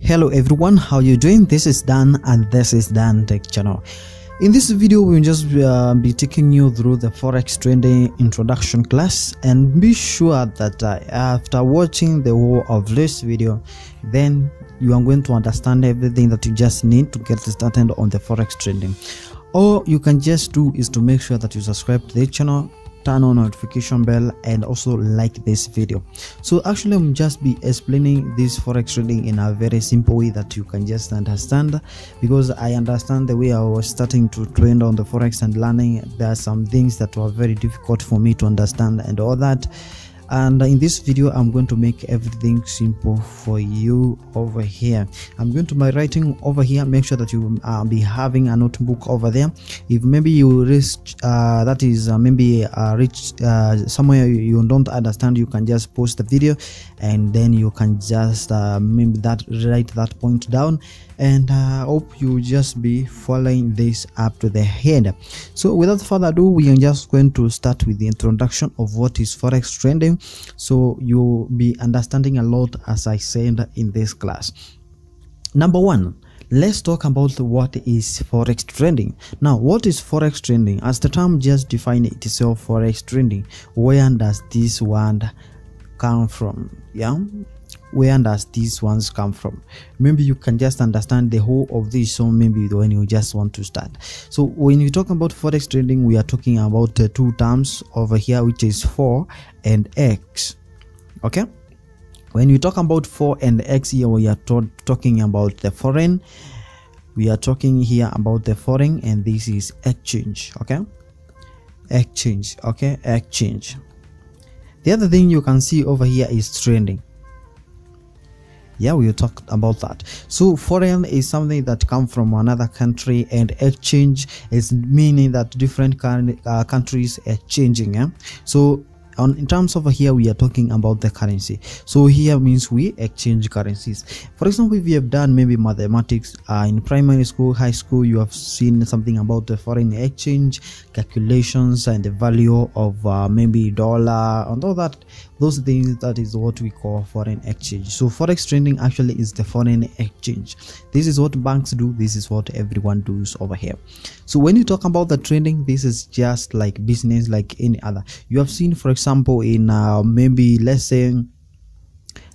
Hello everyone, how you doing? This is Dan and this is Dan Tech Channel. In this video we will just be taking you through the forex trading introduction class, and be sure that after watching the whole of this video, then you are going to understand everything that you just need to get started on the forex trading. All you can just do is to make sure that you subscribe to the channel, turn on notification bell, and also like this video. So actually I'm just be explaining this forex trading in a very simple way that you can just understand, because I understand the way I was starting to trade on the forex and learning, there are some things that were very difficult for me to understand and all that. And in this video I'm going to make everything simple for you over here. I'm going to be writing over here. Make sure that you be having a notebook over there. If maybe you reach reach somewhere you don't understand, you can just pause the video and then you can just maybe write that point down, and hope you just be following this up to the head. So without further ado, we are just going to start with the introduction of what is forex trading, so you'll be understanding a lot as I said in this class. Number one, let's talk about what is forex trading. Now, what is forex trading? As the term just define itself, forex trading, where does this word come from? Where does these ones come from? Maybe you can just understand the whole of this, so maybe when you just want to start. So when you talk about forex trading, we are talking about two terms over here, which is for and x. Okay, when we talk about for and x here, we are talking about the foreign. We are talking here about the foreign, and this is exchange. Okay, exchange. Okay, exchange. The other thing you can see over here is trading. Yeah, we will talk about that. So foreign is something that comes from another country, and exchange is meaning that different countries are changing. So in terms of here, we are talking about the currency. So here means we exchange currencies. For example, if you have done maybe mathematics in primary school, high school, you have seen something about the foreign exchange calculations and the value of maybe dollar and all that. Those things, that is what we call foreign exchange. So forex trading actually is the foreign exchange. This is what banks do. This is what everyone does over here. So when you talk about the trading, this is just like business like any other. You have seen, for example, in maybe let's say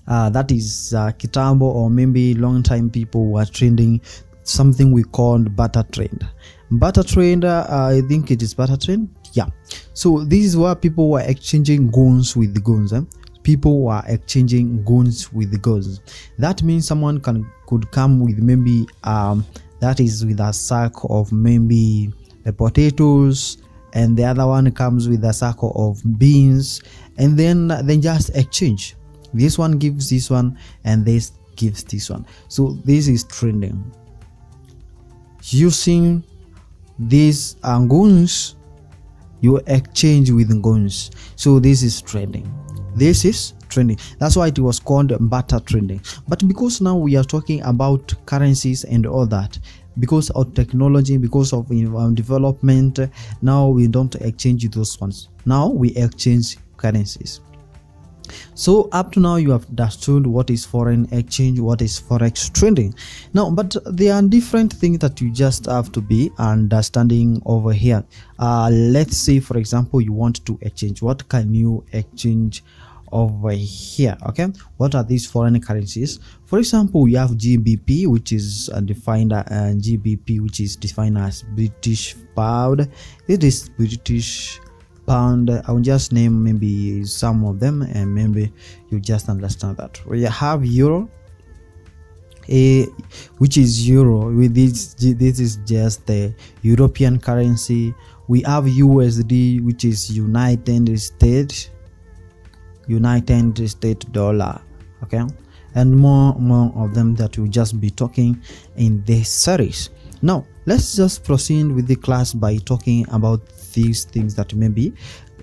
that is kitambo, or maybe long time people were trading something we called barter trade. Barter trade, I think it is barter trade. Yeah, so this is where people were exchanging goods with goods. People were exchanging goods with goods. That means someone could come with maybe that is with a sack of maybe the potatoes, and the other one comes with a sack of beans, and then they just exchange. This one gives this one, and this gives this one. So this is trading. Using these goods, you exchange with goods. So this is trading. This is trading. That's why it was called barter trading. But because now we are talking about currencies and all that, because of technology, because of development, now we don't exchange those ones. Now we exchange currencies. So up to now you have understood what is foreign exchange, what is forex trading. Now, but there are different things that you just have to be understanding over here. Let's say, for example, you want to exchange. What can you exchange over here? Okay, what are these foreign currencies? For example, we have GBP, which is defined GBP, which is defined as British pound. It is British pound. I will just name maybe some of them, and maybe you just understand that. We have euro, which is euro. With this is just the European currency. We have USD, which is United States dollar. Okay, and more of them that we'll just be talking in this series. Now let's just proceed with the class by talking about these things that maybe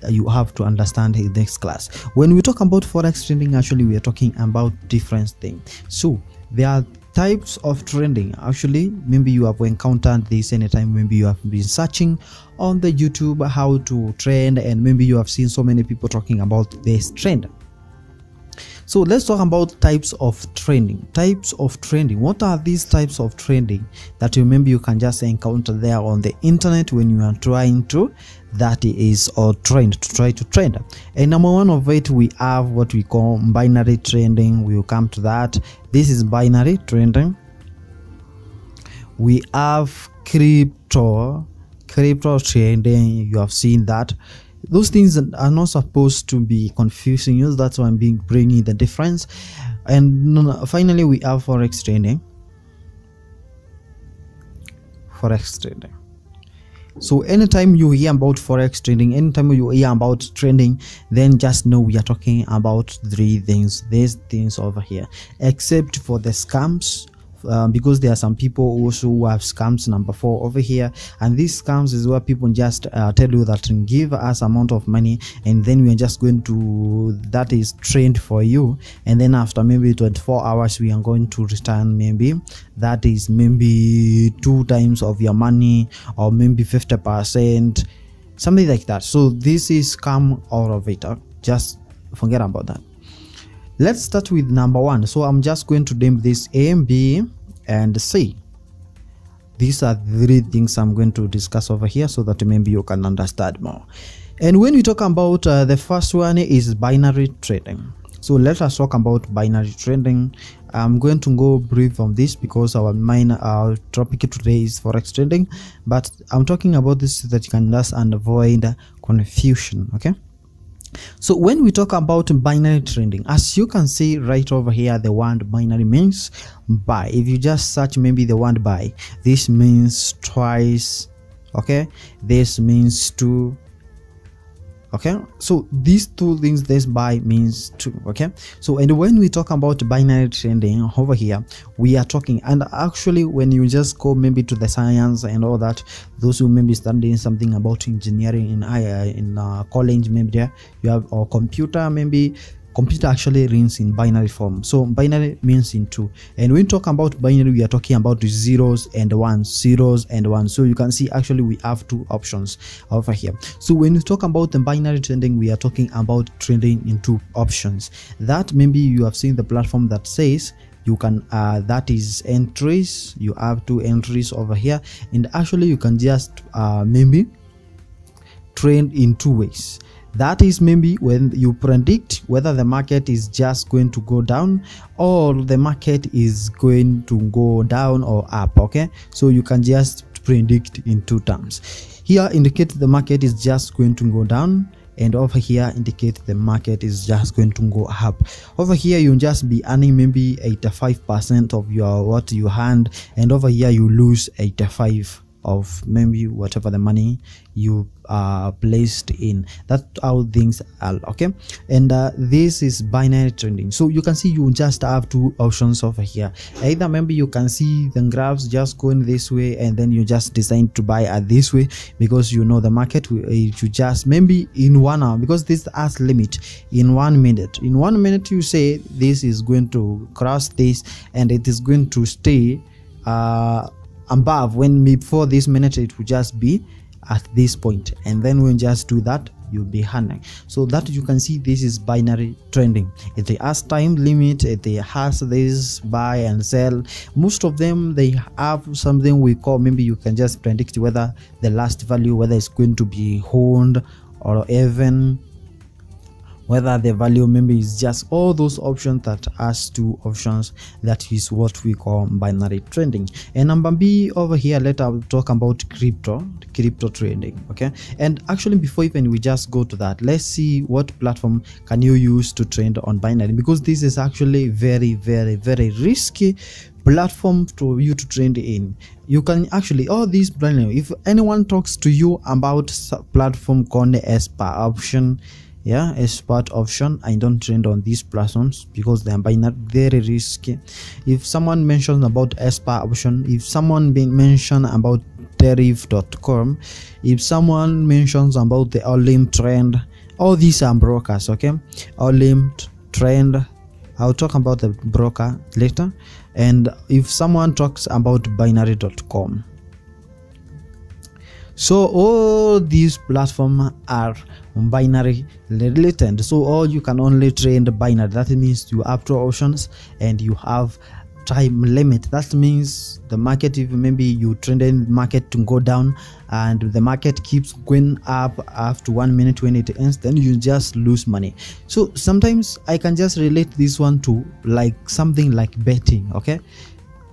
you have to understand in this class. When we talk about forex trading, actually we are talking about different things. So there are types of trading. Actually, maybe you have encountered this anytime. Maybe you have been searching on the YouTube how to trade, and maybe you have seen so many people talking about this trend. So let's talk about types of trading. Types of trading. What are these types of trading that you maybe you can just encounter there on the internet when you are trying to try to trade? And number one of it, we have what we call binary trading. We will come to that. This is binary trading. We have crypto trading. You have seen that. Those things are not supposed to be confusing you. That's why I'm bringing the difference. And finally, we have forex trading. So anytime you hear about forex trading, anytime you hear about trading, then just know we are talking about three things. These things over here, except for the scams. Because there are some people also who have scams number 4 over here, and these scams is where people just tell you that give us amount of money and then we are just going to, that is trained for you, and then after maybe 24 hours we are going to return maybe 2 times of your money, or maybe 50%, something like that. So this is scam out of it. Just forget about that. Let's start with number 1. So I'm just going to name this A, B, and C. These are 3 things I'm going to discuss over here so that maybe you can understand more. And when we talk about the first one is binary trading. So let us talk about binary trading. I'm going to go brief on this because our topic today is forex trading, but I'm talking about this so that you can just avoid confusion. Okay. So when we talk about binary trading, as you can see right over here, the word binary means buy. If you just search maybe the word buy, this means twice. Okay, this means 2. Okay, so these 2 things, this buy means 2. Okay, so and when we talk about binary trading over here, we are talking, and actually when you just go maybe to the science and all that, those who maybe studying something about engineering in college, maybe there you have, or computer, maybe computer actually reads in binary form. So binary means in 2, and when we talk about binary, we are talking about zeros and ones. So you can see actually we have 2 options over here. So when we talk about the binary trading, we are talking about trading in 2 options. That maybe you have seen the platform that says you can that is entries. You have 2 entries over here, and actually you can just maybe trade in 2 ways. That is maybe when you predict whether the market is just going to go down or the market is going to go down or up. Okay, so you can just predict in 2 terms. Here indicate the market is just going to go down, and over here indicate the market is just going to go up. Over here you just be earning maybe 85% of your what you earned, and over here you lose 85 of maybe whatever the money you placed in. That's how things are. Okay, and this is binary trading. So you can see you just have 2 options over here. Either maybe you can see the graphs just going this way, and then you just decide to buy at this way because you know the market you just maybe in 1 hour, because this has limit in 1 minute. In 1 minute you say this is going to cross this and it is going to stay above, when before this minute it will just be at this point, and then when you just do that you'll be earning. So that you can see this is binary trading. It has time limit, it has this buy and sell. Most of them they have something we call, maybe you can just predict whether the last value, whether it's going to be owned or even whether the value maybe is just all those options that has 2 options. That is what we call binary trading. And number B over here, let us talk about crypto trading. Okay, and actually before even we just go to that, let's see what platform can you use to trade on binary, because this is actually very risky platform for you to trade in. You can actually, all these binary, if anyone talks to you about platform called SPA option, yeah, as part option, I don't trade on these platforms because they are binary, very risky. If someone mentions about SPA option, if someone mention about tariff.com, if someone mentions about the all-in trend, all these are brokers. Okay, all-in trend, I'll talk about the broker later. And if someone talks about binary.com, So all these platforms are binary related, so all you can only trade binary. That means you have two options and you have time limit. That means the market, if maybe you trade in market to go down and the market keeps going up after 1 minute, when it ends, then you just lose money. So sometimes I can just relate this one to like something like betting. Okay,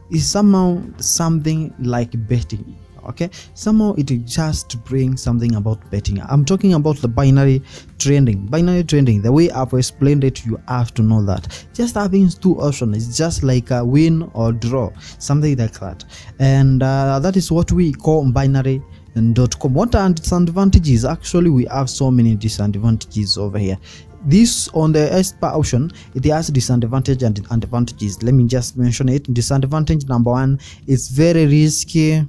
is somehow something like betting. Okay, somehow it just brings something about betting. I'm talking about the binary trading. The way I've explained it, you have to know that just having two options is just like a win or draw, something like that. And that is what we call binary.com. What are disadvantages? Actually, we have so many disadvantages over here. This on the expert option, it has disadvantage and advantages. Let me just mention it. Disadvantage number one, it's very risky.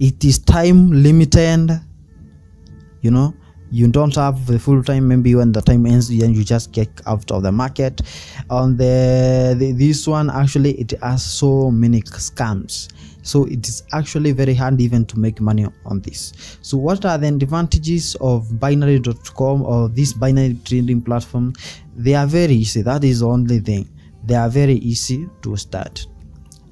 It is time limited. You know, you don't have the full time. Maybe when the time ends, then you just get out of the market. On this one, actually, it has so many scams, so it is actually very hard even to make money on this. So what are the advantages of binary.com or this binary trading platform? They are very easy. That is the only thing. They are very easy to start,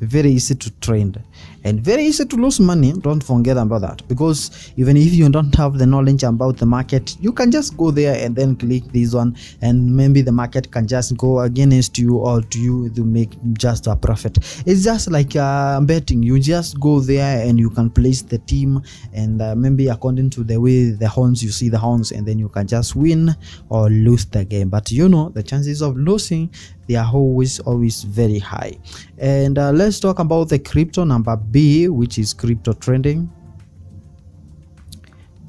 very easy to trade, and very easy to lose money. Don't forget about that, because even if you don't have the knowledge about the market, you can just go there and then click this one, and maybe the market can just go against you or to you to make just a profit. It's just like betting. You just go there and you can place the team, and maybe according to the way the horns, you see the horns, and then you can just win or lose the game. But you know, the chances of losing, they are always very high. And let's talk about the crypto number B, which is crypto trading.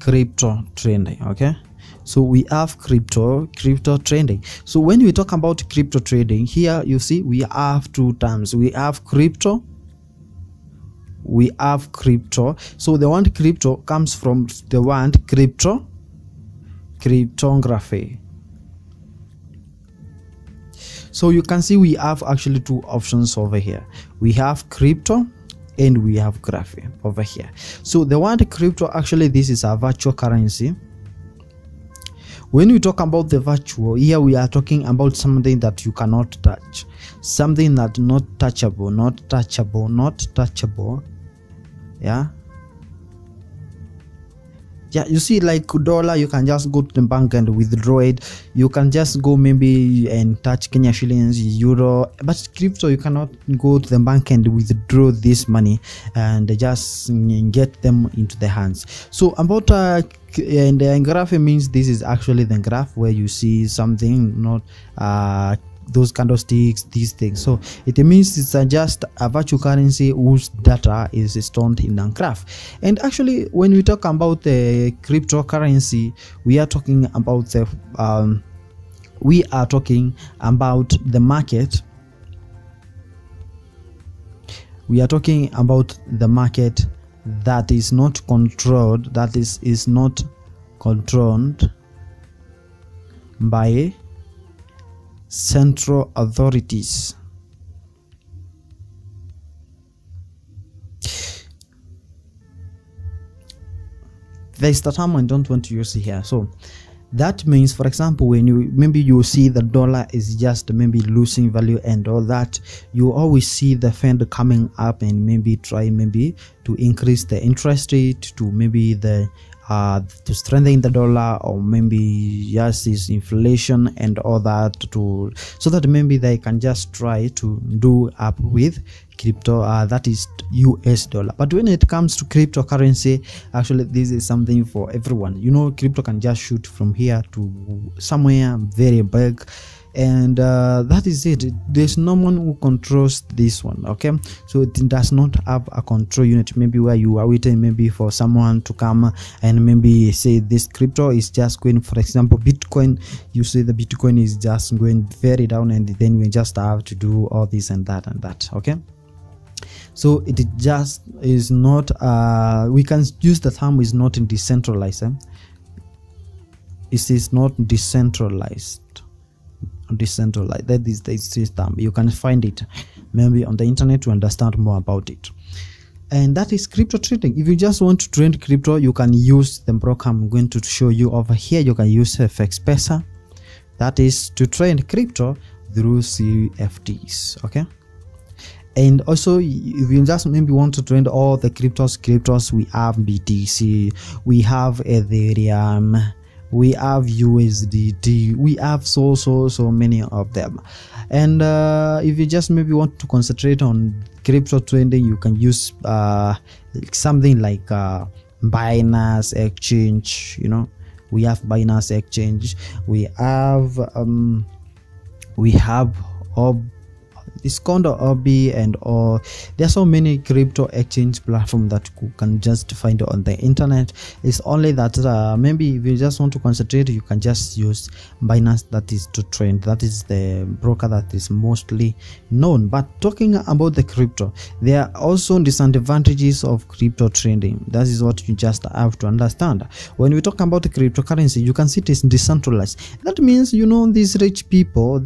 Okay, so we have crypto trading. So when we talk about crypto trading, here you see we have two terms. We have crypto, so the word crypto comes from the word cryptography. So you can see we have actually two options over here. We have crypto and we have graphy over here. So the word crypto, actually this is a virtual currency. When we talk about the virtual, here we are talking about something that you cannot touch, something that not touchable. Yeah, you see, like dollar, you can just go to the bank and withdraw it. You can just go maybe and touch Kenya shillings, euro. But crypto, you cannot go to the bank and withdraw this money and just get them into the hands. So about and graph means this is actually the graph where you see something, not those candlesticks, these things. So it means it's just a virtual currency whose data is stored in a graph. And actually, when we talk about the cryptocurrency, we are talking about the market. We are talking about the market that is not controlled, that is not controlled by central authorities. There's the term I don't want to use here. So that means, for example, when you see the dollar is just maybe losing value and all that, you always see the Fed coming up and maybe try to increase the interest rate to maybe to strengthen the dollar, or maybe yes, is inflation and all that, so that maybe they can just try to do up with crypto, that is US dollar. But when it comes to cryptocurrency, actually this is something for everyone. You know, crypto can just shoot from here to somewhere very big, and that is it. There's no one who controls this one. Okay, so it does not have a control unit, maybe where you are waiting maybe for someone to come and maybe say this crypto is just going, for example Bitcoin, you see the Bitcoin is just going very down, and then we just have to do all this and that and that. Okay, so it just is not we can use the term is not decentralized. It is not decentralized. That is the system. You can find it maybe on the internet to understand more about it. and that is crypto trading. If you just want to trade crypto, you can use the broker I'm going to show you over here. You can use FX Pesa, that is to trade crypto through CFDs. Okay, and also if you just maybe want to trade all the cryptos, we have BTC, we have Ethereum, we have USDT, we have so many of them. And if you just maybe want to concentrate on crypto trading, you can use something like Binance Exchange. You know, we have Binance Exchange, we have it's called Obi, and all. There are so many crypto exchange platforms that you can just find on the internet. It's only that maybe if you just want to concentrate, you can just use Binance, that is to trade. That is the broker that is mostly known. But talking about the crypto, there are also disadvantages of crypto trading. That is what you just have to understand. When we talk about the cryptocurrency, you can see it is decentralized. That means, you know, these rich people,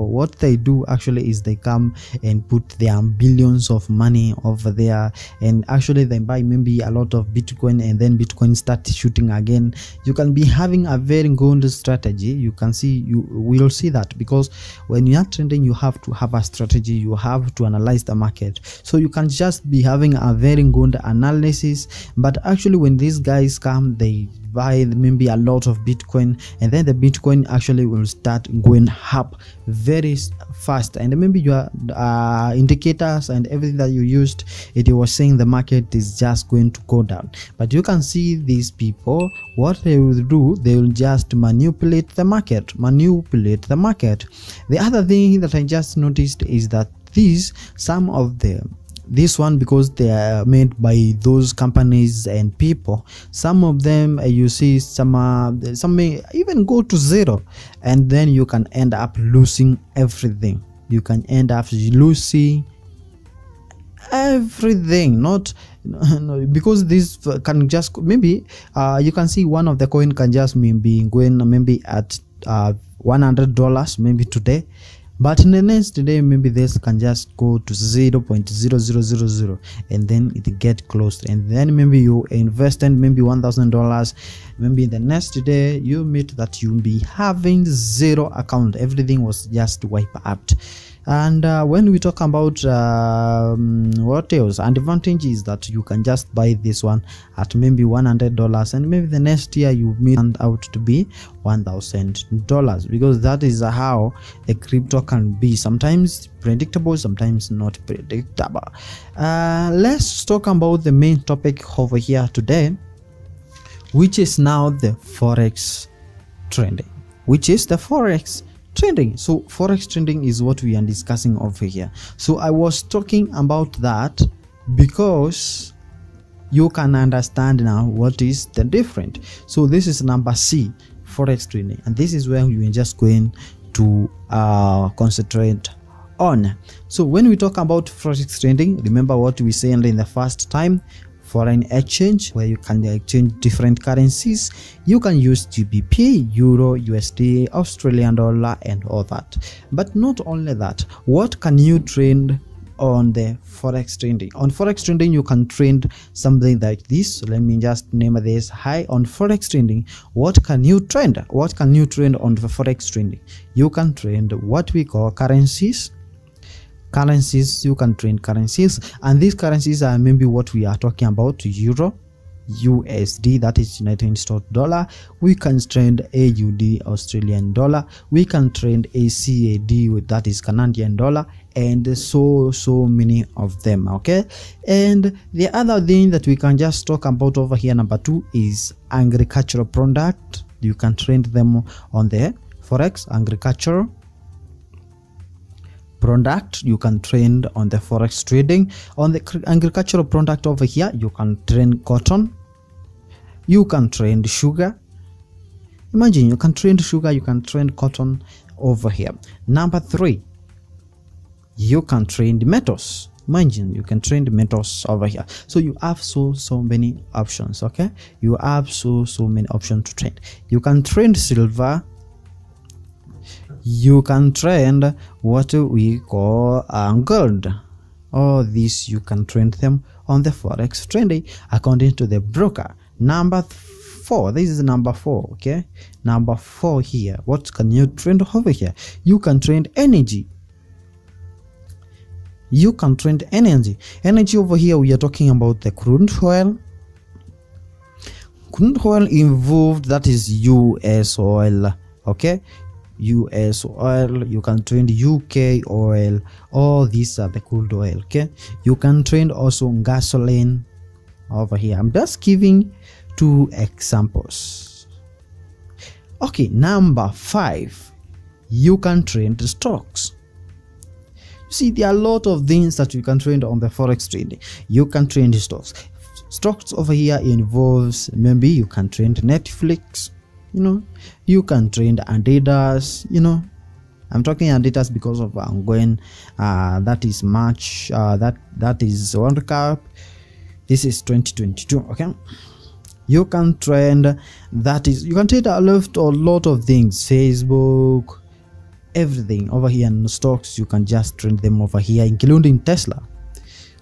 what they do actually is they come and put their billions of money over there, and actually they buy maybe a lot of Bitcoin, and then Bitcoin start shooting again. You can be having a very good strategy. You can see, you will see that, because when you are trading, you have to have a strategy, you have to analyze the market. So you can just be having a very good analysis, but actually when these guys come, they buy maybe a lot of Bitcoin, and then the Bitcoin actually will start going up very fast, and maybe your indicators and everything that you used, it was saying the market is just going to go down. But you can see these people, what they will do, they will just manipulate the market. The other thing that I just noticed is that some of them, this one, because they are made by those companies and people, some of them you see some may even go to zero, and then you can end up losing everything. Not because this can just maybe you can see one of the coin can just be going maybe at $100 maybe today, but in the next day maybe this can just go to 0.0000, and then it get closed, and then maybe you invested maybe $1,000, maybe the next day you meet that you'll be having zero account, everything was just wiped out. And when we talk about what else, and advantage is that you can just buy this one at maybe $100, and maybe the next year you may turn out to be $1,000, because that is how a crypto can be, sometimes predictable, sometimes not predictable. Let's talk about the main topic over here today, which is now the forex trading. So forex trading is what we are discussing over here. So I was talking about that because you can understand now what is the difference. So this is number C, forex trading, and this is where we are just going to concentrate on. So when we talk about forex trading, remember what we said in the first time: foreign exchange, where you can exchange different currencies. You can use GBP, Euro, USD, Australian dollar, and all that. But not only that, what can you trade on the forex trading? On forex trading, you can trade something like this. So let me just name this. Hi, on forex trading, what can you trade? On the forex trading? You can trade what we call currencies. You can trade currencies, and these currencies are maybe what we are talking about: Euro, USD, that is United States dollar. We can trade AUD, Australian dollar. We can trade ACAD, that is Canadian dollar, and so many of them. Okay, and the other thing that we can just talk about over here, number 2, is agricultural product. You can trade them on the forex. Agricultural product, you can trade on the forex trading. On the agricultural product over here, you can trade cotton, you can trade sugar. Imagine, you can trade sugar, you can trade cotton over here. Number 3, you can trade metals. Imagine, you can trade metals over here. So you have so many options. Okay, you have so many options to trade. You can trade silver. You can trade what we call gold. All these you can trade them on the forex trading according to the broker. Number 4, this is number 4. Okay, number 4 here, what can you trade over here? You can trade energy. You can trade energy over here. We are talking about the crude oil. Crude oil involved, that is US oil. Okay, US oil. You can trade UK oil. All these are the crude oil. Okay, you can trade also gasoline over here. I'm just giving 2 examples. Okay, number 5, you can trade stocks. You see, there are a lot of things that you can trade on the forex trading. You can trade stocks. Stocks over here involves, maybe you can trade Netflix, you can trade Adidas, I'm talking Adidas because of ongoing that is March, that is World Cup. This is 2022. Okay, you can trade, you can trade a lot of things, Facebook, everything over here in stocks. You can just trade them over here, including Tesla.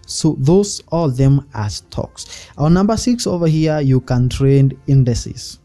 So those, all of them are stocks. Our number 6 over here, you can trade indices.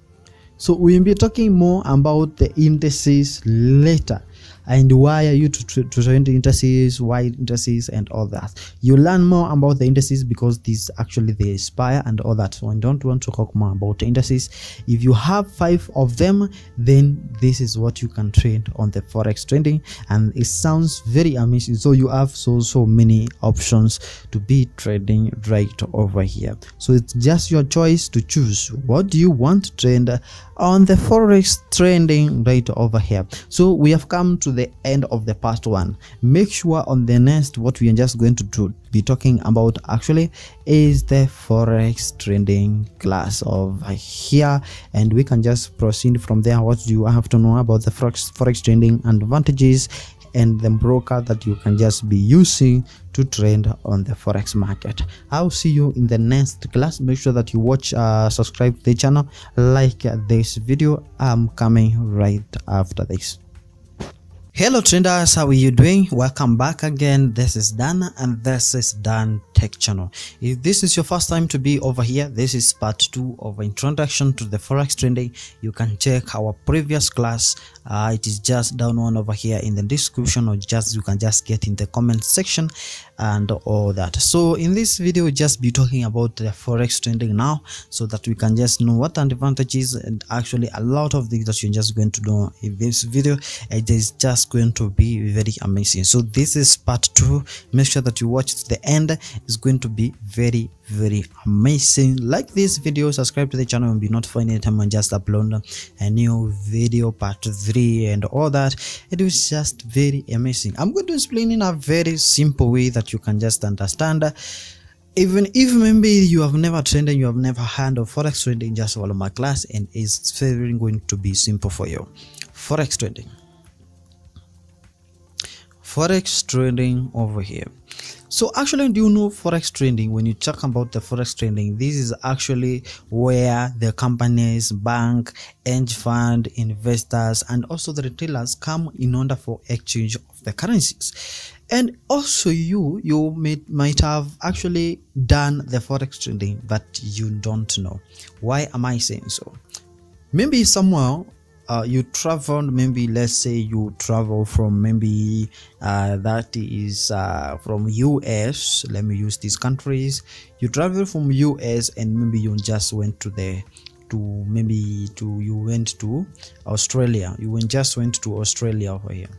So we'll be talking more about the indices later, and why are you to trade indices, why indices, and all that. You learn more about the indices because these actually they expire and all that. So I don't want to talk more about the indices. If you have 5 of them, then this is what you can trade on the forex trading, and it sounds very amazing. So you have so many options to be trading right over here. So it's just your choice to choose what do you want to trade on the forex trading right over here. So we have come to the end of the part 1. Make sure on the next, what we are just going to be talking about actually is the forex trading class over here, and we can just proceed from there. What do you have to know about the forex trading advantages and the broker that you can just be using to trade on the forex market. I'll see you in the next class. Make sure that you watch, subscribe to the channel, like this video. I'm coming right after this. Hello traders, how are you doing? Welcome back again. This is Dan, and this is Dan Tech Channel. If this is your first time to be over here, this is part 2 of introduction to the forex trading. You can check our previous class. It is just down one over here in the description, or you can just get in the comment section and all that. So in this video, we'll just be talking about the forex trading now, so that we can just know what are the advantages, and actually a lot of things that you're just going to know in this video. It is just going to be very amazing. So this is part 2. Make sure that you watch to the end. It's going to be very amazing. Like this video, subscribe to the channel, and be notified anytime I just upload a new video, part 3 and all that. It is just very amazing. I'm going to explain in a very simple way that you can just understand. Even if maybe you have never traded, you have never heard of forex trading, just follow my class and it's very going to be simple for you. Forex trading over here. So actually, do you know forex trading? When you talk about the forex trading, this is actually where the companies, bank, hedge fund, investors, and also the retailers come in order for exchange of the currencies. And also you might have actually done the forex trading, but you don't know. Why am I saying so? Maybe somewhere you traveled, maybe let's say you travel from maybe that is from US. Let me use these countries. You travel from US and maybe you just went you went to Australia. You just went to Australia over here.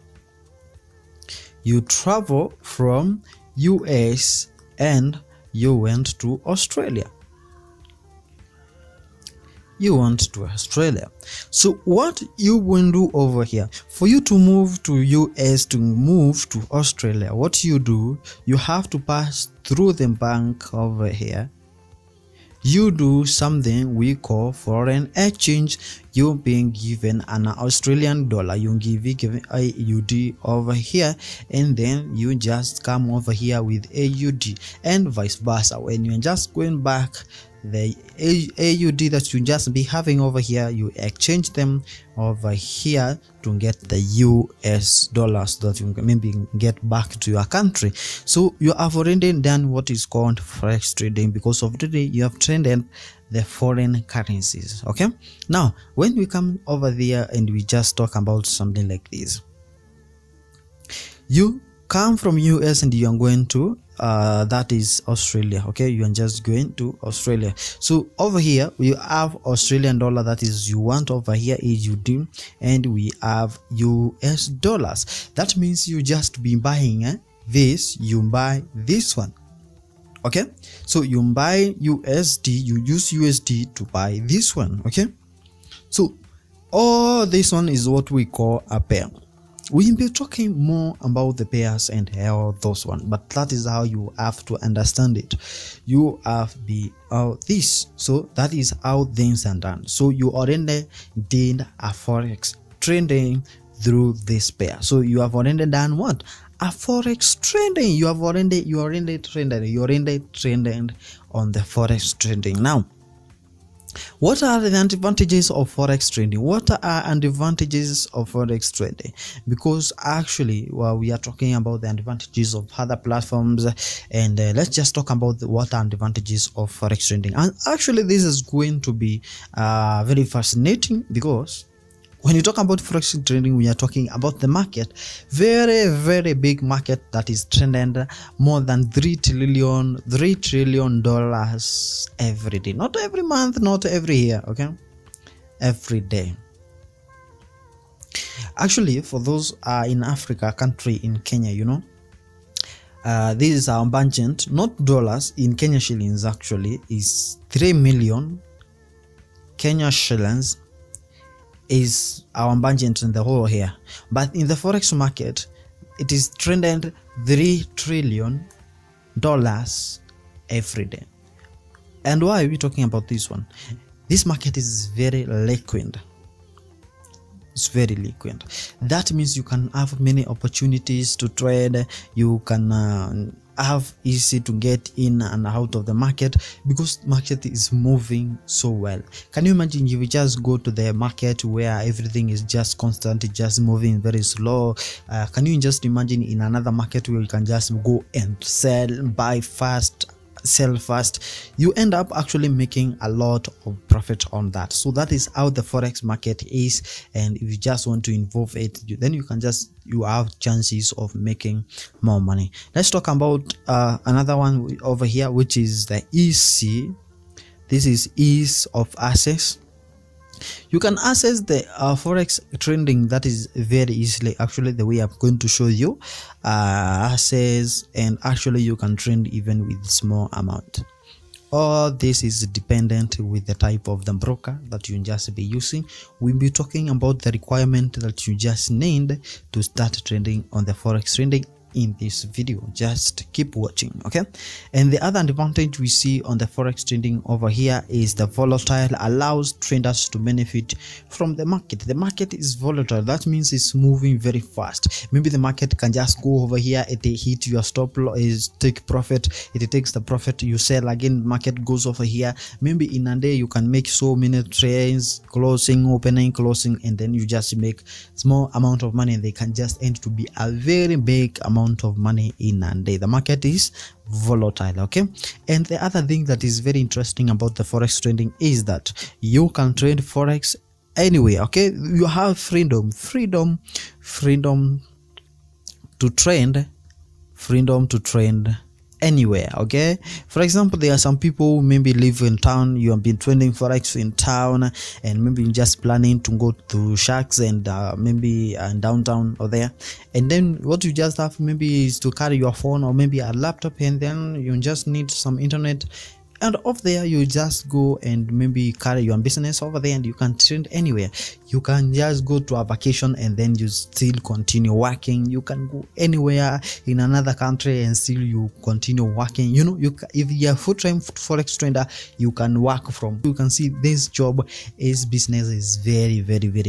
You travel from US and you went to Australia. You went to Australia. So what you will do over here, for you to move to US, to move to Australia, what you do, you have to pass through the bank over here. You do something we call foreign exchange. You being given an Australian dollar, you given AUD over here, and then you just come over here with AUD, and vice versa. When you're just going back the AUD that you just be having over here, you exchange them over here to get the US dollars that you maybe get back to your country. So you have already done what is called forex trading, because of today you have traded the foreign currencies. Okay, now when we come over there and we just talk about something like this, you come from US and you are going to that is Australia. Okay, you are just going to Australia. So over here we have Australian dollar, that is you want over here AUD, and we have US dollars. That means you just be buying this, you buy this one. Okay, so you buy USD, you use USD to buy this one. Okay, so all this one is what we call a pair. We'll be talking more about the pairs and how those one, but that is how you have to understand it. You have be this, so that is how things are done. So you already did a forex trading through this pair. So you have already done what? A forex trading. You already traded on the forex trading. Now, what are the advantages of forex trading? What are advantages of forex trading? Because actually, well, we are talking about the advantages of other platforms, and let's just talk about what are advantages of forex trading. And actually, this is going to be very fascinating, because when you talk about forex trading, we are talking about the market, very big market that is trending more than $3 trillion every day, not every month, not every year. Okay, every day. Actually, for those in Africa, country in Kenya, you know, this is our budget, not dollars, in Kenya shillings. Actually, is 3 million Kenya shillings is our budget in the whole here, but in the forex market it is trending $3 trillion every day. And why are we talking about this one? This market is very liquid. It's very liquid. That means you can have many opportunities to trade. You can have easy to get in and out of the market, because market is moving so well. Can you imagine if you just go to the market where everything is just constant, just moving very slow? Can you just imagine in another market where you can just go and sell, buy fast, sell fast? You end up actually making a lot of profit on that. So that is how the forex market is, and if you just want to involve it, then you can just, you have chances of making more money. Let's talk about another one over here, which is the EC. This is ease of access. You can access the forex trading, that is very easily. Actually, the way I'm going to show you access, and actually you can trade even with small amount. All this is dependent with the type of the broker that you just be using. We'll be talking about the requirement that you just need to start trading on the forex trading in this video. Just keep watching. Okay, and the other advantage we see on the forex trading over here is the volatile allows traders to benefit from the market. The market is volatile, that means it's moving very fast. Maybe the market can just go over here, it hit your stop loss, take profit, it takes the profit, you sell again, market goes over here. Maybe in a day you can make so many trades, closing, opening, closing, and then you just make small amount of money, and they can just end to be a very big amount of money in a day. The market is volatile. Okay, and the other thing that is very interesting about the forex trading is that you can trade forex anywhere. Okay, you have freedom to trade, anywhere. Okay, for example, there are some people who maybe live in town, you have been trading forex in town, and maybe you're just planning to go to Sharks and maybe downtown or there, and then what you just have maybe is to carry your phone or maybe a laptop, and then you just need some internet, and off there you just go and maybe carry your business over there, and you can trade anywhere. You can just go to a vacation and then you still continue working. You can go anywhere in another country and still you continue working. You know, if you're a full-time forex trader, you can work from. You can see this job is business is very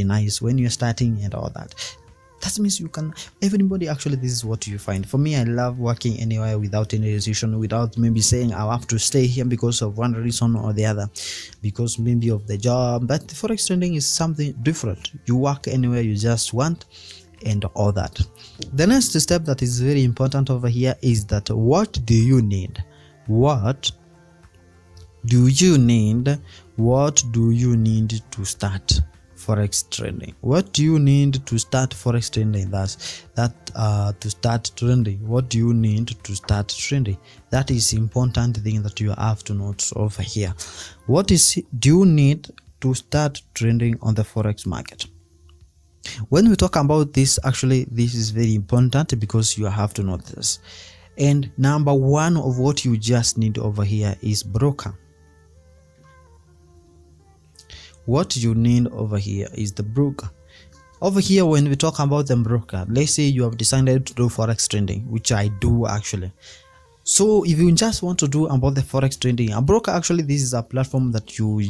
nice when you're starting and all that. That means you can, everybody, actually this is what you find. For me, I love working anywhere without any decision, without maybe saying I have to stay here because of one reason or the other, because maybe of the job. But forex trading is something different. You work anywhere you just want and all that. The next step that is very important over here is that what do you need? What do you need? What do you need to start forex trading? What do you need to start forex trading? To start trading, what do you need to start trading? That is important thing that you have to note over here. What do you need to start trading on the forex market? When we talk about this, actually this is very important because you have to know this. And number one of what you just need over here is broker. What you need over here is the broker. Over here, when we talk about the broker, let's say you have decided to do forex trading, which I do actually. So if you just want to do about the forex trading, a broker, actually this is a platform that you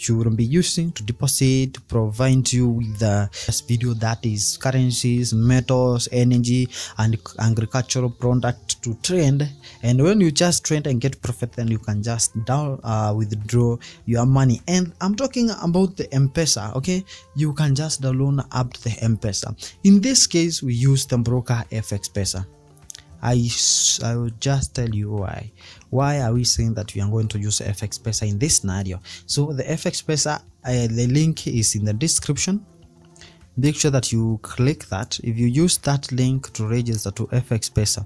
will be using to deposit, to provide you with the video that is currencies, metals, energy, and agricultural product to trade. And when you just trade and get profit, then you can just withdraw your money. And I'm talking about the M-Pesa. Okay, you can just download up the M-Pesa. In this case, we use the broker FX Pesa. I will just tell you why. Why are we saying that we are going to use FX Pesa in this scenario? So the FX Pesa, the link is in the description. Make sure that you click that. If you use that link to register to FX Pesa,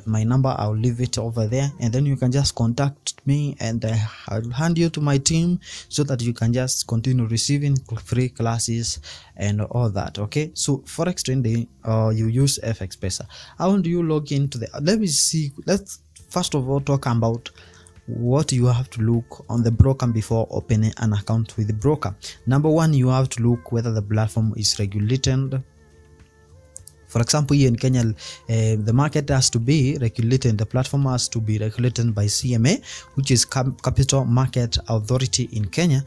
my number, I'll leave it over there, and then you can just contact me and I'll hand you to my team so that you can just continue receiving free classes and all that. Okay, so forex trading, you use FX Pesa. How do you log into the, let me see, let's first of all talk about what you have to look on the broker before opening an account with the broker. Number one, you have to look whether the platform is regulated. For example, here in Kenya, the market has to be regulated. The platform has to be regulated by CMA, which is Capital Market Authority in Kenya.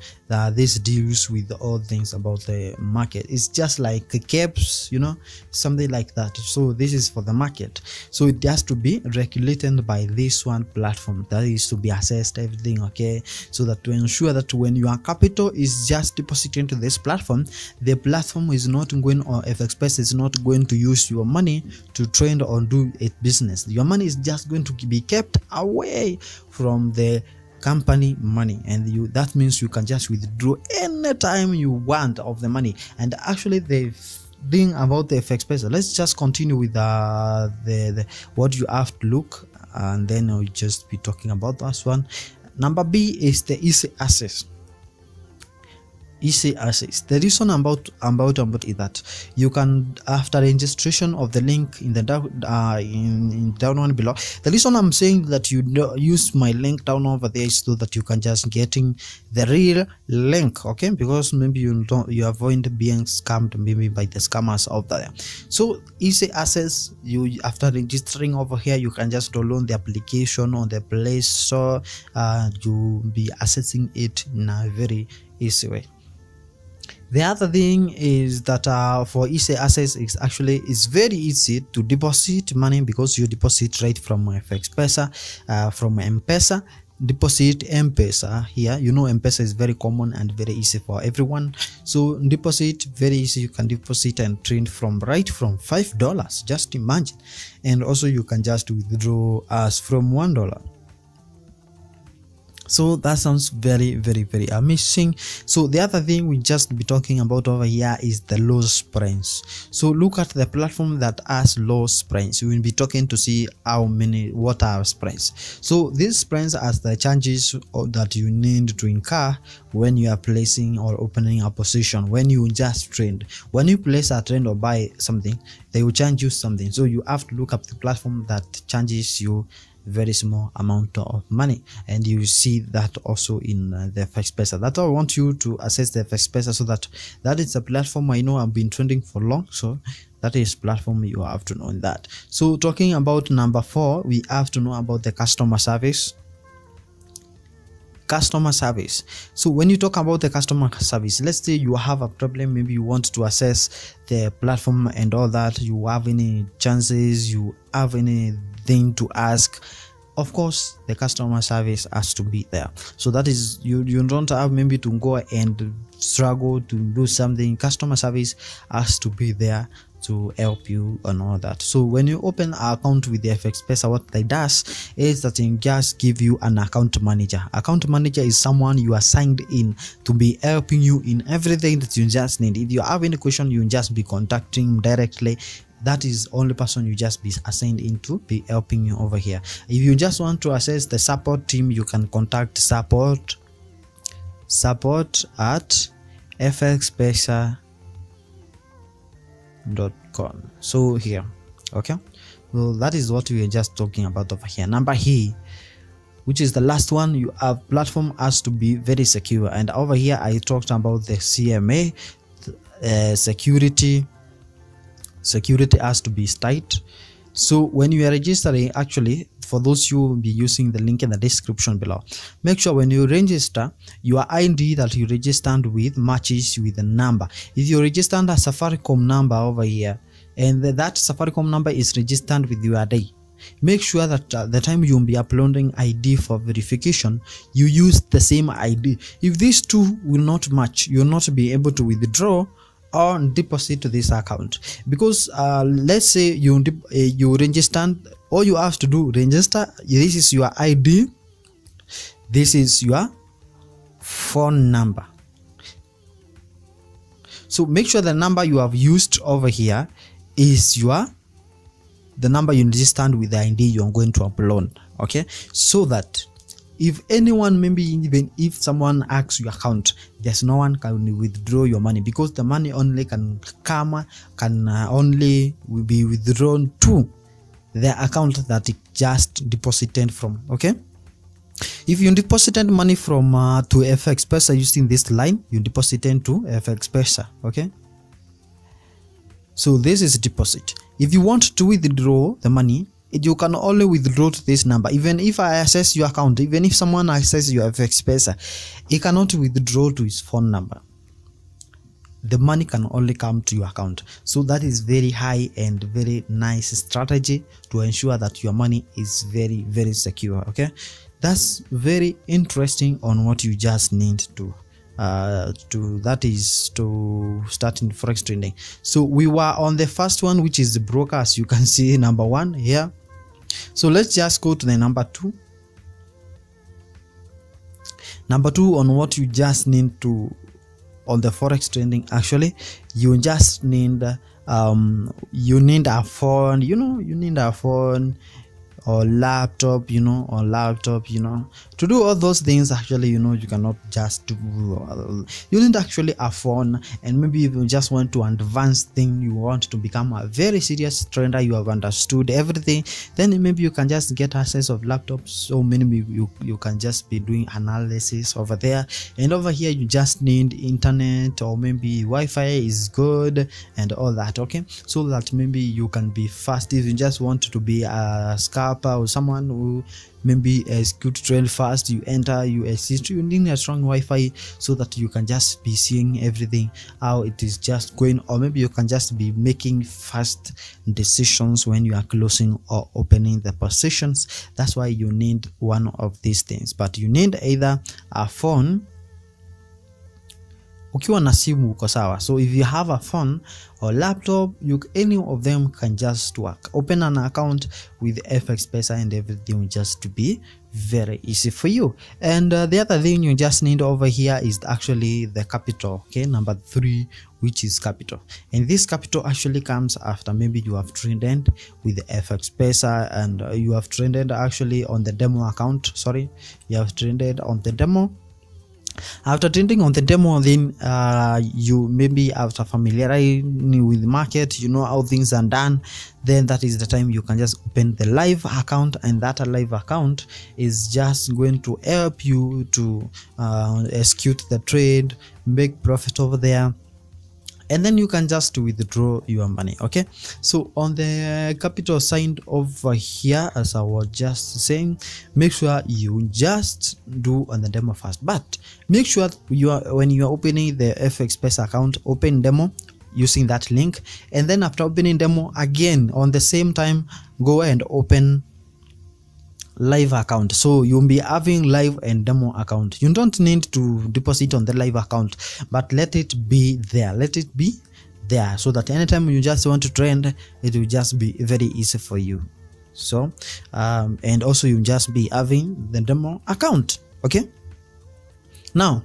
This deals with all things about the market. It's just like CAPS, you know, something like that. So this is for the market. So it has to be regulated by this one platform. That is to be assessed everything, okay? So that to ensure that when your capital is just deposited into this platform, the platform is not going, or FXPS is not going to use your money to trade or do a business. Your money is just going to be kept away from the company money, and that means you can just withdraw anytime you want of the money. And actually the thing about the FX Pesa, let's just continue with the what you have to look, and then I'll just be talking about this one. Number B is the easy access. Easy access. The reason about is that you can, after registration of the link in the down one below, the reason I'm saying that you use my link down over there is so that you can just getting the real link, okay? Because maybe you avoid being scammed maybe by the scammers out there. So easy access, you after registering over here, you can just download the application on the Play Store. You'll be accessing it in a very easy way. The other thing is that for easy access, it's very easy to deposit money because you deposit right from FX Pesa, from M-Pesa. Deposit M-Pesa here. You know, M-Pesa is very common and very easy for everyone. So deposit very easy. You can deposit and trade from $5. Just imagine. And also you can just withdraw as from $1. So that sounds very, very, very amazing. So the other thing we just be talking about over here is the low spreads. So look at the platform that has low spreads. We will be talking to see what are spreads. So these spreads are the charges that you need to incur when you are placing or opening a position. When you just trade, when you place a trade or buy something, they will charge you something. So you have to look up the platform that charges you very small amount of money, and you see that also in the FX Pesa. That's why I want you to access the FX Pesa, so that is a platform I know I've been trending for long. So that is platform you have to know that. So talking about number 4, we have to know about the customer service. customer service. So when you talk about the customer service, let's say you have a problem, maybe you want to access the platform and all that, you have any chances, you have anything to ask, of course the customer service has to be there. So that is, you don't have maybe to go and struggle to do something. Customer service has to be there to help you and all that. So when you open an account with the FX Pesa, what they does is that it just give you an account manager. Account manager is someone you are signed in to be helping you in everything that you just need. If you have any question, you just be contacting him directly. That is only person you just be assigned in to be helping you over here. If you just want to access the support team, you can contact support at fxpesa.com. So here, okay, so that is what we are just talking about over here. Number here, which is the last one, you have platform has to be very secure, and over here I talked about the CMA, security has to be tight. So when you are registering, actually for those who will be using the link in the description below, make sure when you register, your ID that you registered with matches with the number. If you registered a Safaricom number over here and that Safaricom number is registered with your ID, make sure that the time you will be uploading ID for verification, you use the same ID. If these two will not match, you will not be able to withdraw or deposit to this account, because let's say you register, all you have to do, register, this is your ID, this is your phone number. So make sure the number you have used over here is the number you registered with the ID you are going to upload, okay? So that if anyone, maybe even if someone hacks your account, there's no one can withdraw your money, because the money only can only be withdrawn to the account that it just deposited from, okay? If you deposited money from to FX Pesa using this line, you deposited to FX Pesa, okay? So this is deposit. If you want to withdraw the money, you can only withdraw to this number. Even if I access your account, even if someone accesses your FX Pesa, he cannot withdraw to his phone number. The money can only come to your account. So that is very high and very nice strategy to ensure that your money is very, very secure, okay? That's very interesting on what you just need to that is to start in forex trading. So we were on the first one, which is the broker, as you can see, number one here. So let's just go to the number two. Number two, on what you just need to on the forex trading, actually you just need you need a phone, you need a phone or laptop, to do all those things. Actually, you cannot just do, you need actually a phone, and maybe if you just want to advance thing, you want to become a very serious trader, you have understood everything, then maybe you can just get access of laptops. So maybe you can just be doing analysis over there, and over here you just need internet, or maybe Wi-Fi is good and all that, okay? So that maybe you can be fast. If you just want to be a scalper or someone who maybe execute trade fast, you enter, you assist, you need a strong Wi-Fi so that you can just be seeing everything how it is just going, or maybe you can just be making fast decisions when you are closing or opening the positions. That's why you need one of these things, but you need either a phone. Ukiwa na simu uko sawa. So if you have a phone or laptop, any of them can just work. Open an account with FX Pesa and everything will just be very easy for you. And the other thing you just need over here is actually the capital, okay? Number three, which is capital. And this capital actually comes after maybe you have traded with FX Pesa, and you have traded actually on the demo account. Sorry, you have traded on the demo. After trading on the demo, then you maybe after familiarizing with the market, you know how things are done, then that is the time you can just open the live account, and that live account is just going to help you to execute the trade, make profit over there, and then you can just withdraw your money. Okay, so on the capital sign over here, as I was just saying, make sure you just do on the demo first, but make sure when you are opening the FXPesa account, open demo using that link, and then after opening demo again on the same time, go and open live account. So you'll be having live and demo account. You don't need to deposit on the live account, but let it be there, so that anytime you just want to trend, it will just be very easy for you. So and also you just be having the demo account. Okay, now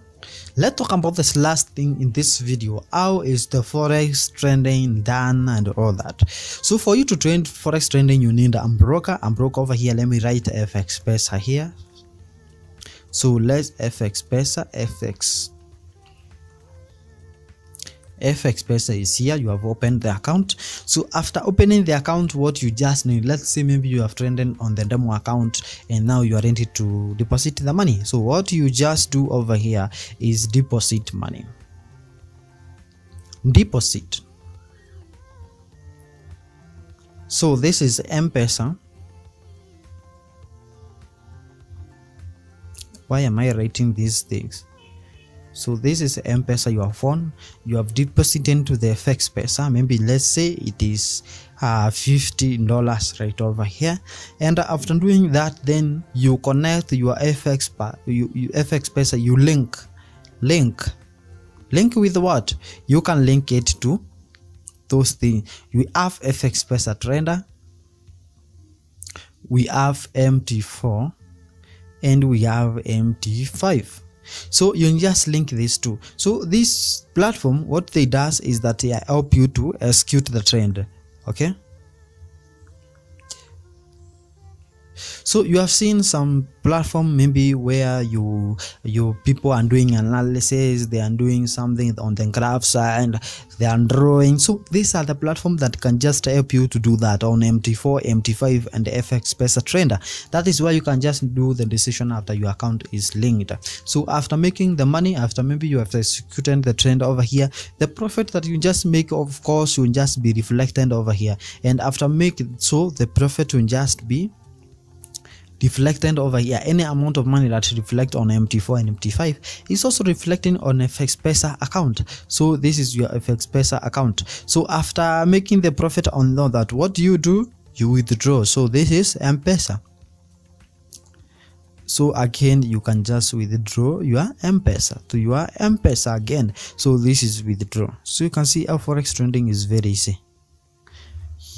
let's talk about this last thing in this video. How is the forex trading done and all that? So for you to trade forex trading, you need a broker. I'm broker over here. Let me write FXPesa here. So let's FXPesa. FXPesa is here. You have opened the account. So after opening the account, what you just need, let's say maybe you have traded on the demo account and now you are ready to deposit the money. So what you just do over here is deposit money. Deposit. So this is M-Pesa. Why am I writing these things? So this is M-Pesa, your phone. You have deposited into the FXPesa. Maybe let's say it is $50 right over here. And after doing that, then you connect your FXPesa. You link with what? You can link it to those things. We have FXPesa Trader, we have MT4, and we have MT5. So you just link these two. So this platform, what they does is that they help you to execute the trend. Okay, so you have seen some platform maybe where you people are doing analysis, they are doing something on the graphs and they are drawing. So these are the platform that can just help you to do that on MT4, MT5, and the FXPesa Trader. That is why you can just do the decision after your account is linked. So after making the money, after maybe you have executed the trend over here, the profit that you just make, of course, will just be reflected over here. And after making, so the profit will just be reflected over here. Any amount of money that reflect on MT4 and MT5 is also reflecting on FXPesa account. So this is your FXPesa account. So after making the profit on that, what do? You withdraw. So this is M-Pesa. So again, you can just withdraw your M-Pesa to your M-Pesa again. So this is withdraw. So you can see how forex trading is very easy.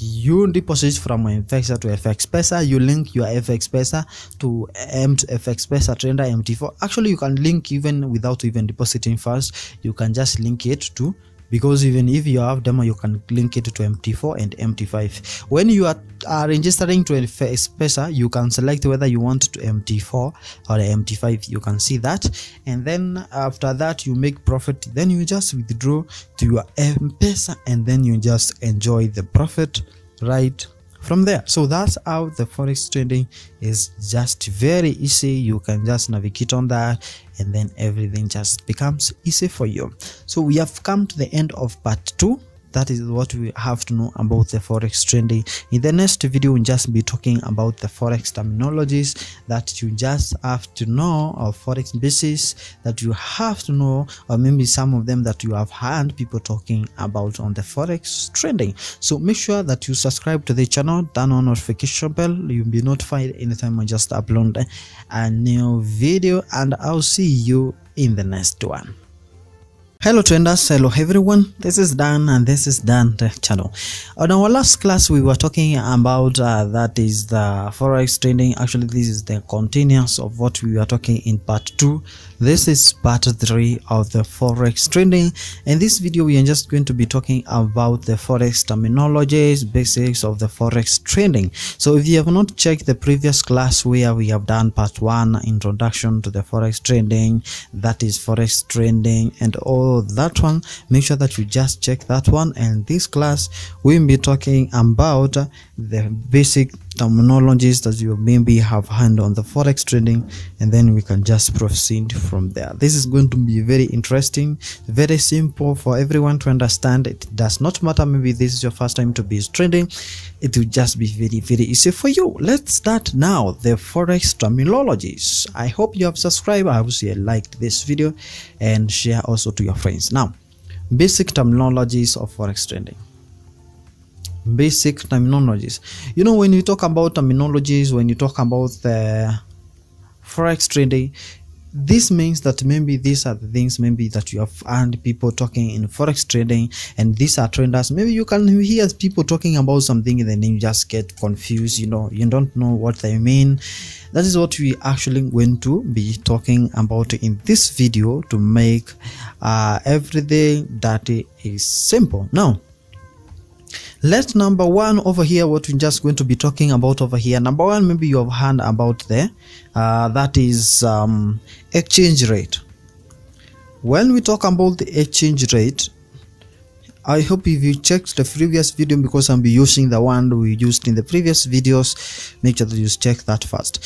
You deposit from M-Pesa to FXPesa, you link your FXPesa to FXPesa Trader MT4. Actually, you can link even without even depositing first. You can just link it to, because even if you have demo, you can link it to MT4 and MT5. When you are registering to FXPesa, you can select whether you want to MT4 or MT5. You can see that, and then after that you make profit, then you just withdraw to your M-Pesa, and then you just enjoy the profit right from there. So that's how the forex trading is just very easy. You can just navigate on that, and then everything just becomes easy for you. So we have come to the end of part 2. That is what we have to know about the forex trading. In the next video, we'll just be talking about the forex terminologies that you just have to know, or forex basis that you have to know, or maybe some of them that you have heard people talking about on the forex trading. So make sure that you subscribe to the channel, turn on notification bell. You'll be notified anytime I just upload a new video, and I'll see you in the next one. Hello traders, hello everyone, this is Dan and this is Dan Tech Channel. On our last class we were talking about that is the forex trading. Actually this is the continuous of what we were talking in part 2. This is part 3 of the forex trading. In this video we are just going to be talking about the forex terminologies, basics of the forex trading. So if you have not checked the previous class where we have done part 1, introduction to the forex trading, that is forex trading and all that one, make sure that you just check that one. And this class we'll be talking about the basic terminologies that you maybe have heard on the forex trading, and then we can just proceed from there. This is going to be very interesting, very simple for everyone to understand. It does not matter, maybe this is your first time to be trading, it will just be very easy for you. Let's start now the forex terminologies. I hope you have subscribed, I hope you liked this video, and share also to your friends. Now, basic terminologies of forex trading. Basic terminologies. You know, when you talk about terminologies, when you talk about the forex trading, this means that maybe these are the things maybe that you have heard people talking in forex trading, and these are traders. Maybe you can hear people talking about something and then you just get confused, you know, you don't know what they mean. That is what we actually going to be talking about in this video to make everything that is simple. Now, let's number one over here, what we're just going to be talking about over here. Number one, maybe you have heard about the that is exchange rate. When we talk about the exchange rate, I hope if you checked the previous video, because I'll be using the one we used in the previous videos, make sure that you check that first.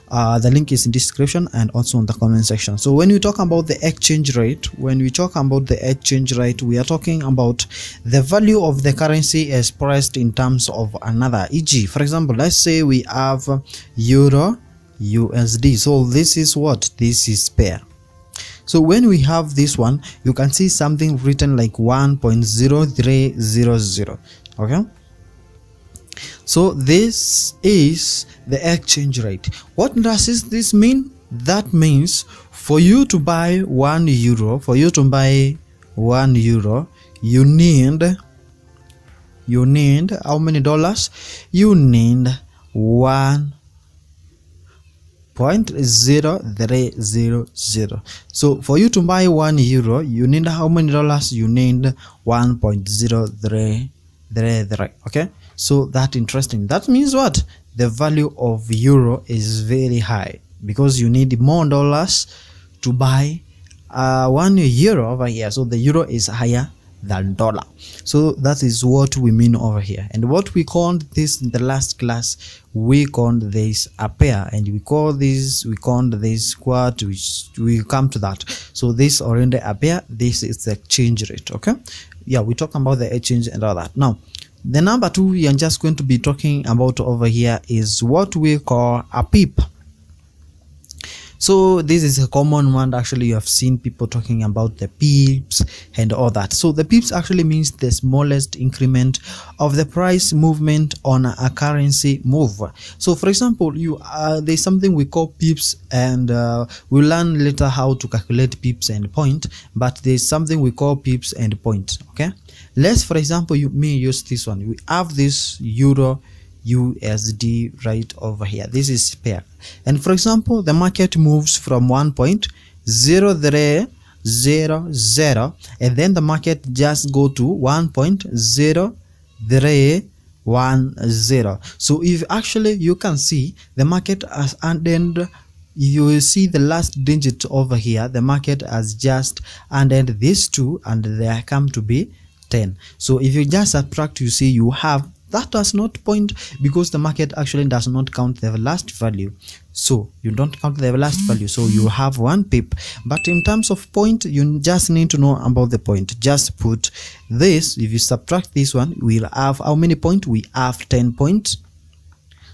The link is in description and also in the comment section. So when we talk about the exchange rate, we are talking about the value of the currency expressed in terms of another. E.g., for example, let's say we have euro USD. So this is what? This is pair. So when we have this one, you can see something written like 1.0300. okay, so this is the exchange rate. What does this mean? That means for you to buy 1 euro, you need how many dollars? You need 1.0300. So for you to buy 1 euro, you need how many dollars? You need 1.0333. okay, so that's interesting. That means what? The value of euro is very high because you need more dollars to buy 1 euro over here. So the euro is higher than dollar. So that is what we mean over here. And what we called this in the last class, we called this a pair, and we called this what, which we come to that. So this already a pair, this is the exchange rate. Okay, yeah, we talk about the exchange and all that. Now, the number two we are just going to be talking about over here is what we call a pip. So this is a common one. Actually, you have seen people talking about the pips and all that. So the pips actually means the smallest increment of the price movement on a currency move. So for example, there's something we call pips, and we'll learn later how to calculate pips and point, but there's something we call pips and point. Okay, let's, for example, you may use this one. We have this euro USD right over here. This is pair, and for example, the market moves from 1.0300, and then the market just go to 1.0310. So if actually you can see the market has ended, you will see the last digit over here. The market has just ended these two, and they come to be 10. So if you just subtract, you see you have that does not point, because the market actually does not count the last value. So you don't count the last value, so you have 1 pip. But in terms of point, you just need to know about the point. Just put this, if you subtract this one, we'll have how many points? We have 10 points.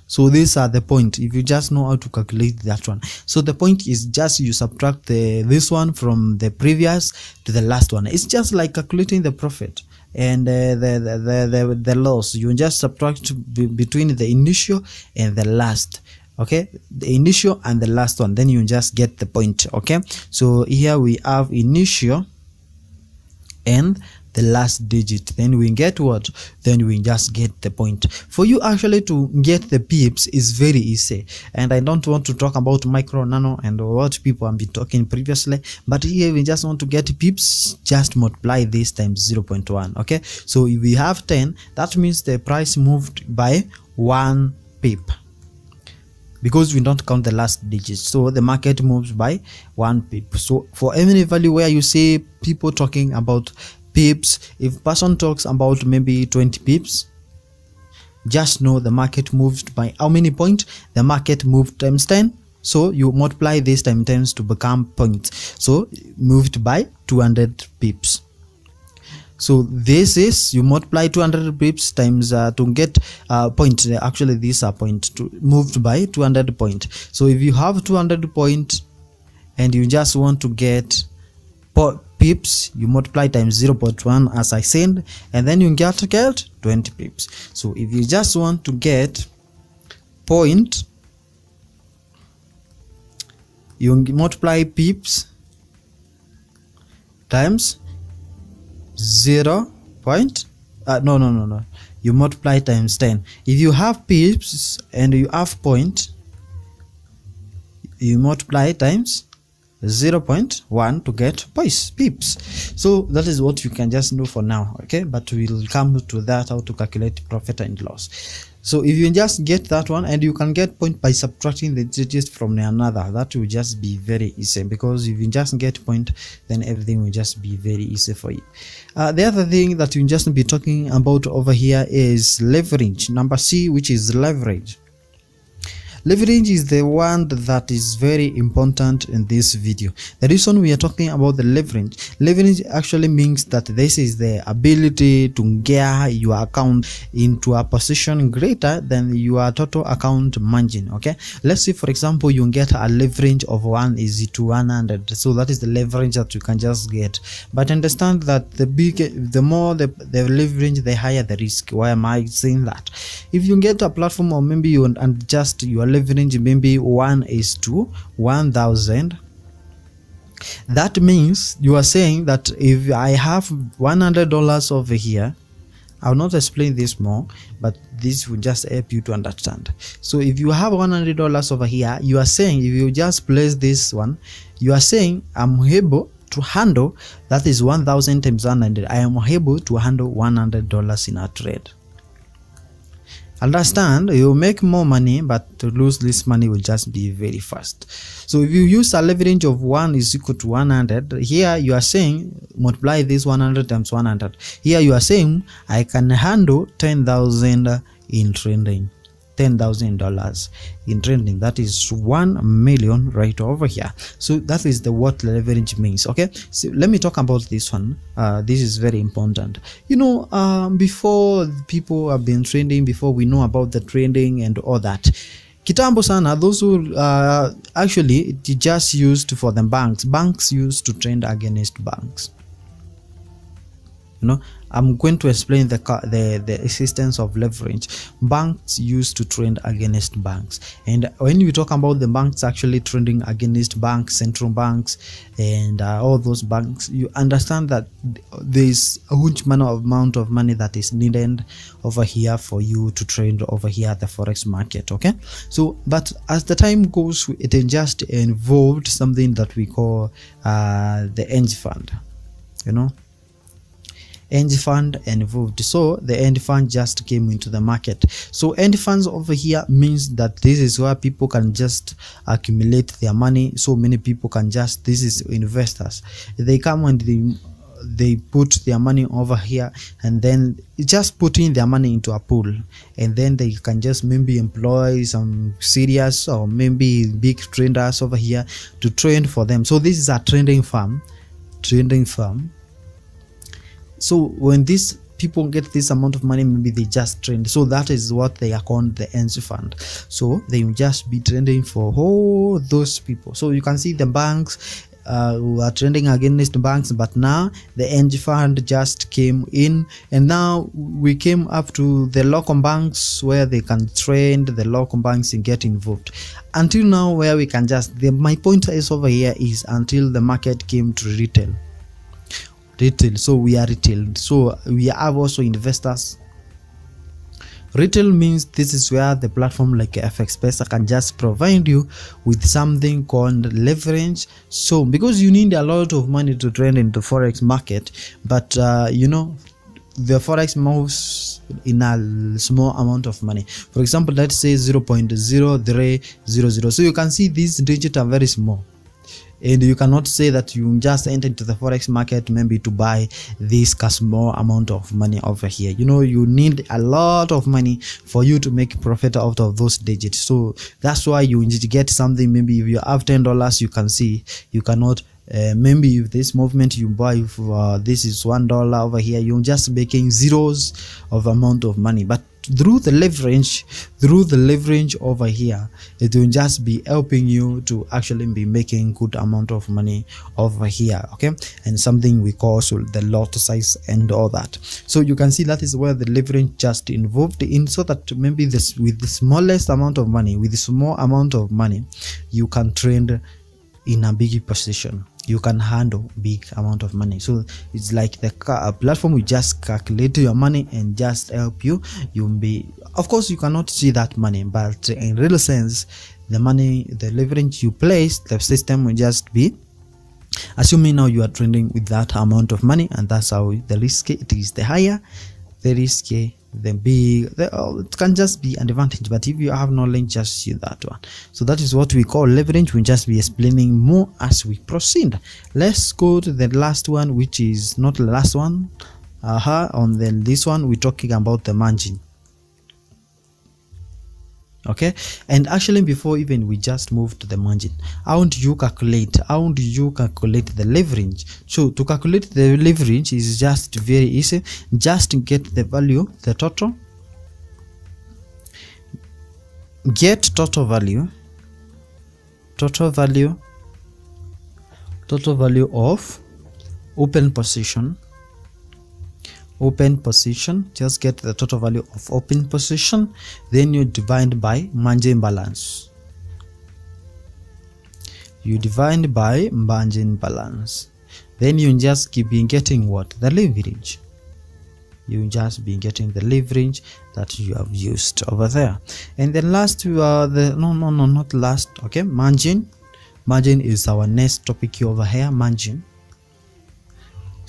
So these are the point, if you just know how to calculate that one. So the point is just you subtract this one from the previous to the last one. It's just like calculating the profit and the loss. You just subtract between the initial and the last. Okay, the initial and the last one, then you just get the point. Okay, so here we have initial and the last digit, then we get what? Then we just get the point. For you actually to get the pips is very easy, and I don't want to talk about micro, nano and what people have been talking previously, but here we just want to get pips. Just multiply this times 0.1. okay, so if we have 10, that means the price moved by 1 pip, because we don't count the last digit. So the market moves by 1 pip. So for any value where you see people talking about pips, if person talks about maybe 20 pips, just know the market moved by how many points? The market moved times 10, so you multiply this times to become points, so moved by 200 pips. So this is, you multiply 200 pips times to get point. Actually these are point moved by 200 point. So if you have 200 point and you just want to get pips, you multiply times 0.1 as I said, and then you get 20 pips. So if you just want to get point, you multiply pips times 0. No, you multiply times 10. If you have pips and you have point, you multiply times 0.1 to get pips. So that is what you can just know for now, okay? But we'll come to that, how to calculate profit and loss. So if you just get that one, and you can get point by subtracting the digits from another, that will just be very easy, because if you just get point, then everything will just be very easy for you. The other thing that you just be talking about over here is leverage, number C, which is leverage. Leverage is the one that is very important in this video. The reason we are talking about the leverage actually means that this is the ability to gear your account into a position greater than your total account margin. Okay, let's say for example you get a leverage of 1:100, so that is the leverage that you can just get. But understand that the more the leverage, the higher the risk. Why am I saying that? If you get a platform, or maybe you adjust your leverage maybe 1:1000, that means you are saying that if I have $100 over here, I'll not explain this more, but this will just help you to understand. So if you have $100 over here, you are saying, if you just place this one, you are saying I'm able to handle, that is 1000 times 100, I am able to handle $100 in a trade. Understand, you make more money, but to lose this money will just be very fast. So if you use a leverage of 1:100, here you are saying multiply this 100 times 100. Here you are saying I can handle 10,000 in trading. $10,000 in trading, that is 1 million right over here. So that is the what leverage means. Okay, so let me talk about this one. This is very important. You know, before people have been trading, before we know about the trading and all that, kitambo sana, those who actually it just used for the banks used to trade against banks. You know, I'm going to explain the existence of leverage. Banks used to trade against banks, and when you talk about the banks actually trading against banks, central banks, and all those banks, you understand that there's a huge amount of money that is needed over here for you to trade over here at the forex market. Okay, so but as the time goes, it just involved something that we call the hedge fund. You know, hedge fund involved. So the hedge fund just came into the market. So hedge funds over here means that this is where people can just accumulate their money. So many people can just, this is investors, they come and they put their money over here, and then just putting their money into a pool, and then they can just maybe employ some serious or maybe big traders over here to trade for them. So this is a trading firm. So when these people get this amount of money, maybe they just trade. So that is what they are called the hedge fund. So they will just be trading for all those people. So you can see the banks who are trading against banks, but now the hedge fund just came in, and now we came up to the local banks where they can trade, the local banks and get involved. Until now, where we can just, my point is over here is until the market came to retail. So we are retail, so we have also investors. Retail means this is where the platform like FXPesa can just provide you with something called leverage. So because you need a lot of money to trade in the forex market, but you know, the forex moves in a small amount of money. For example, let's say 0.0300. So you can see these digits are very small. and you cannot say that you just enter into the forex market maybe to buy this small amount of money over here. You know, you need a lot of money for you to make profit out of those digits. So that's why you need to get something. Maybe if you have $10, you can see you cannot maybe if this movement you buy for this is $1 over here, you're just making zeros of amount of money. But through the leverage over here, it will just be helping you to actually be making good amount of money over here. Okay, and something we call the lot size and all that. So you can see that is where the leverage just involved in, so that maybe this with the smallest amount of money, with the small amount of money, you can trade in a big position. You can handle big amount of money. So it's like the platform will just calculate your money and just help you. You'll be, of course you cannot see that money, but in real sense, the money, the leverage you place, the system will just be assuming now you are trading with that amount of money, and that's how the risk it is. The higher the risky, the big, it can just be an advantage. But if you have knowledge, just see that one. So that is what we call leverage. We'll just be explaining more as we proceed. Let's go to the last one, which is not the last one. On this one we're talking about the margin. Okay, and actually before even we just move to the margin, how do you calculate the leverage? So to calculate the leverage is just very easy. Just get the value, the total, get total value of open position, just get the total value of open position, then you divide by margin balance. Then you just keep getting what? The leverage. You just be getting the leverage that you have used over there. And then last not last, okay, margin is our next topic over here. Margin.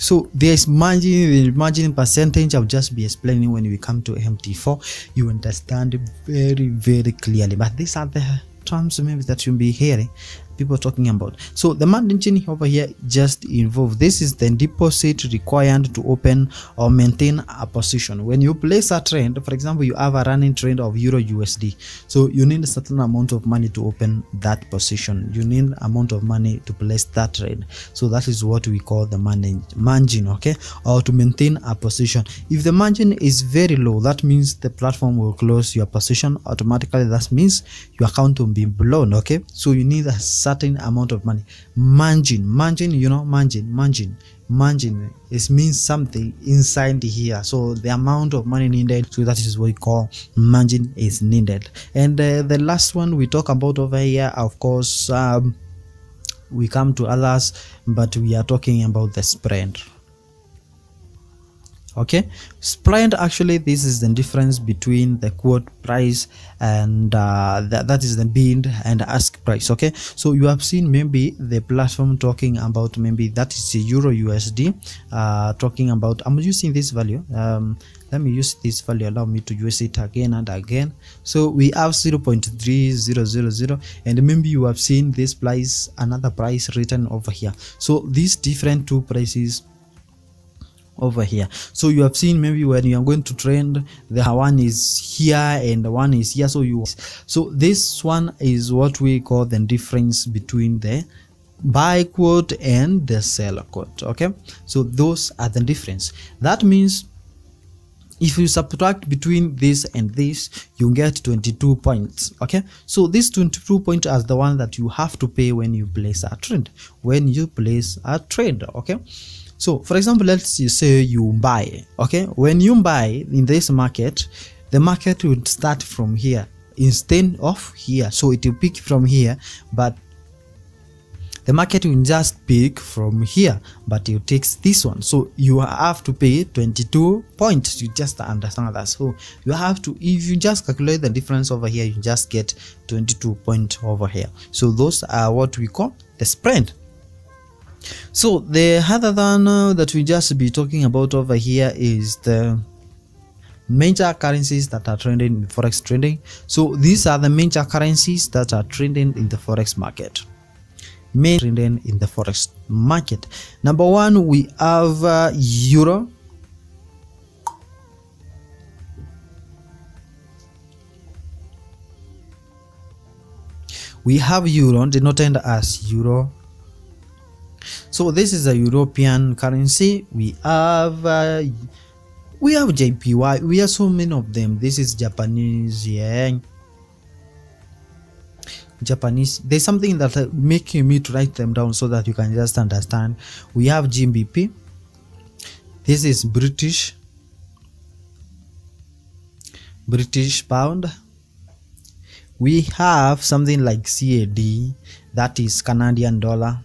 So there's margin percentage. I'll just be explaining when we come to MT4. You understand very, very clearly. But these are the terms maybe that you'll be hearing people talking about. So the margin over here just involve, this is the deposit required to open or maintain a position. When you place a trend, for example, you have a running trend of Euro USD, so you need a certain amount of money to open that position. You need amount of money to place that trade. So that is what we call the margin, okay, or to maintain a position. If the margin is very low, that means the platform will close your position automatically. That means your account will be blown. Okay, so you need a certain amount of money. Margin, you know, margin it means something inside here, so the amount of money needed, so that is what we call margin is needed. And the last one we talk about over here, of course, we come to others, but we are talking about the spread. Okay, spread, actually this is the difference between the quote price and that is the bid and ask price. Okay, so you have seen maybe the platform talking about, maybe that is a Euro USD, talking about, I'm using this value, let me use this value, allow me to use it again and again. So we have 0.3000, and maybe you have seen this price, another price written over here. So these different two prices over here, so you have seen maybe when you are going to trend, the one is here and the one is here. So this one is what we call the difference between the buy quote and the seller quote. Okay, so those are the difference. That means if you subtract between this and this, you get 22 points. Okay, so this 22 points are the one that you have to pay when you place a trade. Okay, so for example, let's say you buy. Okay, when you buy in this market, the market will start from here instead of here, so it will pick from here, but the market will just pick from here, but it takes this one, so you have to pay 22 points. You just understand that. So you have to, if you just calculate the difference over here, you just get 22 points over here. So those are what we call the spread. So the other than that we just be talking about over here is the major currencies that are trending in forex trading. So these are the major currencies that are trending in the forex market. main trading in the forex market. Number one, we have euro. We have euro denoted as euro. So this is a European currency. We have JPY. We have so many of them. This is Japanese yen. Japanese. There's something that making me to write them down so that you can just understand. We have GBP. This is British pound. We have something like CAD, that is Canadian dollar.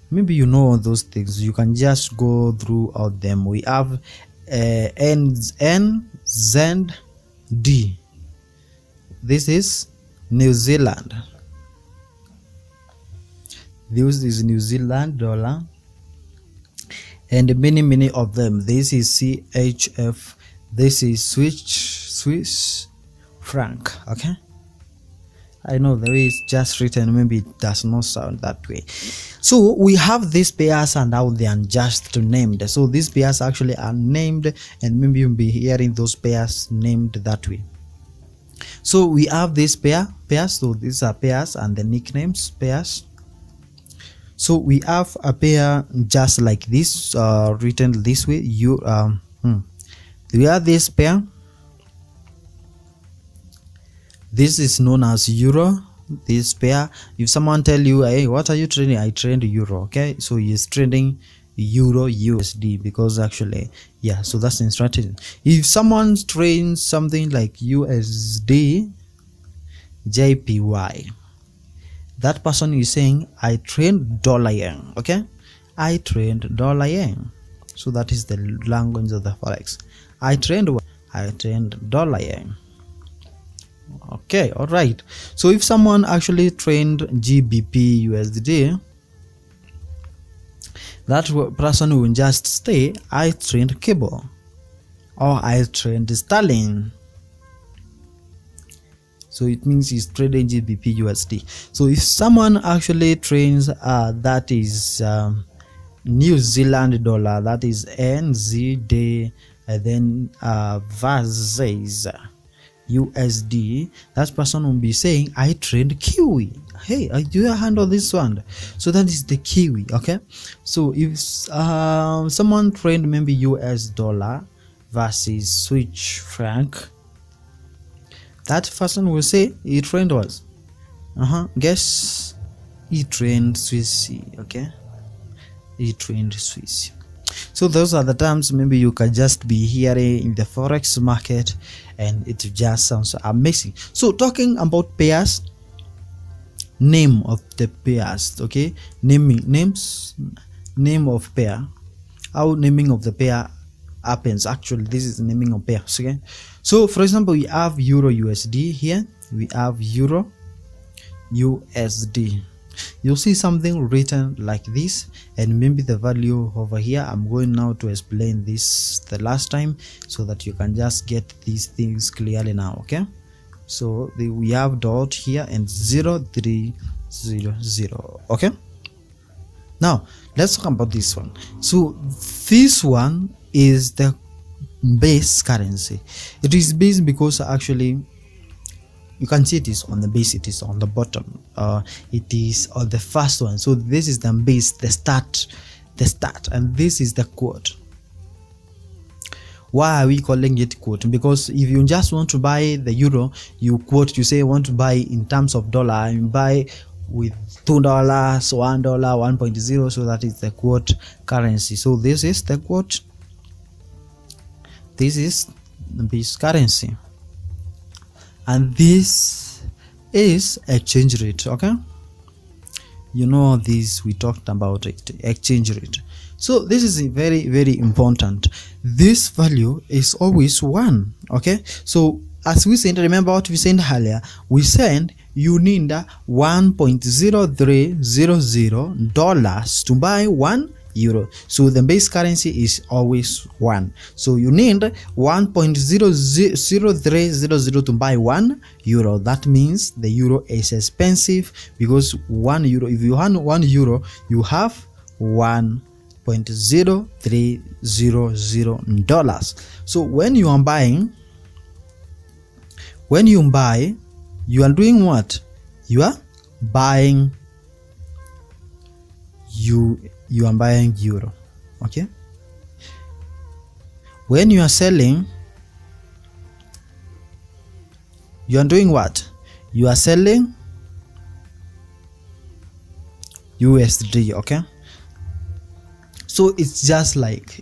Maybe you know those things, you can just go through all them. We have NZD. This is New Zealand. This is New Zealand dollar, and many of them. This is CHF. This is Swiss franc. Okay, I know the way it's just written, maybe it does not sound that way. So we have these pairs and how they are just named. So these pairs actually are named, and maybe you'll be hearing those pairs named that way. So we have this pairs. So these are pairs and the nicknames pairs. So we have a pair just like this, written this way. We have this pair. This is known as euro. This pair, if someone tell you, hey, what are you trading? I trade euro. Okay, so he is trading euro USD, because actually, yeah, so that's in strategy. If someone trades something like USD JPY, that person is saying, I trade dollar yen. Okay, I trade dollar yen. So that is the language of the forex. I trade dollar yen. Okay, all right. So if someone actually trained GBP USD, that person will just say, I trained cable, or I trained sterling. So it means he's trading GBP USD. So if someone actually trains that is New Zealand dollar, that is NZD, and then versus USD, that person will be saying, I trade Kiwi. Hey, I do handle this one. So that is the Kiwi. Okay, so if someone trained maybe US dollar versus Swiss franc, that person will say he trained was guess he trained Swiss. Okay, he trained Swiss. So those are the terms maybe you can just be hearing in the forex market, and it just sounds amazing. So talking about pairs, name of the pairs. Okay, name of pair. How naming of the pair happens? Actually, this is naming of pairs. Okay, so for example, we have euro USD here. We have euro USD. You'll see something written like this, and maybe the value over here. I'm going now to explain this the last time so that you can just get these things clearly now. Okay, so we have dot here and 0300. Okay, now let's talk about this one. So this one is the base currency. It is base because actually you can see it is on the base, it is on the bottom, it is on the first one. So this is the base, the start, and this is the quote. Why are we calling it quote? Because if you just want to buy the euro, you quote, you say you want to buy in terms of dollar, and you buy with $2, $1, 1.0, so that is the quote currency. So this is the quote, this is the base currency, and this is exchange rate. Okay, you know this, we talked about it, exchange rate. So this is very important. This value is always 1. Okay, so as we said, remember what we said earlier, we said you need $1.0300 to buy 1 euro. So the base currency is always 1. So you need 1.00300 to buy 1 euro. That means the euro is expensive, because 1 euro, if you have 1 euro, you have 1.0300 dollars. So when you buy, you are doing what? You are buying, you are buying euro. Okay, when you are selling, you are doing what? You are selling USD. Okay, so it's just like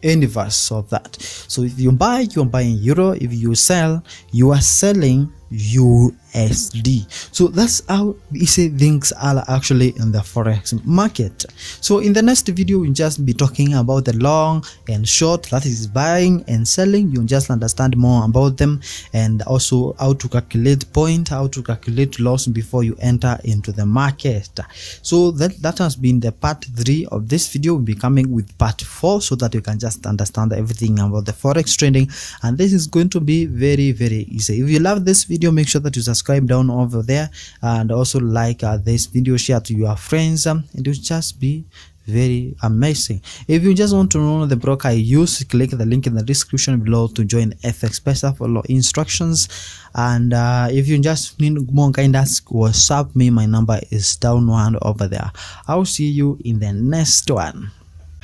inverse of that. So if you buy, you are buying euro. If you sell, you are selling USD. So that's how easy things are actually in the forex market. So in the next video, we'll just be talking about the long and short, that is buying and selling. You'll just understand more about them, and also how to calculate point, how to calculate loss before you enter into the market. So that has been the part 3 of this video. We'll be coming with part 4 so that you can just understand everything about the forex trading, and this is going to be very, very easy. If you love this video, make sure that you subscribe down over there, and also like this video, share to your friends. It will just be very amazing. If you just want to know the broker I use, click the link in the description below to join FX Pesa, follow instructions. And if you just need more guidance, WhatsApp me. My number is down one over there. I'll see you in the next one.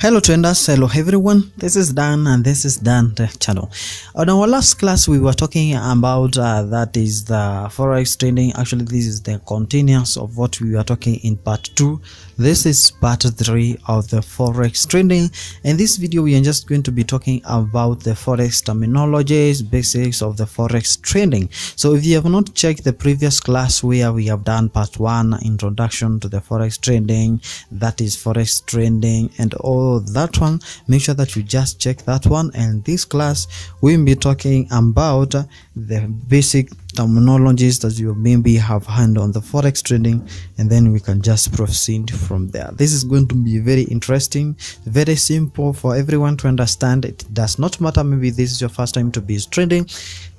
Hello traders, hello everyone, this is Dan and this is Dan Tech Channel. On our last class we were talking about that is the forex trading. Actually this is the continuance of what we were talking in part 2. This is part 3 of the forex trading. In this video we are just going to be talking about the forex terminologies, basics of the forex trading. So if you have not checked the previous class where we have done part 1, introduction to the forex trading, that is forex trading and all that one, make sure that you just check that one. And this class we'll be talking about the basic terminologies that you maybe have heard on the forex trading, and then we can just proceed from there. This is going to be very interesting, very simple for everyone to understand. It does not matter, maybe this is your first time to be trading,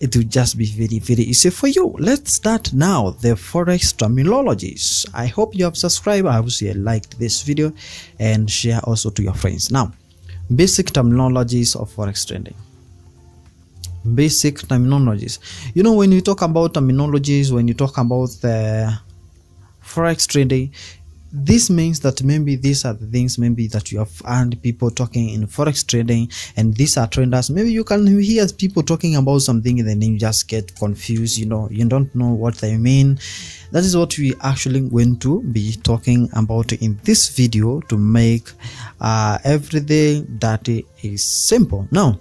it will just be very, very easy for you. Let's start now the forex terminologies. I hope you have subscribed, I hope you liked this video, and share also to your friends. Now, basic terminologies of forex trading. Basic terminologies. You know, when you talk about terminologies, when you talk about the forex trading, this means that maybe these are the things maybe that you have heard people talking in forex trading, and these are traders. Maybe you can hear people talking about something and then you just get confused, you know, you don't know what they mean. That is what we actually going to be talking about in this video to make everything that is simple. Now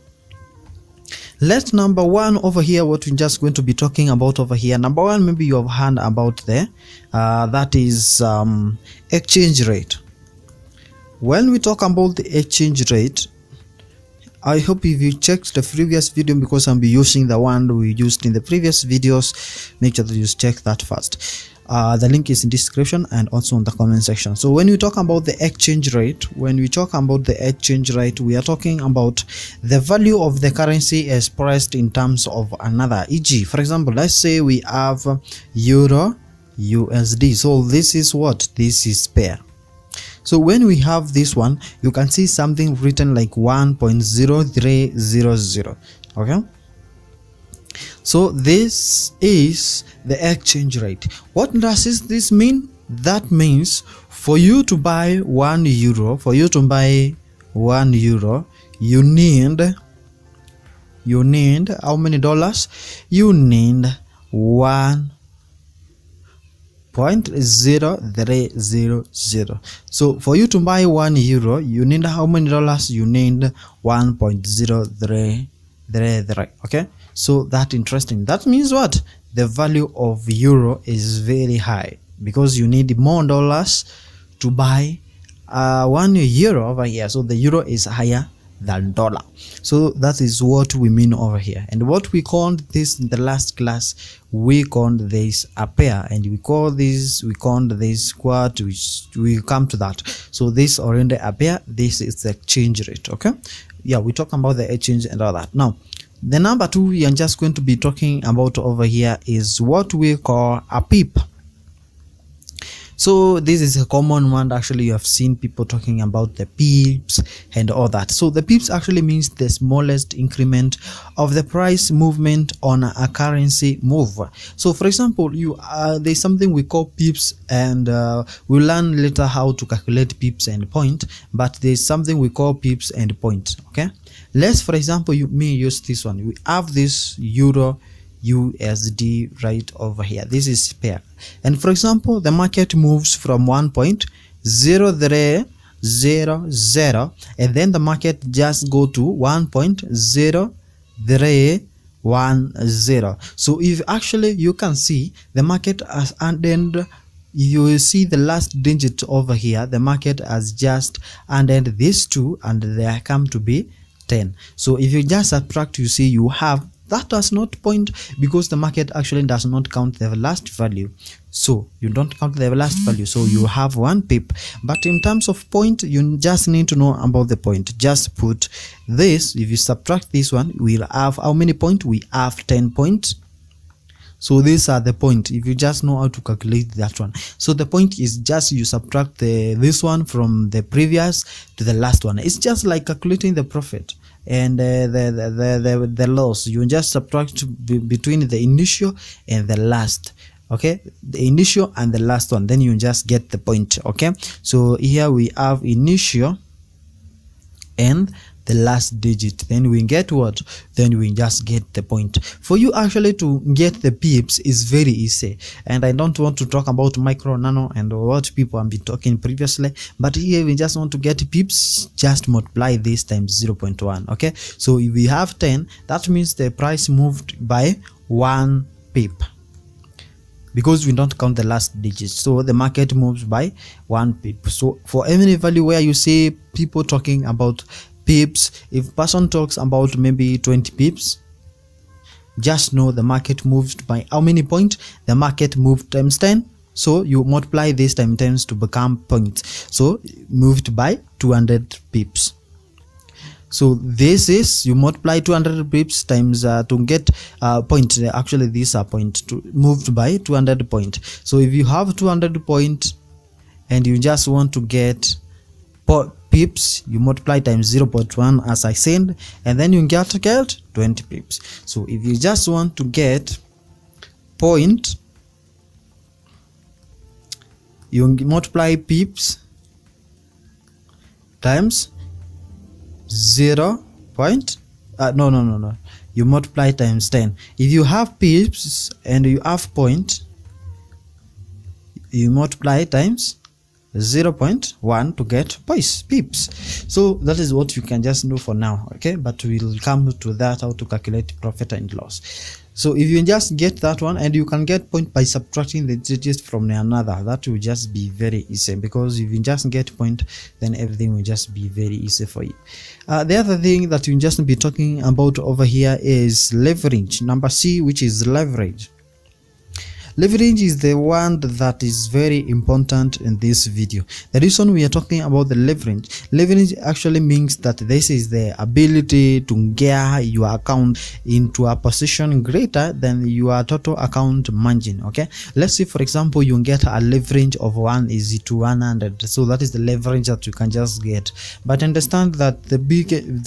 let's number 1 over here, what we're just going to be talking about over here. Number 1, maybe you have heard about the that is exchange rate. When we talk about the exchange rate, I hope if you checked the previous video, because I'll be using the one we used in the previous videos, make sure that you check that first. The link is in description and also in the comment section. So when we talk about the exchange rate, we are talking about the value of the currency expressed in terms of another. E.g., for example, let's say we have euro USD. So this is what? This is pair. So when we have this one, you can see something written like 1.0300. okay, so this is the exchange rate. What does this mean? That means for you to buy 1 euro, you need how many dollars? You need 1.0300. So for you to buy 1 euro, you need how many dollars? You need 1.0333. okay, so that's interesting. That means what? The value of euro is very high, because you need more dollars to buy 1 euro over here. So the euro is higher than dollar. So that is what we mean over here. And what we called this in the last class, we called this a pair, and we called this what, which we come to that. So this already a pair, this is the exchange rate. Okay, yeah, we talk about the exchange and all that. Now the number 2 we are just going to be talking about over here is what we call a pip. So this is a common one. Actually, you have seen people talking about the pips and all that. So the pips actually means the smallest increment of the price movement on a currency move. So for example, there's something we call pips, and we'll learn later how to calculate pips and point, but there's something we call pips and point. Okay, let's, for example, you may use this one. We have this euro USD right over here. This is pair, and for example, the market moves from 1.0300, and then the market just go to 1.0310. So if actually you can see the market has ended, you will see the last digit over here. The market has just ended these two, and they come to be 10. So if you just subtract, you see you have that does not point, because the market actually does not count the last value. So you don't count the last value, so you have 1 pip. But in terms of point, you just need to know about the point. Just put this. If you subtract this one, we'll have how many points? We have 10 points. So these are the point, if you just know how to calculate that one. So the point is just you subtract this one from the previous to the last one. It's just like calculating the profit and the loss. You just subtract between the initial and the last. Okay, the initial and the last one, then you just get the point. Okay, so here we have initial and the last digit, then we get what? Then we just get the point. For you actually to get the pips is very easy, and I don't want to talk about micro, nano and what people have been talking previously, but here we just want to get pips. Just multiply this times 0.1. okay, so if we have 10, that means the price moved by 1 pip, because we don't count the last digit. So the market moves by 1 pip. So for any value where you see people talking about pips, if person talks about maybe 20 pips, just know the market moved by how many points? The market moved times 10. So you multiply this times 10 to become points. So moved by 200 pips. So this is, you multiply 200 pips times to get point. Actually these are point, moved by 200 point. So if you have 200 point and you just want to get pips, you multiply times 0.1 as I said, and then you get 20 pips. So if you just want to get point, you multiply pips times 0. No, you multiply times 10. If you have pips and you have point, you multiply times 0.1 to get pips. So that is what you can just know for now. Okay, but we'll come to that, how to calculate profit and loss. So if you just get that one, and you can get point by subtracting the digits from another, that will just be very easy, because if you just get point, then everything will just be very easy for you. The other thing that you just be talking about over here is leverage, number C, which is leverage. Leverage is the one that is very important in this video. The reason we are talking about the leverage actually means that this is the ability to gear your account into a position greater than your total account margin. Okay, let's say for example you get a leverage of 1:100. So that is the leverage that you can just get. But understand that the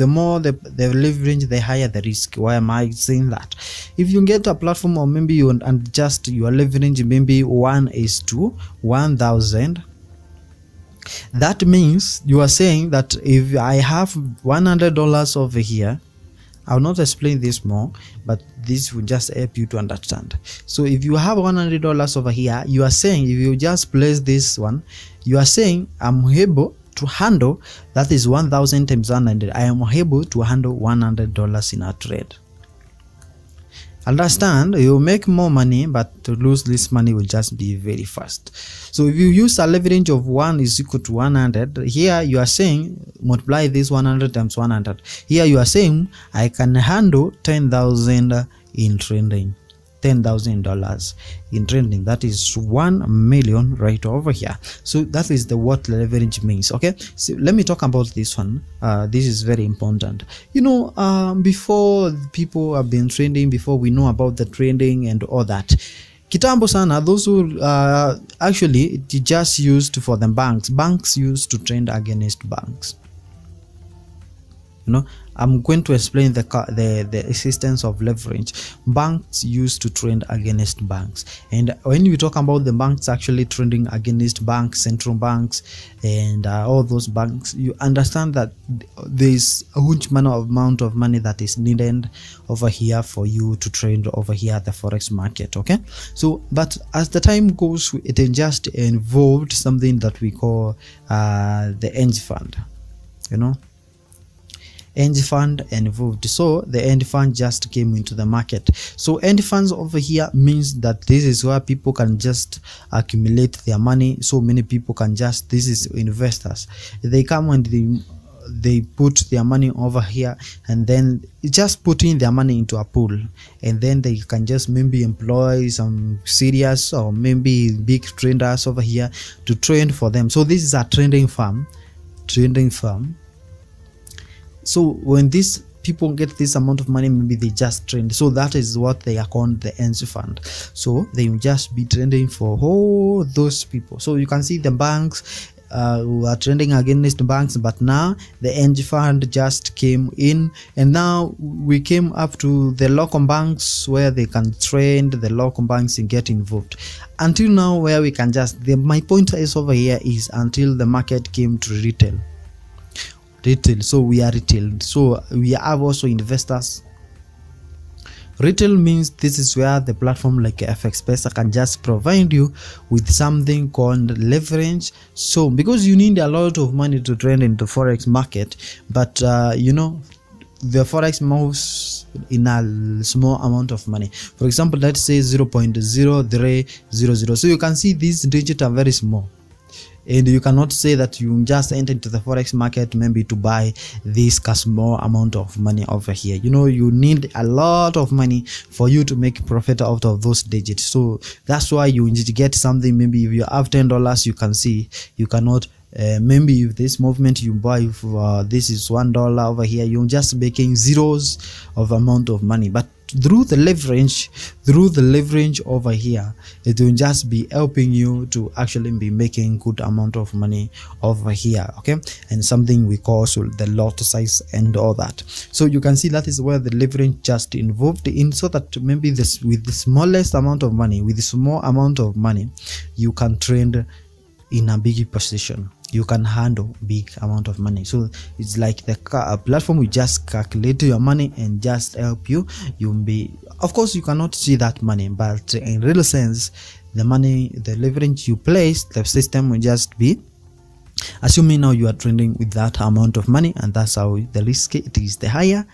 more the leverage, the higher the risk. Why am I saying that? If you get a platform, or maybe you adjust your leverage maybe 1:1000, that means you are saying that if I have $100 over here, I'll not explain this more, but this will just help you to understand. So if you have $100 over here, you are saying, if you just place this one, you are saying I'm able to handle, that is 1000 times 100, I am able to handle $100 in a trade. Understand, you make more money, but to lose this money will just be very fast. So if you use a leverage of 1 is equal to 100, here you are saying multiply this 100 times 100. Here you are saying I can handle 10,000 in trading. $10,000 in trading, that is 1 million right over here. So that is the what leverage means. Okay, so let me talk about this one. This is very important. You know, before people have been trading, before we know about the trading and all that, kitambo sana, those who actually it just used for the banks used to trade against banks. You know, I'm going to explain the existence of leverage. Banks used to trade against banks, and when we talk about the banks actually trading against banks, central banks, and all those banks, you understand that there's a huge amount of money that is needed over here for you to trade over here at the forex market. Okay, so but as the time goes, it just involved something that we call the hedge fund. You know, hedge fund involved. So the hedge fund just came into the market. So hedge funds over here means that this is where people can just accumulate their money. So many people can just, this is investors, they come and they put their money over here, and then just putting their money into a pool, and then they can just maybe employ some serious or maybe big traders over here to trade for them. So this is a trading firm. So when these people get this amount of money, maybe they just trade. So that is what they are called the hedge fund. So they will just be trading for all those people. So you can see the banks who are trading against banks, but now the hedge fund just came in, and now we came up to the local banks where they can trade, the local banks and get involved. Until now, where we can just, my point is over here is until the market came to retail. So we are retail, so we have also investors. Retail means this is where the platform like FX can just provide you with something called leverage. So because you need a lot of money to trade in the forex market, but you know, the forex moves in a small amount of money. For example, let's say 0.0300. So you can see these digits are very small, and you cannot say that you just enter into the forex market maybe to buy this small amount of money over here. You know, you need a lot of money for you to make profit out of those digits. So that's why you need to get something. Maybe if you have $10, you can see you cannot maybe if this movement you buy for this is $1 over here, you're just making zeros of amount of money. But through the leverage over here, it will just be helping you to actually be making good amount of money over here. Okay, and something we call the lot size and all that. So you can see that is where the leverage just involved in, so that maybe this with the smallest amount of money, with the small amount of money, you can trade in a big position. You can handle big amount of money. So it's like the platform will just calculate your money and just help you. You'll be, of course you cannot see that money, but in real sense, the money, the leverage you place, the system will just be assuming now you are trading with that amount of money, and that's how the risk it is. The higher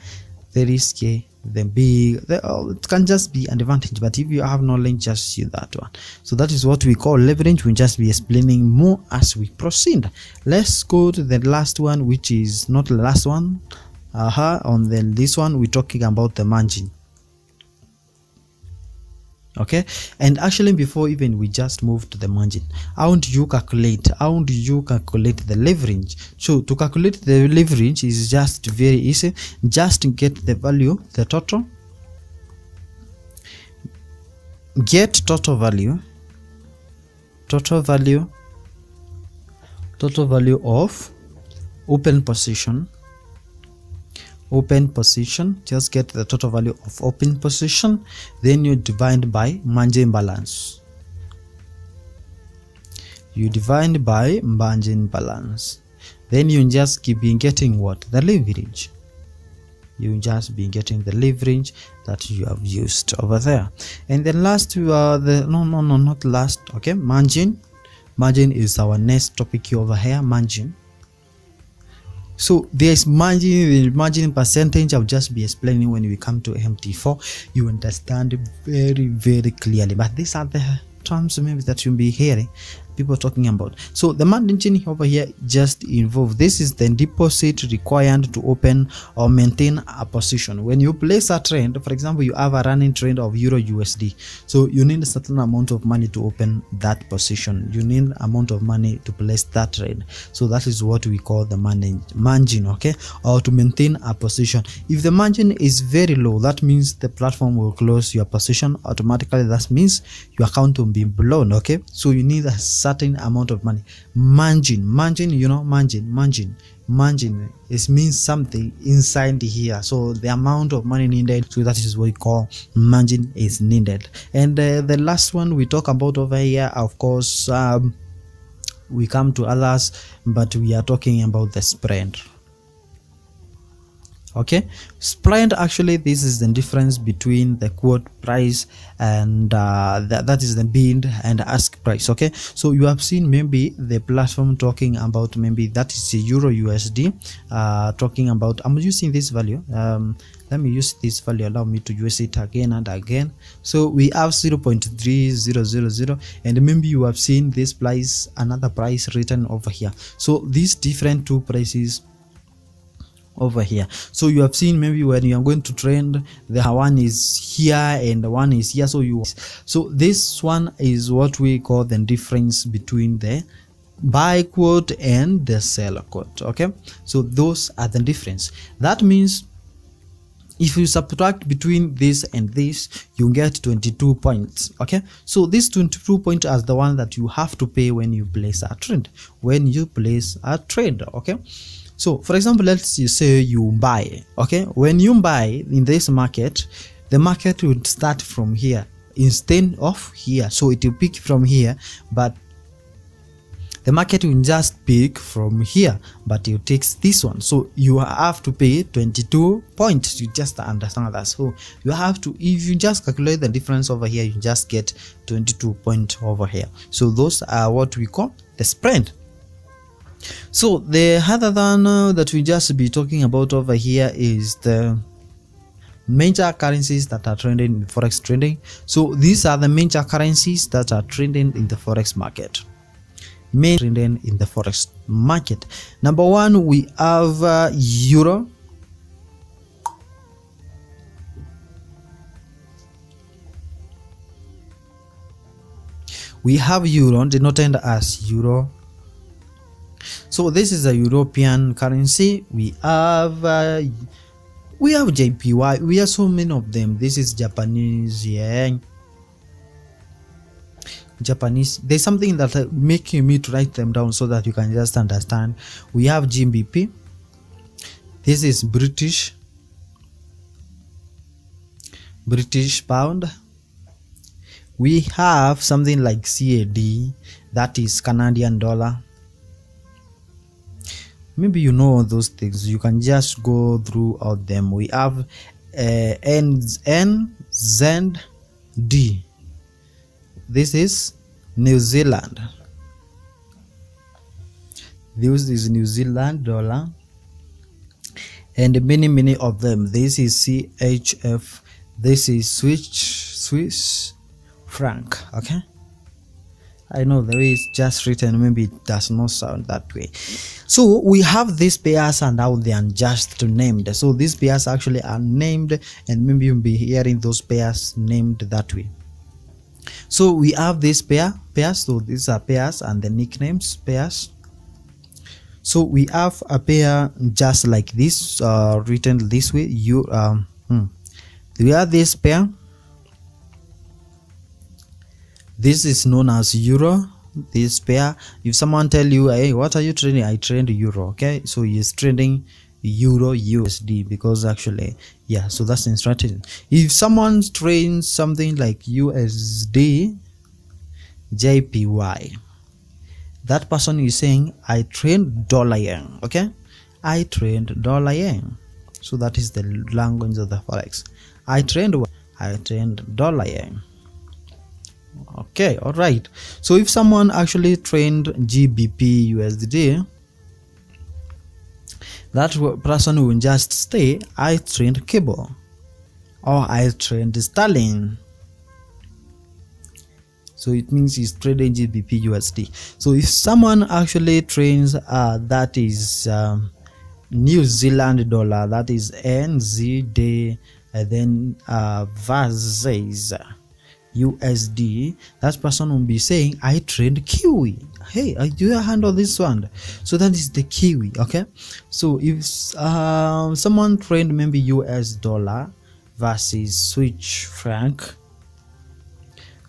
the risk, the big, it can just be an advantage. But if you have knowledge, just see that one. So that is what we call leverage. We'll just be explaining more as we proceed. Let's go to the last one, which is not the last one. On this one we're talking about the margin. Okay, and actually before even we just move to the margin, how do you calculate the leverage? So to calculate the leverage is just very easy. Just get the value, the total, get total value of open position, just get the total value of open position, then you divide by margin balance. Then you just keep getting what? The leverage. You just be getting the leverage that you have used over there. And then last not last, okay, margin is our next topic over here. Margin So there's margin percentage. I'll just be explaining when we come to MT4. You understand very clearly, but these are the terms maybe that you'll be hearing people talking about. So the margin over here just involved, this is the deposit required to open or maintain a position. When you place a trend, for example, you have a running trend of Euro USD, so you need a certain amount of money to open that position. You need amount of money to place that trade. So that is what we call the margin, okay, or to maintain a position. If the margin is very low, that means the platform will close your position automatically. That means your account will be blown, okay. So you need a certain amount of money. Margin, you know, margin it means something inside here, so the amount of money needed, so that is what we call margin is needed. And the last one we talk about over here, of course, we come to others, but we are talking about the spread. Okay, spread, actually this is the difference between the quote price and that is the bid and ask price. Okay, so you have seen maybe the platform talking about, maybe that is a Euro USD, talking about, I'm using this value, let me use this value, allow me to use it again and again. So we have 0.3000, and maybe you have seen this price, another price written over here. So these different two prices over here, so you have seen maybe when you are going to trend, the one is here and the one is here. So this one is what we call the difference between the buy quote and the sell quote. Okay, so those are the difference. That means if you subtract between this and this, you get 22 points. Okay, so this 22 points are the one that you have to pay when you place a trade. Okay, so for example, let's say you buy. Okay, when you buy in this market, the market will start from here instead of here, so it will pick from here, but the market will just pick from here, but it takes this one, so you have to pay 22 points. You just understand that. So you have to, if you just calculate the difference over here, you just get 22 points over here. So those are what we call the spread. So the other than that we just be talking about over here is the major currencies that are trending in forex trading. So these are the major currencies that are trending in the forex market. Trending in the forex market. Number one, we have euro. We have euro denoted as euro. So this is a European currency. We have JPY. We have so many of them. This is Japanese yen. Japanese. There's something that making me to write them down so that you can just understand. We have GBP. This is British pound. We have something like CAD, that is Canadian dollar. Maybe you know those things, you can just go through all them. We have NZD. This is New Zealand. This is New Zealand dollar, and many of them. This is CHF. This is Swiss franc. Okay, I know the way it's just written, maybe it does not sound that way. So we have these pairs and how they are just named. So these pairs actually are named, and maybe you'll be hearing those pairs named that way. So we have this pairs. So these are pairs and the nicknames pairs. So we have a pair just like this, written this way. We have this pair. This is known as euro. This pair, if someone tell you, hey, what are you trading? I trade euro. Okay, so he is trading euro USD, because actually, yeah, so that's in strategy. If someone trades something like USD JPY, that person is saying, I trade dollar yen. Okay, I trade dollar yen. So that is the language of the forex. I trade dollar yen. Okay, all right. So if someone actually trained GBP USD, that person will just say, I trade cable or I trade sterling. So it means he's trading GBP USD. So if someone actually trades that is New Zealand dollar, that is NZD, and then versus USD, that person will be saying, I trade Kiwi. Hey, do you handle this one? So that is the Kiwi. Okay, so if someone trade maybe US dollar versus Swiss franc,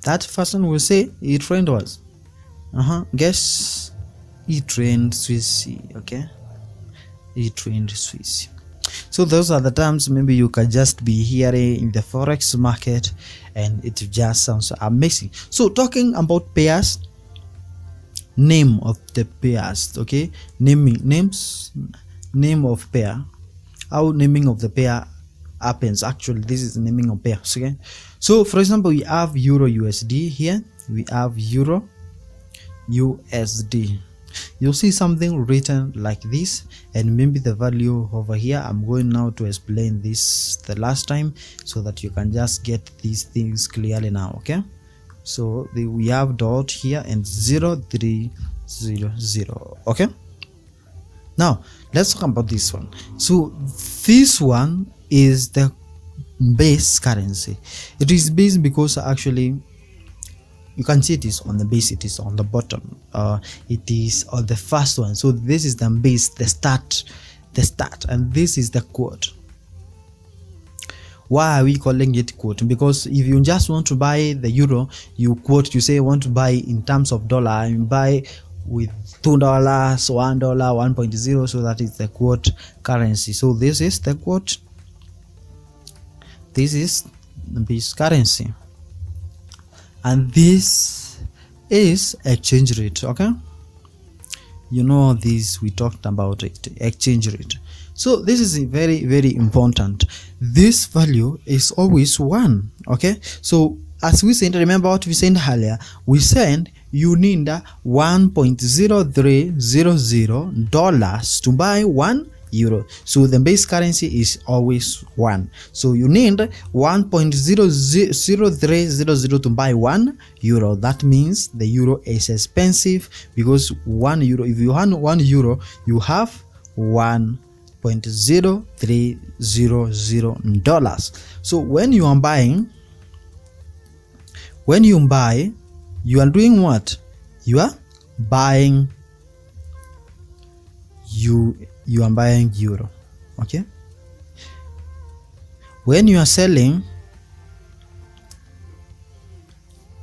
that person will say he trade was guess he trained Swiss. Okay, he trained Swiss. So those are the terms maybe you can just be hearing in the forex market, and it just sounds amazing. So talking about pairs, name of the pairs. Okay, name of pair. How naming of the pair happens? Actually, this is naming of pairs. Okay, so for example, we have Euro USD here, we have Euro USD. You'll see something written like this, and maybe the value over here. I'm going now to explain this the last time so that you can just get these things clearly now. Okay, so we have dot here and 0300. Okay, now let's talk about this one. So this one is the base currency. It is base because actually you can see it is on the base, it is on the bottom, it is on the first one. So this is the base, the start, and this is the quote. Why are we calling it quote? Because if you just want to buy the euro, you quote, you say you want to buy in terms of dollar, and you buy with $2, $1, 1.0, so that is the quote currency. So this is the quote, this is the base currency, and this is exchange rate. Okay, you know this, we talked about it, exchange rate. So this is very, very important. This value is always 1. Okay, so as we said, remember what we said earlier, we said you need $1.0300 to buy 1 euro. So the base currency is always 1. So you need 1.00300 to buy 1 euro. That means the euro is expensive, because 1 euro, if you want 1 euro, you have $1.0300. So when you buy, you are doing what? You are buying, you are buying euro. Okay, when you are selling,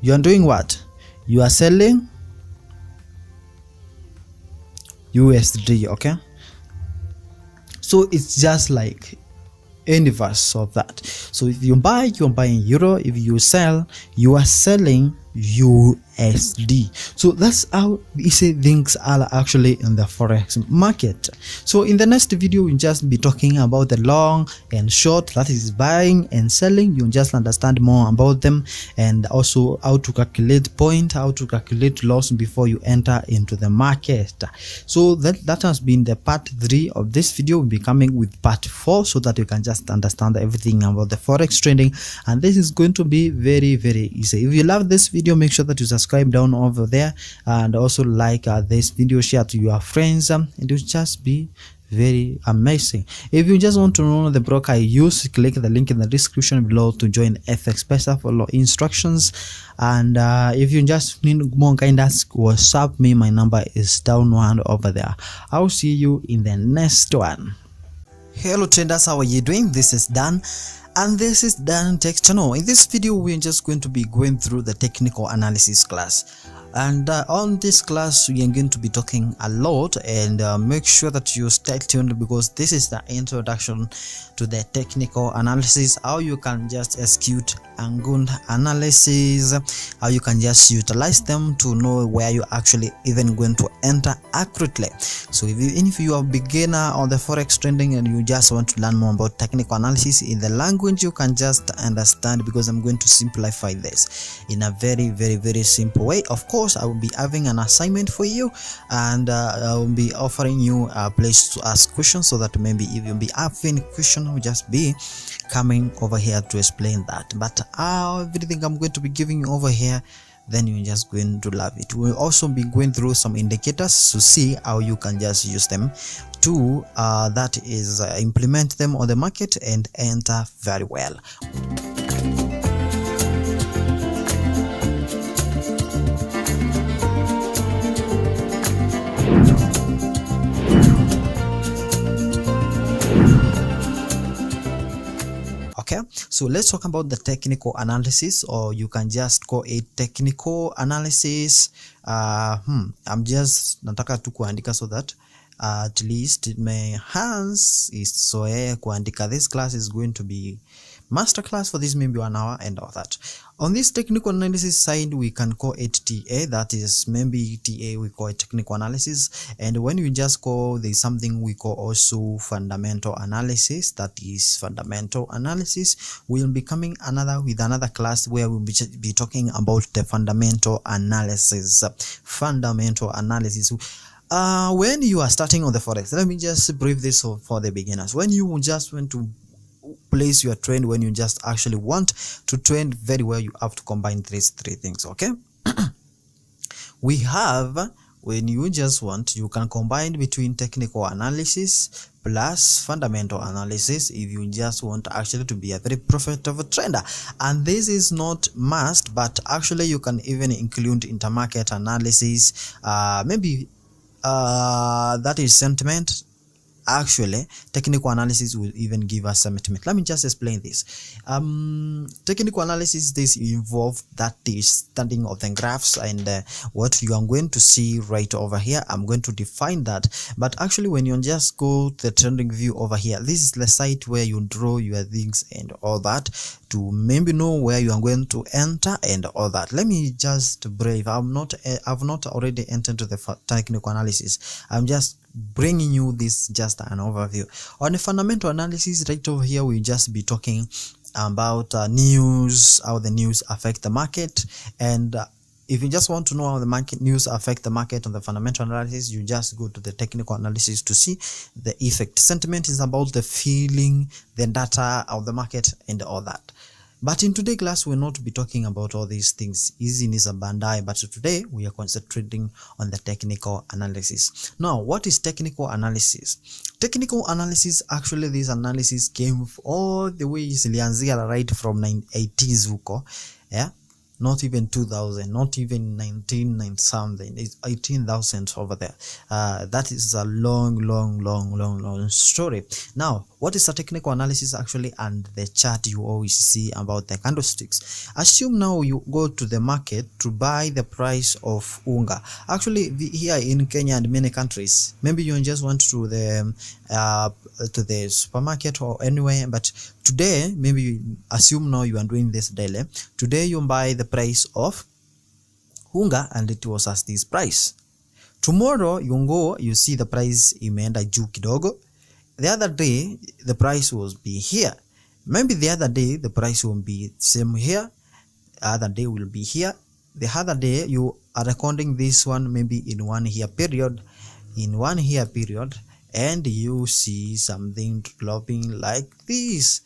you are doing what? You are selling USD. Okay, so it's just like inverse of that. So if you buy, you are buying euro. If you sell, you are selling USD. So that's how easy things are actually in the forex market. So in the next video, we'll just be talking about the long and short, that is buying and selling. You'll just understand more about them, and also how to calculate point, how to calculate loss before you enter into the market. So that has been the part 3 of this video. We'll be coming with part 4 so that you can just understand everything about the forex trading, and this is going to be very, very easy. If you love this video, make sure that you subscribe down over there, and also like this video, share to your friends, and it will just be very amazing. If you just want to know the broker I use, click the link in the description below to join FX Pesa, follow instructions. And if you just need more guidance, WhatsApp me, my number is down one over there. I'll see you in the next one. Hello traders, how are you doing? This is Dan, and this is Dan Tech Channel. In this video, we're just going to be going through the technical analysis class, and on this class we are going to be talking a lot, and make sure that you stay tuned, because this is the introduction to the technical analysis, how you can just execute a good analysis, how you can just utilize them to know where you're actually even going to enter accurately. So if you are a beginner on the forex trading and you just want to learn more about technical analysis in the language you can just understand, because I'm going to simplify this in a very, very, very simple way. Of course, course, I will be having an assignment for you, and I will be offering you a place to ask questions, so that maybe if you'll be having question, will just be coming over here to explain that. But everything I'm going to be giving you over here, then you're just going to love it. We'll also be going through some indicators to see how you can just use them to implement them on the market and enter very well. Okay, so let's talk about the technical analysis, or you can just call it technical analysis. I'm just nataka tu kuandika so that at least my hands is so kuandika. This class is going to be masterclass for this maybe 1 hour and all that. On this technical analysis side, we can call it TA, that is maybe TA, we call it technical analysis. And when you just call, there's something we call also fundamental analysis, that is fundamental analysis. We'll be coming with another class where we'll be talking about the fundamental analysis. When you are starting on the forex, let me just brief this for the beginners. When you just want to place your trend, when you just actually want to trend very well, you have to combine these three things. Okay. We have, when you just want, you can combine between technical analysis plus fundamental analysis if you just want actually to be a very profitable trader. And this is not must, but actually you can even include intermarket analysis, maybe that is sentiment. Actually, technical analysis will even give us sentiment. Let me just explain this. Technical analysis, this involve that the studying of the graphs, and what you are going to see right over here, I'm going to define that. But actually, when you just go to the trending view over here, this is the site where you draw your things and all that, to maybe know where you are going to enter and all that. Let me just brief. I've not already entered into the technical analysis. I'm just bringing you this, just an overview. On the fundamental analysis, right over here, we'll just be talking about news, how the news affect the market. And if you just want to know how the market news affect the market on the fundamental analysis, you just go to the technical analysis to see the effect. Sentiment is about the feeling, the data of the market and all that. But in today's class, we'll not be talking about all these things. Easy is a bandai, but today we are concentrating on the technical analysis. Now, what is technical analysis? Technical analysis, actually, this analysis came all the way right from 1980s huko, yeah. Not even 2000, not even 1990 something. It's 18,000 over there. That is a long story. Now, what is a technical analysis actually? And the chart you always see about the candlesticks. Assume now you go to the market to buy the price of unga. Actually, here in Kenya and many countries, maybe you just went to the supermarket or anywhere, but today, maybe assume now you are doing this daily. Today you buy the price of unga and it was as this price. Tomorrow you go, you see the price imeenda juu kidogo. The other day the price will be here. Maybe the other day the price will be same here. The other day will be here. The other day you are recording this one maybe in 1 year period. In 1 year period, and you see something dropping like this,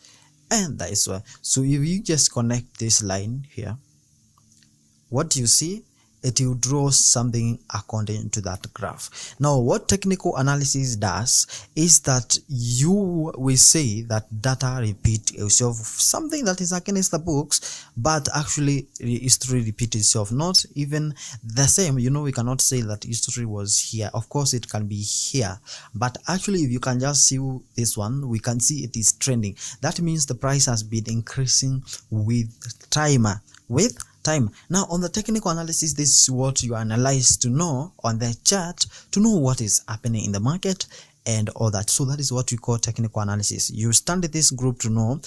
and that is why. So if you just connect this line here, what you see, it will draw something according to that graph. Now, what technical analysis does is that you will say that data repeat itself, something that is against the books, but actually history repeat itself, not even the same. You know, we cannot say that history was here. Of course, it can be here, but actually, if you can just see this one, we can see it is trending. That means the price has been increasing with time. Now, on the technical analysis, this is what you analyze to know on the chart, to know what is happening in the market and all that. So that is what we call technical analysis. You study this group to know,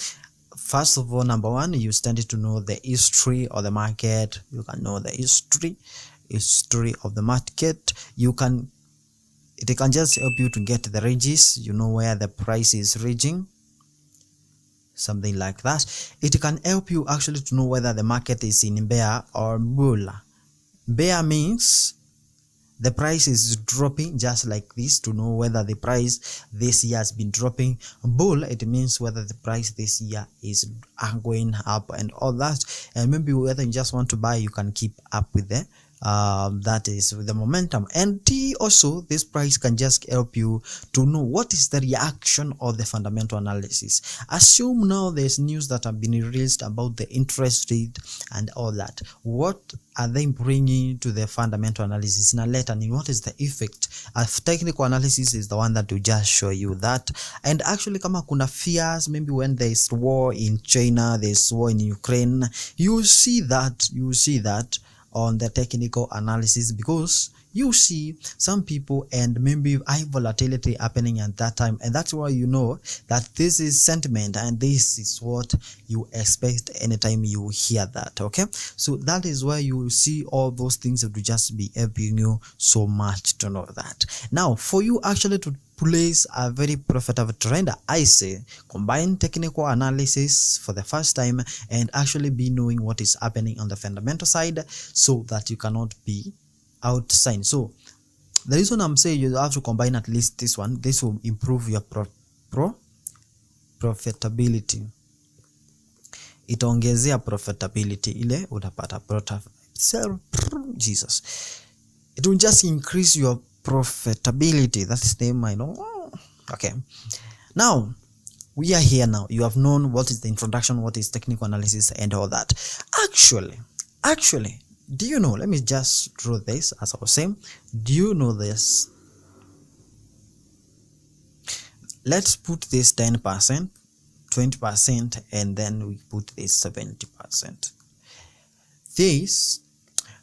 first of all, number one, you study to know the history of the market. You can know the history of the market. It can just help you to get the ranges, you know, where the price is ranging, something like that. It can help you actually to know whether the market is in bear or bull. Bear means the price is dropping just like this, to know whether the price this year has been dropping. Bull, it means whether the price this year is going up and all that. And maybe whether you just want to buy, you can keep up with the that is with the momentum. And T also, this price can just help you to know what is the reaction of the fundamental analysis. Assume now there's news that have been released about the interest rate and all that. What are they bringing to the fundamental analysis in a letter, and what is the effect? Technical analysis is the one that will just show you that. And actually, kama kuna fears, maybe when there is war in China, there's war in Ukraine, you see that on the technical analysis, because you see some people and maybe high volatility happening at that time, and that's why you know that this is sentiment and this is what you expect anytime you hear that. Okay, so that is why you see all those things that will just be helping you so much to know that. Now, for you actually to place a very profitable trend, I say combine technical analysis for the first time and actually be knowing what is happening on the fundamental side, so that you cannot be outside. So the reason I'm saying you have to combine at least this one, this will improve your profitability. Itaongezea profitability ile utapata Jesus. It will just increase your profitability. That's the name I know. Okay, now we are here. Now you have known what is the introduction, what is technical analysis and all that. Actually, do you know, let me just draw this as I was saying. Do you know this? Let's put this 10%, 20%, and then we put this 70%. This,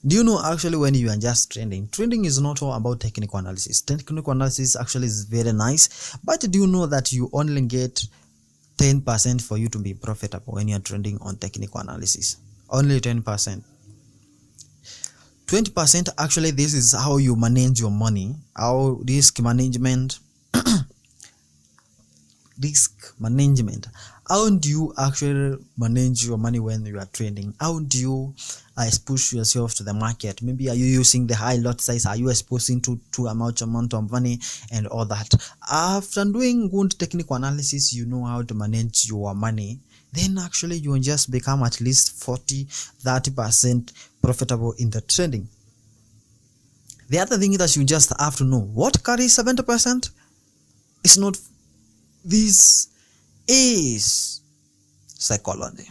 do you know, actually when you are just trading is not all about technical analysis. Technical analysis actually is very nice, but do you know that you only get 10% for you to be profitable when you are trading on technical analysis? Only 10%. 20% actually, this is how you manage your money, how risk management. How do you actually manage your money when you are trading? How do you push yourself to the market? Maybe are you using the high lot size? Are you exposing to amount of money and all that? After doing good technical analysis, you know how to manage your money. Then actually you will just become at least 40-30% profitable in the trading. The other thing that you just have to know, what carries 70%? It's not. This is psychology.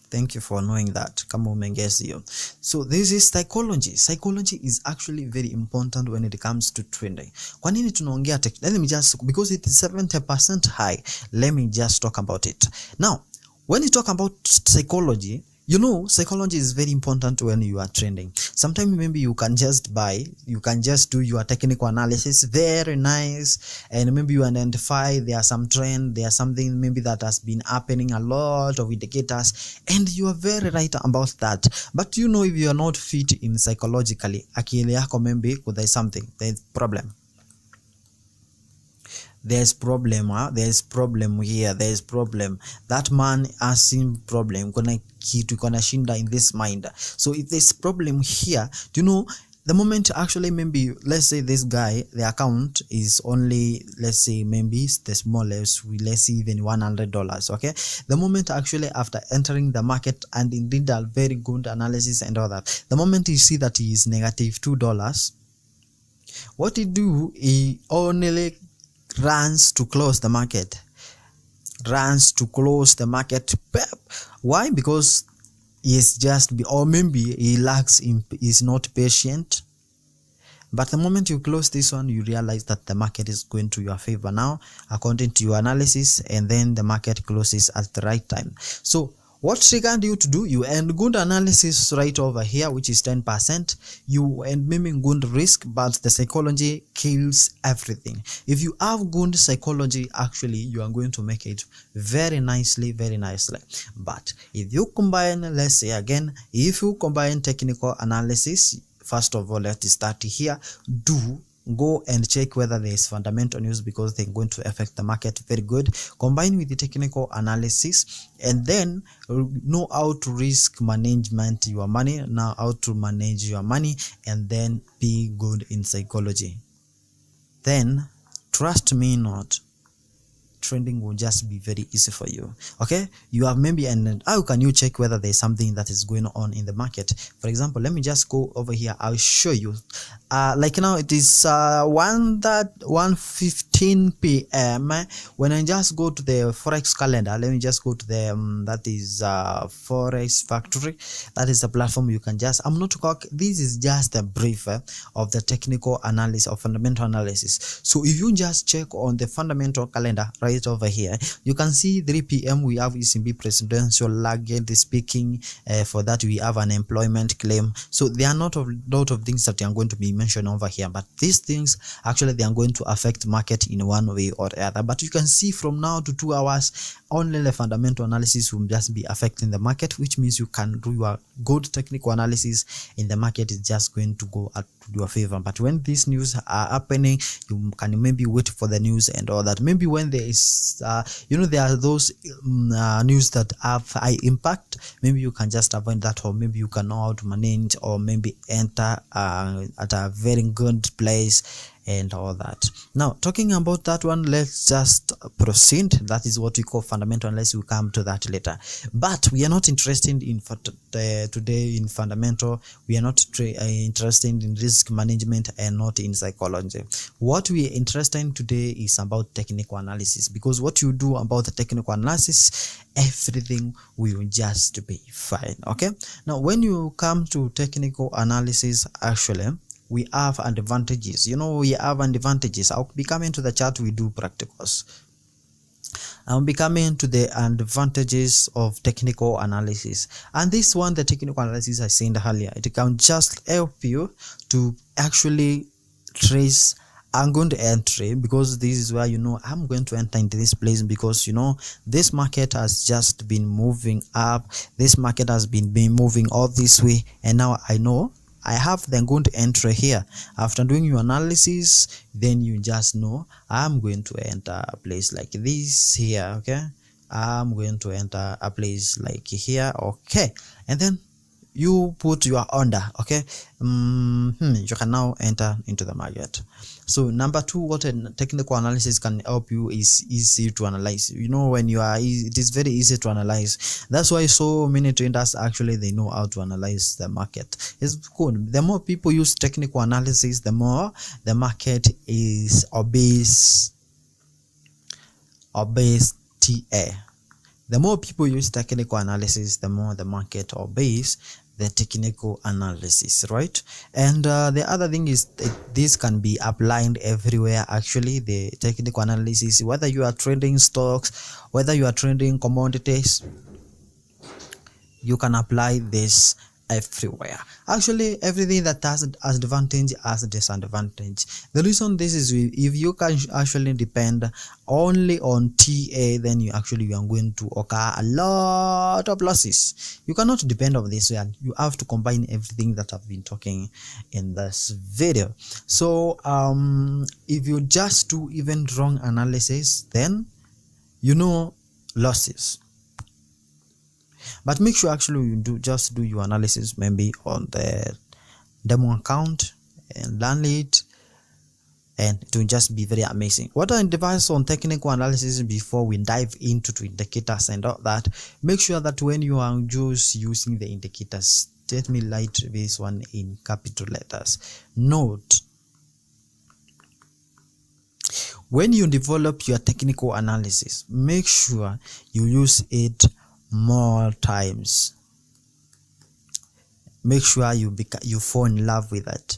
Thank you for knowing that. Come on, Mengesio. So this is psychology. Psychology is actually very important when it comes to trading. Kwa nini tunaongea tech? Let me just, because it is 70% high, let me just talk about it. Now, when you talk about psychology, you know, psychology is very important when you are trading. Sometimes maybe you can just buy, you can just do your technical analysis, very nice, and maybe you identify there are some trend, there's something maybe that has been happening, a lot of indicators, and you are very right about that. But you know, if you are not fit in psychologically, akili yako maybe there's something, there's problem. There's problem here, there's problem. That man has seen problem, kuna kitu kuna shinda in this mind. So if there's problem here, do you know, the moment actually maybe, let's say this guy, the account is only, let's say maybe the smallest, let's say even $100, okay? The moment actually after entering the market and indeed a very good analysis and all that, the moment you see that he is negative $2, what he do, he only runs to close the market. Why? Because he is just, or maybe he lacks, is not patient. But the moment you close this one, you realize that the market is going to your favor now, according to your analysis, and then the market closes at the right time. So what triggered you to do? You end good analysis right over here, which is 10%. You end maybe good risk, but the psychology kills everything. If you have good psychology, actually, you are going to make it very nicely, very nicely. But if you combine, let's say again, if you combine technical analysis, first of all, let's start here. Do go and check whether there is fundamental news, because they're going to affect the market very good. Combine with the technical analysis, and then know how to risk management your money, know how to manage your money, and then be good in psychology. Then trust me not, trading will just be very easy for you. Okay, you have maybe, and how can you check whether there's something that is going on in the market? For example, let me just go over here. I'll show you. Like now it is 1:15 p.m. when I just go to the forex calendar. Let me just go to the that is forex factory. That is the platform you can just, I'm not talking, this is just a brief of the technical analysis or fundamental analysis. So if you just check on the fundamental calendar right over here, you can see 3 p.m. we have ECB presidential target speaking. For that we have an employment claim. So there are not a lot of things that I'm going to be mentioned over here, but these things actually they are going to affect market in one way or the other. But you can see from now to 2 hours only the fundamental analysis will just be affecting the market, which means you can do your good technical analysis in the market is just going to go at your favor. But when these news are happening, you can maybe wait for the news and all that. Maybe when there is there are those news that have high impact, maybe you can just avoid that, or maybe you can know how to manage, or maybe enter at a very good place and all that. Now talking about that one, let's just proceed. That is what we call fundamental, unless we come to that later. But we are not interested in today in fundamental. We are not interested in risk management and not in psychology. What we are interested in today is about technical analysis, because what you do about the technical analysis, everything will just be fine. Okay, now when you come to technical analysis, actually we have advantages. We have advantages. I'll be coming to the chart, we do practicals. I'll be coming to the advantages of technical analysis. And this one, the technical analysis I said earlier, it can just help you to actually trace a good entry, because this is where I'm going to enter into this place, because this market has just been moving up. This market has been moving all this way, and now I know I have the good entry here. After doing your analysis, then you just know I'm going to enter a place like this here. Okay, I'm going to enter a place like here. Okay, and then you put your order. Okay, you can now enter into the market. So number two, what a technical analysis can help you is easy to analyze. When you are, it is very easy to analyze. That's why so many traders actually they know how to analyze the market. It's good. The more people use technical analysis, the more the market is obeys TA. The more people use technical analysis, the more the market obeys the technical analysis, right? And the other thing is this can be applied everywhere. Actually, the technical analysis, whether you are trading stocks, whether you are trading commodities, you can apply this everywhere. Actually, everything that has advantage has disadvantage. The reason this is, if you can actually depend only on TA, then you are going to occur a lot of losses. You cannot depend on this, and you have to combine everything that I've been talking in this video. So if you just do even wrong analysis, then losses. But make sure actually you do your analysis maybe on the demo account and learn it, and it will just be very amazing. What I advise on technical analysis before we dive into the indicators and all that, make sure that when you are just using the indicators, let me write this one in capital letters. Note, when you develop your technical analysis, make sure you use it more times. Make sure you fall in love with it.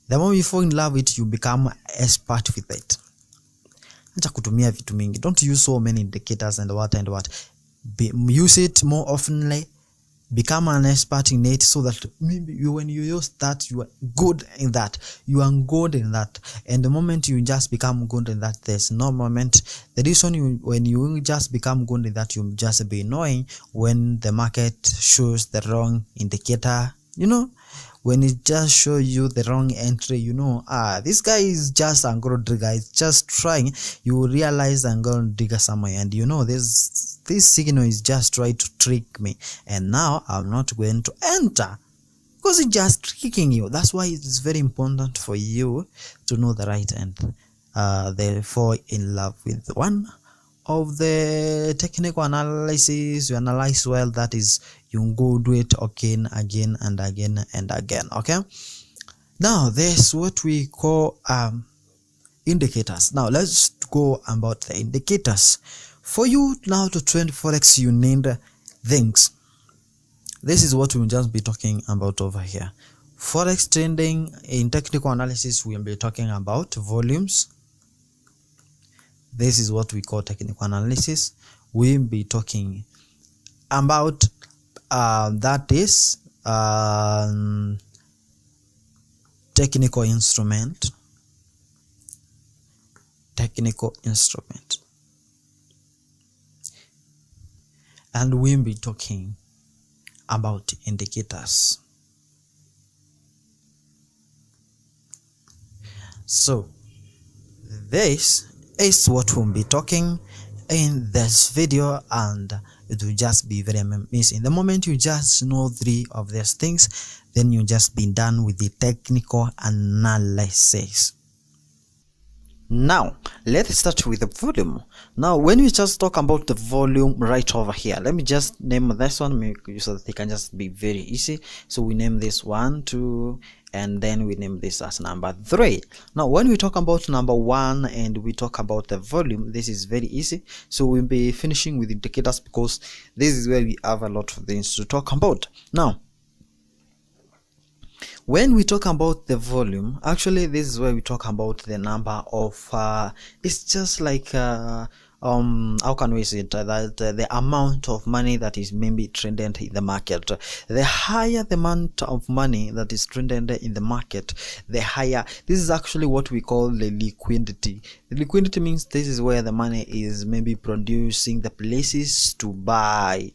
The more you fall in love with it, you become expert with it. Don't use so many indicators and what. Use it more oftenly. Become an expert in it, so that maybe when you use that, you are good in that. And the moment you just become good in that, there's no moment. The reason when you just become good in that, you just be knowing when the market shows the wrong indicator. you know, when it just show you the wrong entry, you know, this guy is just Anglo Digger, it's just trying. You realize Anglo Digger somewhere, and you know this signal is just trying to trick me, and now I'm not going to enter because it's just tricking you. That's why it's very important for you to know the right end. Therefore, in love with one of the technical analysis, you analyze well, that is, you go do it again and again and again. Okay, now there's what we call indicators. Now let's go about the indicators. For you now to trade forex, you need things. This is what we'll just be talking about over here. Forex trading in technical analysis, we'll be talking about volumes. This is what we call technical analysis. We'll be talking about that is technical instrument, and we'll be talking about indicators. So this is what we'll be talking in this video, and it will just be very amazing. The moment you just know 3 of these things, then you just be done with the technical analysis. Now let's start with the volume. Now when we just talk about the volume right over here, let me just name this one so that they can just be very easy. So we name this 1, 2, and then we name this as number 3. Now when we talk about number 1 and we talk about the volume, this is very easy. So we'll be finishing with indicators because this is where we have a lot of things to talk about. Now when we talk about the volume, actually this is where we talk about the number of it's just like how can we say it, that the amount of money that is maybe traded in the market. The higher the amount of money that is traded in the market, the higher. This is actually what we call the liquidity. The liquidity means this is where the money is maybe producing the places to buy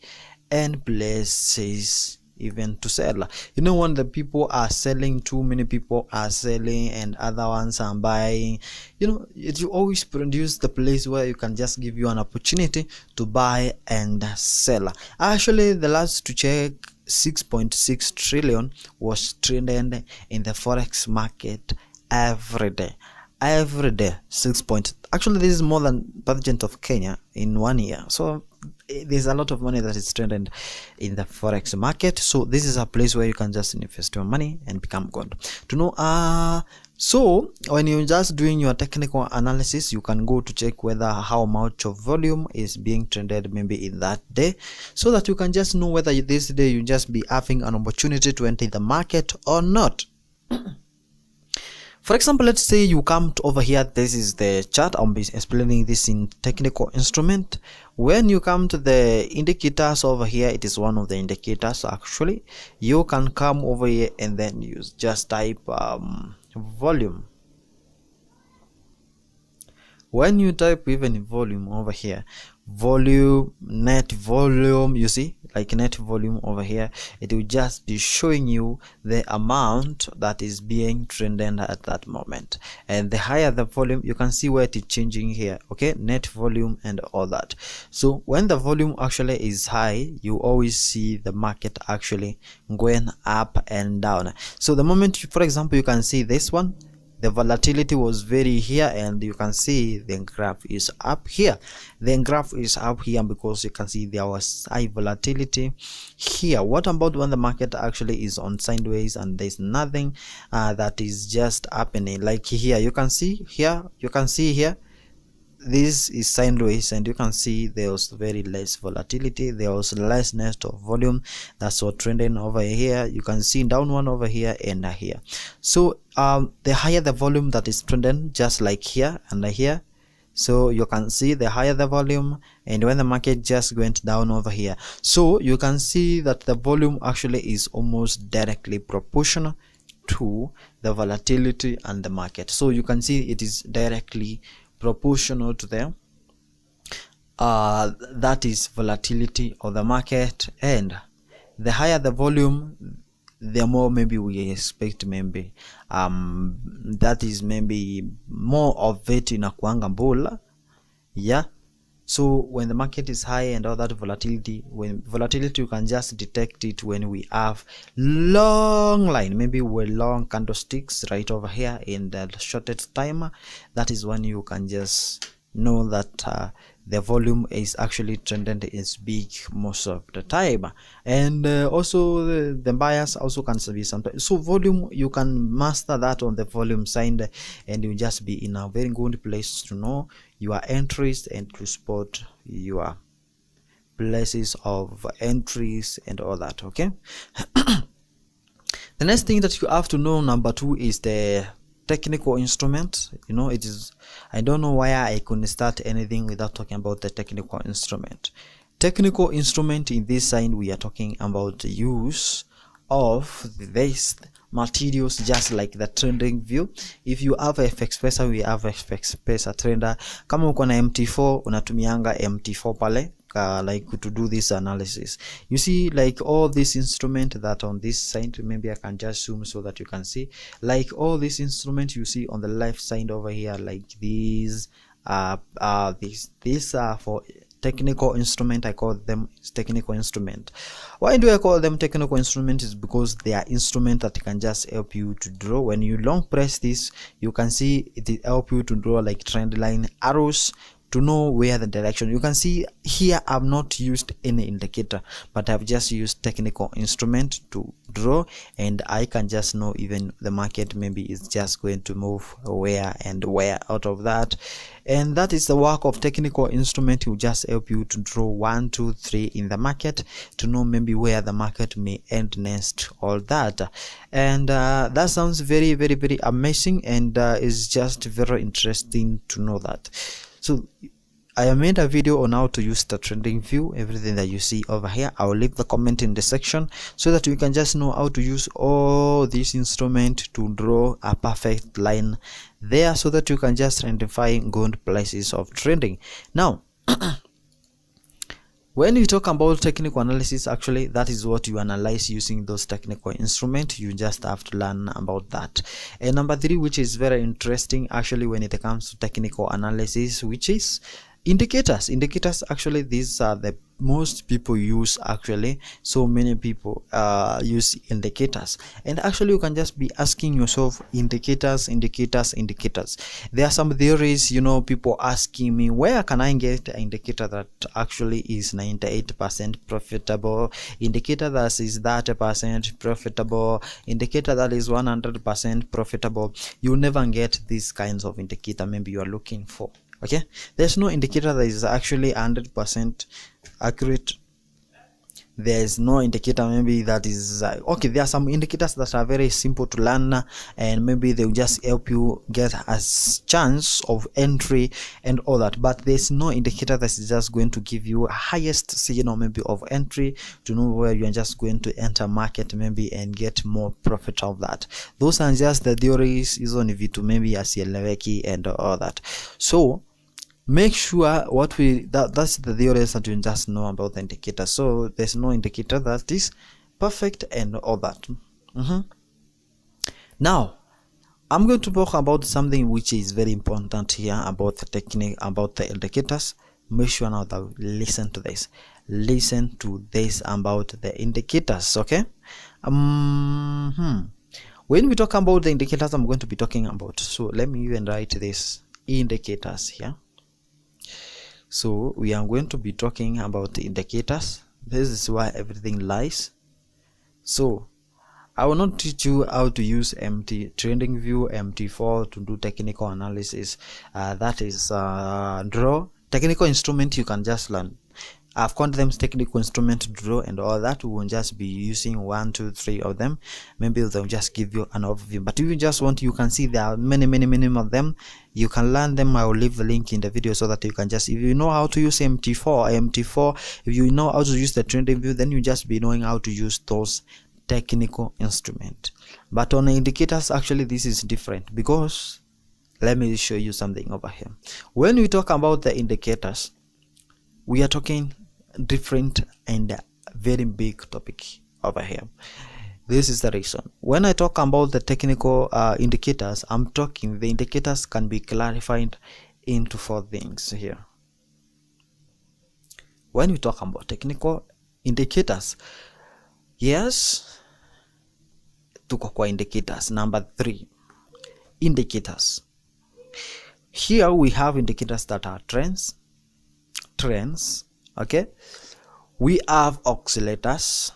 and places even to sell. You know, when the people are selling, too many people are selling and other ones are buying, you know, you always produce the place where you can just give you an opportunity to buy and sell. Actually, the last to check, 6.6 trillion was traded in the forex market every day. 6 point. Actually, this is more than budget of Kenya in 1 year. So there's a lot of money that is traded in the forex market. So this is a place where you can just invest your money and become good. To know so when you're just doing your technical analysis, you can go to check whether how much of volume is being traded maybe in that day, so that you can just know whether this day you just be having an opportunity to enter the market or not. For example, let's say you come over here. This is the chart. I'll be explaining this in technical instrument. When you come to the indicators over here, it is one of the indicators. Actually, you can come over here and then you just type volume. When you type even volume over here, volume, net volume, you see, like net volume over here, it will just be showing you the amount that is being traded at that moment. And the higher the volume, you can see where it is changing here. Okay, net volume and all that. So when the volume actually is high, you always see the market actually going up and down. So the moment for example, you can see this one, the volatility was very here, and you can see the graph is up here. The graph is up here because you can see there was high volatility here. What about when the market actually is on sideways and there's nothing that is just happening? Like here, you can see here, this is sideways, and you can see there was very less volatility, there was less net of volume. That's what trending over here. You can see down one over here and here. So the higher the volume that is trending, just like here and here, so you can see the higher the volume, and when the market just went down over here, so you can see that the volume actually is almost directly proportional to the volatility and the market. So you can see it is directly proportional to the that is volatility of the market. And the higher the volume, the more maybe we expect maybe that is maybe more of it inakuanga bull. Yeah, so when the market is high and all that volatility, you can just detect it when we have long line, maybe we're long candlesticks right over here in the shortest timer. That is when you can just know that the volume is actually trending is big most of the time. And also the buyers also can be sometimes. So volume, you can master that on the volume side, and you just be in a very good place to know your entries and to spot your places of entries and all that. Okay. The next thing that you have to know, number 2, is the technical instrument. You know, it is, I don't know why I couldn't start anything without talking about the technical instrument. Technical instrument, in this sign we are talking about the use of this materials, just like the trending view. If you have FX Pesa, we have FX Pesa Trader. Kama uko na MT4 unatumianga MT4 pale like to do this analysis. You see, like all this instrument that on this side, maybe I can just zoom so that you can see, like all this instrument you see on the left side over here, like these these are for technical instrument. I call them technical instrument. Why do I call them technical instrument? Is because they are instrument that can just help you to draw. When you long press this, you can see it help you to draw like trend line arrows to know where the direction. You can see here I've not used any indicator, but I've just used technical instrument to draw, and I can just know even the market maybe is just going to move where and where out of that. And that is the work of technical instrument. Will just help you to draw 1, 2, 3 in the market, to know maybe where the market may end next, all that. And that sounds very, very, very amazing, and is just very interesting to know that. So I made a video on how to use the trending view, everything that you see over here. I will leave the comment in the section so that you can just know how to use all this instrument to draw a perfect line there, so that you can just identify good places of trending. Now when we talk about technical analysis, actually that is what you analyze using those technical instruments. You just have to learn about that. And number 3, which is very interesting actually when it comes to technical analysis, which is indicators. Indicators, actually these are the most people use. Actually so many people use indicators, and actually you can just be asking yourself, indicators. There are some theories, you know, people asking me, where can I get an indicator that actually is 98% profitable, indicator that is 30% profitable, indicator that is 100% profitable. You never get these kinds of indicator maybe you are looking for. Okay, there's no indicator that is actually 100% accurate. There is no indicator maybe that is okay. There are some indicators that are very simple to learn, and maybe they'll just help you get a chance of entry and all that, but there's no indicator that is just going to give you a highest signal maybe of entry to know where you're just going to enter market maybe and get more profit of that. Those are just the theories, hizo ni vitu maybe asieleweki and all that. So make sure that's the theories that you just know about the indicator. So there's no indicator that is perfect and all that. Now I'm going to talk about something which is very important here about the technique, about the indicators. Make sure now that listen to this about the indicators. Okay, when we talk about the indicators, I'm going to be talking about, so let me even write this, indicators here. So we are going to be talking about the indicators. This is where everything lies. So I will not teach you how to use trending view, MT4 to do technical analysis. That is draw. Technical instrument you can just learn. I've called them technical instrument to draw and all that. We won't just be using 1, 2, 3 of them. Maybe they'll just give you an overview. But if you just want, you can see there are many of them. You can learn them. I will leave the link in the video so that you can just, if you know how to use MT4, if you know how to use the trending view, then you just be knowing how to use those technical instrument. But on the indicators, actually this is different, because let me show you something over here. When we talk about the indicators, we are talking different and very big topic over here. This is the reason. When I talk about the technical indicators, I'm talking the indicators can be clarified into 4 things here. When we talk about technical indicators, yes, tuko kwa indicators. Number 3, indicators. Here we have indicators that are trends, okay. We have oscillators.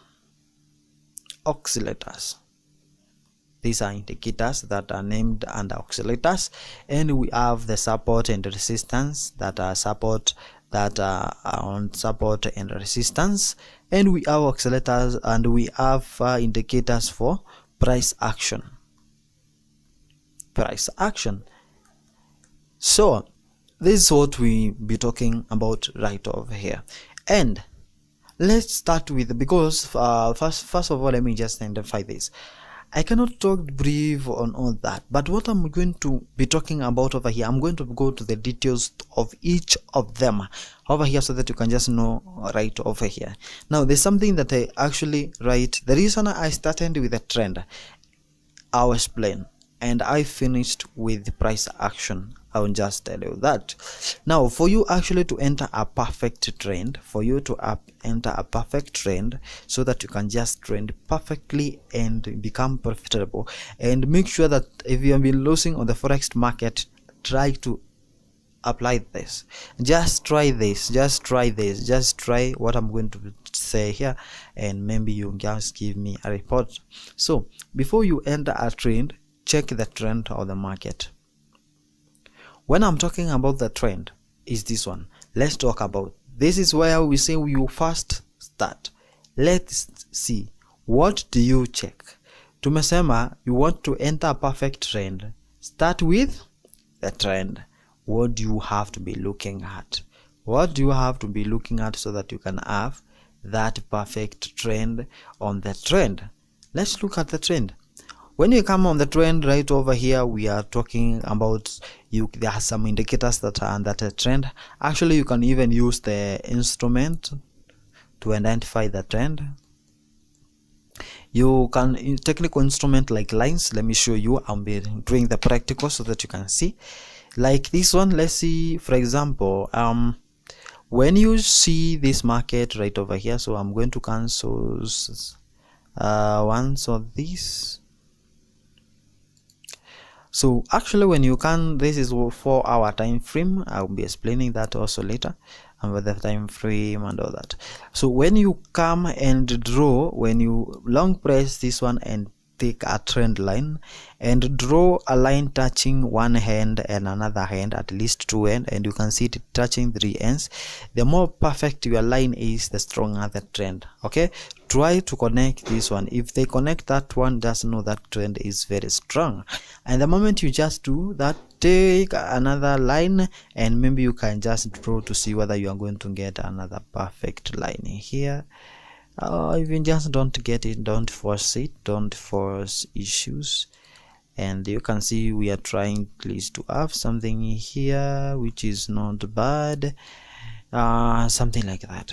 These are indicators that are named under oscillators, and we have the support and resistance that are on support and resistance, and we have oscillators, and we have indicators for price action. So this is what we be talking about right over here. And let's start with, because first of all, let me just identify this. I cannot talk brief on all that, but what I'm going to be talking about over here, I'm going to go to the details of each of them over here so that you can just know right over here. Now there's something that I actually write. The reason I started with the trend, I'll explain, and I finished with price action. I will just tell you that. Now for you actually to enter a perfect trend, so that you can just trend perfectly and become profitable, and make sure that if you have been losing on the forex market, try to apply this. Just try what I'm going to say here, and maybe you just give me a report. So before you enter a trend, check the trend of the market. When I'm talking about the trend, is this one. Let's talk about, this is where we say you first start. Let's see, what do you check? Tumesema you want to enter a perfect trend, start with the trend. What do you have to be looking at? So that you can have that perfect trend on the trend? Let's look at the trend. When you come on the trend right over here, we are talking about there are some indicators that are under the trend. Actually, you can even use the instrument to identify the trend. You can technical instrument like lines. Let me show you. I'll be doing the practical so that you can see. Like this one, let's see, for example, when you see this market right over here, so I'm going to cancel one of these. So actually when you can, this is 4-hour time frame. I'll be explaining that also later, and with the time frame and all that. So when you come and draw, when you long press this one and take a trend line and draw a line touching one hand and another hand, at least 2 ends, and you can see it touching 3 ends. The more perfect your line is, the stronger the trend. Okay, try to connect this one. If they connect that one, just know that trend is very strong. And the moment you just do that, take another line, and maybe you can just draw to see whether you are going to get another perfect line here. If you just don't get it, don't force it, don't force issues. And you can see we are trying at least to have something here which is not bad, something like that.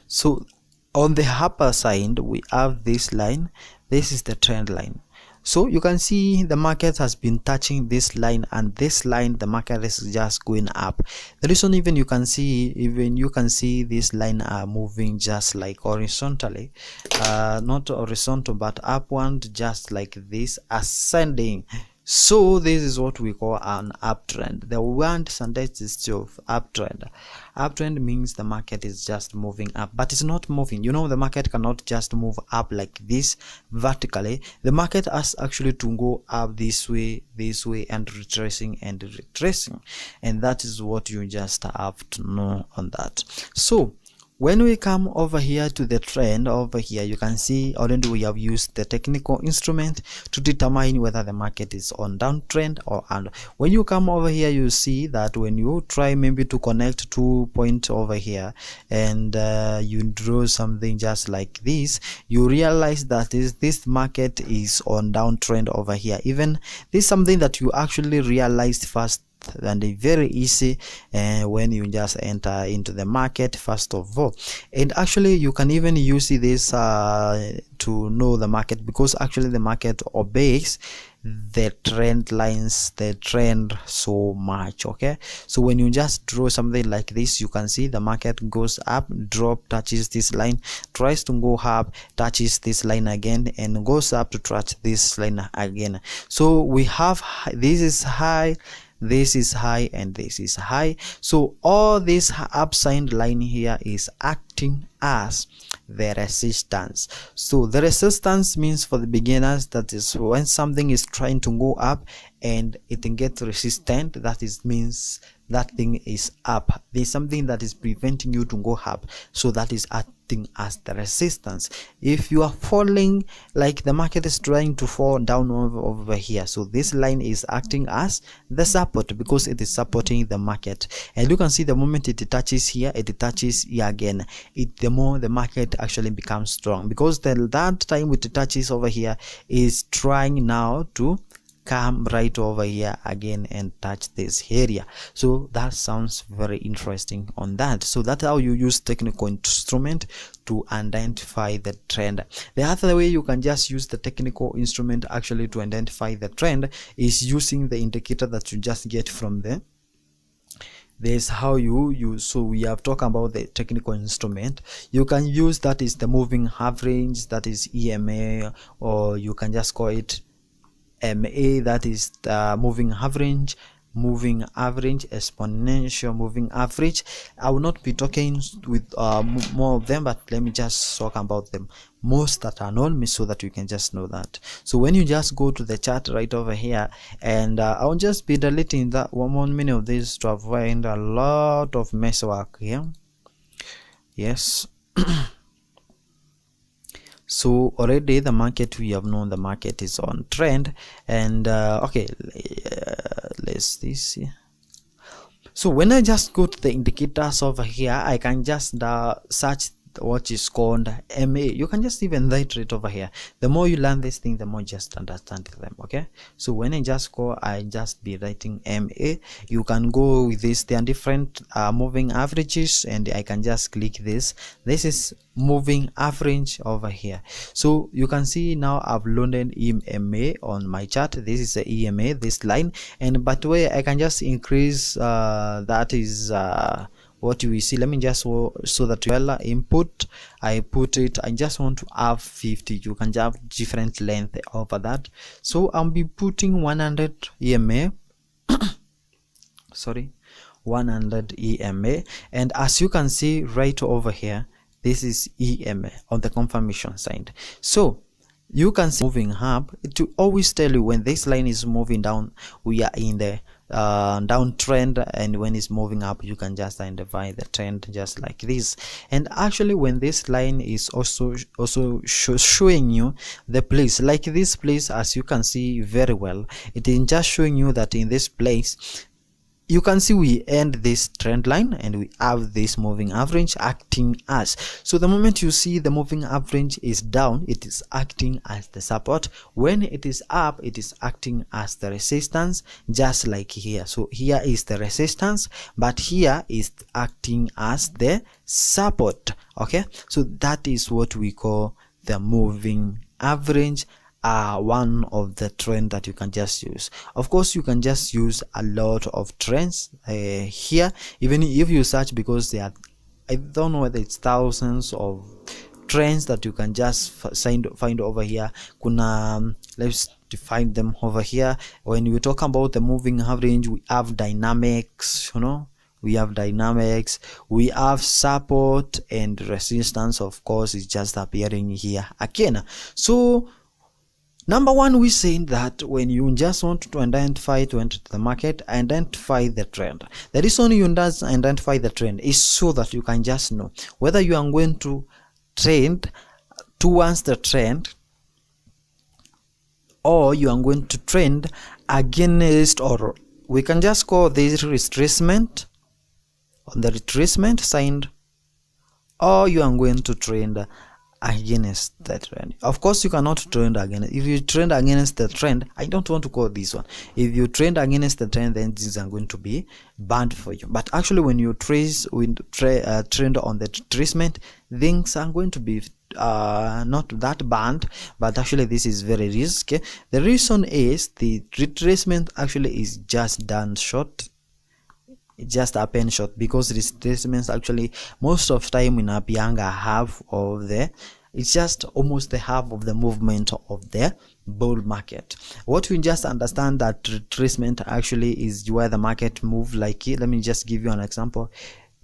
So on the upper side we have this line. This is the trend line. So you can see the market has been touching this line, and this line, the market is just going up. The reason even you can see this line are moving just like horizontally, not horizontal but upward, just like this, ascending. So this is what we call an uptrend. The word sentence is of uptrend. Uptrend means the market is just moving up, but it's not moving. You know, the market cannot just move up like this vertically. The market has actually to go up this way, and retracing, and that is what you just have to know on that. So when we come over here to the trend over here, you can see already we have used the technical instrument to determine whether the market is on downtrend or under. When you come over here, you see that when you try maybe to connect 2 points over here, and you draw something just like this, you realize that this market is on downtrend over here. Even this is something that you actually realized first and very easy when you just enter into the market first of all. And actually you can even use this to know the market, because actually the market obeys the trend lines, the trend so much. Okay, so when you just draw something like this, you can see the market goes up, drop, touches this line, tries to go up, touches this line again, and goes up to touch this line again. So we have this is high, this is high, and this is high. So all this upside line here is acting as the resistance. So the resistance means, for the beginners, that is when something is trying to go up and it gets resistant, that is means that thing is up. There's something that is preventing you to go up, so that is acting as the resistance. If you are falling, like the market is trying to fall down over here, so this line is acting as the support, because it is supporting the market. And you can see the moment it touches here, it touches here again, the more the market actually becomes strong, because that time it touches over here is trying now to come right over here again and touch this area. So that sounds very interesting on that. So that's how you use technical instrument to identify the trend. The other way you can just use the technical instrument actually to identify the trend is using the indicator that you just get from there. This how you use. So we have talked about the technical instrument. You can use, that is the moving average, that is EMA, or you can just call it MA, that is the moving average, exponential moving average. I will not be talking with more of them, but let me just talk about them most that are known, so that you can just know that. So when you just go to the chart right over here, and I'll just be deleting that one minute of this to avoid a lot of mess work here. Yes. So already the market, we have known the market is on trend, and okay, let's see. So when I just go to the indicators over here, I can just search what is called MA. You can just even write it over here. The more you learn this thing, the more you just understand them. Okay, so when I just go, I just be writing MA. You can go with this. There are different moving averages, and I can just click this. This is moving average over here. So you can see now I've loaded EMA on my chart. This is the EMA, this line, and but way I can just increase that is what we see. Let me just so that you input, I put it, I just want to have 50. You can have different length over that, so I'll be putting 100 EMA sorry, 100 EMA. And as you can see right over here, this is EMA on the confirmation side. So you can see moving up, it will always tell you when this line is moving down, we are in the downtrend, and when it's moving up, you can just identify the trend just like this. And actually when this line is also showing you the place, like this place, as you can see very well, it is just showing you that in this place you can see we end this trend line and we have this moving average acting as. So the moment you see the moving average is down, it is acting as the support. When it is up, it is acting as the resistance, just like here. So here is the resistance, but here is acting as the support. Okay, so that is what we call the moving average. One of the trend that you can just use. Of course, you can just use a lot of trends here, even if you search, because there are, I don't know whether it's thousands of trends that you can just find over here. Kuna let's define them over here. When we talk about the moving average, we have dynamics, you know, we have dynamics, we have support, and resistance, of course, is just appearing here again. So number one, we saying that when you just want to identify to enter the market, identify the trend. The reason you just identify the trend is so that you can just know whether you are going to trend towards the trend, or you are going to trend against, or we can just call this retracement on the retracement side, or you are going to trend against the trend. Of course, you cannot trend against. If you trend against the trend, I don't want to call this one. If you trend against the trend, then these are going to be banned for you. But actually, when you trend on the retracement, things are going to be not that banned, but actually this is very risky. The reason is the retracement actually is just done short. It just happened short because retracements actually most of time in appeanga half of the, it's just almost the half of the movement of the bull market. What we just understand that retracement actually is where the market move like it. Let me just give you an example.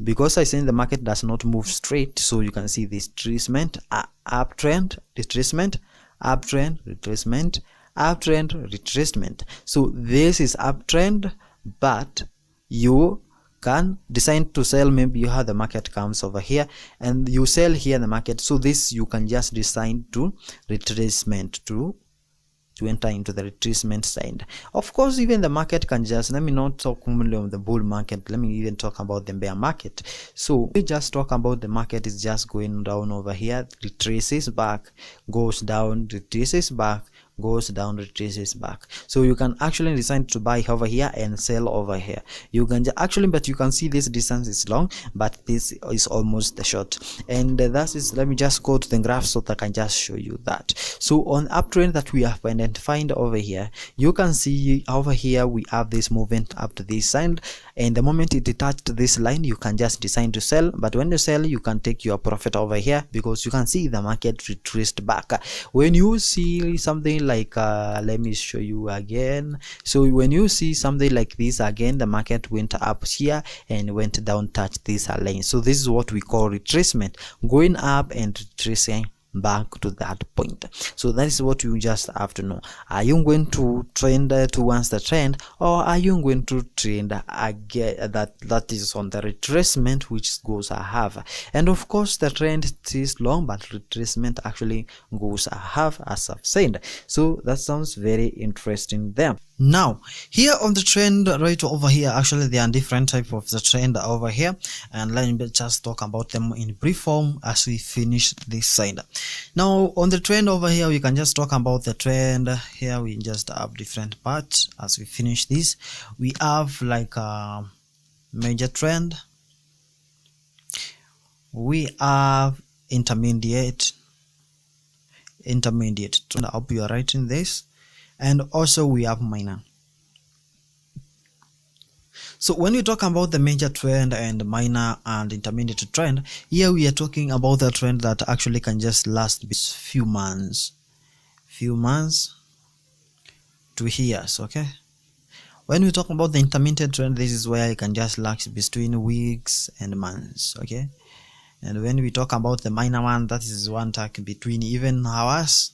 Because I said the market does not move straight, so you can see this retracement, uptrend, retracement, uptrend, retracement, uptrend, retracement. So this is uptrend, but you can decide to sell. Maybe you have the market comes over here and you sell here the market, so this you can just decide to retracement to enter into the retracement side. Of course, even the market can just, let me not talk only on the bull market, let me even talk about the bear market. So we just talk about the market is just going down over here, retraces back, goes down, retraces back, goes down, retraces back. So you can actually decide to buy over here and sell over here. You can actually, but you can see this distance is long, but this is almost the short. And that is, let me just go to the graph so that I can just show you that. So on uptrend that we have identified over here, you can see over here we have this movement up to this side, and the moment it touched this line, you can just decide to sell. But when you sell, you can take your profit over here because you can see the market retraced back. When you see something like let me show you again. So when you see something like this again, the market went up here and went down, touch this line. So this is what we call retracement, going up and retracing back to that point. So that is what you just have to know. Are you going to trend towards the trend, or are you going to trend again that is on the retracement, which goes a half? And of course the trend is long, but retracement actually goes a half, as I've said. So that sounds very interesting there. Now here on the trend right over here, actually there are different type of the trend over here, and let me just talk about them in brief form as we finish this side. Now on the trend over here, we can just talk about the trend. Here we just have different parts. As we finish this, we have like a major trend, we have intermediate trend. I hope you are writing this. And also we have minor. So when we talk about the major trend and minor and intermediate trend, here we are talking about the trend that actually can just last few months to years. Okay, when we talk about the intermediate trend, this is where it can just last between weeks and months. Okay, and when we talk about the minor one, that is one tack between even hours,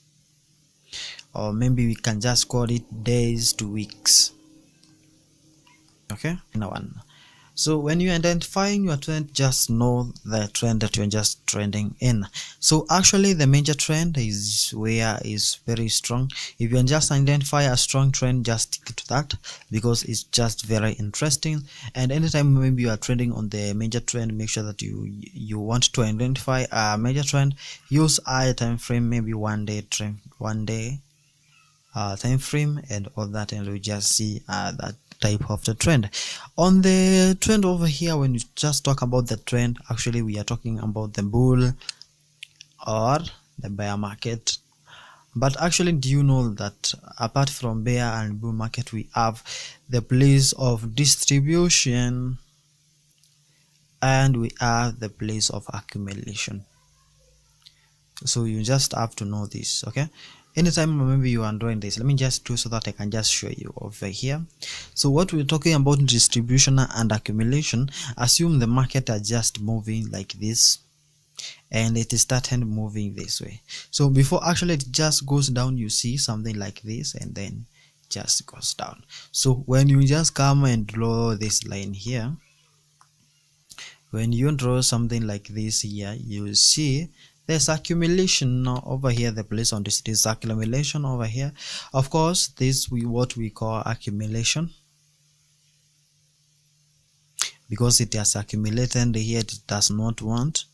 or maybe we can just call it days to weeks. Okay, now one. So when you're identifying your trend, just know the trend that you're just trending in. So actually the major trend is where is very strong. If you just identify a strong trend, just stick to that because it's just very interesting. And anytime maybe you are trending on the major trend, make sure that you want to identify a major trend, use a time frame, maybe one day time frame and all that, and we just see that type of the trend. On the trend over here, when you just talk about the trend, actually we are talking about the bull or the bear market. But actually, do you know that apart from bear and bull market, we have the place of distribution and we have the place of accumulation. So you just have to know this. Okay, anytime maybe you are drawing this, let me just do so that I can just show you over here. So what we're talking about, distribution and accumulation, assume the market are just moving like this and it is starting moving this way. So before actually it just goes down, you see something like this and then just goes down. So when you just come and draw this line here, when you draw something like this here, you see there's accumulation over here. The place on this is accumulation over here. Of course, this what we call accumulation because it has accumulated here. It does not want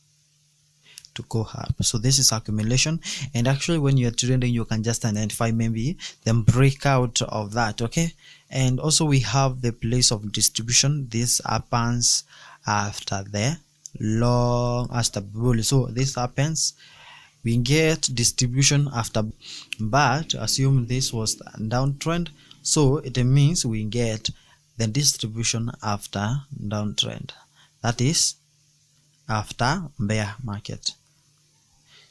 to go up. So this is accumulation, and actually when you're trading, you can just identify maybe the breakout of that. Okay, and also we have the place of distribution. This happens after the long after bull. So this happens, we get distribution after, but assume this was a downtrend, so it means we get the distribution after downtrend, that is after bear market.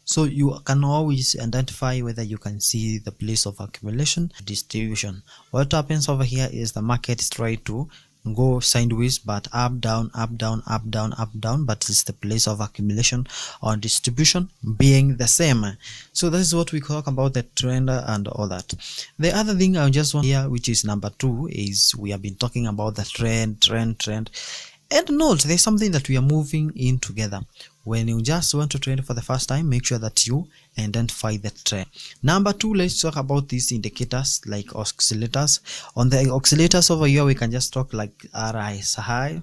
So you can always identify whether you can see the place of accumulation, distribution. What happens over here is the market is trying to go sideways, but up down, up down, up down, up down, but it's the place of accumulation or distribution being the same. So this is what we talk about the trend and all that. The other thing I just want here, which is number 2, is we have been talking about the trend. And note, there's something that we are moving in together. When you just want to trade for the first time, make sure that you identify the trend. Number 2, let's talk about these indicators like oscillators. On the oscillators over here, we can just talk like RSI.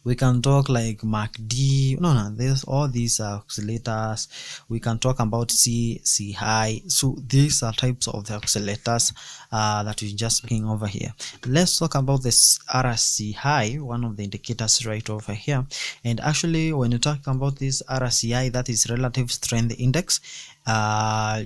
We can talk like MACD. There's all these oscillators. We can talk about C high. So these are types of the oscillators that we're just looking over here. Let's talk about this RSI, one of the indicators right over here. And actually, when you talk about this RSI, that is relative strength index,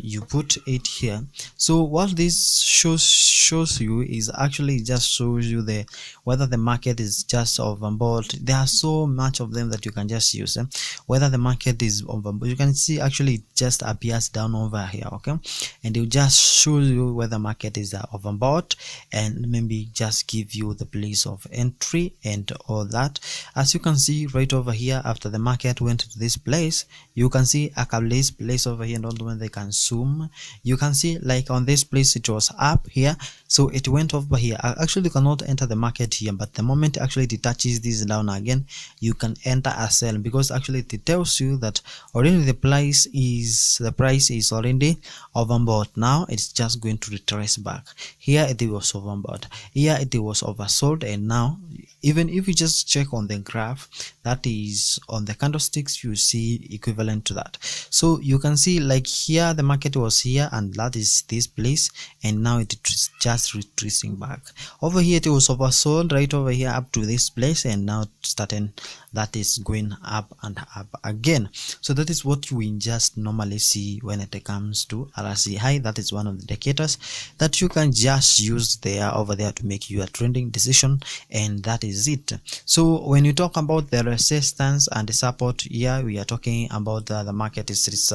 you put it here. So what this shows you is actually just shows you the whether the market is just overbought. There are so much of them that you can just use. Whether the market is overbought, you can see actually it just appears down over here. Okay, and it just shows you whether market is overbought, and maybe just give you the place of entry and all that. As you can see right over here, after the market went to this place, you can see a place over here. And when they can zoom, you can see like on this place it was up here, so it went over here. Actually, you cannot enter the market here, but the moment actually it touches this down again, you can enter a sell, because actually it tells you that already the price is already overbought. Now it's just going to retrace back. Here it was overbought, here it was oversold, and now even if you just check on the graph, that is on the candlesticks, you see equivalent to that. So you can see like here the market was here, and that is this place, and now it is just retracing back. Over here it was oversold right over here up to this place, and now starting that is going up and up again. So that is what we just normally see when it comes to RSI. That is one of the indicators that you can just use over there to make your trading decision, and that is it. So when you talk about the resistance and the support, here we are talking about the market is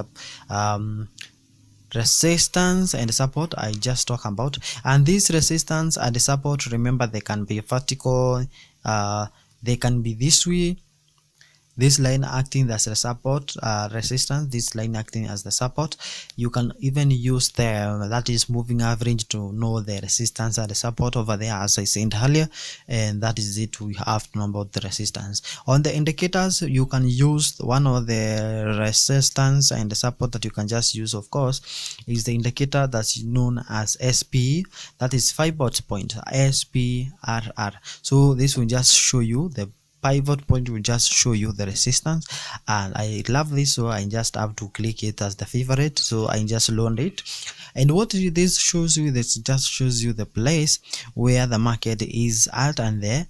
resistance and support. I just talk about, and this resistance and the support, remember, they can be vertical, they can be this way, this line acting as the support, resistance, this line acting as the support. You can even use that is moving average to know the resistance and the support over there, as I said earlier, and that is it. We have to know about the resistance. On the indicators, you can use one of the resistance and the support that you can just use, of course, is the indicator that's known as SP, that is 5 point SPRR. So this will just show you the pivot point, will just show you the resistance, and I love this, so I just have to click it as the favorite. So I just load it, and what this shows you, this just shows you the place where the market is at and the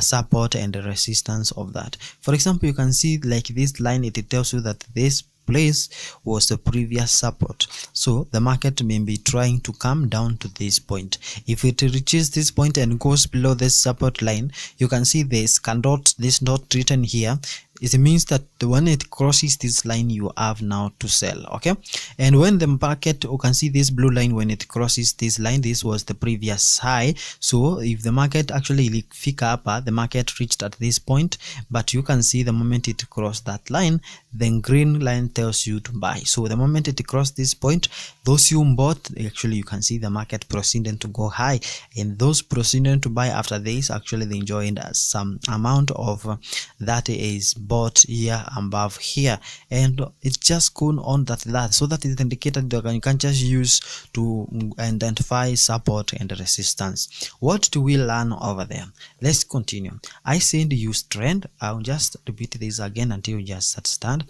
support and the resistance of that. For example, you can see like this line, it tells you that this place was the previous support, so the market may be trying to come down to this point. If it reaches this point and goes below this support line, you can see this dot written here. It means that when it crosses this line, you have now to sell. Okay, and when the market, you can see this blue line, when it crosses this line, this was the previous high. So if the market actually pick up, the market reached at this point, but you can see the moment it crossed that line, then green line tells you to buy. So the moment it crossed this point, those you bought, actually you can see the market proceeding to go high, and those proceeding to buy after this, actually they enjoyed some amount of that is bought here above here, and it's just going on that. So that is the indicator that you can just use to identify support and resistance. What do we learn over there? Let's continue. I said use trend. I'll just repeat this again until you just understand.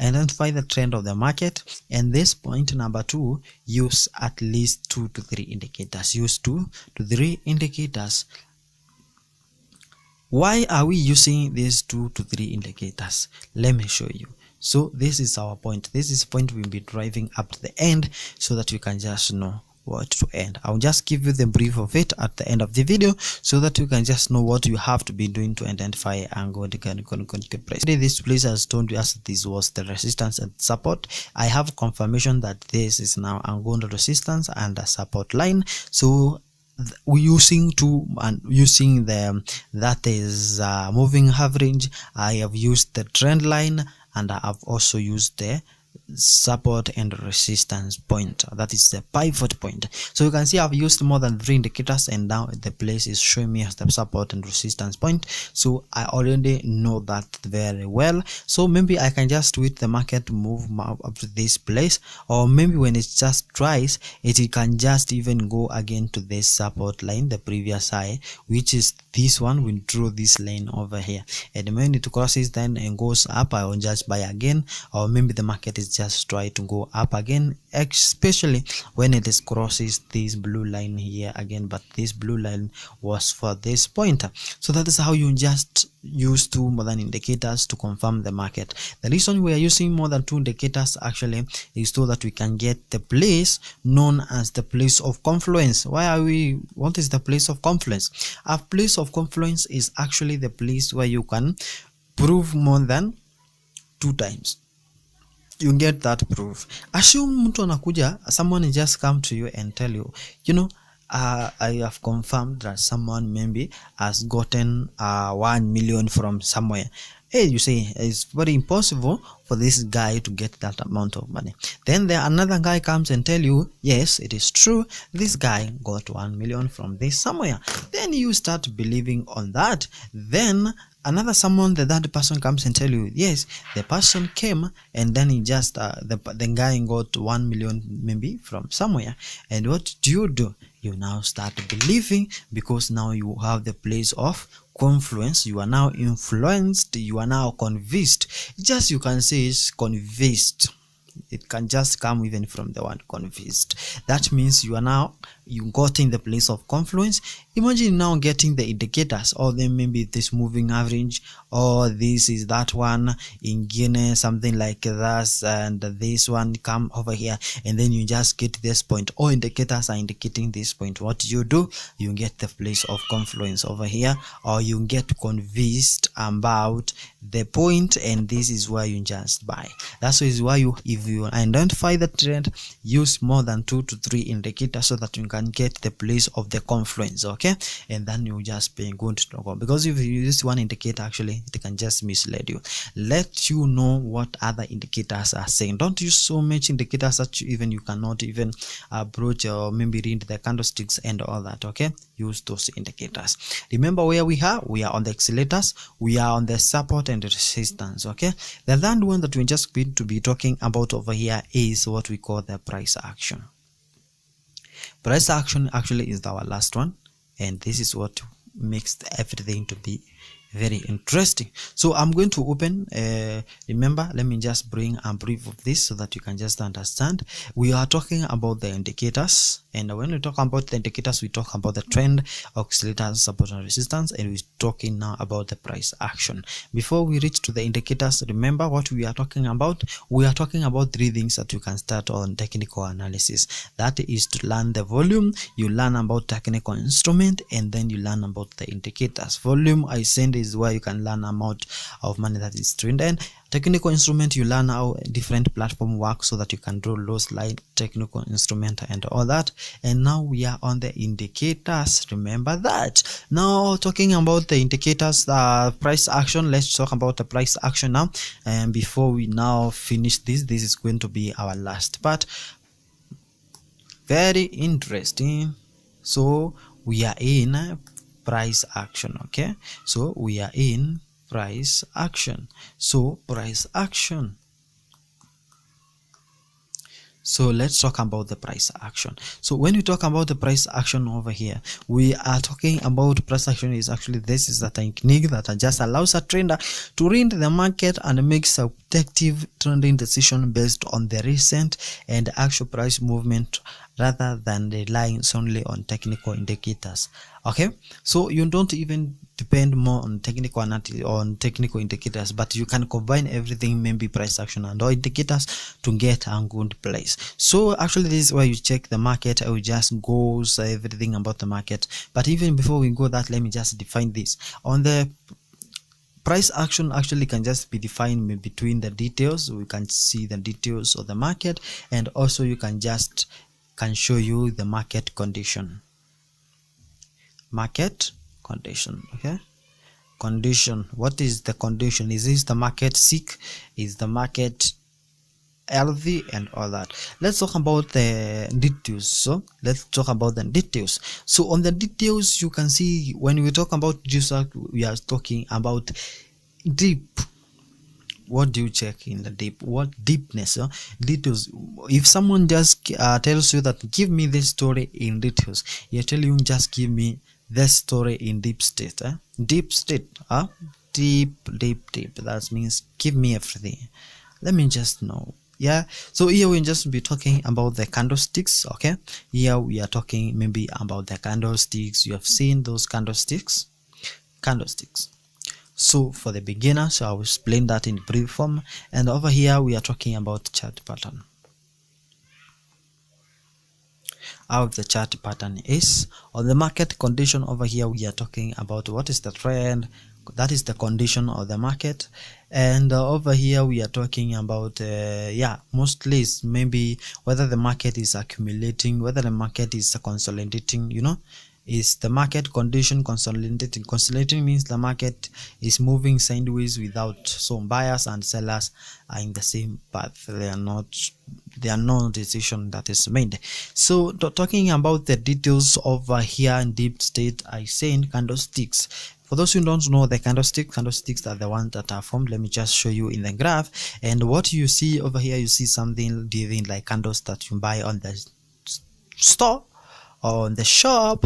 identify the trend of the market, and this point number 2, use at least 2 to 3 indicators. Use 2 to 3 indicators. Why are we using these 2 to 3 indicators? Let me show you. So this is our point. This is the point we'll be driving up to the end so that you can just know what to end. I'll just give you the brief of it at the end of the video so that you can just know what you have to be doing to identify and go to the price. This place has told us this was the resistance and support. I have confirmation that this is now ongoing resistance and a support line. So we're using the that is moving average. I have used the trend line, and I have also used the support and resistance point, that is the pivot point. So you can see I've used more than 3 indicators, and now the place is showing me as the support and resistance point. So I already know that very well. So maybe I can just wait the market to move up to this place, or maybe when it just tries it can just even go again to this support line, the previous high, which is this one. We draw this line over here, and when it crosses then and goes up, I will just buy again, or maybe the market is just try to go up again, especially when it is crosses this blue line here again. But this blue line was for this pointer. So that is how you just use 2 more than indicators to confirm the market. The reason we are using more than 2 indicators actually is so that we can get the place known as the place of confluence. What is the place of confluence? A place of confluence is actually the place where you can prove more than 2 times. You get that proof. Assume mtu anakuja, someone just come to you and tell you, I have confirmed that someone maybe has gotten 1 million from somewhere. Hey, you say it's very impossible for this guy to get that amount of money. Then another guy comes and tell you, yes, it is true, this guy got 1 million from this somewhere. Then you start believing on that. Then another someone, the third person comes and tell you, yes, the person came and then he just the guy got 1 million maybe from somewhere. And what do? You now start believing, because now you have the place of confluence. You are now influenced, you are now convinced. Just, you can say it's convinced. It can just come even from the word convinced. That means you got in the place of confluence. Imagine now getting the indicators, or then maybe this moving average, or this is that one in Guinea, something like that, and this one come over here, and then you just get this point. All indicators are indicating this point. What you do, you get the place of confluence over here, or you get convinced about the point, and this is where you just buy. That's why if you identify the trend, use more than 2 to 3 indicators so that you can get the place of the confluence. Okay, and then you just pay good to go, because if you use 1 indicator, actually it can just mislead you. Let you know what other indicators are saying. Don't use so much indicators that you cannot even approach or maybe read the candlesticks and all that. Okay, use those indicators. Remember where we are on the accelerators, we are on the support and resistance. Okay, the third one that we just going to be talking about over here is what we call the price action. Price action actually is our last one, and this is what makes everything to be very interesting. So I'm going to open remember, let me just bring a brief of this so that you can just understand. We are talking about the indicators, and when we talk about the indicators, we talk about the trend, oscillators, support and resistance, and we're talking now about the price action. Before we reach to the indicators, remember what we are talking about. We are talking about 3 things that you can start on technical analysis. That is to learn the volume, you learn about technical instrument, and then you learn about the indicators. Volume, I said, is where you can learn amount of money that is trending. Technical instrument, you learn how different platform work so that you can draw loss line, technical instrument and all that. And now we are on the indicators. Remember that. Now talking about the indicators, price action, let's talk about the price action now. And before we now finish this is going to be our last part. Very interesting. So we are in price action. Okay, so we are in price action. So price action, So let's talk about the price action. So when we talk about the price action over here, we are talking about price action is actually, this is a technique that just allows a trader to read the market and make subjective trading decision based on the recent and actual price movement rather than relying solely on technical indicators. Okay, so you don't even depend more on technical indicators, but you can combine everything, maybe price action and all indicators, to get a good place. So actually this is where you check the market. I will just go say everything about the market, but even before we go that, let me just define this. On the price action actually can just be defined between the details. We can see the details of the market, and also you can show you the market condition. Okay, condition. What is the condition? Is this the market sick? Is the market healthy? And all that. Let's talk about the details. So let's talk about the details. So on the details, you can see when we talk about details, we are talking about deep. What do you check in the deep? What deepness? Details. If someone just tells you that give me this story in details, you tell you just give me this story in deep state. Deep state. Deep. That means give me everything. Let me just know. Yeah, so here we'll just be talking about the candlesticks. Okay, here we are talking maybe about the candlesticks. You have seen those candlesticks. So for the beginners, I will explain that in brief form. And over here we are talking about chart pattern. How the chart pattern is on the market condition. Over here we are talking about what is the trend, that is the condition of the market. And over here we are talking about mostly it's maybe whether the market is accumulating, whether the market is consolidating. Is the market condition consolidating? Consolidating means the market is moving sideways without some buyers and sellers are in the same path. There are no decision that is made. So talking about the details over here in deep state, I say in candlesticks. For those who don't know the candlesticks are the ones that are formed. Let me just show you in the graph. And what you see over here, you see something different like candles that you buy on the store or on the shop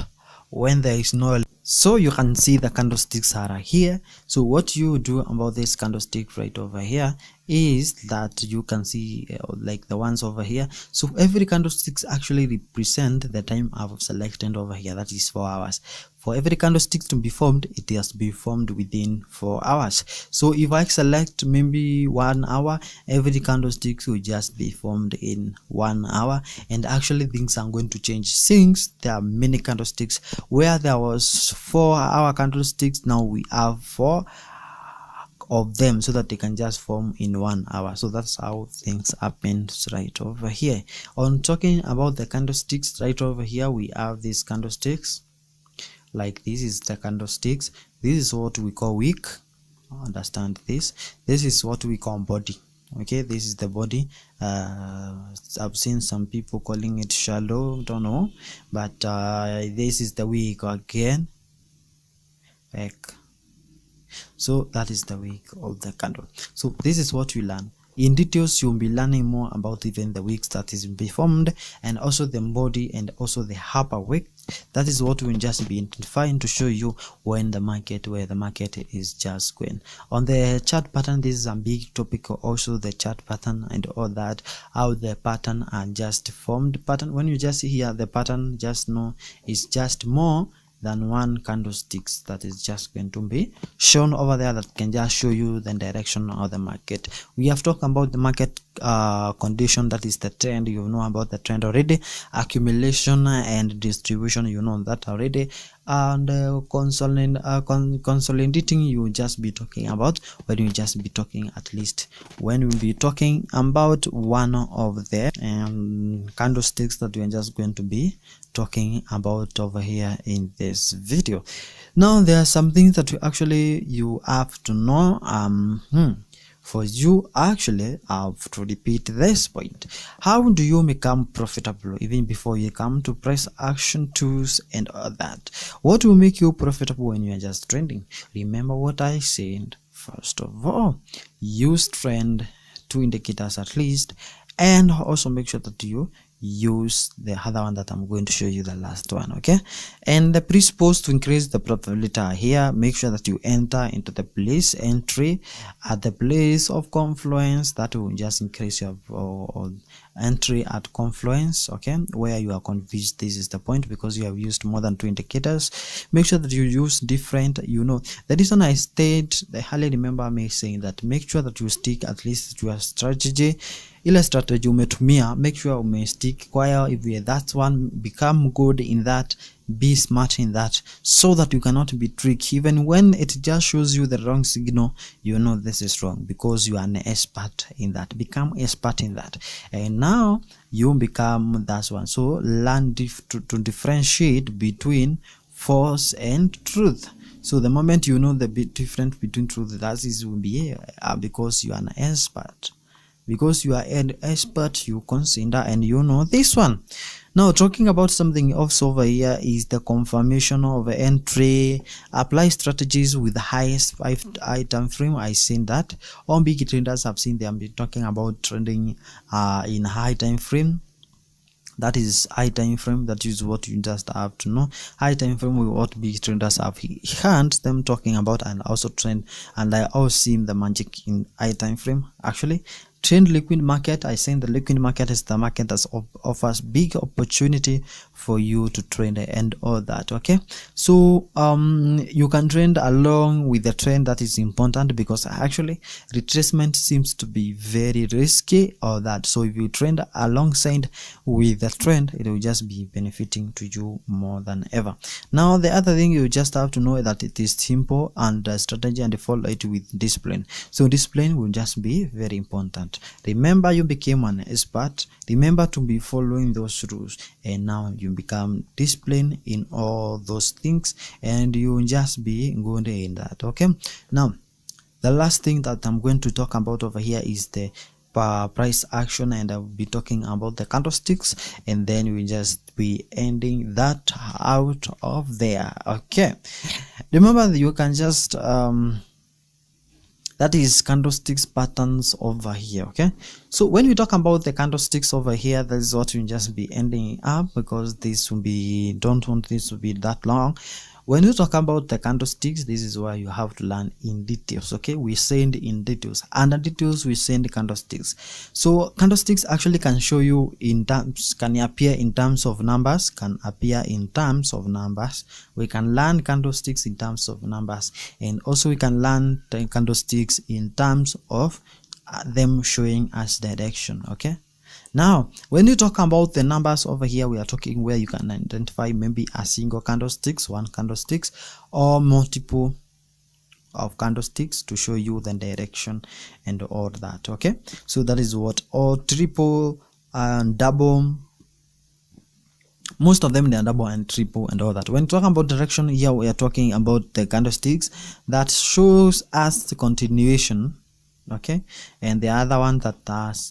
when there is no. So you can see the candlesticks are here. So what you do about this candlestick right over here is that you can see like the ones over here. So every candlestick actually represent the time I've selected over here, that is 4 hours. For every candlestick to be formed, it has to be formed within 4 hours. So if I select maybe 1 hour, every candlestick will just be formed in 1 hour. And actually things are going to change since there are many candlesticks. Where there was 4-hour candlesticks, now we have 4 of them, so that they can just form in 1 hour. So that's how things happen right over here. On talking about the candlesticks, right over here we have these candlesticks. Like this is the candlesticks. This is what we call wick. Understand this. This is what we call body. Okay, this is the body. I've seen some people calling it shadow, don't know, but this is the wick again. So that is the wick of the candle. So this is what we learn. In details, you'll be learning more about even the wicks that is be formed, and also the body, and also the upper wick. That is what we'll just be identifying to show you where the market is just going. On the chart pattern, this is a big topic, also the chart pattern and all that, how the pattern are just formed. Pattern, when you just hear the pattern, just know it's just more than one candlesticks that is just going to be shown over there, that can just show you the direction of the market. We have talked about the market condition, that is the trend. You know about the trend already. Accumulation and distribution, you know that already. And consolidating, you will just be talking about when you just be talking, at least when we be talking about one of the candlesticks that we are just going to be talking about over here in this video. Now there are some things that you have to know. For you actually have to repeat this point. How do you become profitable even before you come to price action tools and all that? What will make you profitable when you are just trading? Remember what I said. First of all, use trend, 2 indicators at least, and also make sure that you use the other one that I'm going to show you, the last one. Okay, and the principles to increase the profitability are here. Make sure that you enter into the place entry at the place of confluence. That will just increase your entry at confluence, okay, where you are convinced this is the point because you have used more than 2 indicators. Make sure that you use different, you know, the reason I stayed, I highly remember me saying that make sure that you stick at least to your strategy. Ile strategy umetumia, make sure ume stick kwa, if that's one, become good in that, be smart in that, so that you cannot be tricked. Even when it just shows you the wrong signal, you know this is wrong because you are an expert in that. Become expert in that, and now you become that one. So learn to differentiate between false and truth. So the moment you know the difference between truth, that is will be because you are an expert. Because you are an expert, you consider and you know this one. Now talking about something else over here is the confirmation of entry. Apply strategies with the highest 5 time frame. I seen that all big traders have seen them be talking about trending in high time frame. That is high time frame. That is what you just have to know. High time frame with what big traders have heard them talking about, and also trend, and I also see the magic in high time frame. Actually, trend liquid market, I say the liquid market is the market that offers big opportunity for you to trade and all that. Okay, so you can trend along with the trend. That is important because actually retracement seems to be very risky or that. So if you trend alongside with the trend, it will just be benefiting to you more than ever. Now the other thing you just have to know that it is simple and strategy, and follow it with discipline. So discipline will just be very important. Remember, you became an expert. Remember to be following those rules, and now you become disciplined in all those things, and you just be good in that. Okay, now the last thing that I'm going to talk about over here is the price action, and I'll be talking about the candlesticks, and then we just be ending that out of there. Okay, remember that you can just that is candlesticks patterns over here. Okay, so when we talk about the candlesticks over here, that is what we just be ending up, because this will be, don't want this to be that long. When you talk about the candlesticks, this is where you have to learn in details. Okay, we send in details, and the details we send candlesticks. So candlesticks actually can show you in terms, can appear in terms of numbers, can appear in terms of numbers. We can learn candlesticks in terms of numbers, and also we can learn the candlesticks in terms of them showing us direction. Okay, now when you talk about the numbers over here, we are talking where you can identify maybe a single candlesticks, one candlesticks, or multiple of candlesticks to show you the direction and all that. Okay, so that is what, or triple and double, most of them they are double and triple and all that. When talking about direction here, we are talking about the candlesticks that shows us the continuation. Okay, and the other one that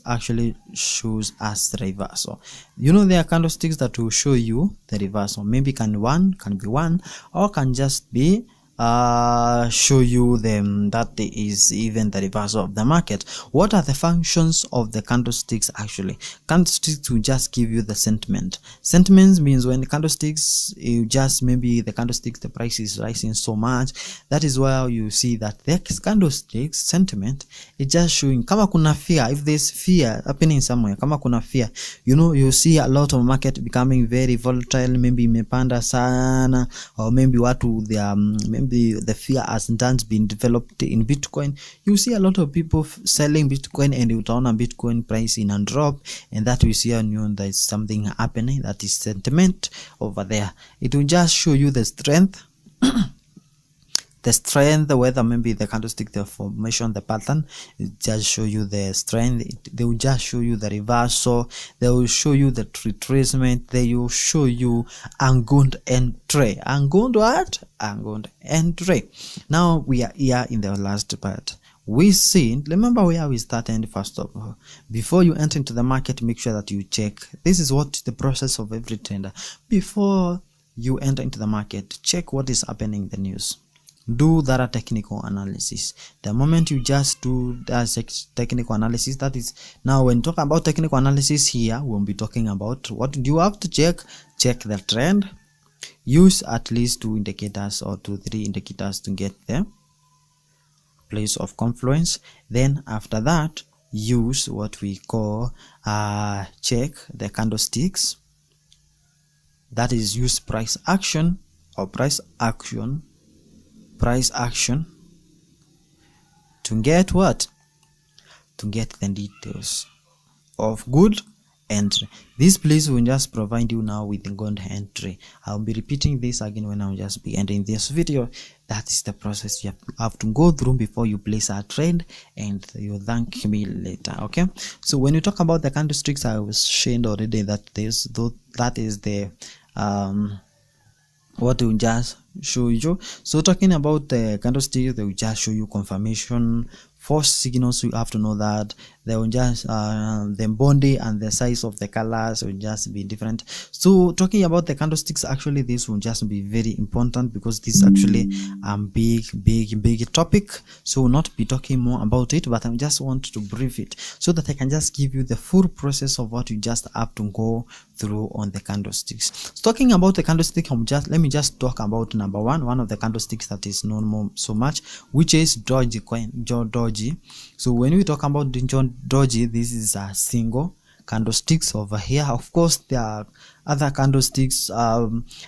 actually shows us the reversal. You know, there are candlesticks that will show you the reversal. Maybe can be one, or can just be show you them that is even the reversal of the market. What are the functions of the candlesticks? Actually, candlesticks will just give you the sentiment. Sentiments means when the candlesticks, you just, maybe the candlesticks, the price is rising so much, that is where you see that the candlesticks sentiment is just showing kama kuna fear. If there's fear happening somewhere, kama kuna fear, you know, you see a lot of market becoming very volatile, maybe imepanda sana, or maybe watu they are the fear has been developed in Bitcoin. You see a lot of people selling Bitcoin, and you turn on Bitcoin price in and drop, and that we see on you there is something happening. That is sentiment over there. It will just show you the strength the strength, whether maybe the candlestick, the formation, the pattern, it just show you the strength. They will just show you the reversal, they will show you the retracement, they will show you angund entry. Angund what? Angund entry. Now we are here in the last part. We see, remember where we started. First of all, before you enter into the market, make sure that you check. This is what the process of every trader. Before you enter into the market, check what is happening in the news. do that technical analysis. The moment you just do that technical analysis, that is, now when talking about technical analysis here, we'll be talking about what do you have to check the trend, use at least 2 indicators or 2-3 indicators to get the place of confluence. Then after that, use what we call check the candlesticks, that is, use price action to get what, to get the details of good entry. This place will just provide you now with the good entry. I'll be repeating this again when I'll just be ending this video. That is the process you have to go through before you place a trade, and you thank me later. Okay, so when you talk about the candlesticks, I was shared already that that is the what will just show you. So talking about the candlesticks, they will just show you confirmation, false signals. You have to know that they will just the body and the size of the colors will just be different. So talking about the candlesticks, actually this will just be very important because this is actually big topic. So we'll not be talking more about it, but I just want to brief it so that I can just give you the full process of what you just have to go through on the candlesticks. So talking about the candlestick, let me just talk about number one of the candlesticks that is known more so much, which is Doji coin, Doji. So when we talk about Doji, this is a single candlesticks over here. Of course, there are other candlesticks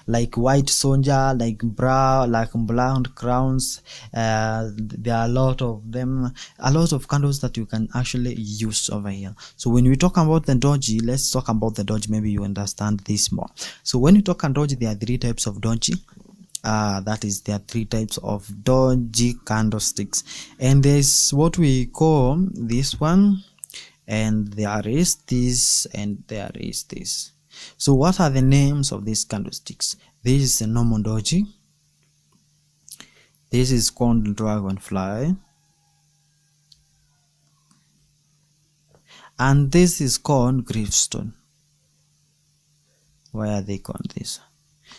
like white soldier, like brown, like brown crowns. There are a lot of them, a lot of candles that you can actually use over here. So when we talk about the doji, let's talk about the doji. Maybe you understand this more. So when you talk about doji, there are 3 types of doji. That is, there are 3 types of doji candlesticks, and there's what we call this one, and there is this, and there is this. So what are the names of these candlesticks? This is a normal doji, this is called dragonfly, and this is called gravestone. Why are they called this?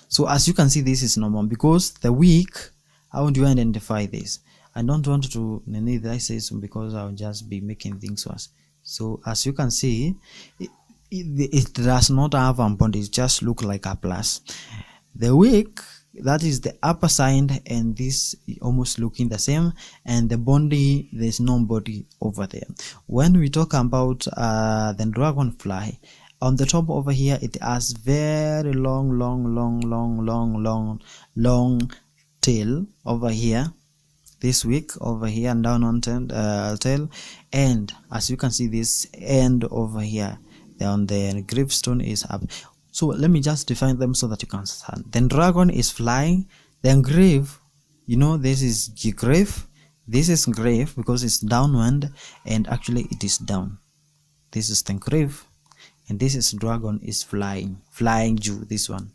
So as you can see, this is normal because the wick, how do you identify this? I don't want to need I say so because I'll just be making things worse. So as you can see, it does not have a body, it just look like a plus. The wick, that is the upper side, and this almost looking the same, and the body, there's no body over there. When we talk about the dragonfly, on the top over here, it has very long tail over here, this wick over here, and down on tail, and as you can see, this end over here on the gravestone is up. So let me just define them so that you can understand. Then dragon is flying, then grave, you know, this is grave, this is grave because it's downward, and actually it is down. This is the grave, and this is dragon is flying Jew, this one,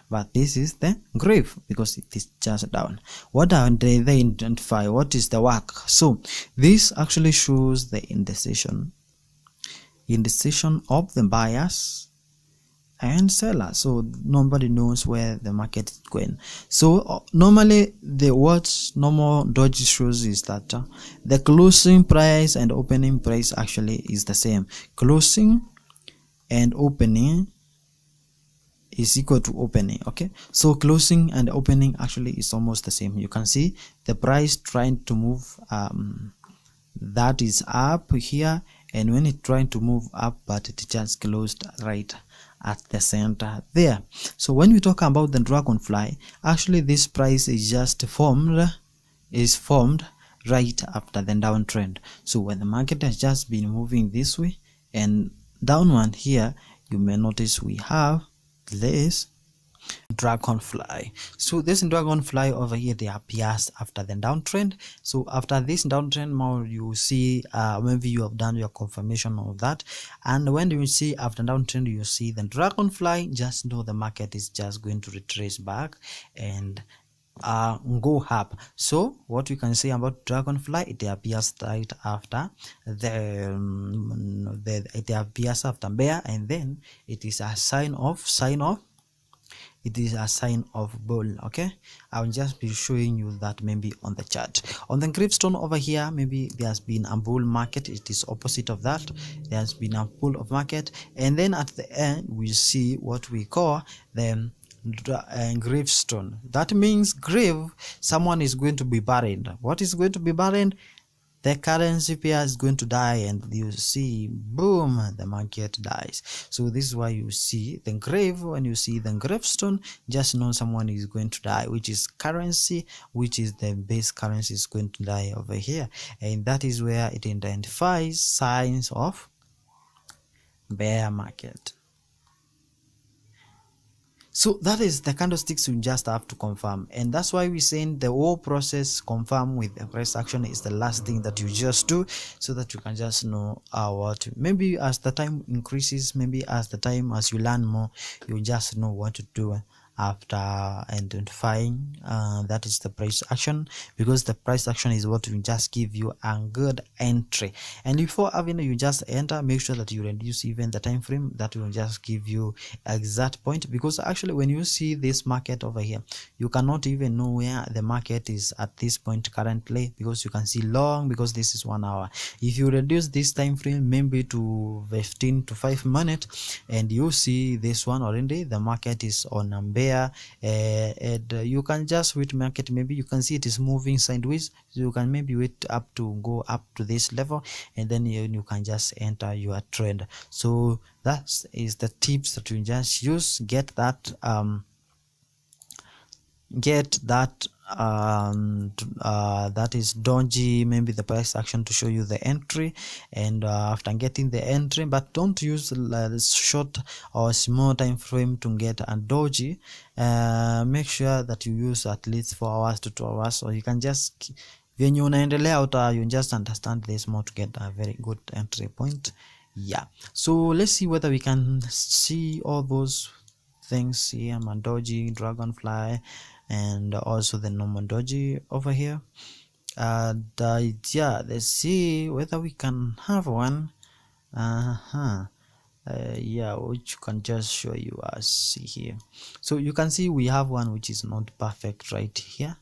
but this is the grave because it is just down. What are they identify? What is the work? So this actually shows the indecision of the buyers and sellers. So nobody knows where the market is going. So normally what normal doji shows is that the closing price and opening price actually is the same. Closing and opening is equal to opening. Okay, so closing and opening actually is almost the same. You can see the price trying to move that is up here, and when it trying to move up, but it just closed right at the center there. So when we talk about the dragonfly, actually this price is just formed right after the downtrend. So when the market has just been moving this way and downward here, you may notice we have this dragonfly. So this dragonfly over here, they appears after the downtrend. So after this downtrend, more you see maybe you have done your confirmation of that, and when you see after downtrend, you see the dragonfly, just know the market is just going to retrace back and go up. So what we can say about dragonfly, it appears right after it appears after bear, and then it is a sign of it is a sign of bull. Okay, I'll just be showing you that maybe on the chart. On the gravestone over here, maybe there's been a bull market. It is opposite of that. There's been a bull of market, and then at the end we see what we call the gravestone. That means grave, someone is going to be buried. What is going to be buried? The currency pair is going to die, and you see, boom, the market dies. So this is why you see the grave. When you see the gravestone, just know someone is going to die, which is currency, which is the base currency is going to die over here, and that is where it identifies signs of bear market. So that is the candlesticks you just have to confirm, and that's why we're saying the whole process confirm with the price action is the last thing that you just do, so that you can just know what maybe as the time increases, maybe as you learn more, you just know what to do after identifying that is the price action, because the price action is what will just give you a good entry. And before having you just enter, make sure that you reduce even the time frame. That will just give you exact point, because actually when you see this market over here, you cannot even know where the market is at this point currently, because you can see long, because this is 1 hour. If you reduce this time frame maybe to 15 to 5 minutes, and you see this one already, the market is on a bear, and you can just wait market, maybe you can see it is moving sideways, so you can maybe wait up to go up to this level, and then you can just enter your trend. So that is the tips that you just use. Get that that is doji, maybe the price action to show you the entry, and after getting the entry, but don't use short or small time frame to get a doji. Make sure that you use at least 4 hours to 2 hours, or you can just when you unaendelea you just understand this more to get a very good entry point. Yeah, so let's see whether we can see all those things here, Mandoji, Dragonfly, and also the normal doji over here. Yeah, let's see whether we can have one. Yeah, which can just show you see here. So you can see we have one which is not perfect right here,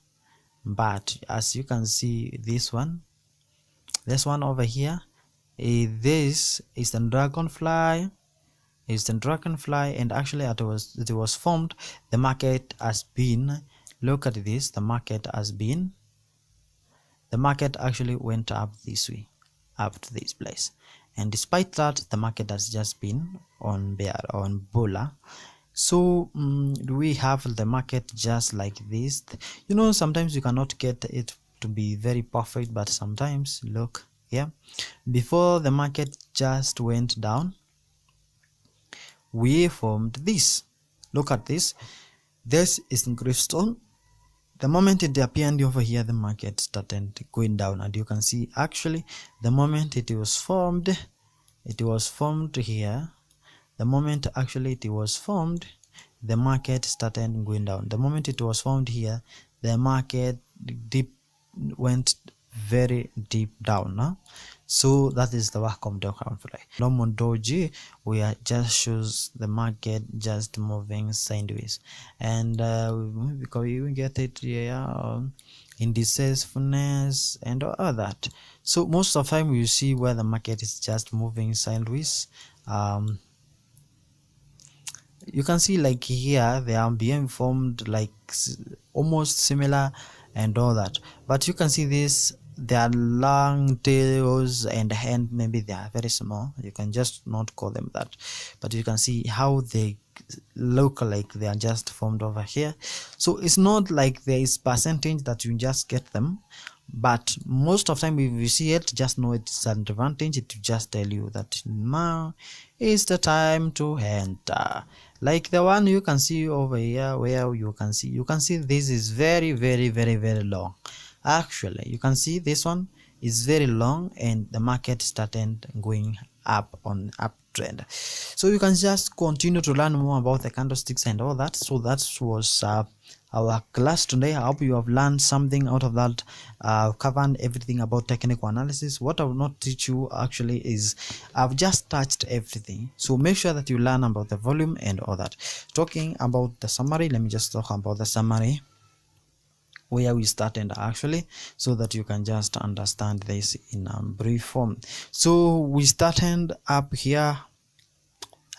but as you can see, this one over here, this is the dragonfly. Is the dragonfly, and actually it was formed. The market has been, look at this, the market actually went up this way, up to this place, and despite that the market has just been on bulla. So we have the market just like this. You know, sometimes you cannot get it to be very perfect, but sometimes look here, before the market just went down, we formed this. Look at this. This is gravestone. The moment it appeared over here, the market started going down, and you can see actually the moment it was formed here. The moment actually it was formed, the market started going down. The moment it was formed here, the market went very deep down. Huh? So that is the work of dragonfly. Normal doji, we just shows the market just moving sideways, and because we get it here, indecisiveness and all that. So most of the time you see where the market is just moving sideways. You can see like here they are being formed like almost similar and all that, but you can see this, they are long tails and hand, maybe they are very small, you can just not call them that, but you can see how they look like they are just formed over here. So it's not like there is percentage that you just get them, but most of the time if you see it, just know it's an advantage. It just tell you that now is the time to enter. Like the one you can see over here, where you can see this is very long. Actually you can see this one is very long, and the market started going up on uptrend. So you can just continue to learn more about the candlesticks and all that. So that was our class today. I hope you have learned something out of that. Covered everything about technical analysis. What I will not teach you actually is I've just touched everything, so make sure that you learn about the volume and all that. Talking about the summary, let me just talk about the summary where we started actually, so that you can just understand this in a brief form. So we started up here.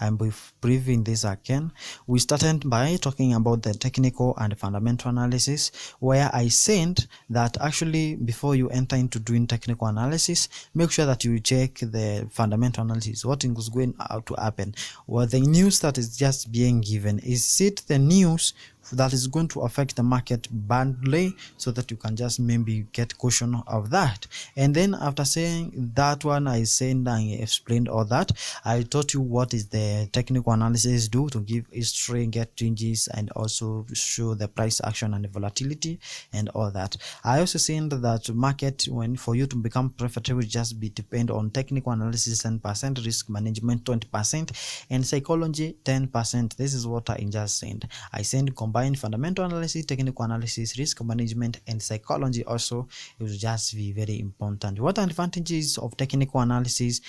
I'm briefing this again. We started by talking about the technical and fundamental analysis, where I said that actually before you enter into doing technical analysis, make sure that you check the fundamental analysis. What is going to happen? Well, the news that is just being given, is it the news that is going to affect the market badly, so that you can just maybe get caution of that. And then after saying that one, I said and I explained all that. I taught you what is the technical analysis do to give history, get changes, and also show the price action and the volatility and all that. I also said that market, when for you to become profitable, just be depend on technical analysis 10%, risk management 20%, and psychology 10%. This is what I just said. I said combine fundamental analysis, technical analysis, risk management, and psychology also. It will just be very important. What advantages of technical analysis?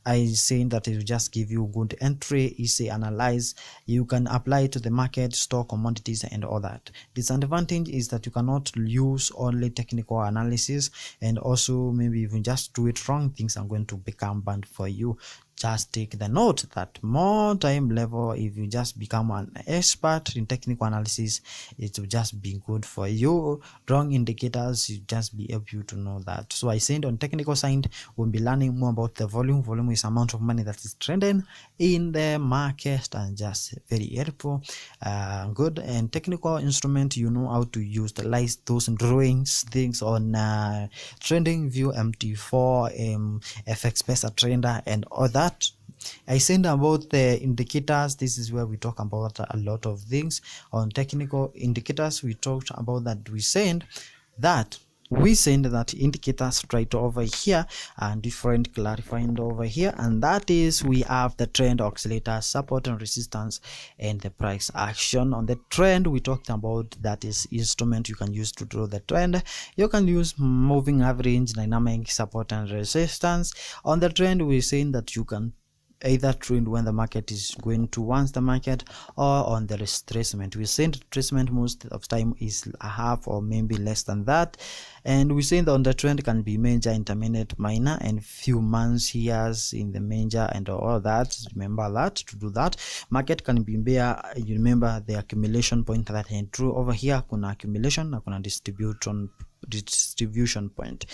I saying that it will just give you good entry, easy analyze. You can apply it to the market, stock, commodities, and all that. Disadvantage is that you cannot use only technical analysis, and also maybe even just do it wrong, things are going to become bad for you. Just take the note that more time level, if you just become an expert in technical analysis, it will just be good for you. Wrong indicators, you just be able to know that. So I said on technical side, we'll be learning more about the volume. Volume is amount of money that is trending in the market, and just very helpful. Good. And technical instrument, you know how to utilize those drawings, things on trending view, MT4, FX Pesa Trader, and all that. I said about the indicators. This is where we talk about a lot of things. On technical indicators, we talked about that. We said that indicators right over here and different clarifying over here, and that is we have the trend, oscillator, support and resistance, and the price action. On the trend, we talked about that is instrument you can use to draw the trend. You can use moving average, dynamic, support and resistance. On the trend, we're saying that you can either trend when the market is going towards the market, or on the retracement. We say retracement most of time is a half or maybe less than that, and we say that on the trend can be major, intermediate, minor, and few months, years in the major and all that. Remember that. To do that, market can be bear. You remember the accumulation point that I drew over here. Kuna accumulation na kuna distribution point.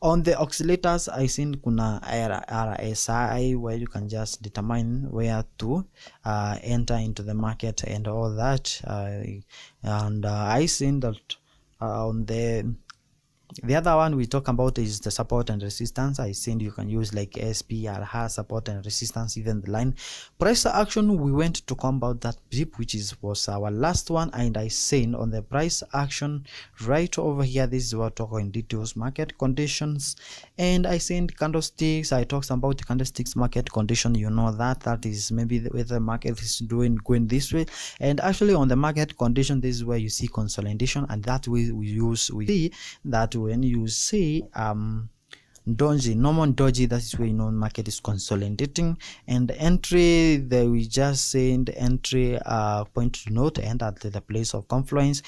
On the oscillators, I think kuna RSI, where you can just determine where to enter into the market and all that. I think that on the other one we talk about is the support and resistance. I think you can use like SP or has support and resistance, even the line. Price action, we went to come about that dip, which was our last one, and I said on the price action right over here, this is what talk in details, market conditions, and I said candlesticks. I talked about the candlesticks market condition. You know that is maybe whether the market is going this way, and actually on the market condition, this is where you see consolidation, and that way we see that when you see doji, normal doji, that is where you know market is consolidating. And entry, there we just saying the entry point to note, and at the place of confluence.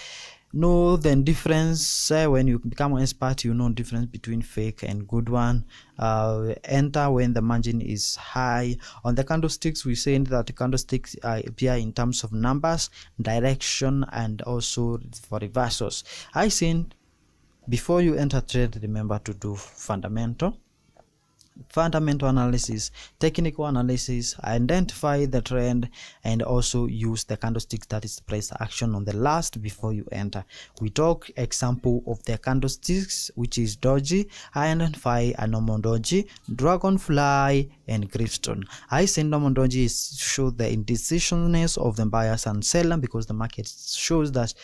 Know the difference. When you become an expert, you know difference between fake and good one. Enter when the margin is high. On the candlesticks, we say that the candlesticks appear in terms of numbers, direction, and also for reversals. I think before you enter trade, remember to do fundamental analysis, technical analysis, identify the trend, and also use the candlesticks, that is price action, on the last before you enter. We talk example of the candlesticks, which is doji. I identify a normal doji, dragonfly, and gravestone. I say normal doji show the indecisiveness of the buyers and seller, because the market shows that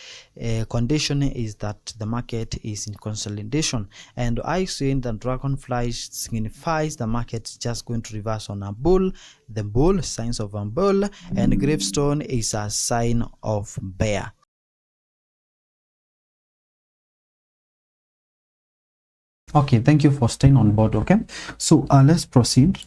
condition is that the market is in consolidation, and I say that dragonfly signifies the market is just going to reverse on a bull, the bull, signs of a bull, and gravestone is a sign of bear. Okay, thank you for staying on board. Okay, so let's proceed.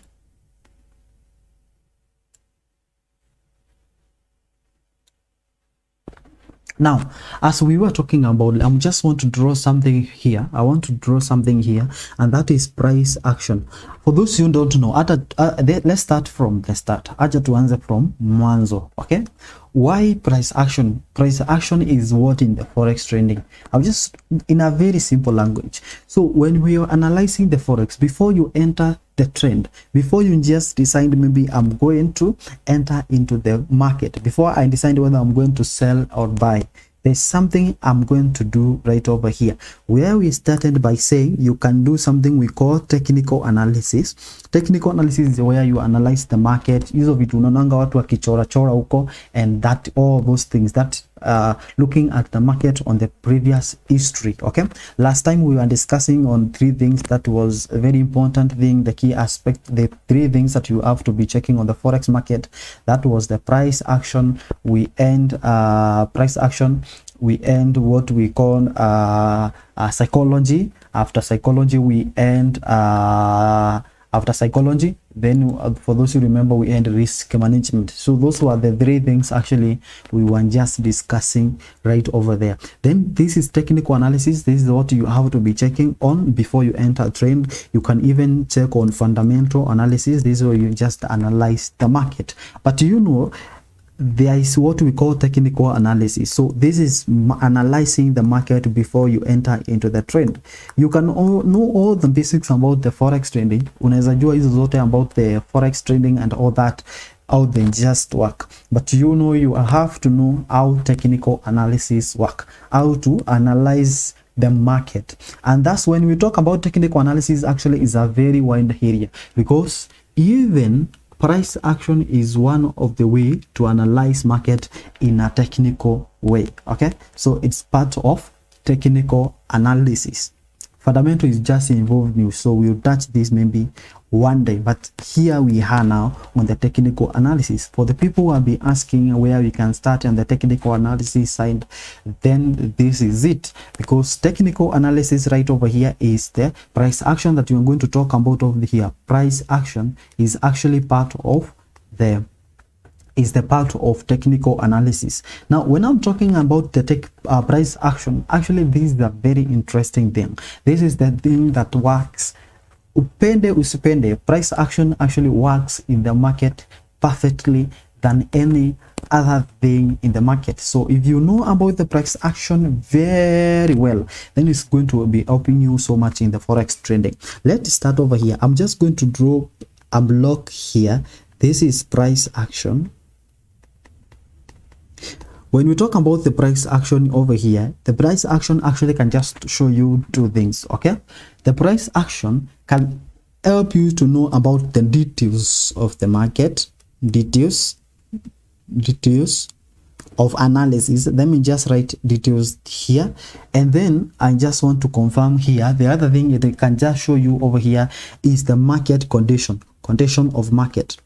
Now, as we were talking about, I just want to draw something here. I want to draw something here, and that is price action. For those who don't know, let's start from the start. Acha tuanze from mwanzo. Okay, why price action? Price action is what in the forex trading. I'm just in a very simple language. So when we are analyzing the forex, before you enter the trend, before you just decide maybe I'm going to enter into the market, before I decide whether I'm going to sell or buy, there's something I'm going to do right over here, where we started by saying you can do something we call technical analysis. Technical analysis is where you analyze the market. Hizo vitu unaonanga watu wakichora chora huko, and that all those things that looking at the market on the previous history. Okay, last time we were discussing on 3 things that was a very important thing, the key aspect, the 3 things that you have to be checking on the forex market. That was the price action. We end price action, we end what we call psychology. After psychology, we end after psychology, then for those who remember, we end risk management. So those were the 3 things actually we were just discussing right over there. Then this is technical analysis. This is what you have to be checking on before you enter a trend. You can even check on fundamental analysis. This is where you just analyze the market. But you know, there is what we call technical analysis. So this is analyzing the market before you enter into the trend. You can know all the basics about the forex trading. Unaweza jua hizo zote about the forex trading and all that, how they just work. But you know, you have to know how technical analysis work, how to analyze the market. And that's when we talk about technical analysis, actually is a very wide area, because even price action is one of the way to analyze market in a technical way. Okay, so it's part of technical analysis. Fundamental is just involved new, so we'll touch this maybe one day, but here we are now on the technical analysis. For the people who have been asking where we can start on the technical analysis side, then this is it, because technical analysis right over here is the price action that you're going to talk about over here. Price action is actually part of the part of technical analysis. Now, when I'm talking about the price action, actually this is a very interesting thing. This is the thing that works. Upende usipende, price action actually works in the market perfectly than any other thing in the market. So if you know about the price action very well, then it's going to be helping you so much in the forex trading. Let's start over here. I'm just going to draw a block here. This is price action. When we talk about the price action over here, the price action actually can just show you 2 things. Okay, the price action can help you to know about the details of the market, details of analysis. Let me just write details here, and then I just want to confirm here. The other thing it can just show you over here is the market condition of market.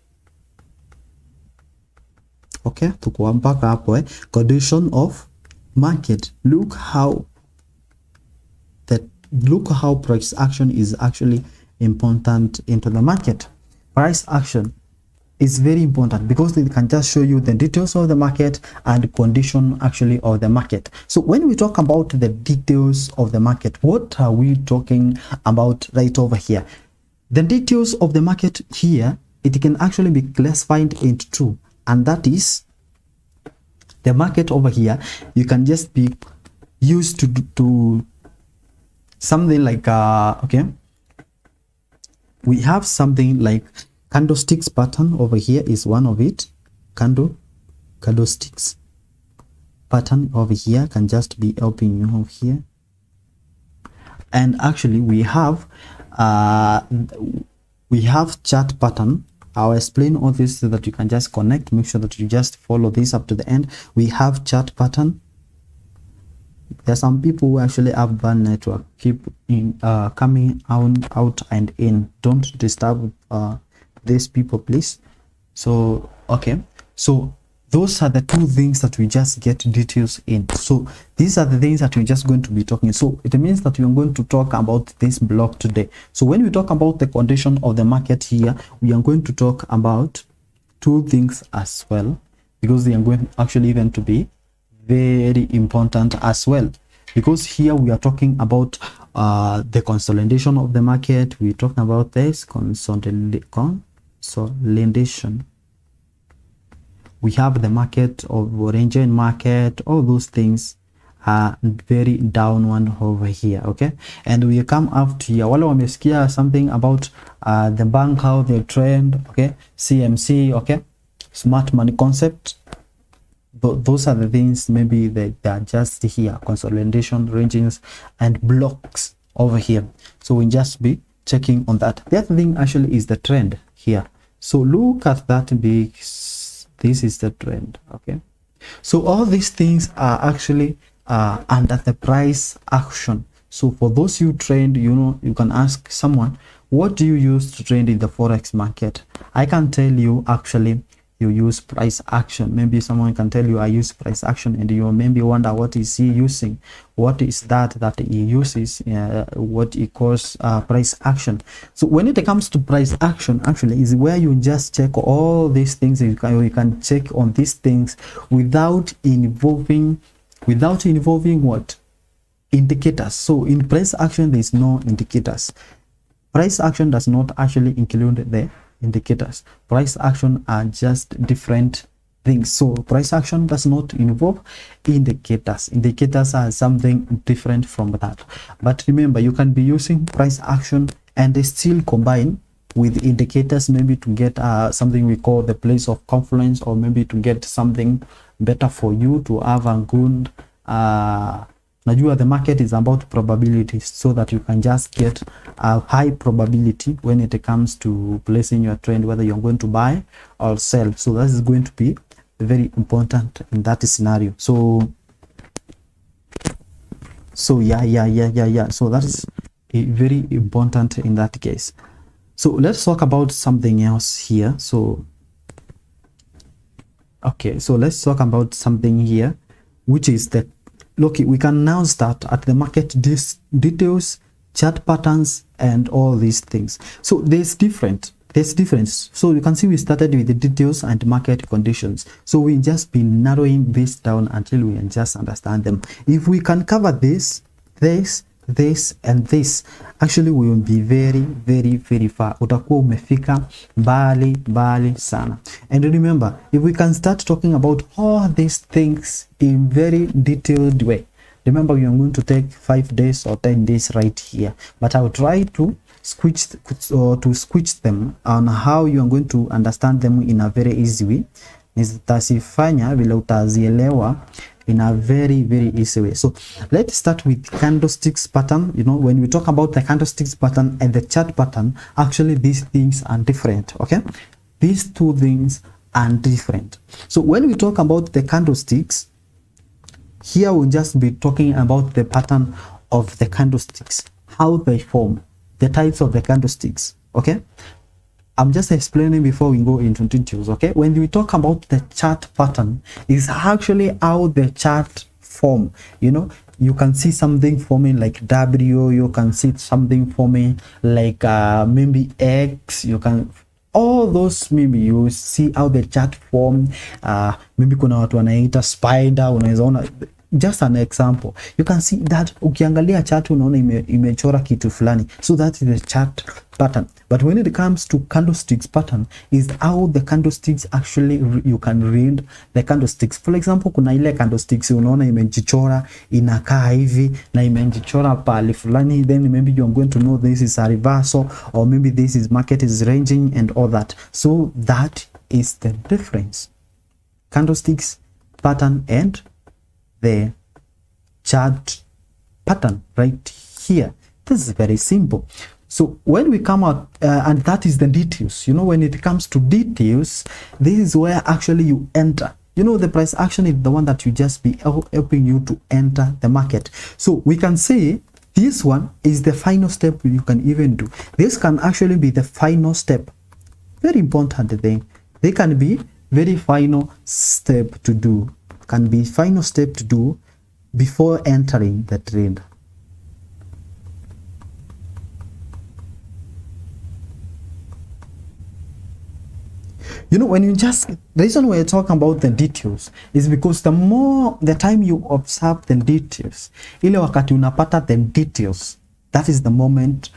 Okay, tuko mpaka hapo condition of market. Look how price action is actually important into the market. Price action is very important because it can just show you the details of the market and condition actually of the market. So when we talk about the details of the market, what are we talking about right over here? The details of the market here, it can actually be classified into 2. And that is the market over here. You can just be used to something like okay, we have something like candlesticks pattern over here is one of it. Candlesticks pattern over here can just be helping you over here. And actually we have chart pattern. I'll explain all this so that you can just connect. Make sure that you just follow this up to the end. We have chart pattern. There are some people who actually have bad network. Keep in coming out and in. Don't disturb these people, please. So okay, so those are the two things that we just get details in. So these are the things that we're just going to be talking. So it means that we're going to talk about this block today. So when we talk about the condition of the market here, we are going to talk about two things as well, because they are going actually even to be very important as well, because here we are talking about the consolidation of the market. We're talking about this consolidation. We have the market of orange market, all those things are very down one over here. Okay, and we come up to here, wale wamesikia something about the bank, how they trend. Okay, CMC, okay, smart money concept. Those are the things maybe they are just here, consolidation, ranges and blocks over here. So we'll just be checking on that. The other thing actually is the trend here. So look at that big, this is the trend. Okay, so all these things are actually under the price action. So for those who trade, you know, you can ask someone, what do you use to trade in the forex market? I can tell you actually you use price action. Maybe someone can tell you I use price action, and you maybe wonder what is he using, what is that he uses, what he calls price action. So when it comes to price action, actually is where you just check all these things. You can check on these things without involving what? Indicators. So in price action there is no indicators. Price action does not actually include the indicators. Price action are just different things. So price action does not involve indicators. Indicators are something different from that. But remember, you can be using price action and they still combine with indicators, maybe to get something we call the place of confluence, or maybe to get something better for you to have a good Najua the market is about probabilities, so that you can just get a high probability when it comes to placing your trend, whether you're going to buy or sell. So that is going to be very important in that scenario. So yeah. So that is very important in that case. So let's talk about something else here. So okay, so let's talk about something here, which is the look. We can now start at the market details, chart patterns, and all these things. So there's difference. So you can see we started with the details and market conditions. So we just been narrowing this down until we can just understand them. If we can cover this and this, actually we will be very far. Utakuwa umefika mbali sana. And remember, if we can start talking about all these things in very detailed way, remember we are going to take 5 days or 10 days right here, but I'll try to switch them on how you are going to understand them in a very easy way. Nitasifanya vile utazielewa in a very easy way. So let's start with candlesticks pattern. You know, when we talk about the candlesticks pattern and the chart pattern, actually these things are different. Okay, these two things are different. So when we talk about the candlesticks, here we'll just be talking about the pattern of the candlesticks, how they form, the types of the candlesticks. Okay, I'm just explaining before we go into details. Okay, when we talk about the chart pattern, is actually how the chart form. You know, you can see something forming like W, you can see something forming like maybe X, you can all those, maybe you see how the chart form. Maybe kuna watu wanaita spider, unaweza ona. Just an example, you can see that ukiangalia chart unaona imechora kitu fulani, so that is the chart pattern. But when it comes to candlesticks pattern, is how the candlesticks actually you can read the candlesticks. For example, kuna ile candlesticks unaona imejichora inakaa hivi na imejichora pale fulani, then maybe you are going to know this is a reversal, or maybe this is market is ranging and all that. So that is the difference, candlesticks pattern and the chart pattern right here. This is very simple. So when we come out and that is the details. You know, when it comes to details, this is where actually you enter. You know, the price action is the one that you just be helping you to enter the market. So we can say this one is the final step you can even do. This can actually be the final step. Very important thing. They can be very final step to do, can be final step to do before entering the trade. You know, when you just, the reason we're talking about the details is because the time you observe the details, ile wakati unapata the details, that is the moment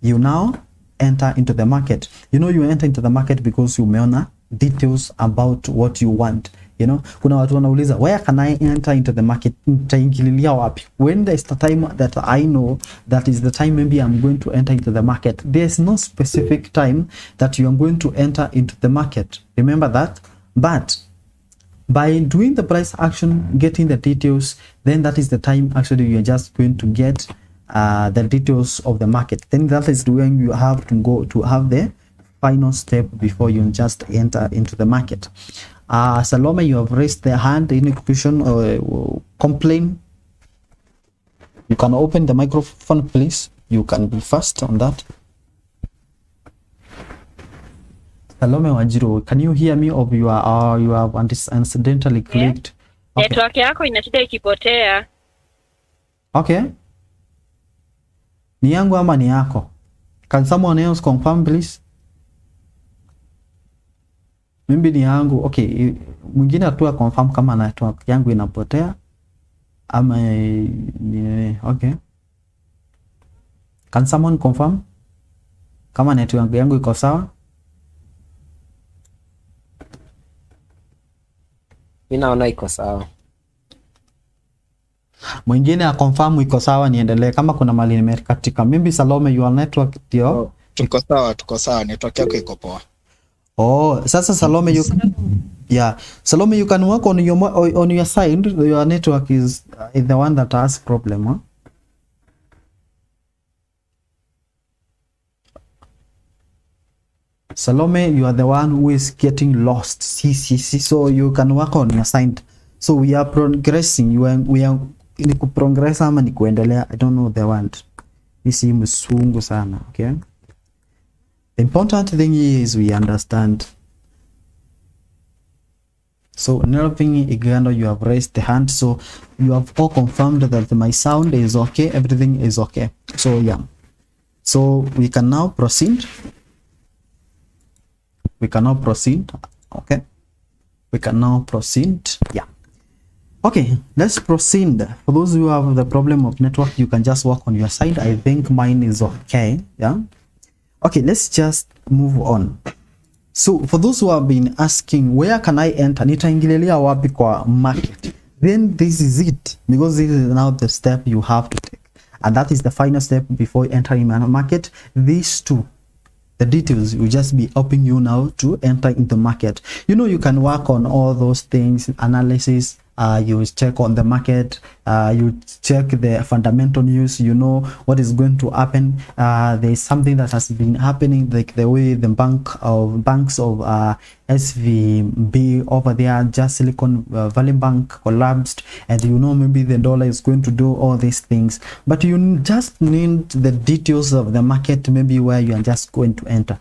you now enter into the market. You know, you enter into the market because umeona details about what you want. You know, kuna watu wanauliza, where can I enter into the market? Nitaingililia wapi? When there's the time that I know that is the time maybe I'm going to enter into the market. There's no specific time that you are going to enter into the market. Remember that? But by doing the price action, getting the details, then that is the time actually you're just going to get the details of the market. Then that is when you have to go to have the final step before you just enter into the market. Salome, you have raised the hand. Any question or complaint? You can open the microphone, please. You can be fast on that. Salome Wajiro, can you hear me, or you have accidentally clicked? Okay. Network yako inashida ikipotea. Okay. Ni yangu ama ni yako? Can someone else confirm, please? Maybe ni yangu. Okay, mwingine atua confirm kama network yangu inapotea ama ni okay. Can someone confirm kama network yangu iko sawa? Mimi naona iko sawa. Mwingine a confirm iko sawa, niendelee. Kama kuna mali nimekatika. Maybe Salome, your network ndio. Oh, tuko sawa, network yako iko poa. Oh, sasa Salome, Salome, you can work on your side. Your network is the one that has problem, huh? Salome, you are the one who is getting lost. See. So you can work on your side. So we are progressing. We are ni kuprogress ama ni kuendelea. I don't know the word. Isi msungu sana, okay? The important thing is we understand. So Nerving Igando, you have raised the hand, so you have all confirmed that my sound is okay, everything is okay. So yeah, so we can now proceed. Okay, we can now proceed. Yeah, okay, let's proceed. For those who have the problem of network, you can just work on your side. I think mine is okay. Yeah. Okay, let's just move on. So for those who have been asking, where can I enter? Nitaingililia wapi kwa market? Then this is it, because this is now the step you have to take. And that is the final step before entering the market. These two, the details will just be helping you now to enter in the market. You know, you can work on all those things, analysis, you check on the market, you check the fundamental news, you know what is going to happen. There is something that has been happening, like the way the banks of SVB over there, just Silicon Valley Bank collapsed, and you know maybe the dollar is going to do all these things, but you just need the details of the market, maybe where you are just going to enter.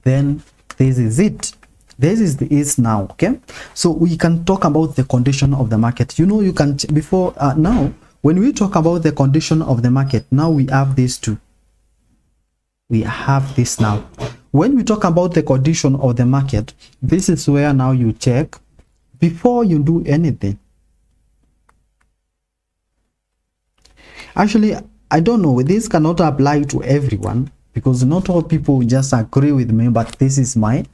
Then this is it. This is the is now. Okay, so we can talk about the condition of the market. You know, you can before now when we talk about the condition of the market, now we have these two. We have this now. When we talk about the condition of the market, this is where now you check before you do anything. Actually, I don't know, this cannot apply to everyone because not all people just agree with me, but this is my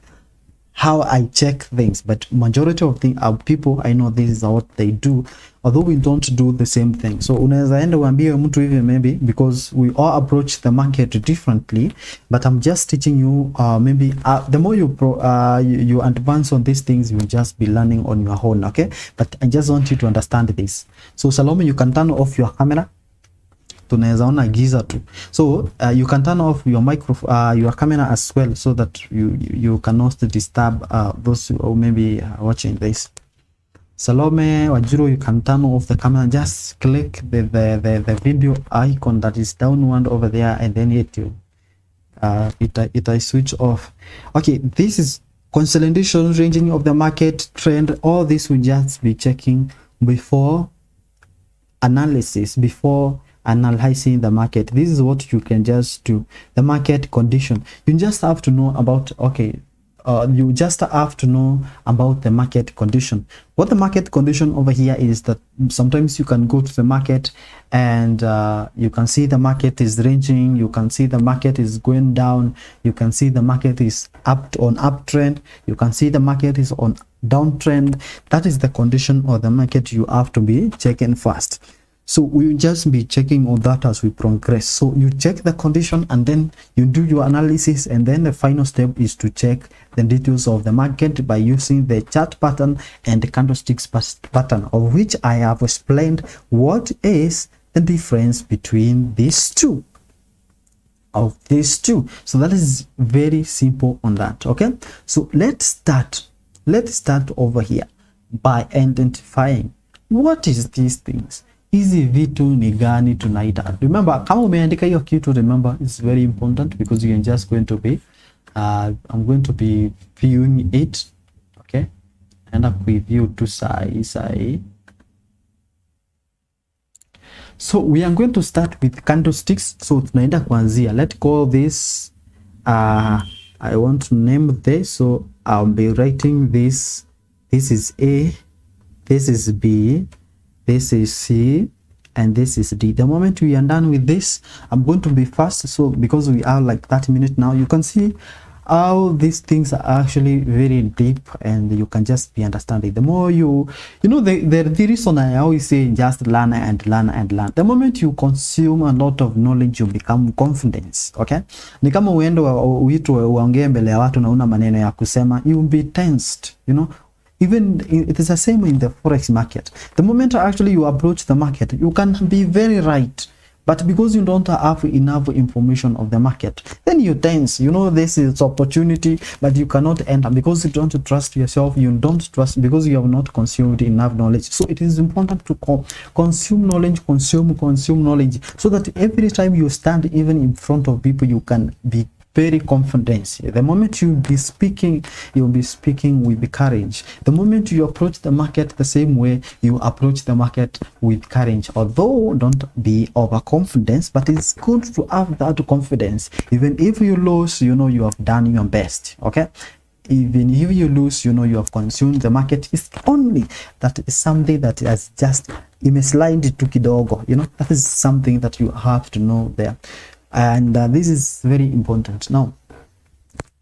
how I check things. But majority of the people I know, this is what they do, although we don't do the same thing. So unaweza enda uambie mtu hivi, maybe because we all approach the market differently, but I'm just teaching you maybe the more you advance on these things, you will just be learning on your own. Okay, but I just want you to understand this. So Salome, you can turn off your camera. Tunaweza ona giza tu. So you can turn off your microphone, your camera as well, so that you cannot disturb those who may be watching this. Salome Wajiro, you can turn off the camera. Just click the video icon that is downward over there, and then it I switch off. Okay, this is consolidation, ranging of the market trend, all this will just be checking before analysis, before analyzing the market. This is what you can just do. The market condition, you just have to know about, okay, you just have to know about the market condition. What the market condition over here is that sometimes you can go to the market and you can see the market is ranging, you can see the market is going down, you can see the market is on uptrend, you can see the market is on downtrend. That is the condition of the market you have to be checking first. So we'll just be checking all that as we progress. So you check the condition and then you do your analysis, and then the final step is to check the details of the market by using the chart pattern and the candlesticks pattern, of which I have explained what is the difference between these two. So that is very simple on that. Okay, so let's start over here by identifying what is these things. Hizi vitu ni gani tunaita. Remember, kama umeandika hiyo kitu, remember it's very important because you're just going to be I'm going to be viewing it. Okay, and up review to sai. So we are going to start with candlesticks. So tunaenda kuanzia, let's call this I want to name this, so I'll be writing this. This is A, this is B, this is C, and this is D. The moment we are done with this, I'm going to be fast, so because we are like 30 minutes now, you can see how these things are actually very deep, and you can just be understanding. The more you know, the reason I always say just learn and learn and learn. The moment you consume a lot of knowledge, you become confident. Okay, ni kama uende uitwe uongee mbele ya watu na una maneno ya kusema, you will be tensed, you know. Even it is the same in the forex market. The moment actually you approach the market, you can be very right, but because you don't have enough information of the market, then you tense. You know, this is opportunity, but you cannot enter because you don't trust yourself. You don't trust because you have not consumed enough knowledge. So it is important to consume knowledge, consume knowledge, so that every time you stand even in front of people, you can be very confident. The moment you'll be speaking with the courage. The moment you approach the market the same way, you approach the market with courage. Although don't be overconfident, but it's good to have that confidence. Even if you lose, you know you have done your best. Okay, even if you lose, you know you have consumed the market. It's only that is something that has just imeslide to kidogo. You know, that is something that you have to know there. And this is very important. Now,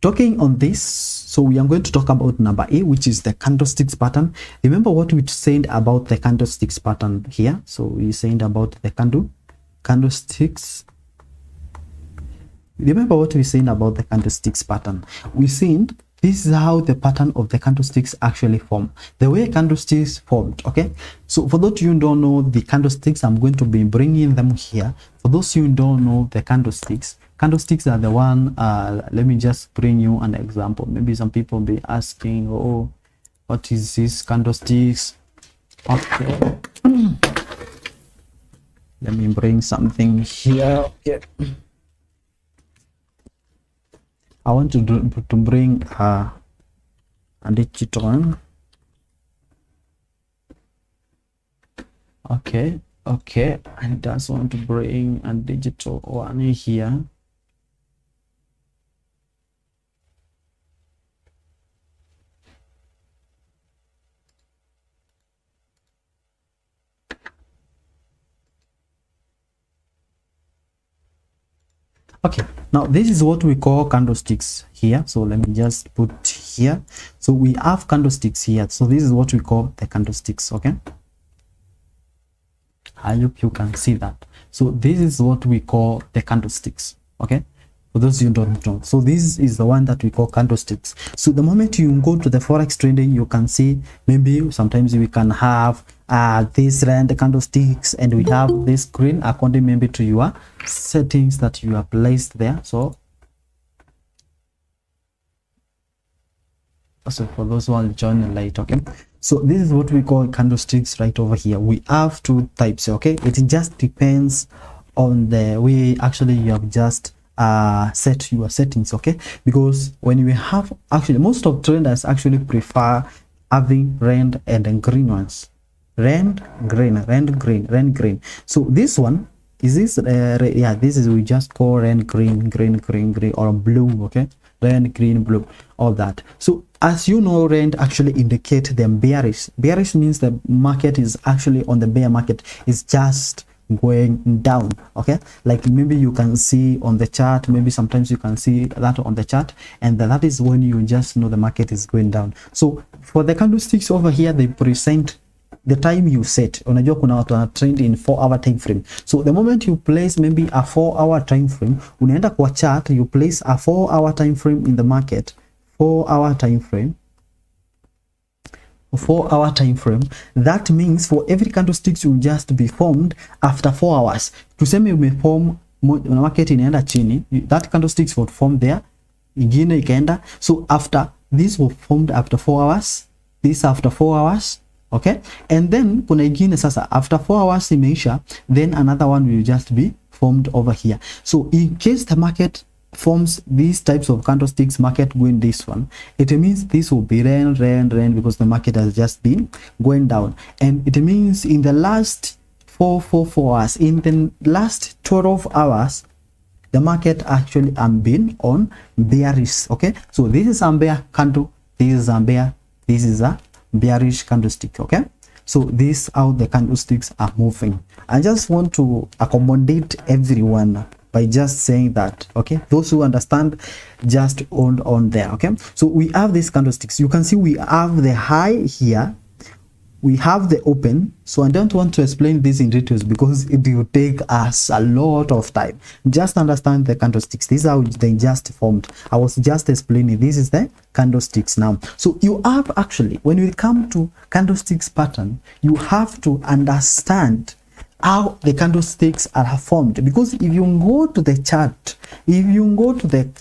talking on this, so we are going to talk about number A, which is the candlesticks pattern. Remember what we said about the candlesticks pattern here. So we said about the candlesticks. Remember what we said about the candlesticks pattern. We said this is how the pattern of the candlesticks actually form. The way candlesticks formed. Okay, so for those you don't know the candlesticks, I'm going to be bringing them here. For those you don't know the candlesticks are the one. Let me just bring you an example. Maybe some people be asking, oh, what is this candlesticks? Okay. Let me bring something here. Okay. I want to bring a digital one. Okay, I just want to bring a digital one here. Okay, now this is what we call candlesticks here. So let me just put here. So we have candlesticks here. So this is what we call the candlesticks. Okay, I hope you can see that. So this is what we call the candlesticks. Okay, for those you don't know, so this is the one that we call candlesticks. So the moment you go to the forex trading, you can see maybe sometimes we can have this round candlesticks, and we have this green according maybe to your settings that you have placed there. So for those who want to join late, okay, so this is what we call candlesticks right over here. We have two types. Okay, it just depends on the way actually you have just set your settings, okay? Because when we have, actually most of traders actually prefer having red and green ones. Red, green, red, green, red, green. So this one is this yeah, this is, we just call red, green, green, green, green, or blue, okay? Red, green, blue, all that. So as you know, red actually indicate them bearish. Bearish means the market is actually on the bear market, is just going down, okay? Like maybe you can see on the chart, maybe sometimes you can see that on the chart, and that is when you just know the market is going down. So for the candlesticks over here, they present the time you set. Unajua kuna watu wana trend in 4-hour time frame. So the moment you place maybe a 4-hour time frame, unaenda kwa chart, you place a 4-hour time frame in the market, 4-hour time frame, 4-hour time frame. That means for every candlesticks will just be formed after 4 hours. Tuseme umeform na market inaenda chini, that candlesticks will form there, ingine ikaenda. So after this was formed after 4 hours, this after 4 hours, okay? And then kuna ingine sasa after 4 hours imeisha, then another one will just be formed over here. So in case the market forms these types of candlesticks, market going this one, it means this will be red, because the market has just been going down. And it means in the last 4 hours, in the last 12 hours, the market actually been on bearish, okay? So this is a bear candle, this is a bear, this is a bearish candlestick, okay? So this how the candlesticks are moving. I just want to accommodate everyone by just saying that, okay? Those who understand, just on there, okay? So we have these candlesticks. You can see we have the high here, we have the open. So I don't want to explain this in details because it will take us a lot of time. Just understand the candlesticks. This is how they just formed. I was just explaining, this is the candlesticks now. So you have actually, when we come to candlesticks pattern, you have to understand how the candlesticks are formed. Because if you go to the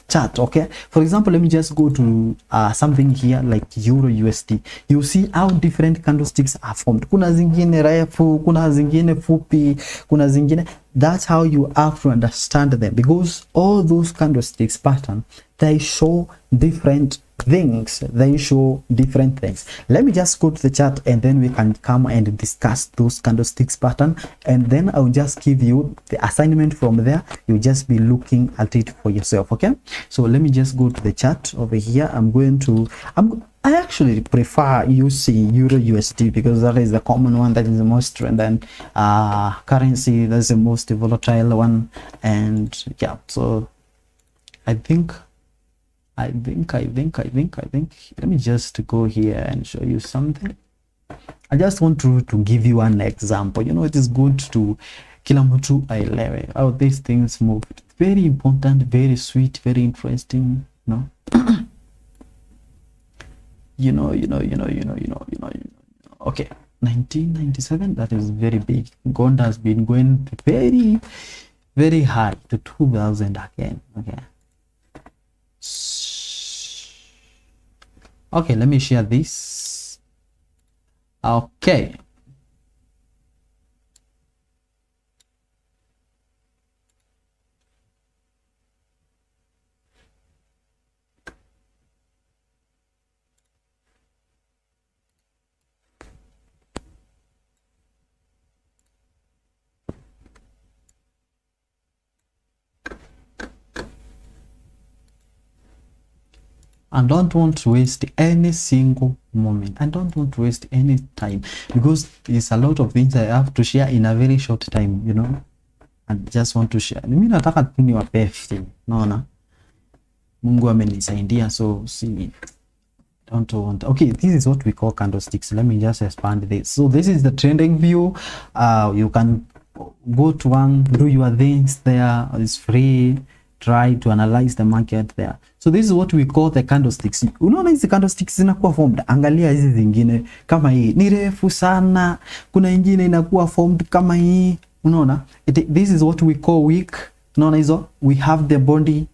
chart, okay, for example, let me just go to something here like Euro USD. You see how different candlesticks are formed. Kuna zingine refu, kuna zingine fupi, kuna zingine. That's how you have to understand them, because all those candlesticks pattern, they show different things. Let me just go to the chart and then we can come and discuss those candlesticks pattern, and then I'll just give you the assignment from there. You just be looking at it for yourself, okay? So let me just go to the chart over here. I actually prefer using Euro USD because that is the common one, that is the most trending currency, that's the most volatile one. And yeah, so I think let me just go here and show you something. I just want to give you an example. You know, it is good to kila mtu aelewe how these things move. Very important, very sweet, very interesting, you know. you know. Okay, 1997, that is very big. Gold has been going very, very high to 2000 again. Okay, let me share this. Okay, I don't want to waste any single moment. I don't want to waste any time, because there's a lot of things I have to share in a very short time, you know. I just want to share. Mimi nataka tu niwape everything. Naona Mungu amenisaidia, so see, don't want. Okay, this is what we call candlesticks. Let me just expand this. So this is the trending view. You can go to one, do your things there. It's free. Try to analyze the market there. So this is what we call the candlesticks. Unaona hizi candlesticks zinakuwa formed. Angalia hizi zingine kama hii ni refu sana. Kuna ingine inakuwa formed kama hii. Unaona? This is what we call wick. Unaona hizo? We have the body.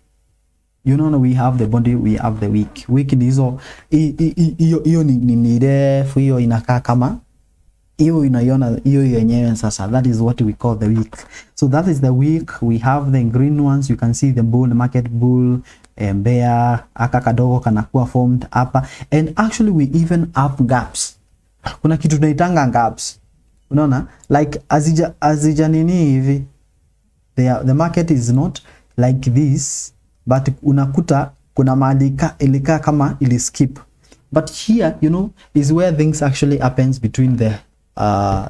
You know, we have the body, we have the wick. Wick ni hizo hiyo ni refu, hiyo inakaa kama hiyo inaiona hiyo yenyewe sasa, that is what we call the week. So that is the week. We have the green ones, you can see the bull market, bull, bear, aka kadogo kanakuwa formed hapa, and actually we even have gaps. Kuna kitu tunaitanga gaps, unaona, like azija nini hivi, the market is not like this, but unakuta kuna mahali ilika kama ili skip, but here you know is where things actually happens between the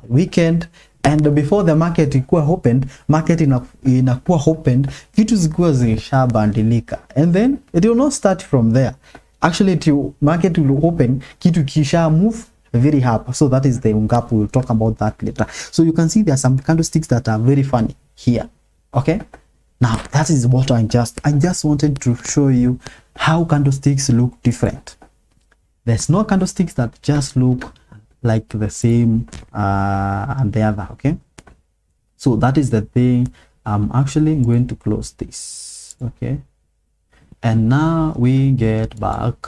weekend and before the market ikuwa opened. Market inakuwa opened, vitu zikuwa zishabadilika, and then it will not start from there. Actually market will open, kitu kisha move very up. So that is the gap. We'll talk about that later. So you can see there are some candlesticks that are very funny here. Okay, now that is what I just wanted to show you how candlesticks look different. There's no candlesticks that just look like the same and the other. Okay, so that is the thing. I'm actually going to close this. Okay, and now we get back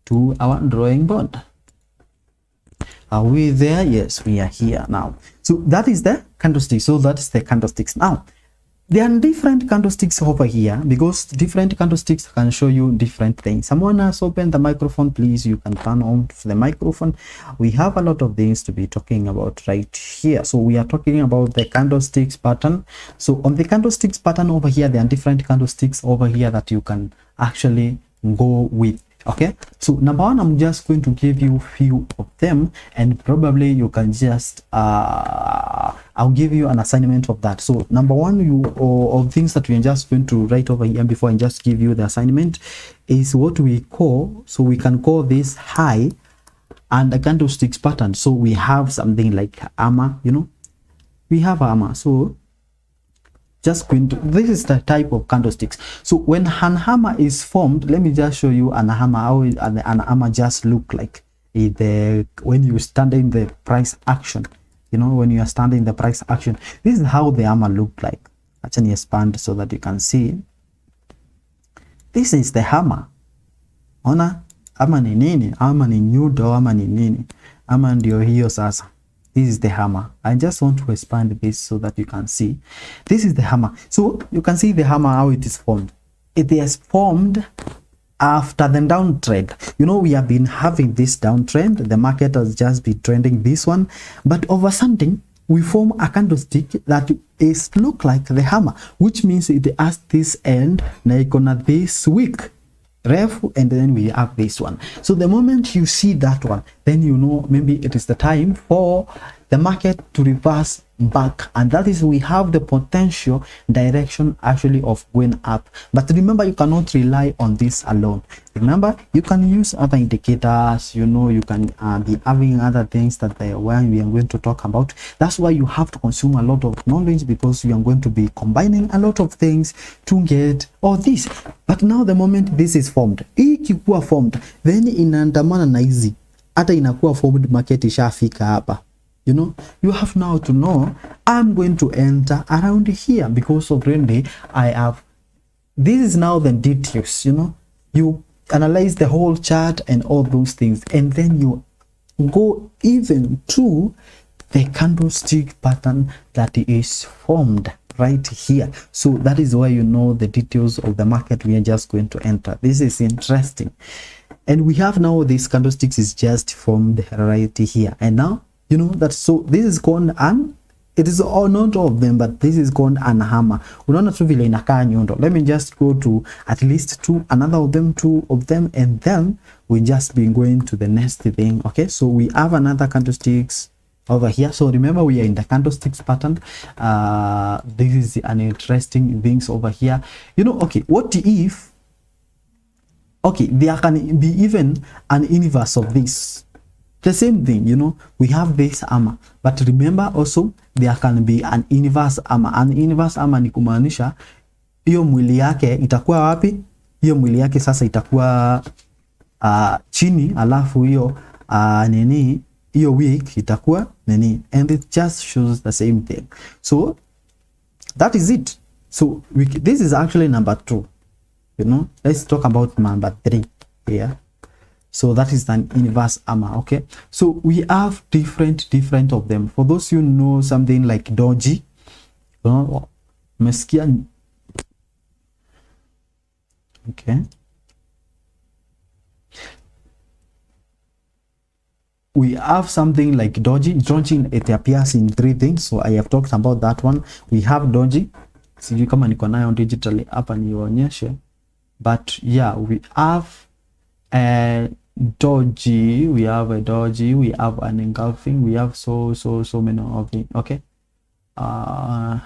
to our drawing board. Are we there? Yes, we are here now. So that is the candlestick. So that is the candlesticks. Now there are different candlesticks over here because different candlesticks can show you different things. Someone has opened the microphone. Please, you can turn on the microphone. We have a lot of things to be talking about right here. So we are talking about the candlesticks pattern. So on the candlesticks pattern over here, there are different candlesticks over here that you can actually go with. Okay, so number one, I'm just going to give you a few of them, and probably you can just I'll give you an assignment of that. So number one, of things that we're just going to write over here before I just give you the assignment is what we call, so we can call this high and a candlesticks pattern. So we have something like armor, you know, we have armor. So just going to, this is the type of candlesticks. So when an hammer is formed, let me just show you an hammer, how an hammer just look like when you stand in the price action. You know, when you are standing the price action, this is how the hammer look like. Actually expand so that you can see. This is the hammer. Ona, ama ni nini? Ama ni nyundo, ama ni nini? Ama ndio hiyo sasa. This is the hammer. I just want to expand this so that you can see. This is the hammer. So you can see the hammer, how it is formed. It is formed after the downtrend. You know, we have been having this downtrend. The market has just been trending this one. But over something, we form a candlestick that is look like the hammer, which means it has this end, na ikona this wick. Ref, and then we have this one. So the moment you see that one, then you know maybe it is the time for the market to reverse back, and that is we have the potential direction actually of going up. But remember, you cannot rely on this alone. Remember, you can use other indicators, you know, you can be having other things that when we are going to talk about. That's why you have to consume a lot of knowledge, because you are going to be combining a lot of things to get all this. But now the moment this is formed, ikikuwa formed, then inaandamana na hizi hata inakuwa formed, market ishafika hapa. You know, you have now to know I'm going to enter around here because already I have, this is now the details. You know, you analyze the whole chart and all those things, and then you go even to the candlestick pattern that is formed right here. So that is why you know the details of the market we are just going to enter. This is interesting, and we have now this candlesticks is just formed right here, and now you know that. So this is called an, it is all not all of them, but this is called an hammer. Unaona tu vile inakaa nyundo. Let me just go to at least two of them, and then we just be going to the next thing. Okay, so we have another candlesticks over here. So remember, we are in the candlesticks pattern. This is an interesting things over here. You know, okay, what if, okay, there can be even an inverse of this. The same thing, you know, we have this armor, but remember also there can be an inverse armor. An inverse armor ni kumaanisha hiyo mwili yake itakuwa wapi? Hiyo mwili yake sasa itakuwa chini, alafu hiyo nini, hiyo wick itakuwa nini, and it just shows the same thing. So that is it. So this is actually number 2. You know, let's talk about number 3 here. So that is an inverse AMA. Okay, so we have different of them. For those you know something like doji, umesikia? Okay, we have something like doji. Doji, it appears in 3 things, so I have talked about that one. We have doji, sijui kama niko nayo digitally hapa nionyeshe, but yeah, we have doji, we have a doji, we have an engulfing, we have so many of them. Okay, let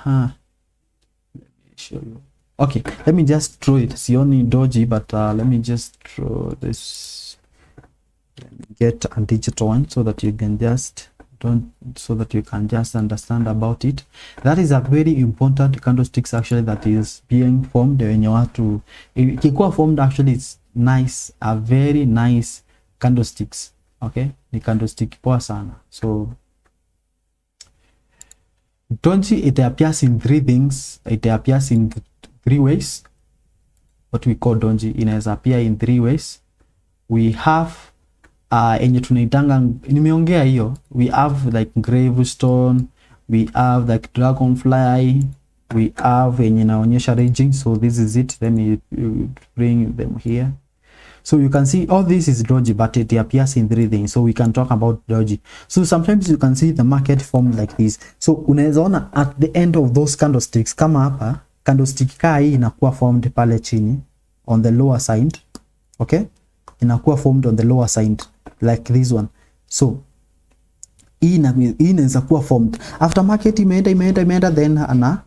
me show you. Okay, let me just draw it. See only doji, but let me just draw this. Let me get a digital one so that you can just understand about it. That is a very important candlesticks actually that is being formed when you want to ikikuwa formed. Actually it's nice, a very nice candlesticks. Okay, ni candlestick poa sana. So doji, it appears in 3 things. It appears in 3 ways. What we call doji inaweza appear in 3 ways. We have enye tunaitanga, nimeongea hiyo, we have like gravestone, we have like dragonfly, we have enye naonyesha raging. So this is it. Let me bring them here. So you can see all this is doji, but it appears in 3 things. So we can talk about doji. So sometimes you can see the market formed like this. So unaweza ona at the end of those candlesticks, kama hapa candlestick kaa hii inakuwa formed pale chini on the lower side. Okay, inakuwa formed on the lower side like this one. So hii inaweza kuwa formed after market imeenda, then ana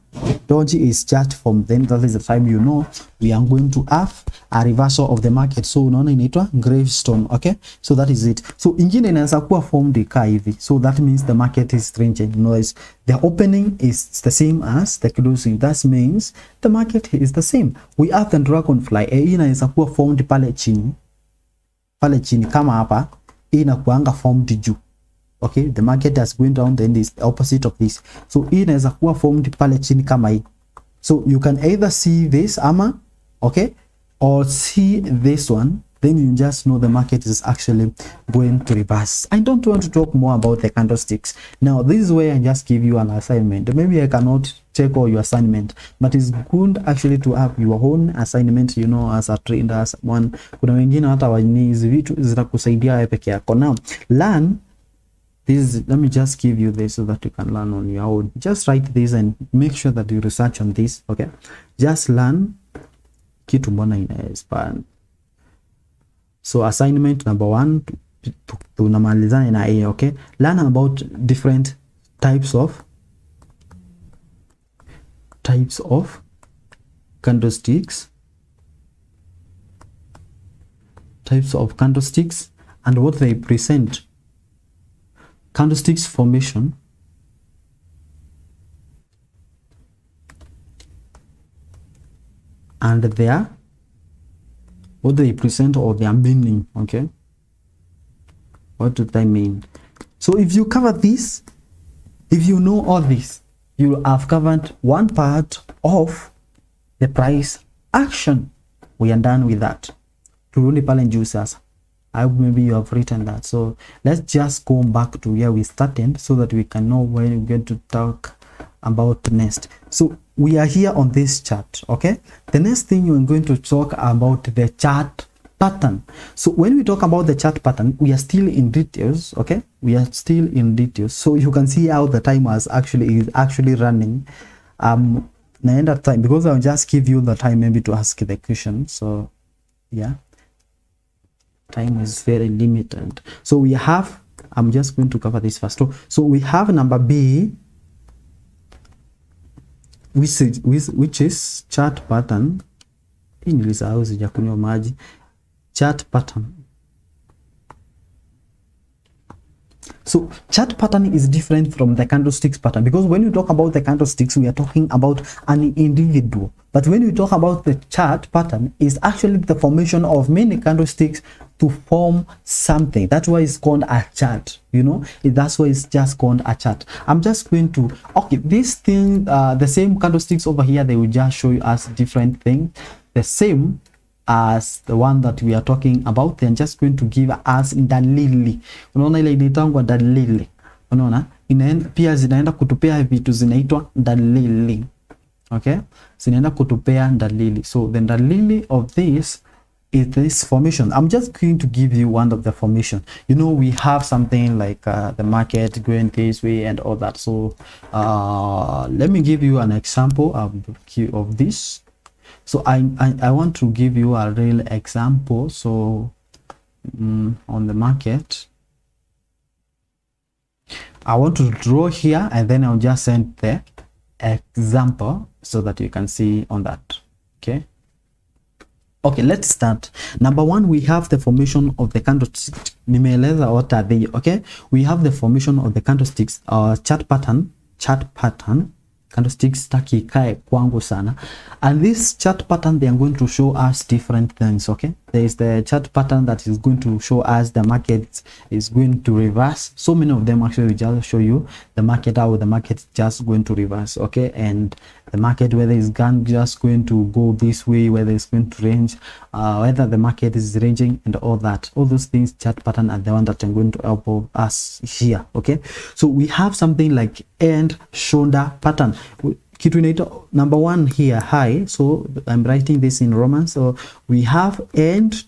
doji is just formed. Then that is the time you know we are going to have a reversal of the market. So unaona inaitwa gravestone. Okay, so that is it. So ingine inaweza kuwa formed ika hivi. So that means the market is changing. Noise, the opening is the same as the closing. That means the market is the same. We have the dragonfly. Inaweza kuwa formed pale chini kama hapa, inakuanga formed juu. Okay, the market has going down, then is the opposite of this. So hii inaweza kuwa formed pale chini kama hii. So you can either see this ama, okay, or see this one, then you just know the market is actually going to reverse. I don't want to talk more about the candlesticks. Now this is where I just give you an assignment. Maybe I cannot check all your assignment, but it's good actually to have your own assignment, you know, as a trader, as one. Kuna wengine hata wanizi vitu zitakusaidia wewe peke yako. Now learn this. Let me just give you this so that you can learn on your own. Just write this and make sure that you research on this. Okay, just learn kitu mbona ina expand. So assignment number 1 tunamalizana na A. Okay, learn about different types of candlesticks, and what they present. Candlesticks formation, and their what they present or their meaning. Okay, what do they mean? So if you cover this, if you know all this, you have covered one part of the price action. We are done with that. Turudi pale juu sasa. I hope maybe you have written that. So let's just go back to where we started so that we can know where we're going to talk about next. So we are here on this chart. Okay, the next thing we're going to talk about the chart pattern. So when we talk about the chart pattern, we are still in details. Okay, we are still in details. So you can see how the time is actually running. Naenda time because I'll just give you the time maybe to ask the question. So yeah, time is very limited. So we have, I'm just going to cover this first. So we have number B, which is chart pattern. Chart pattern. So chart pattern is different from the candlesticks pattern, because when you talk about the candlesticks, we are talking about an individual. But when we talk about the chart pattern, is actually the formation of many candlesticks to form something. That's why it's called a chart. You know, that's why it's just called a chart. I'm just going to, okay, this thing, the same candlesticks over here, they will just show you us different things. The same as the one that we are talking about. They're just going to give us dalili. Unaona ile inaitwa dalili. Unaona pia zinaenda kutupea vitu zinaitwa dalili. Okay, zinaenda kutupea dalili. So the dalili of this is this formation. I'm just going to give you one of the formation. You know, we have something like the market going this way and all that. So let me give you an example of this. So I want to give you a real example. So on the market, I want to draw here, and then I'll just send the example so that you can see on that. Okay, let's start. Number one, we have the formation of the candlesticks. Nimeeleza what are they. Okay, we have the formation of the candlesticks, chart pattern, candlesticks taki kae kwangu sana. And this chart pattern, they are going to show us different things. Okay, there is the chart pattern that is going to show us the market is going to reverse. So many of them actually will just show you the market, how the market is just going to reverse. Okay, and the market, whether it's just going to go this way, whether it's going to range, whether the market is ranging, and all that, all those things, chart pattern are the one that I'm going to help us here. Okay, so we have something like end shoulder pattern. Kitu inaitwa number one here, high. So I'm writing this in Roman. So we have end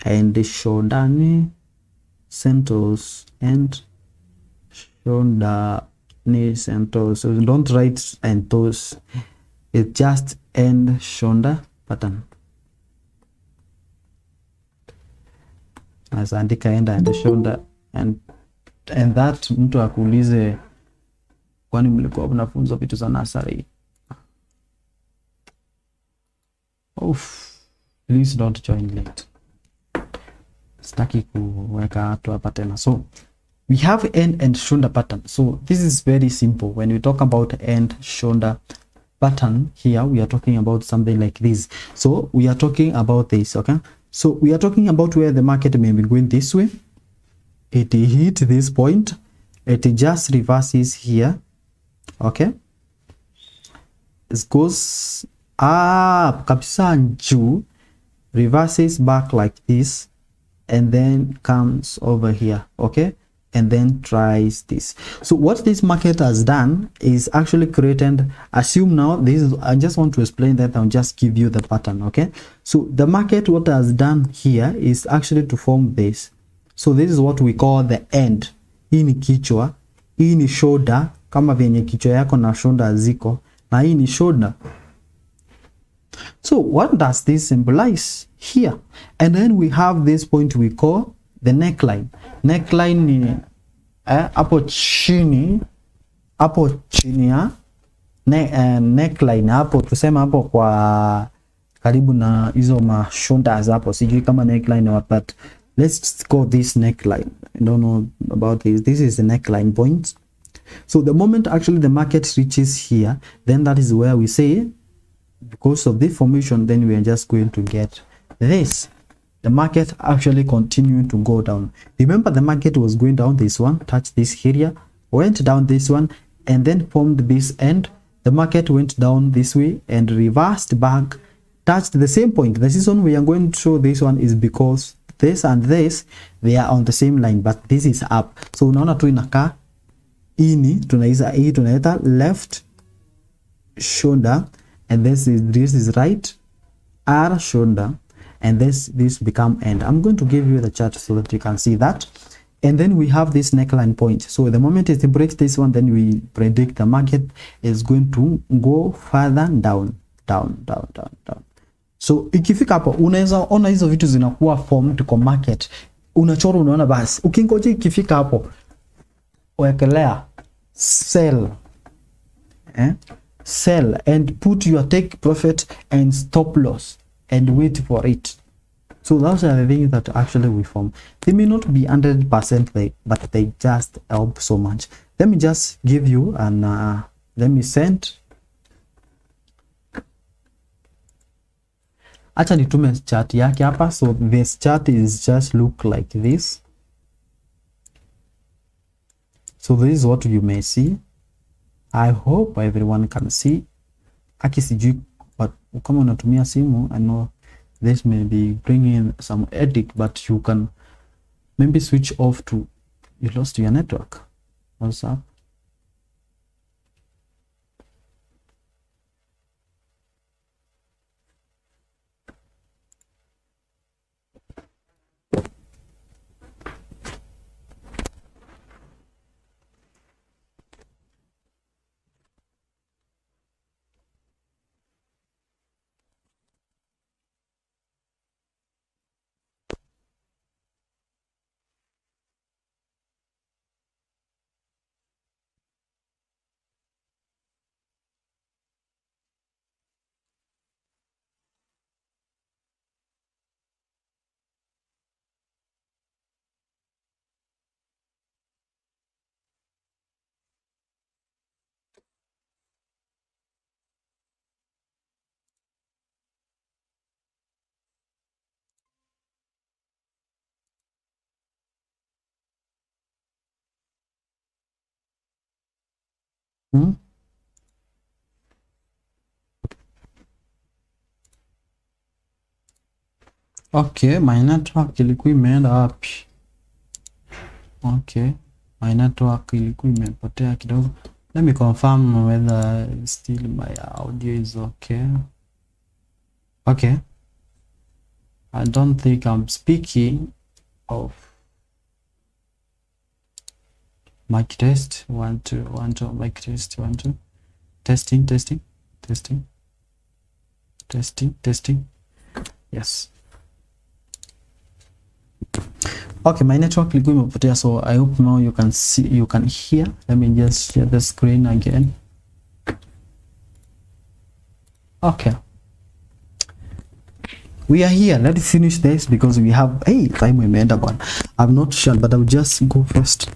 and the shoulder knee centers, and shoulder knees and toes. So don't write and toes, it's just end shoulder pattern. As andika end and shoulder, and that mtu akuulize kwani mlikuwa mnafunzwa vitu za nasari. Please don't join late. Sitaki kuweka watu hapa tena. So we have end and shoulder pattern. So this is very simple. When we talk about end shoulder pattern here, we are talking about something like this. So we are talking about this. Okay, so we are talking about where the market may be going this way. It hit this point, it just reverses here. Okay, it goes up kabisa juu, reverses back like this, and then comes over here. Okay, and then tries this. So what this market has done is actually created, assume now this is, I just want to explain that, I'll just give you the pattern. Okay, so the market, what has done here is actually to form this. So this is what we call the end. Hii ni kichwa, hii ni shoulder, kama vyenye kichwa yako na shoulder ziko, na hii ni shoulder. So what does this symbolize here? And then we have this point we call the neckline. Neckline ni hapo chini ya neckline, hapo tusema hapo kwa karibu na hizo ma shoulders hapo, sijui kama neckline or but let's call this neckline. I don't know about this. This is the neckline point. So the moment actually the market reaches here, then that is where we say, because of this formation, then we are just going to get this. The market actually continuing to go down. Remember, the market was going down this one, touched this area, went down this one, and then formed this end. The market went down this way and reversed back, touched the same point. The reason we are going to show this one is because this and this, they are on the same line, but this is up. So unaona tu inakaa ini, tunaita left shoulder, and this is right R shoulder, and this become end. I'm going to give you the chart so that you can see that. And then we have this neckline point. So the moment it breaks this one, then we predict the market is going to go further down. So ikifika hapo unaweza ona hizo vitu zinakuwa formed kwa market, unachora unaona, basi ukingoje ikifika hapo wekelea sell and put your take profit and stop loss and wait for it. So those are the things that actually we form. They may not be 100% but they just help so much. Let me just give you an let me send. Acha nitume chart yake hapa. So this chart is just look like this. So this is what you may see. I hope everyone can see. Aki sijui kama unatumia simu, I know this may be bringing some headache, but you can maybe switch off to, you lost your network. What's up? Hmm? Okay, my network ilikuwa imeenda wapi? Okay, my network ilikuwa imepotea kidogo. Let me confirm whether still my audio is okay. Okay, I don't think I'm speaking of mic test. 1 2 1 2 mic test 1 2 testing testing testing testing testing. Yes. Okay, my network ilikuwa imepotea, so I hope now you can see, you can hear. Let me just share the screen again. Okay, we are here. Let's finish this because we have time imeenda bwana. I'm not sure, but I'll just go first.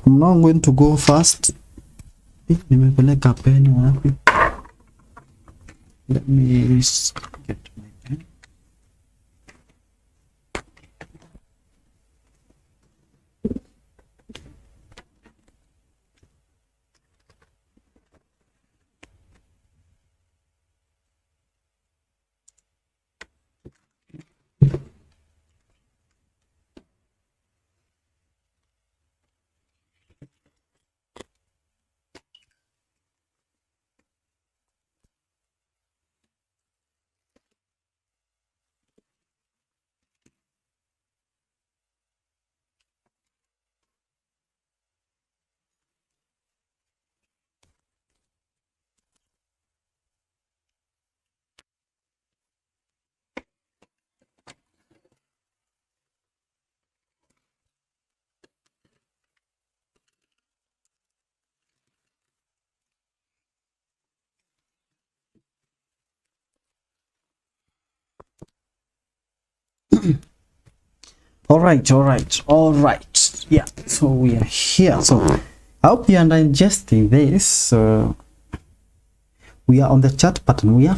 I'm now going to go first. Nimepeleka pen wapi? Let me get my pen. All right. Yeah, so we are here. So I hope you are digesting this. We are on the chat pattern. We are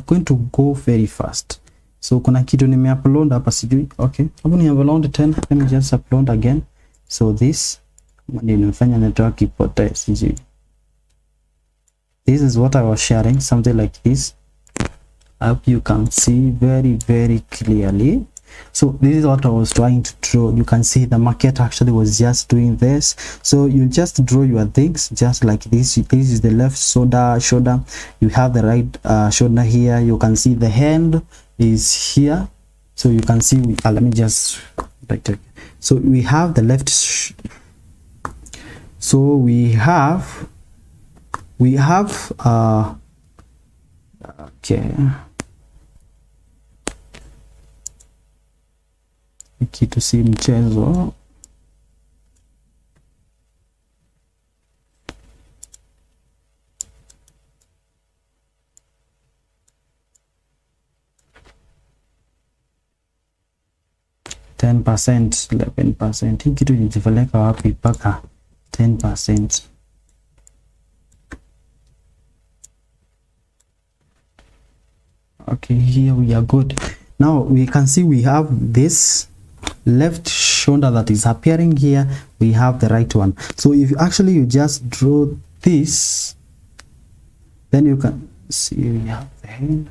going to go very fast. So kuna kitu nimeupload hapa sijui. Okay, hapo ni upload tena. Let me just upload again. So this ndio nimefanya network ipotee sijui. This is what I was sharing, something like this. I hope you can see very clearly. So this is what I was trying to draw. You can see the market actually was just doing this. So you just draw your things just like this. This is the left shoulder. You have the right shoulder here. You can see the hand is here. So you can see let me just like that. So we have the left so we have okay, kitu si mchezo. %, 11%. Hii kitu nijipeleka wapi mpaka 10%? Okay, here we are good. Now we can see we have this left shoulder that is appearing here. We have the right one. So if you just draw this, then you can see we have the hand.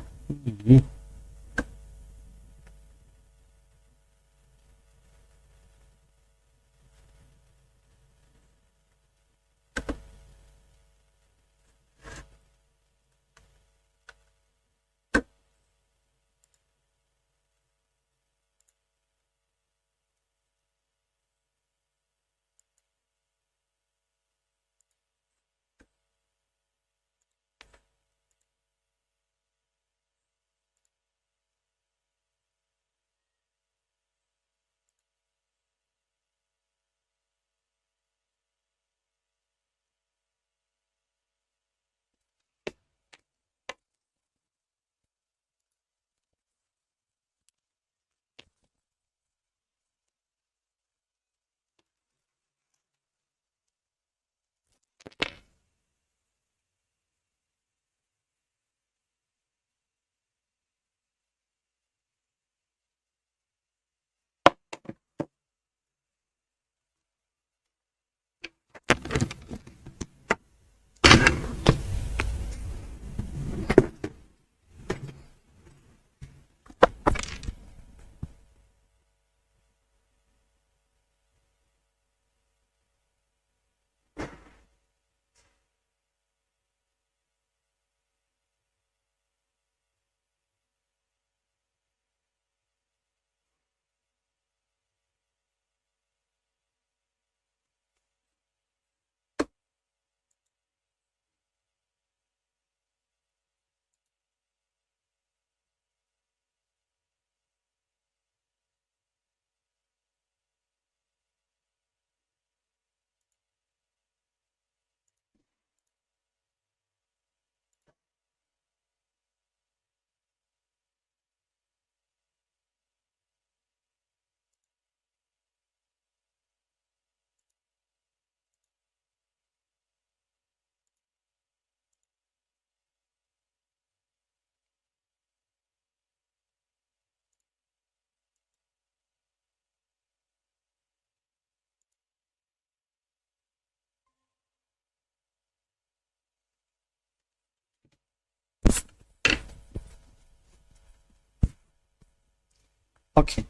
Okay.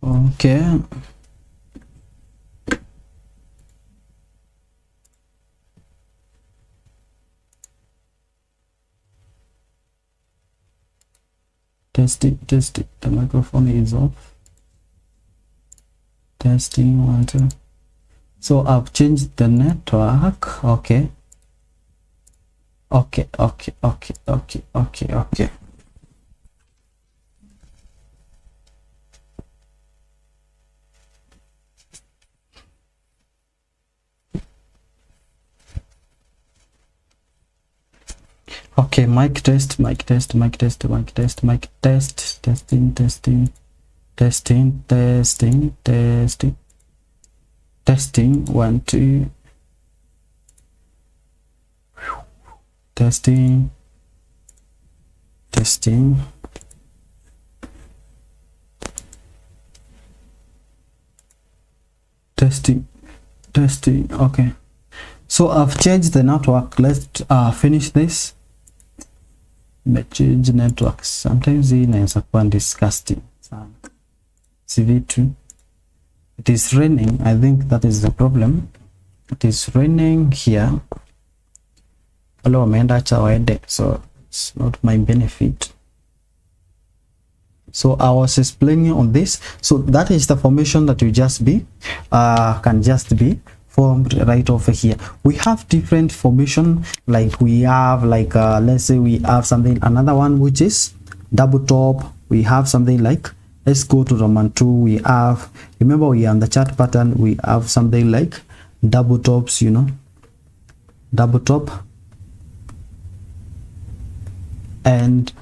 Okay. Test it. The microphone is off. Testing 1 2. So I've changed the network. Okay. Okay. Okay, mic test, testing. 1 2. Testing. Okay, so I've changed the network. Let's finish this. Change networks sometimes inaweza kuwa disgusting sana. CV2, it is raining. I think that is the problem. It is raining here. Wale wameenda cha waende, so it's not my benefit. So I was explaining on this. So that is the formation that you just be can just be formed right over here. We have different formation, like we have like let's say we have something, another one which is double top. We have something like, let's go to Roman 2. We have, remember we are on the chart pattern, we have something like double tops, you know, double top and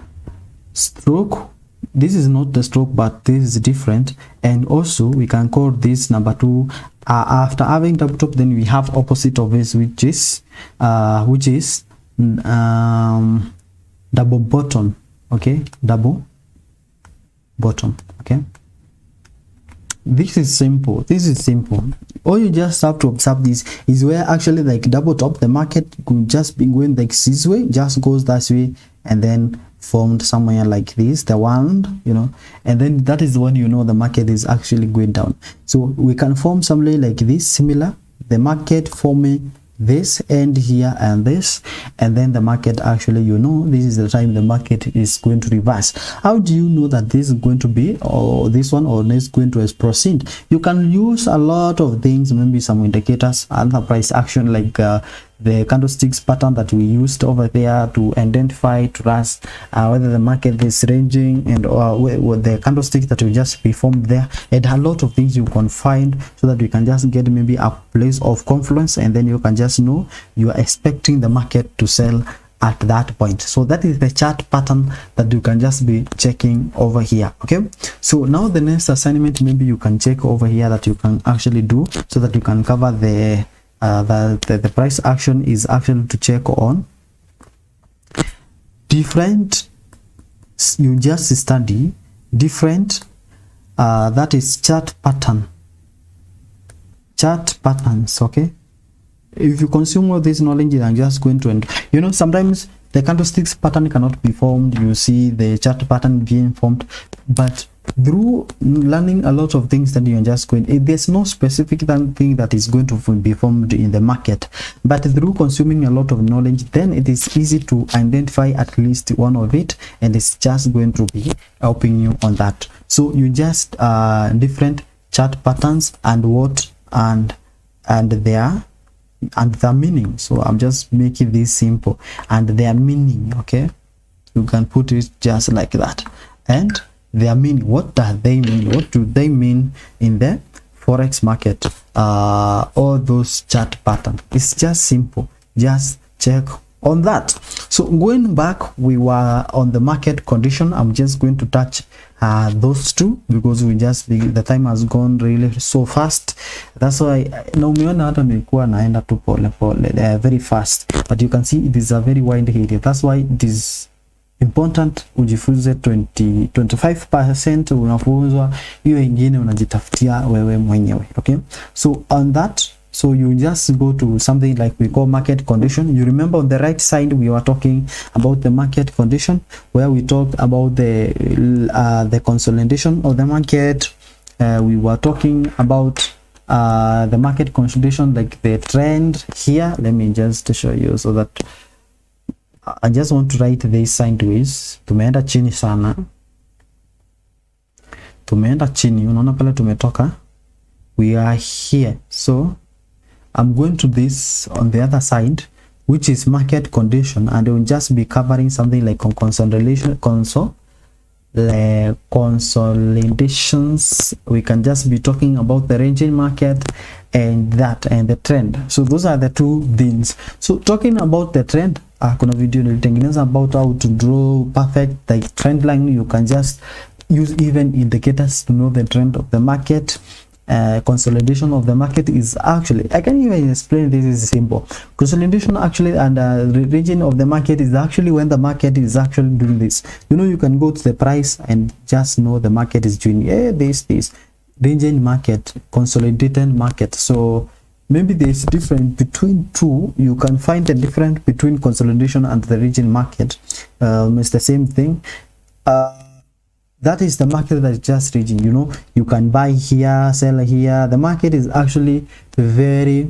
stroke. This is not the stroke, but this is different. And also we can call this number 2. After having double top, then we have opposite of this, which is double bottom. Okay, double bottom. Okay, this is simple. This is simple. All you just have to observe this is where actually like double top the market could just be going like this way, just goes that way, and then formed somewhere like this, the one, you know, and then that is when you know the market is actually going down. So we can form something like this, similar, the market forming this end here and this, and then the market actually, you know, this is the time the market is going to reverse. How do you know that this is going to be, or this one, or this is going to proceed? You can use a lot of things, maybe some indicators, other price action, like the candlesticks pattern that we used over there to identify to us whether the market is ranging, and or the candlestick that we just performed there, and a lot of things you can find, so that you can just get maybe a place of confluence, and then you can just know you are expecting the market to sell at that point. So that is the chart pattern that you can just be checking over here. Okay, so now the next assignment maybe you can check over here that you can actually do, so that you can cover the price action is actually to check on different, you just study different that is chart patterns. Okay, if you consume all this knowledge, I'm just going to end, you know, sometimes the candlesticks pattern cannot be formed, you see the chart pattern being formed, but through learning a lot of things that you're just going, there's no specific thing that is going to be formed in the market, but through consuming a lot of knowledge, then it is easy to identify at least one of it, and it's just going to be helping you on that. So you just different chart patterns and what and their meaning. So I'm just making this simple, and their meaning. Okay, you can put it just like that, and their meaning. What do they mean? What do they mean in the forex market? All those chart patterns. It's just simple. Just check on that. So going back, we were on the market condition. I'm just going to touch those two, because we just the time has gone really so fast. That's why na umeona hata nilikuwa naenda tu pole pole very fast, but you can see it is a very wide area. That's why it is important ujifunze 25% unafunzwa, hiyo ingine unajitafutia wewe mwenyewe. Okay, so on that, so you just go to something like we call market condition. You remember on the right side we were talking about the market condition, where we talked about the consolidation of the market. We were talking about the market consolidation, like the trend here. Let me just show you, so that I just want to write this sideways. Tumeenda chini sana, tumeenda chini, unaona pale tumetoka, we are here. So I'm going to this on the other side, which is market condition, and we'll just be covering something like consolidations. We can just be talking about the ranging market and the trend. So those are the two things. So talking about the trend, kuna video nilitengeneza about how to draw perfect like trend line. You can just use even indicators to know the trend of the market. Consolidation of the market is actually, I can even explain this is simple. Consolidation actually and region of the market is actually when the market is actually doing this. You know, you can go to the price and just know the market is doing this region market, consolidated market. So maybe there's difference between two. You can find the difference between consolidation and the region market. It's the same thing. That is the market that is just region. You know, you can buy here, sell here. The market is actually the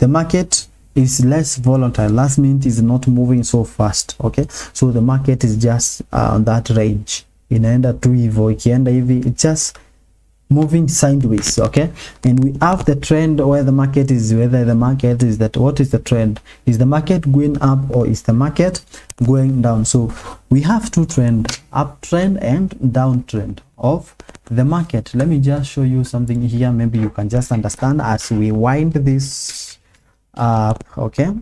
market is less volatile. Last minute is not moving so fast. Okay, so the market is just on that range. Inaenda tu hivyo, ikienda hivi, it's just moving sideways. Okay, and we have the trend where the market is, whether the market is that, what is the trend? Is the market going up or is the market going down? So we have two trend, uptrend and downtrend of the market. Let me just show you something here, maybe you can just understand as we wind this up. Okay,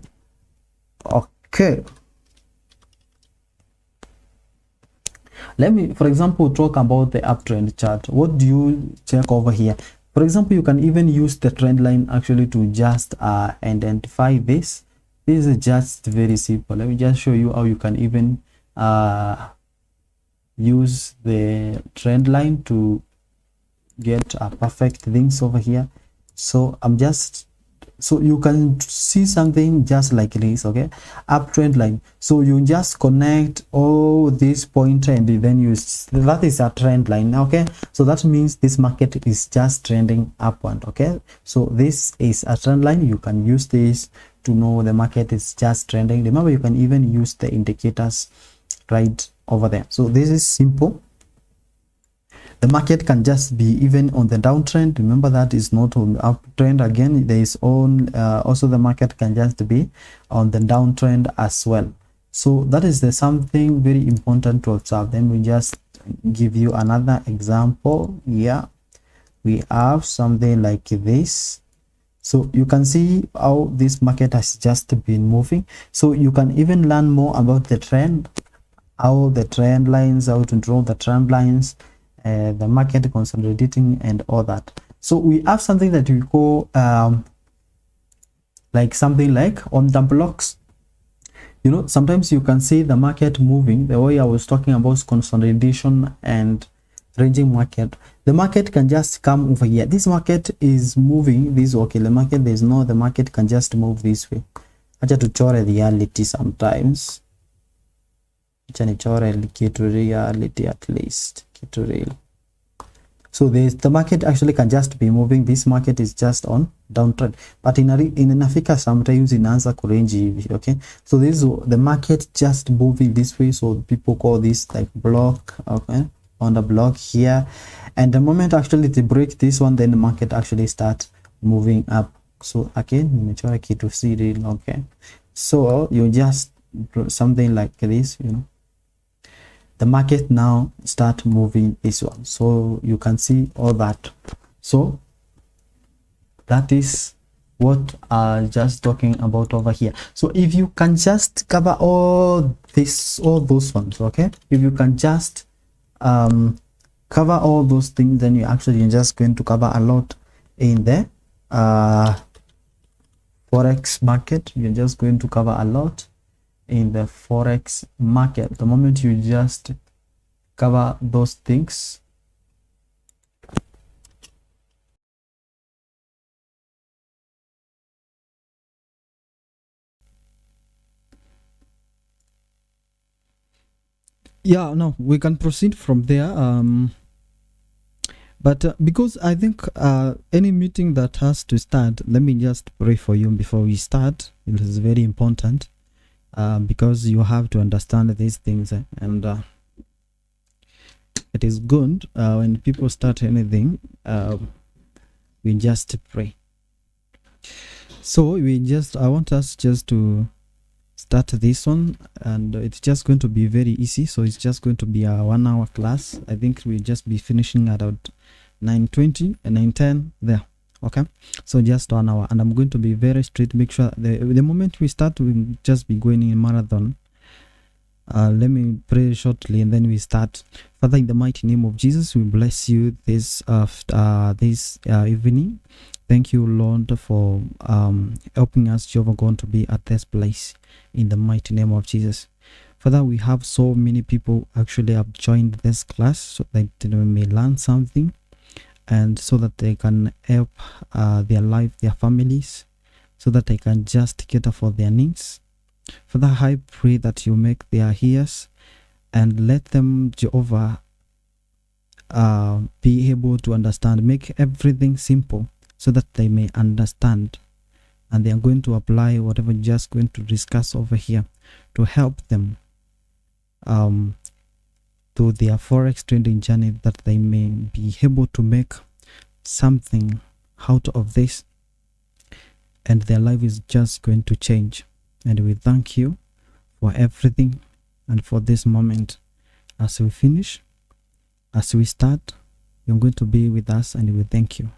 let me, for example, talk about the uptrend chart. What do you check over here? For example, you can even use the trend line actually to just identify this. This is just very simple. Let me just show you how you can even use the trend line to get perfect things over here. So I'm just, so you can see something just like this, okay, uptrend line. So you just connect all this point and then you, that is a trend line, okay. So that means this market is just trending upward, okay. So this is a trend line. You can use this to know the market is just trending. Remember, you can even use the indicators right over there. So this is simple. The market can just be even on the downtrend. Remember, that is not on the uptrend. Again, there is on also the market can just be on the downtrend as well. So that is the something very important to observe. Then we just give you another example. Yeah, we have something like this. So you can see how this market has just been moving. So you can even learn more about the trend, how the trend lines, how to draw the trend lines, the market consolidating and all that. So we have something that we call like something like on the blocks. You know, sometimes you can see the market moving the way I was talking about consolidation and ranging market. The market can just come over here. This market is moving this, okay, the market, there's no, the market can just move this way. Acha tuchore reality sometimes. Acha nichore kitu reality at least. Kitu real. So the market actually can just be moving. This market is just on downtrend, but in Africa sometimes in answer range, okay. So this is the market just moving this way. So people call this like block, okay, on the block here. And the moment actually they break this one, then the market actually starts moving up. So again, to see real, okay. So you just something like this, you know. The market now start moving this one, so you can see all that. So that is what I'm just talking about over here. So if you can just cover all this, all those ones, okay, if you can just cover all those things, then you actually just going to cover a lot in the forex market. You're just going to cover a lot in the forex market. The moment you just cover those things, yeah, no, we can proceed from there. But because I think any meeting that has to start, let me just pray for you before we start. It is very important because you have to understand these things, and it is good when people start anything, we just pray. So I want us just to start this one, and it's just going to be very easy. So it's just going to be a 1 hour class. I think we'll just be finishing at about 9:20 and 9:10 there, okay. So just 1 hour, and I'm going to be very straight. Make sure the moment we start, we'll just be going in marathon. Let me pray shortly and then we start. Father, in the mighty name of Jesus, we bless you this evening. Thank you, Lord, for helping us, Jehovah God, to be at this place in the mighty name of Jesus. Father, we have so many people actually have joined this class so that they may learn something, and so that they can help their life, their families, so that they can just cater for their needs. Father, I pray that you make their ears and let them, Jehovah, be able to understand. Make everything simple so that they may understand, and they are going to apply whatever we're just going to discuss over here to help them to their forex trading journey, that they may be able to make something out of this, and their life is just going to change. And we thank you for everything and for this moment. As we finish, as we start, you're going to be with us, and we thank you.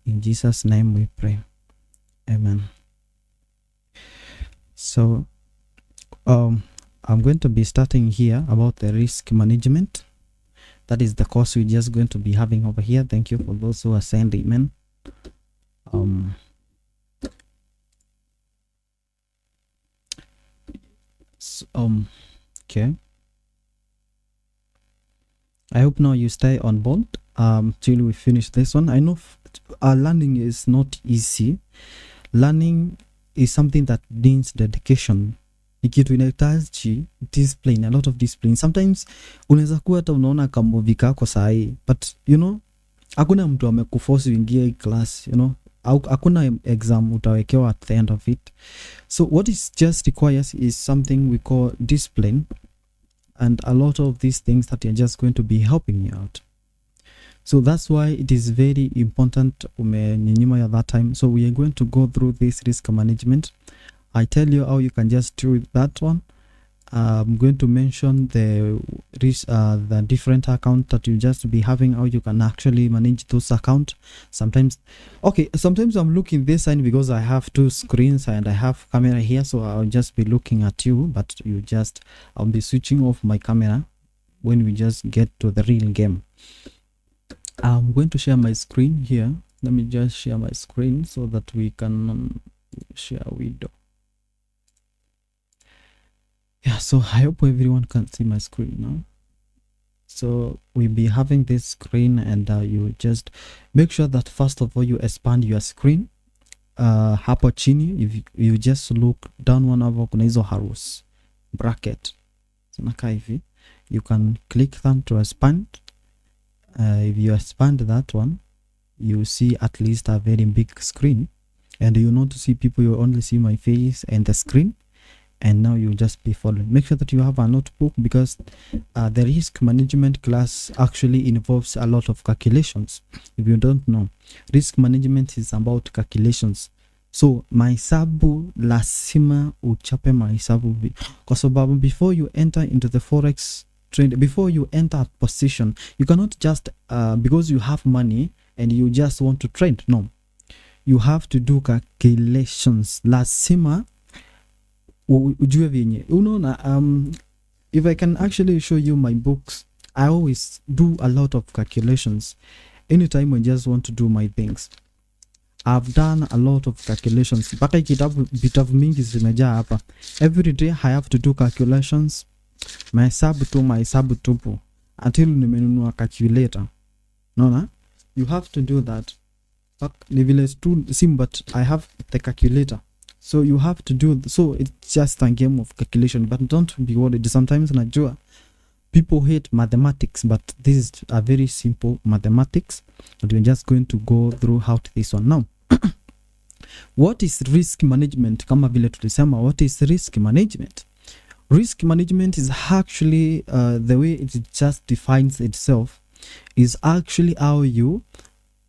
In Jesus' name we pray. Amen. So I'm going to be starting here about the risk management. That is the course we're just going to be having over here. Thank you for those who are saying amen. Okay. I hope now you stay on board till we finish this one. I know learning is not easy. Learning is something that needs dedication. Ni kitu inahitaji discipline, a lot of discipline. Sometimes unaweza kuwa hata unaona kamovie kako sahi, but you know hakuna mtu amekuforce uingie class, you know, hakuna exam utawekewa at the end of it. So what is just requires is something we call discipline, and a lot of these things that are just going to be helping you out. So that's why it is very important umenyima ya that time. So we are going to go through this risk management. I tell you how you can just do that one. I'm going to mention the different account that you just be having, how you can actually manage those account. Sometimes I'm looking this side because I have two screens and I have camera here, so I'll just be looking at you, but I'll be switching off my camera when we just get to the real game. I'm going to share my screen here. Let me just share my screen so that we can share window. Yeah, so I hope everyone can see my screen now. So we'll be having this screen, and you just make sure that first of all you expand your screen. Hapo chini, if you just look down one hapo kuna hizo arrows bracket zinakaa hivi, you can click them to expand. If you expand that one, you see at least a very big screen, and you not see people, you only see my face and the screen. And now you just be following. Make sure that you have a notebook, because the risk management class actually involves a lot of calculations. If you don't know, risk management is about calculations. So mahesabu lazima uchape mahesabu, kwa sababu before you enter into the forex trade, before you enter a position, you cannot just because you have money and you just want to trade. No, you have to do calculations. Lazima ujue vyenye unaona. If I can actually show you my books, I always do a lot of calculations anytime I just want to do my things. I've done a lot of calculations, mpaka vitabu mingi zimejaa hapa. Every day I have to do calculations, mahesabu tupu until nimenunua calculator. Naona you have to do that. Ni vile tu sim, but I have the calculator. So you have to do, so it's just a game of calculation, but don't be worried. Sometimes najua people hate mathematics, but this is a very simple mathematics, but we're just going to go through how to this one now. What is risk management? Kama vile tulisema, what is risk management? Risk management is actually the way it just defines itself is actually how you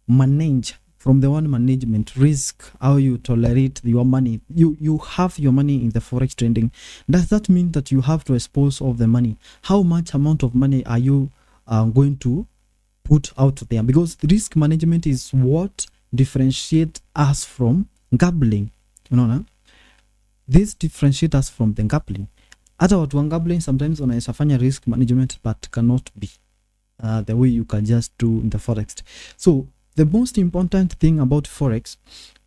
manage. From the one management, risk, how you tolerate your money. You have your money in the forex trading. Does that mean that you have to expose all the money? How much amount of money are you going to put out there? Because risk management is what differentiates us from gambling. You know, na? This differentiates us from the gambling. Hata watu wa gambling sometimes wanaweza fanya risk management, but cannot be the way you can just do in the forex. So the most important thing about forex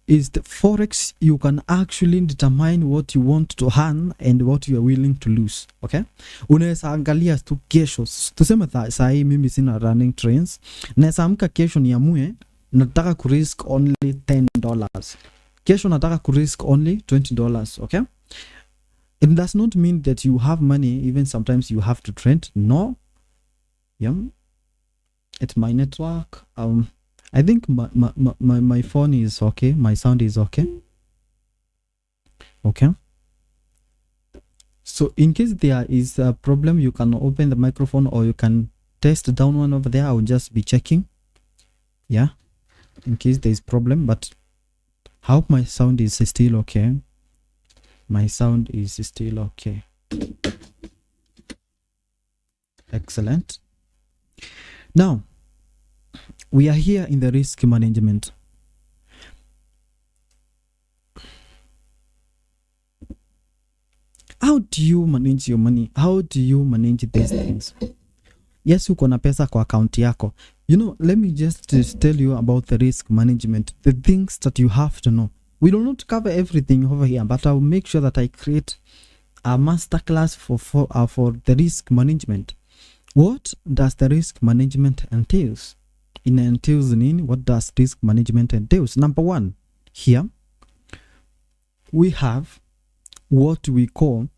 is the forex, you can actually determine what you want to earn and what you are willing to lose. Okay, unaweza angalia tu kesho, tuseme saa hii mimi sina running trains, naweza amka kesho niamue nataka ku risk only $10, kesho nataka ku risk only $20. Okay, it does not mean that you have money. Even sometimes you have to trade. No, yeah, it's my network. I think my phone is okay. My sound is okay. Okay. So in case there is a problem, you can open the microphone or you can test down one over there. I will just be checking. Yeah. In case there is problem, but I hope my sound is still okay. My sound is still okay. Excellent. Now, we are here in the risk management. How do you manage your money? How do you manage these things? Yes, uko na pesa kwa account yako. You know, let me just tell you about the risk management, the things that you have to know. We will not cover everything over here, but I will make sure that I create a masterclass for the risk management. What does the risk management entails? in entails in what does risk management entails. Number one, here we have what we call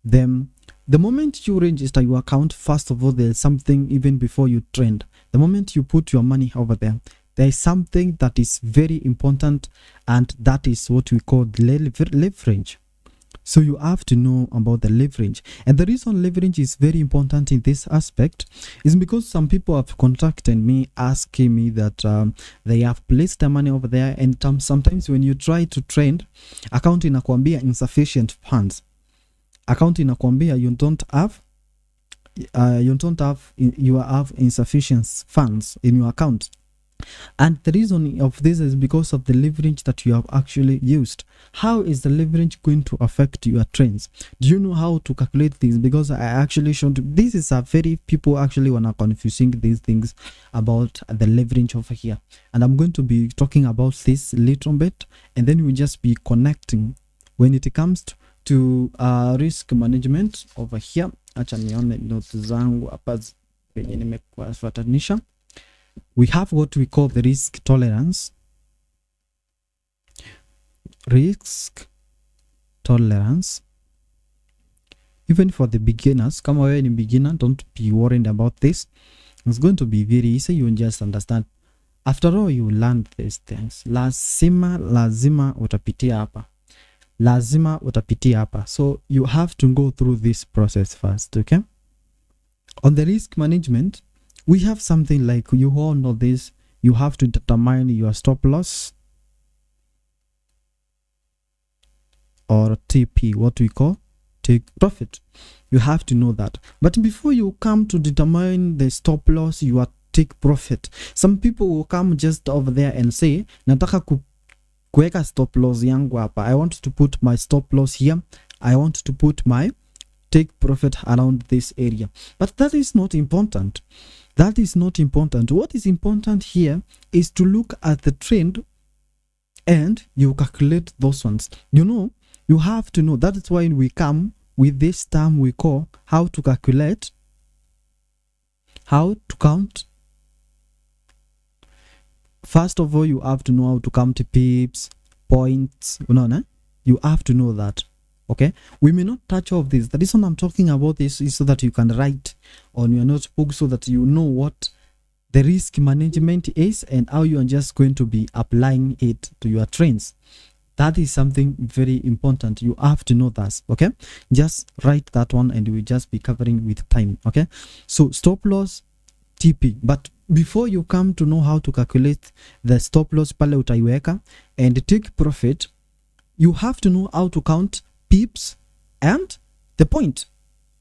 them. The moment you register your account, first of all, there's something even before you trend. The moment you put your money over there, there is something that is very important, and that is what we call leverage. So you have to know about the leverage. And the reason leverage is very important in this aspect is because some people have contacted me asking me that they have placed their money over there, and sometimes when you try to trend, account inakwambia insufficient funds. Account inakwambia you have insufficient funds in your account. And the reason of this is because of the leverage that you have actually used. How is the leverage going to affect your trends? Do you know how to calculate this? Because I actually showed, this is a very, people actually wanna confusing these things about the leverage over here. And I'm going to be talking about this a little bit, and then we'll just be connecting when it comes to risk management over here. Acha nione notes zangu hapa penye nimekufuatanisha. We have what we call the risk tolerance. Risk tolerance. Even for the beginners, kama wewe ni beginner, don't be worried about this. It's going to be very easy. You just understand. After all, you learn these things. Lazima utapitia hapa. Lazima utapitia hapa. So you have to go through this process first, okay? On the risk management, we have something like, you all know this, you have to determine your stop loss, or TP, what we call take profit. You have to know that. But before you come to determine the stop loss, you are take profit, some people will come just over there and say, nataka kuweka stop loss yangu hapa. I want to put my stop loss here. I want to put my take profit around this area. But that is not important. That is not important. What is important here is to look at the trend and you calculate those ones. You know, you have to know. That is why we come with this term we call how to calculate, how to count. First of all, you have to know how to count pips, points. You have to know that. Okay, we may not touch all of this. The reason I'm talking about this is so that you can write on your notebook, so that you know what the risk management is and how you are just going to be applying it to your trends. That is something very important. You have to know that. Okay, just write that one and we'll just be covering with time. Okay, so stop loss, TP. But before you come to know how to calculate the stop loss pale utaiweka and take profit, you have to know how to count pips and the point.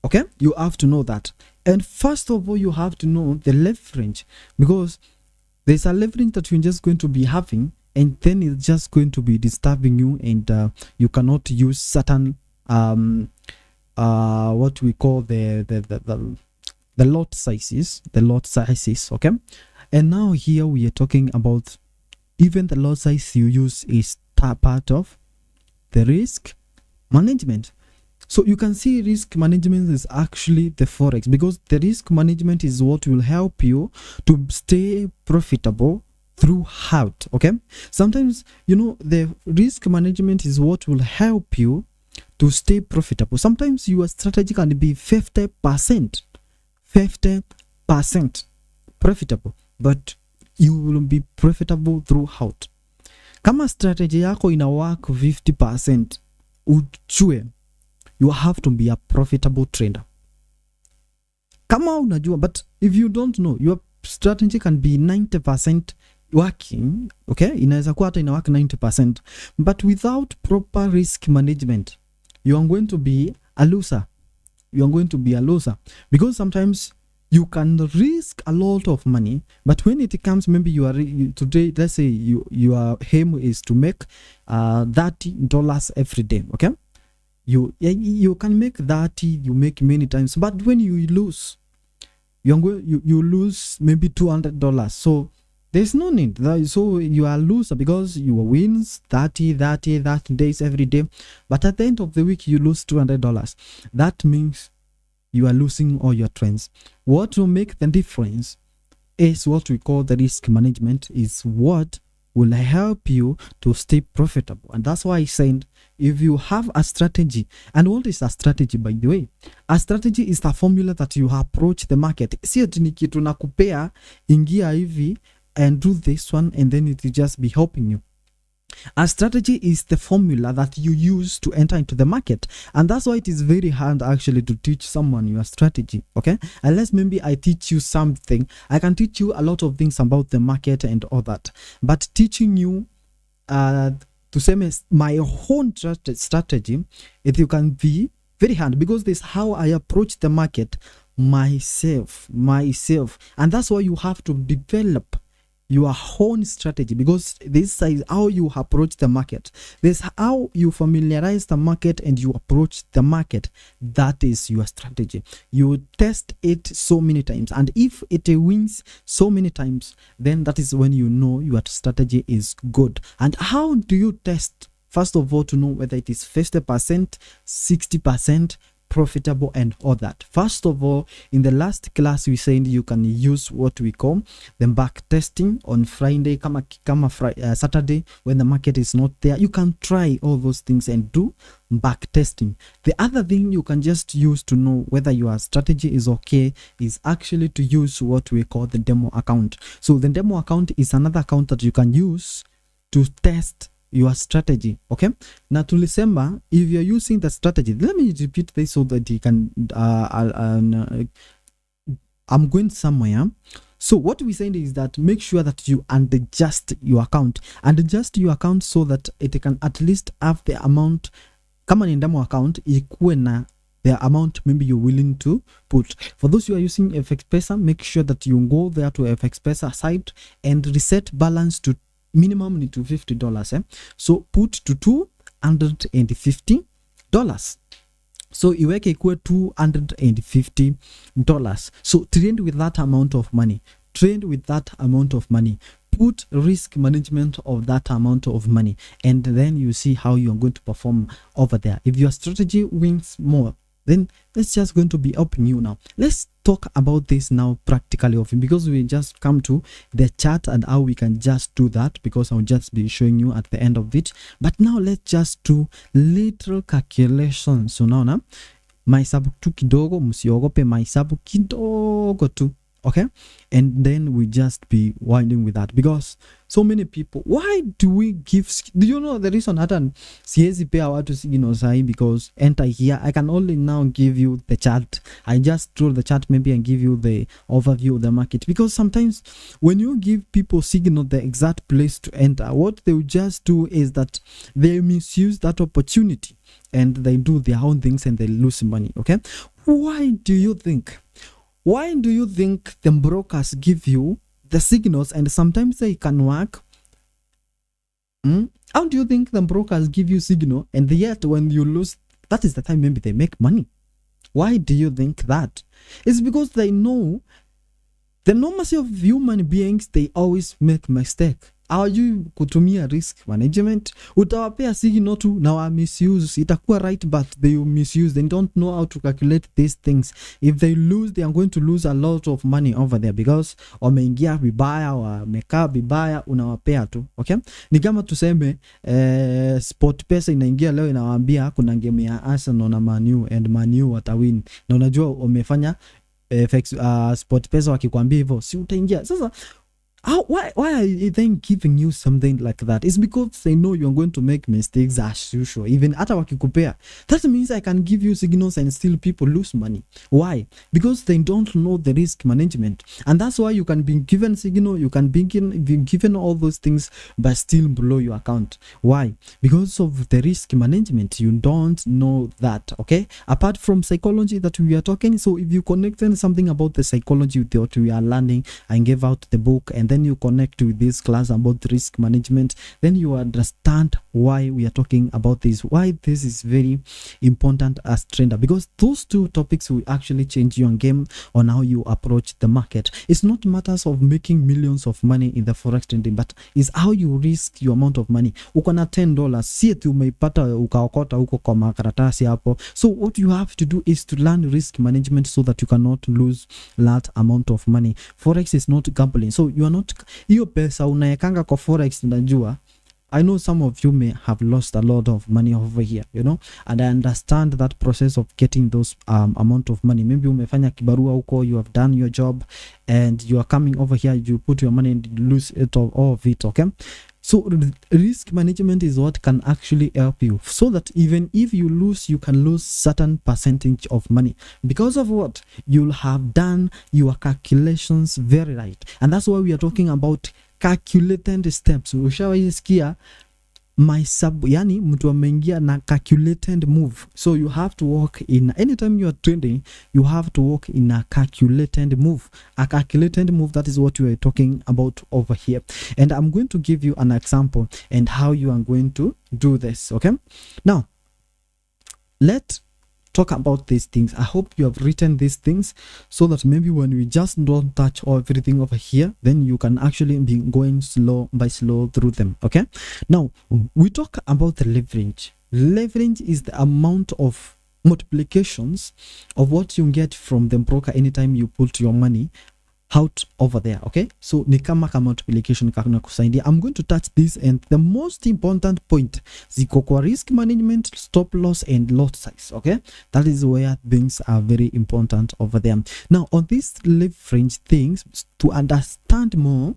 Okay, you have to know that. And first of all, you have to know the leverage, because there's a leverage that you're just going to be having, and then it's just going to be disturbing you, and you cannot use certain what we call the lot sizes. Okay, and now here we are talking about even the lot size you use is part of the risk management. So you can see risk management is actually the forex, because the risk management is what will help you to stay profitable throughout. Okay, sometimes, you know, the risk management is what will help you to stay profitable. Sometimes your strategy can be 50% profitable, but you will be profitable throughout. Kama strategy yako ina work 50%, uchue, you have to be a profitable trader. Kama unajua, but if you don't know, your strategy can be 90% working. Okay, inaweza kuwa hata ina work 90%, but without proper risk management, you are going to be a loser. You are going to be a loser, because sometimes you can risk a lot of money, but when it comes, maybe today, let's say your aim is to make $30 every day. Okay, you can make 30, you make many times, but when you lose, you lose maybe $200. So there's no need. So you are a loser, because you wins 30 days every day, but at the end of the week you lose $200. That means you are losing all your trends. What will make the difference is what we call the risk management, is what will help you to stay profitable. And that's why I said, if you have a strategy, and what is a strategy, by the way? A strategy is the formula that you approach the market. Sio tu ni kitu nakupea, ingia hivi and do this one and then it will just be helping you. A strategy is the formula that you use to enter into the market, and that's why it is very hard actually to teach someone your strategy. Okay, unless maybe I teach you something, I can teach you a lot of things about the market and all that, but teaching you to say my own strategy, it you can be very hard, because this is how I approach the market myself, and that's why you have to develop your own strategy, because this is how you approach the market. This is how you familiarize the market and you approach the market. That is your strategy. You test it so many times, and if it wins so many times, then that is when you know your strategy is good. And how do you test? First of all, to know whether it is 50%, 60% profitable and all that. First of all, in the last class we said you can use what we call the back testing on Friday, Saturday, when the market is not there. You can try all those things and do back testing. The other thing you can just use to know whether your strategy is okay is actually to use what we call the demo account. So the demo account is another account that you can use to test your strategy. Okay, now tulisema, if you're using the strategy, let me repeat this so that you can I'm going somewhere. So what we saying is that make sure that you adjust your account so that it can at least have the amount, kama ni demo account, ikuwe na the amount maybe you're willing to put. For those who are using FX Pesa, make sure that you go there to FX Pesa site and reset balance to minimum ni $250. So put to $250. So iweke ikuwe $250. So trade with that amount of money. Put risk management of that amount of money, and then you see how you are going to perform over there. If your strategy wins more, then that's just going to be helping you. Now let's talk about this now practically of it, because we just come to the chart and how we can just do that, because I'll just be showing you at the end of it. But now let's just do little calculations. So now mahesabu tu kidogo, msiogope, mahesabu kidogo tu. Okay, and then we just be winding with that, because so many people, why do we give, do you know the reason? Hata siwezi pea watu signal sahi, because enter here, I can only now give you the chart. I just draw the chart maybe and give you the overview of the market, because sometimes when you give people signal the exact place to enter, what they will just do is that they misuse that opportunity and they do their own things and they lose money. Okay, why do you think the brokers give you the signals and sometimes they can work? How do you think the brokers give you signal and yet when you lose, that is the time maybe they make money? Why do you think that? It's because they know the normalcy of human beings, they always make mistake. Hawajui kutumia risk management. Utawapea signal tu na wa misuse, itakuwa right, but they misuse. They don't know how to calculate these things. If they lose, they are going to lose a lot of money over there, because wameingia vibaya, wamekaa vibaya, unawapea tu. Okay, ni kama tuseme Sport Pesa inaingia leo inawaambia kuna game ya Arsenal na Man U and Man U watawin, na unajua wamefanya Sport Pesa wakikwambia hivyo, si utaingia. Sasa why are they giving you something like that? It's because they know you're going to make mistakes as usual. Even hata wakikupea, that means I can give you signals and still people lose money. Why? Because they don't know the risk management, and that's why you can be given signal, you can be given all those things, but still blow your account. Why? Because of the risk management. You don't know that. Okay, apart from psychology that we are talking, so if you connected something about the psychology with what we are learning, I gave out the book, and then you connect with this class about risk management, then you understand why we are talking about this, why this is very important as trader, because those two topics will actually change your game on how you approach the market. It's not matters of making millions of money in the forex trading, but is how you risk your amount of money. Uko na $10, si eti umeipata ukaokota huko kwa makaratasi hapo. So what you have to do is to learn risk management so that you cannot lose that amount of money. Forex is not gambling, so you are not, hiyo pesa unaekanga kwa forex, najua I know some of you may have lost a lot of money over here, you know, and I understand that process of getting those amount of money. Maybe umefanya kibarua huko, you have done your job and you are coming over here, you put your money and you lose it all of it, okay? So risk management is what can actually help you, so that even if you lose, you can lose certain percentage of money because of what you'll have done your calculations very right. And that's why we are talking about calculated steps. Ushawaisikia my sub, yani mtu ameingia na calculated move. So you have to work in, anytime you are trading, you have to work in a calculated move. A calculated move, that is what we are talking about over here. And I'm going to give you an example and how you are going to do this, okay? Now, let's talk about these things. I hope you have written these things so that maybe when we just don't touch everything over here, then you can actually be going slow by slow through them, okay? Now, we talk about the leverage. Leverage is the amount of multiplications of what you get from the broker anytime you put your money out over there, okay? So ni kama multiplication kana kusaidia. I'm going to touch this, and the most important point ziko kwa risk management, stop loss and lot size, okay? That is where things are very important over there. Now on this leverage things, to understand more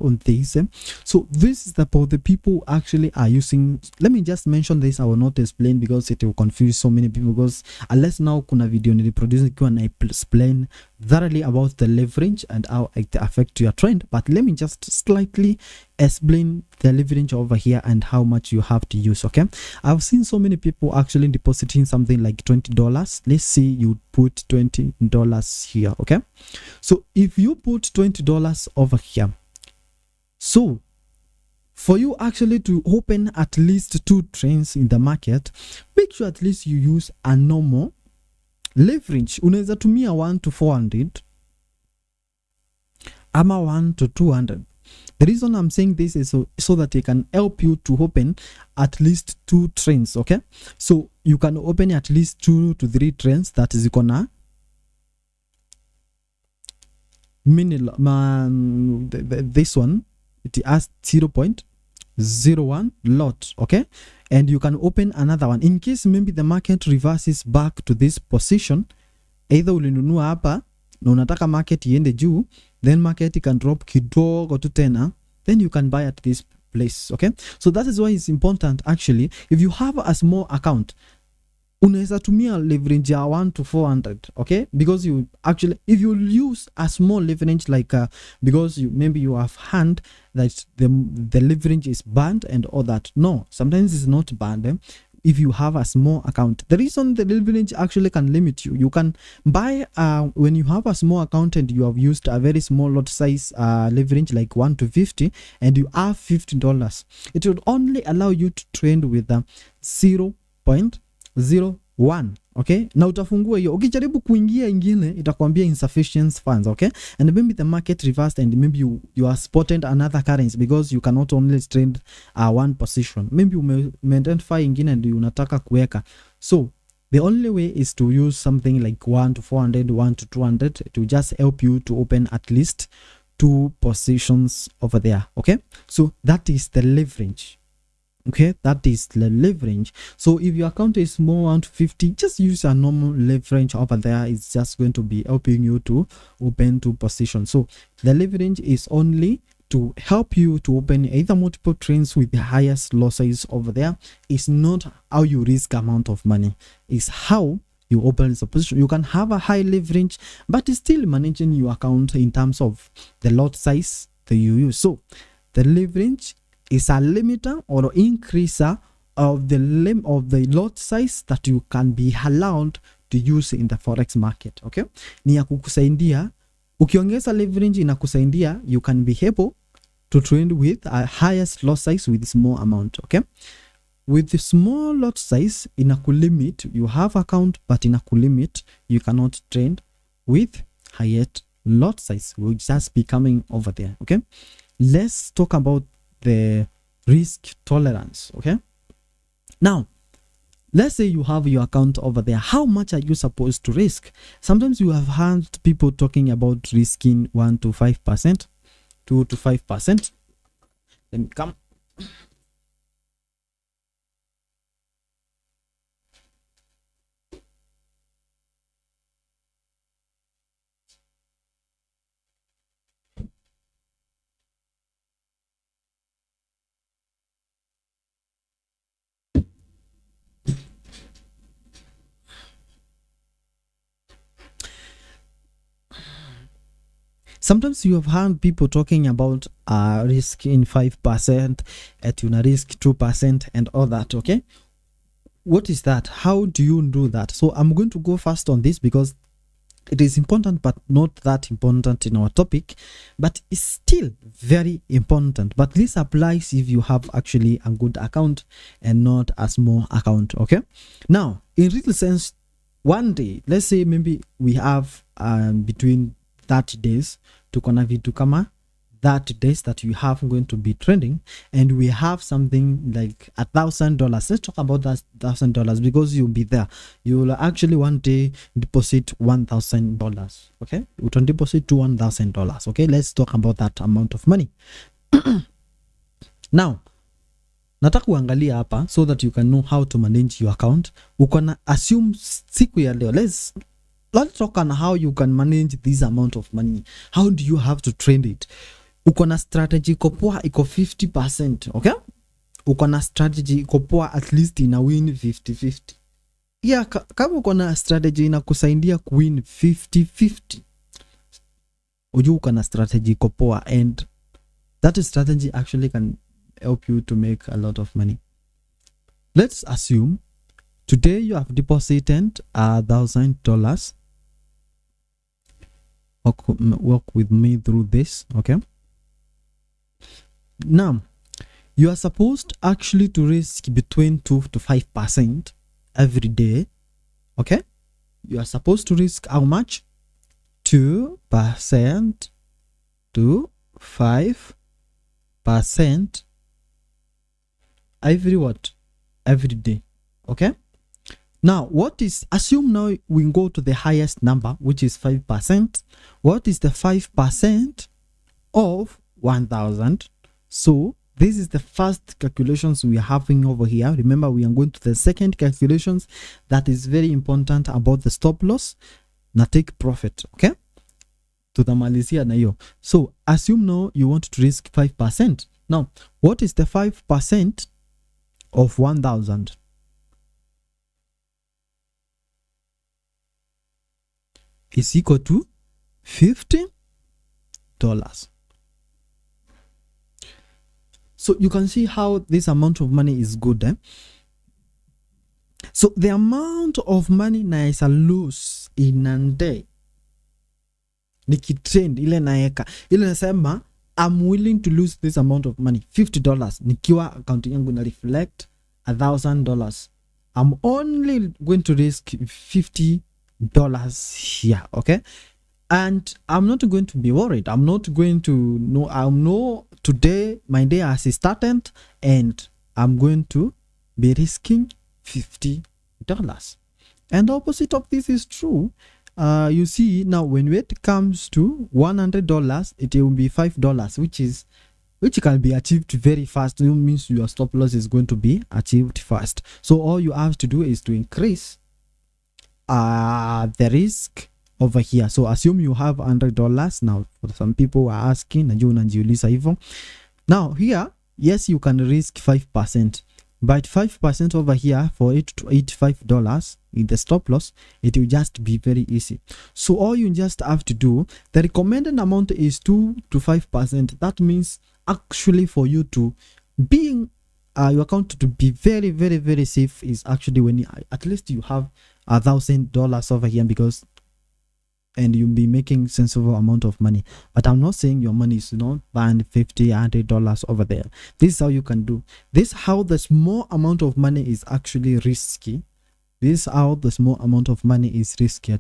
on this, so this is about the people who actually are using. Let me just mention this, I will not explain because it will confuse so many people, because unless now kuna video niliproduce nikiwa na explain thoroughly about the leverage and how it affects your trend, but let me just slightly explain the leverage over here and how much you have to use, okay? I've seen so many people actually depositing something like $20. Let's say you put $20 here, okay? So if you put $20 over here, so for you actually to open at least 2 trends in the market, make sure at least you use a normal leverage. Unaweza tumia 1 to 400 ama 1 to 200. The reason I'm saying this is so that it can help you to open at least 2 trends, okay? So you can open at least 2 to 3 trends that is gonna this one, it has 0.01 lot, okay? And you can open another one in case maybe the market reverses back to this position. Either ulinunua hapa na unataka market iende juu, then market can drop kidogo to tena, then you can buy at this place, okay? So that is why it's important actually, if you have a small account, unaweza tumia leverage ya 1 to 400, okay? Because you actually, if you use a small leverage like because maybe you have hand that the leverage is banned and all that. No, sometimes it's not banned, if you have a small account. The reason the leverage actually can limit you, you can buy when you have a small account and you have used a very small lot size leverage like 1 to 50 and you have $50, it would only allow you to trade with 0.01, okay? Na utafungua hiyo, ukijaribu kuingia ingine itakwambia insufficient funds, okay? And maybe the market reversed and maybe you are spotted another currency because you cannot only trade one position. Maybe identify ingine and unataka kuweka. So the only way is to use something like 1 to 400, 1 to 200 to just help you to open at least 2 positions over there, okay? So that is the leverage. Okay, that is the leverage. So if your account is more than 50, just use a normal leverage over there. It's just going to be helping you to open 2 positions. So the leverage is only to help you to open either multiple trades with the highest losses over there. It's not how you risk amount of money, it's how you open the position. You can have a high leverage but still managing your account in terms of the lot size that you use. So the leverage is a limiter or increaser of the lot size that you can be allowed to use in the forex market, okay? Ni ya kukusaidia Ukiongeza leverage inakusaidia, you can be able to trade with a highest lot size with small amount. Okay, with the small lot size inakulimit, you have account but inakulimit, you cannot trade with highest lot size. Will just be coming over there. Okay, let's talk about the risk tolerance. Okay, now let's say you have your account over there. How much are you supposed to risk? Sometimes you have heard people talking about risking 1 to 5%, 2 to 5%. Let me come. Sometimes you have heard people talking about risk in 5%, at una risk 2% and all that. Okay, what is that? How do you do that? So I'm going to go fast on this because it is important but not that important in our topic, but it's still very important. But this applies if you have actually a good account and not a small account. Okay, now in real sense, one day, let's say maybe we have between 30 days to kona vitu kama 30 days that you have going to be trending, and we have something like $1,000. Let's talk about that $1,000 because you'll be there. You will actually one day deposit $1,000. Okay, you can deposit to $1,000. Okay, let's talk about that amount of money. Now nataka uangalia hapa so that you can know how to manage your account. Ukona assume siku ya leo, let's talk on how you can manage this amount of money. How do you have to trade it? Uko na strategy iko poa, iko 50%. Okay, uko na strategy iko poa, at least ina win 50-50. Yeah, kama uko na strategy inakusaidia kuwin 50-50, ujue uko na strategy iko poa, and that strategy actually can help you to make a lot of money. Let's assume today you have deposited $1,000. Work with me through this. Okay, now you are supposed actually to risk between 2 to 5% every day. Okay, you are supposed to risk how much? 2% to 5% every day. Okay, now what is, assume now we go to the highest number, which is 5%. What is the 5% of 1,000? So this is the first calculations we are having over here. Remember, we are going to the second calculations that is very important about the stop loss na take profit. Okay, tutamalizia na hiyo. So assume now you want to risk 5%. Now what is the 5% of 1,000? Is equal to $50. So you can see how this amount of money is good. So the amount of money na isa lose in a day, nikitrend ile naeka, ile nasema I'm willing to lose this amount of money, $50, nikiwa account yangu na reflect $1,000, I'm only going to risk $50 here. Okay, and I'm not going to be worried. I'm not going to know, I know today my day has started and I'm going to be risking $50. And the opposite of this is true. You see, now when it comes to $100, it will be $5, which can be achieved very fast. It means your stop loss is going to be achieved fast. So all you have to do is to increase the risk over here. So assume you have $100. Now for some people are asking, najua unajiuliza hivyo. Now here, yes, you can risk 5%, but 5% over here for it to $85 in the stop loss, it will just be very easy. So all you just have to do, the recommended amount is 2 to 5%. That means actually for you to being your account to be very, very, very safe is actually when you, at least you have $1,000 over here, because and you'll be making sensible amount of money. But I'm not saying your money is not banned $50, $100 over there. This is how you can do. This is how the small amount of money is actually risky. This is how the small amount of money is risky.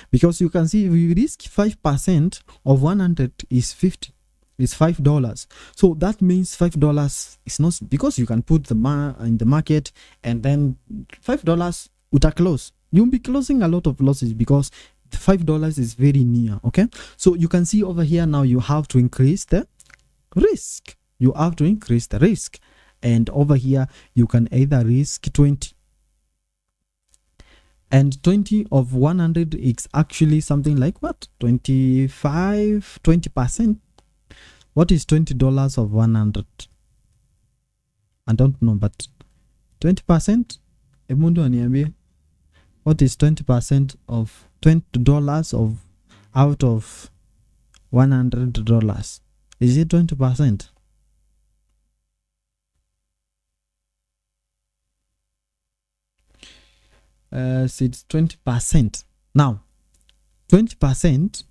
Because you can see if you risk 5% of 100 is 50. It's $5. So that means $5 is not, because you can put the in the market and then $5 would close. You'll be closing a lot of losses because the $5 is very near. Okay, so you can see over here now you have to increase the risk. You have to increase the risk, and over here you can either risk 20. And 20 of 100 is actually something like what? 20%. What is $20 of 100? I don't know, but 20%? Emundu aniambie. What is 20% of $20 of out of $100? Is it 20%? So it's 20%. Now, 20%.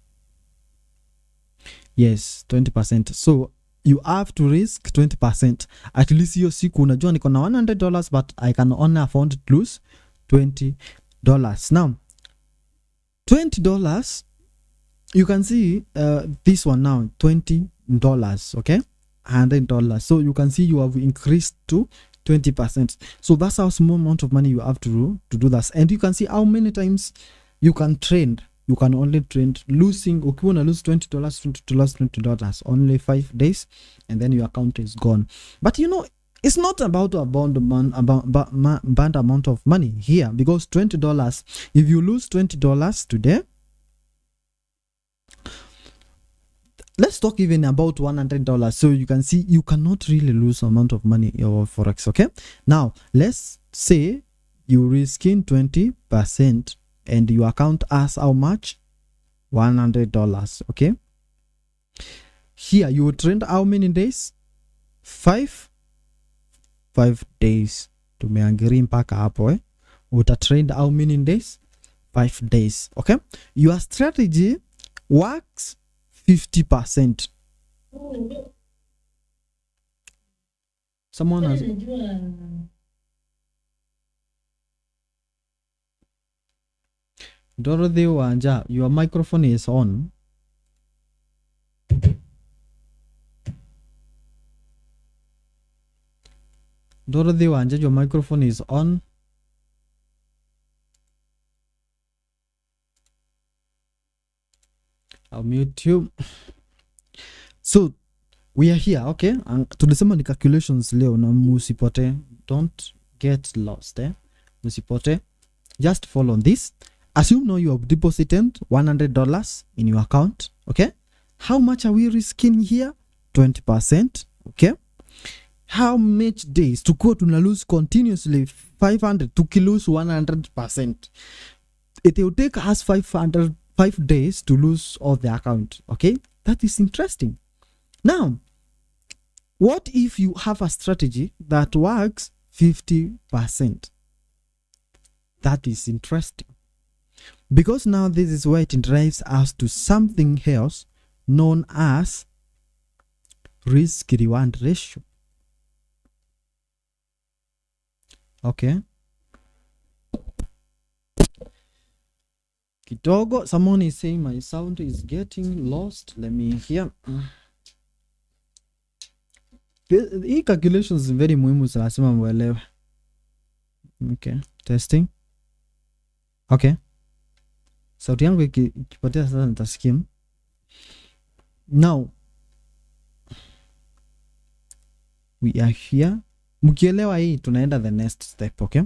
Yes, 20%. So you have to risk 20%. At least hiyo siku unajua niko na $100 but I can only afford to lose $20. Now, $20, you can see this one now, $20, okay? $100. So you can see you have increased to 20%. So that's how small amount of money you have to do that. And you can see how many times you can trade. You can only trade losing. Okay, when I lose $20, only 5 days, and then your account is gone. But you know, it's not about band amount of money here, because $20. If you lose $20 today, let's talk even about $100. So you can see you cannot really lose amount of money in your forex. Okay, now let's say you risking 20%. And your account has how much? $100. Okay, here you will trend how many days? 5 days. Tumeangalia mpaka hapo uta trend how many days? 5 days. Okay, your strategy works 50%. Someone has Dorothy Wanja, your microphone is on. Dorothy Wanja, your microphone is on. I'll mute you. So we are here, okay? And tulisema ni calculations leo na musipote. Don't get lost, musipote. Just follow this. Assume now you have deposited $100 in your account. Okay, how much are we risking here? 20%. Okay, how much days to go to lose continuously 500 to lose 100%? It will take us 5 days to lose all the account. Okay, that is interesting. Now, what if you have a strategy that works 50%? That is interesting. Because now this is where it drives us to something else known as risk reward ratio. Okay, kidogo, someone is saying my sound is getting lost. Let me hear. Hii calculations is very muhimu, lazima muelewe. Okay, testing. Okay, sauti yangu ikipotea sasa nitasikia. Now we are here. Mkielewa hii tunaenda the next step. Okay,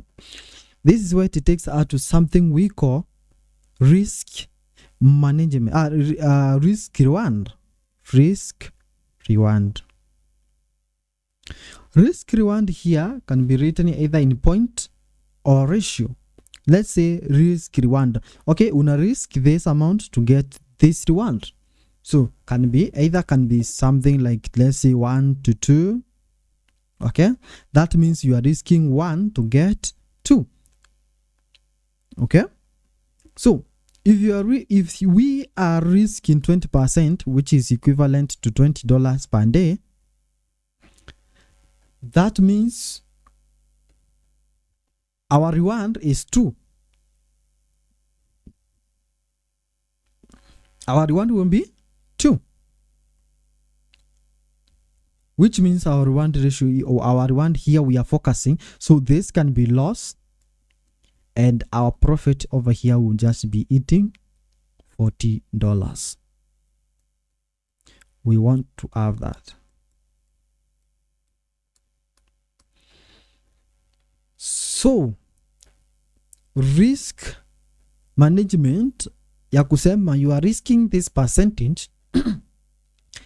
this is where it takes us to something we call risk management. Risk reward. Risk reward. Risk reward here can be written either in point or ratio. Let's say risk reward. Okay, una risk this amount to get this reward. So can be something like, let's say 1 to 2. Okay, that means you are risking 1 to get 2. Okay, so if we are risking 20%, which is equivalent to $20 per day, that means our reward is 2. Our reward will be 2, which means our reward ratio, or our reward here we are focusing. So this can be loss, and our profit over here will just be eating $40. We want to have that. So risk management ya kusema you are risking this percentage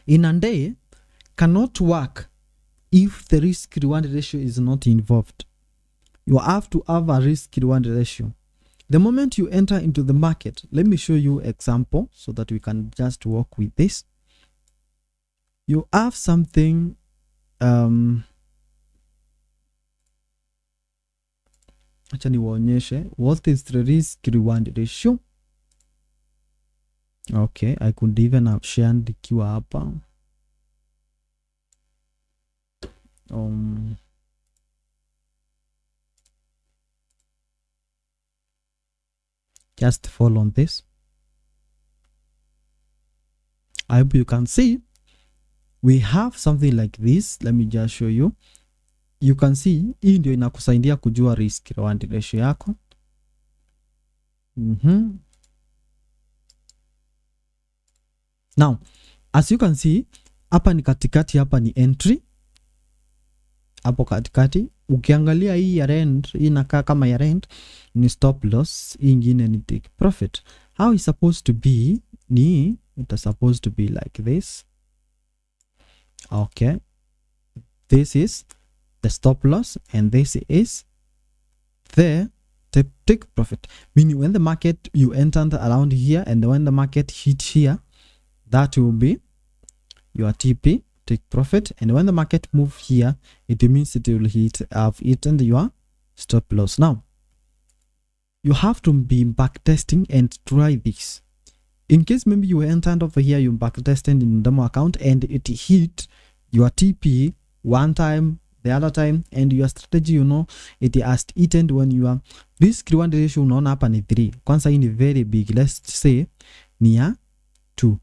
in a day cannot work if the risk reward ratio is not involved. You have to have a risk reward ratio. The moment you enter into the market, let me show you example so that we can just work with this. You have something acha niwaonyeshe what is the risk reward ratio. Okay, I could even have shared ikiwa hapa. Just follow on this. I hope you can see we have something like this. Let me just show you. You can see hii ndio inakusaidia kujua risk reward ratio yako. Now, as you can see, hapa ni katikati, hapa ni entry. Hapo katikati, ukiangalia hii ya rent, hii inakaa kama ya rent, ni stop loss, hii ingine ni take profit. How is supposed to be? It is supposed to be like this. Okay. This is the stop loss and this is the take profit. Meaning when the market, you entered around here, and when the market hit here, that will be your TP, take profit. And when the market move here, it means it will have eaten your stop loss. Now, you have to be back testing and try this. In case maybe you entered over here, you back tested in demo account and it hit your TP one time, the other time, and your strategy, you know, it has eaten when your risk reward ratio unaona hapa ni 3. Kwanza hii ni very big. Let's say ni ya 2.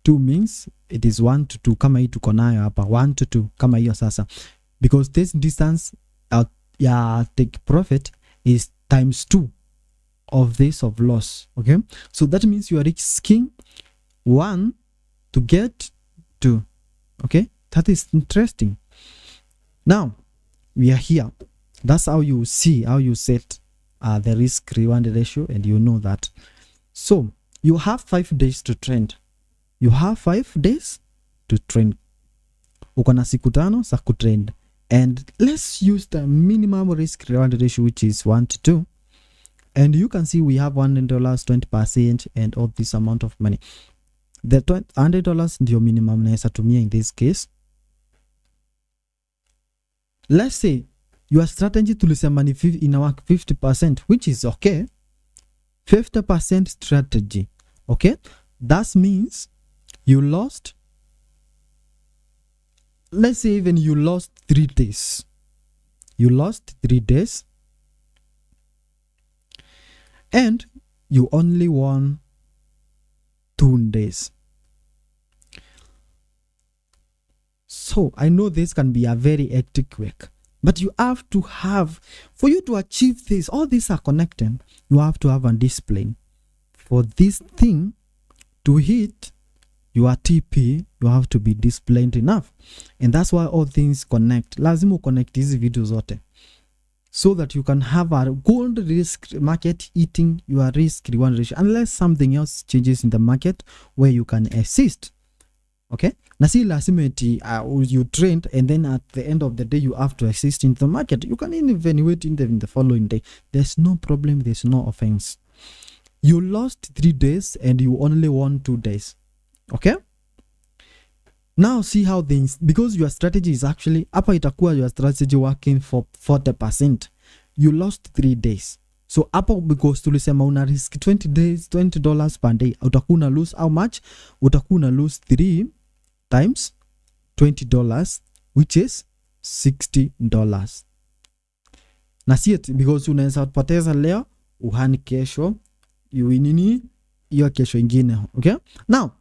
2 means it is 1 to 2 kama hii tuko nayo hapa, 1 to 2 kama hiyo sasa, because this distance ya take profit is times 2 of this of loss. Okay, so that means you are risking 1 to get 2. Okay, that is interesting. Now we are here. That's how you see, how you set the risk reward ratio, and you know that. So you have 5 days to trend. You have 5 days to trend. Uko na siku 5 za kutrend. And let's use the minimum risk reward ratio, which is 1 to 2. And you can see we have $100, 20%, and all this amount of money. The $100 ndio minimum naweza tumia in this case. Let's say your strategy tulisema ni inawaka 50%, which is okay. 50% strategy. Okay, that means you lost, let's say even you lost 3 days. You lost 3 days and you only won 2 days. So I know this can be a very hectic week, but you have to have, for you to achieve this, all these are connected, you have to have a discipline. For this thing to hit your TP, you have to be disciplined enough. And that's why all things connect. Lazima connect these videos zote, so that you can have a good risk market eating your risk reward ratio, unless something else changes in the market where you can assist. Okay, na si lazima eti you trend and then at the end of the day you have to assist in the market. You can even wait in the following day. There's no problem, there's no offense. You lost 3 days and you only won 2 days. Okay, now see how things, because your strategy is actually hapa itakuwa your strategy working for 40%. You lost 3 days. So hapo because tulisema una risk 20 days $20 per day, utakuwa una lose how much? Utakuwa una lose 3 times $20 which is $60. Na see it because unaweza poteza leo uhani kesho nini hiyo kesho ingine. Okay, now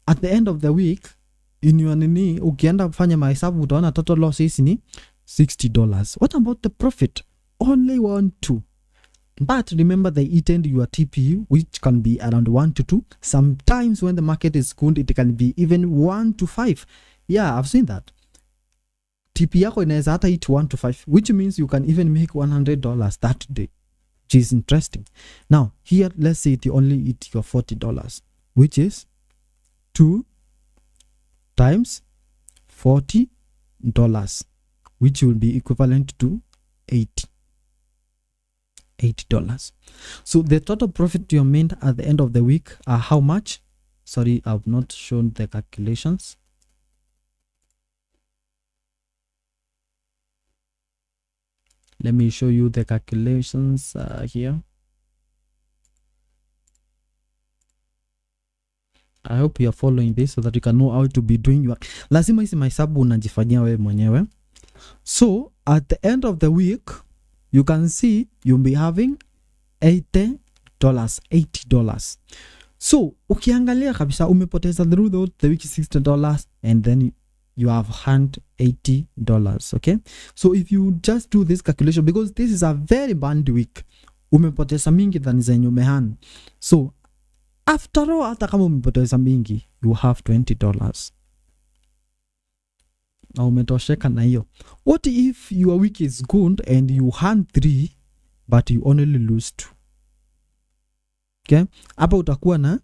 at the end of the week in your nini ukienda kufanya mahesabu utaona total loss ni $60. What about the profit? Only 1-2. But remember they eaten your TPU which can be around 1 to 2. Sometimes when the market is good it can be even 1 to 5. Yeah, I've seen that. TP yako inaweza hata hit 1 to 5 which means you can even make $100 that day, which is interesting. Now here let's say you only hit your $40 which is 2 times $40 which will be equivalent to $80. So the total profit you made at the end of the week are how much? Sorry, I've not shown the calculations. Let me show you the calculations here. I hope you are following this so that you can know how to be doing your lazima hizi mahesabu unajifanyia wewe mwenyewe. So at the end of the week you can see you'll be having $80. So ukiangalia kabisa umepoteza through the week $60 and then you have earned $80. Okay, so if you just do this calculation because this is a very bad week, umepoteza mingi than zenye umehan. So after all hata kama umepoteza mingi you have $20 na umetosheka na hiyo. What if your week is good and you earn 3 but you only lose 2? Okay, hapa utakuwa na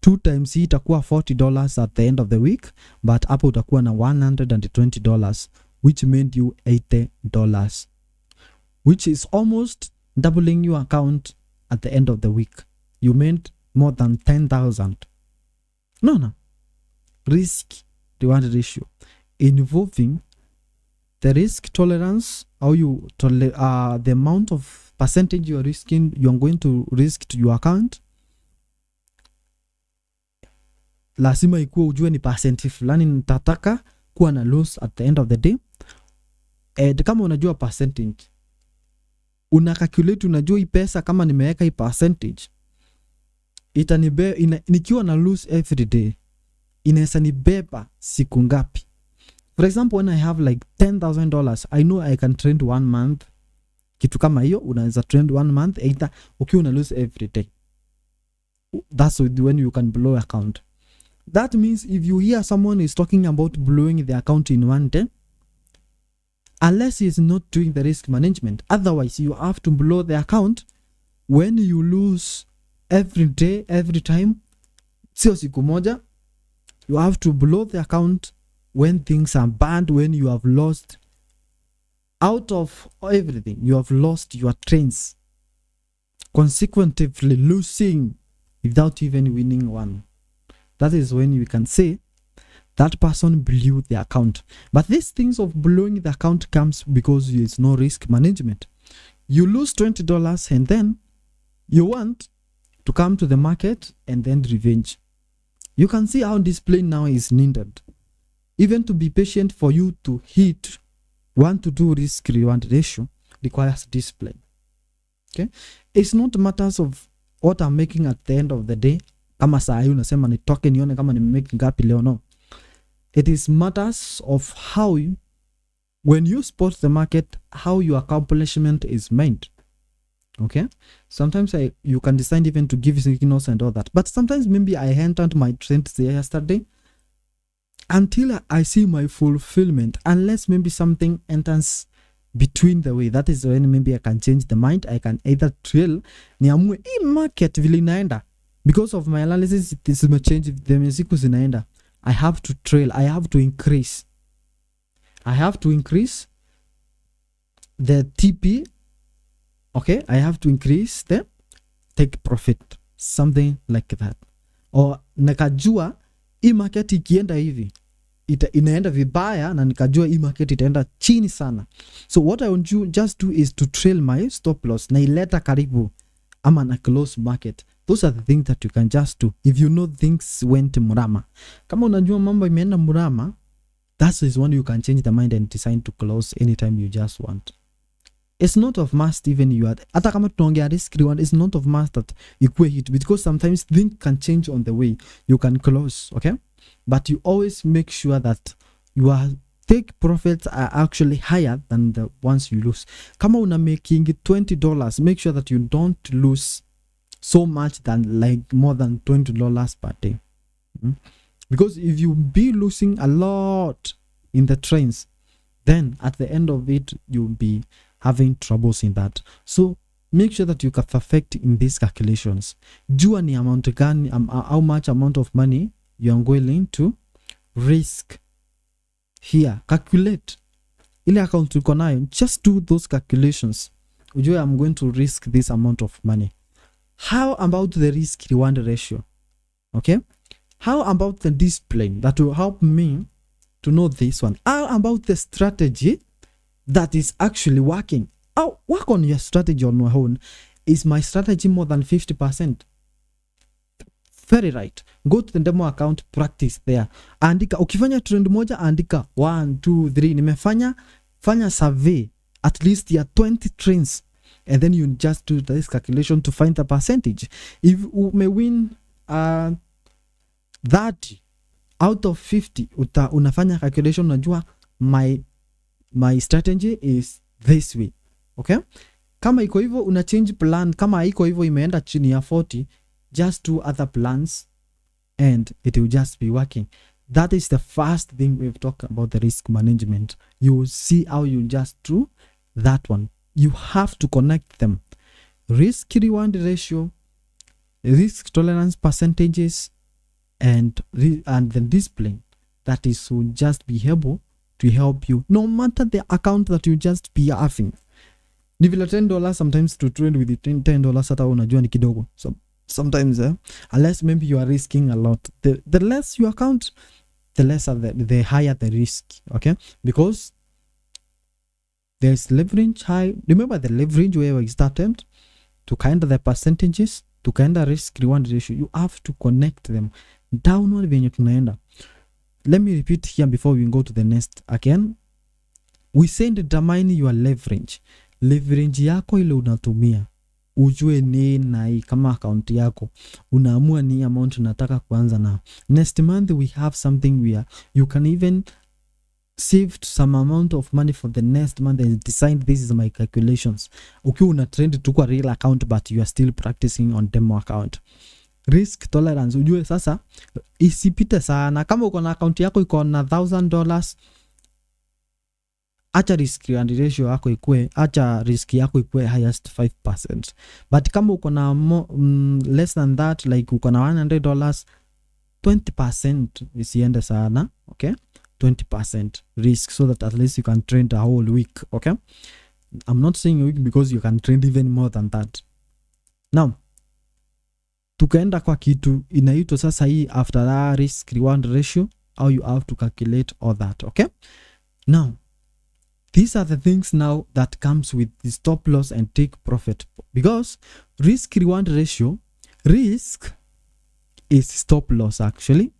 2 times hii itakuwa $40 at the end of the week, but hapa utakuwa na $120 which made you $80, which is almost doubling your account at the end of the week. You made more than 10,000. No. Risk reward ratio involving the risk tolerance, how you the amount of percentage you are risking, you are going to risk to your account. Lazima ikuwe ujue ni percentage fulani nitataka kuwa na loss at the end of the day. Kama unajua percentage, una calculate, unajua hii pesa kama nimeweka hii percentage nikiwa na lose every day inaweza nibeba siku ngapi? For example, when I have like $10,000, I know I can trade 1 month. Kitu kama hiyo unaweza trade 1 month either ukiwa una lose every day. That's when you can blow account. That means if you hear someone is talking about blowing the account in 1 day, unless he is not doing the risk management, otherwise you have to blow the account when you lose every day, every time. Sio siku moja. You have to blow the account when things are bad, when you have lost out of everything. You have lost your trains, consequently losing without even winning one. That is when you can say that person blew the account. But these things of blowing the account comes because there is no risk management. You lose $20 and then you want to come to the market and then revenge. You can see how discipline now is needed. Even to be patient for you to hit 1 to 2 risk reward ratio requires discipline. Okay, it's not matters of what I'm making at the end of the day. Kama saa hii unasema nitoke nione kama nimemake ngapi leo, no. It is matters of how you, when you spot the market, how your accomplishment is made. Okay, sometimes you can decide even to give signals and all that, but sometimes maybe I entered my trend yesterday until I see my fulfillment, unless maybe something enters between the way. That is when maybe I can change the mind. I can either trail niamue hii market vile inaenda, because of my analysis this may change the siku zinaenda. I have to trail, I have to increase the TP. Okay, I have to increase the take profit, something like that. Or nakajua hii market ikienda hivi inaenda vibaya na nikajua hii market itaenda chini sana, so what I want you just do is to trail my stop loss na ileta karibu ama na close market. Those are the things that you can just do if you know things went murama. Kama unajua mambo imeenda murama, that is when you can change the mind and decide to close anytime you just want. It's not of must even you are, hata kama tunaongea risk reward, it's not of must that ikue hit, because sometimes things can change on the way you can close, okay? But you always make sure that your take profits are actually higher than the ones you lose. Kama una making $20, make sure that you don't lose so much than like more than $20 per day. Because if you be losing a lot in the trends, then at the end of it you'll be having troubles in that. So make sure that you can perfect in these calculations. Jua ni amount gani, how much amount of money you are willing to risk here. Calculate ile account uko nayo, just do those calculations. Ujue I'm going to risk this amount of money. How about the risk reward ratio? Okay, how about the discipline that will help me to know this one? How about the strategy that is actually working? Work on your strategy on your own. Is my strategy more than 50%? Very right. Go to the demo account, practice there. Andika, ukifanya trend moja, andika 1, 2, 3. Nimefanya survey at least ya 20 trends, and then you just do this calculation to find the percentage. If you may win 30 out of 50, unafanya calculation, unajua my strategy is this way. Okay? Kama iko hivyo una change plan, kama iko hivyo imeenda chini ya 40, just do other plans and it will just be working. That is the first thing we've talked about, the risk management. You will see how you just do that one. You have to connect them. Risk reward ratio, risk tolerance percentages, and the discipline. That is will just be able to help you no matter the account that you just be having. Ni vile $10 sometimes to trade with $10 hata unajua ni kidogo. So sometimes unless maybe you are risking a lot, the less your account, the lesser the higher the risk. Okay, because there's leverage high. Remember the leverage where we started to kind of the percentages, to kind of risk reward ratio. You have to connect them downward venye tunaenda. Let me repeat here before we go to the next again. We say determine your leverage. Leverage yako ile unatumia, ujue ni na kama account yako unaamua ni amount unataka kuanza na. Next month we have something where you can even save some amount of money for the next month and decide this is my calculations. Ukiwa una trend tu kwa real account but you are still practicing on demo account. Risk tolerance, ujue sasa isipite sana. Kama uko na account yako iko na $1,000, acha risk ratio yako ikue, acha risk yako ikue highest 5%. But kama uko na less than that, like uko na $100, 20% isiende sana. Okay, 20% risk, so that at least you can trade a whole week. Okay, I'm not saying a week because you can trade even more than that. Now tukaenda kwa kitu inaitwa sasa hii after that risk reward ratio, how you have to calculate all that. Okay, now these are the things now that comes with the stop loss and take profit, because risk reward ratio, risk is stop loss actually,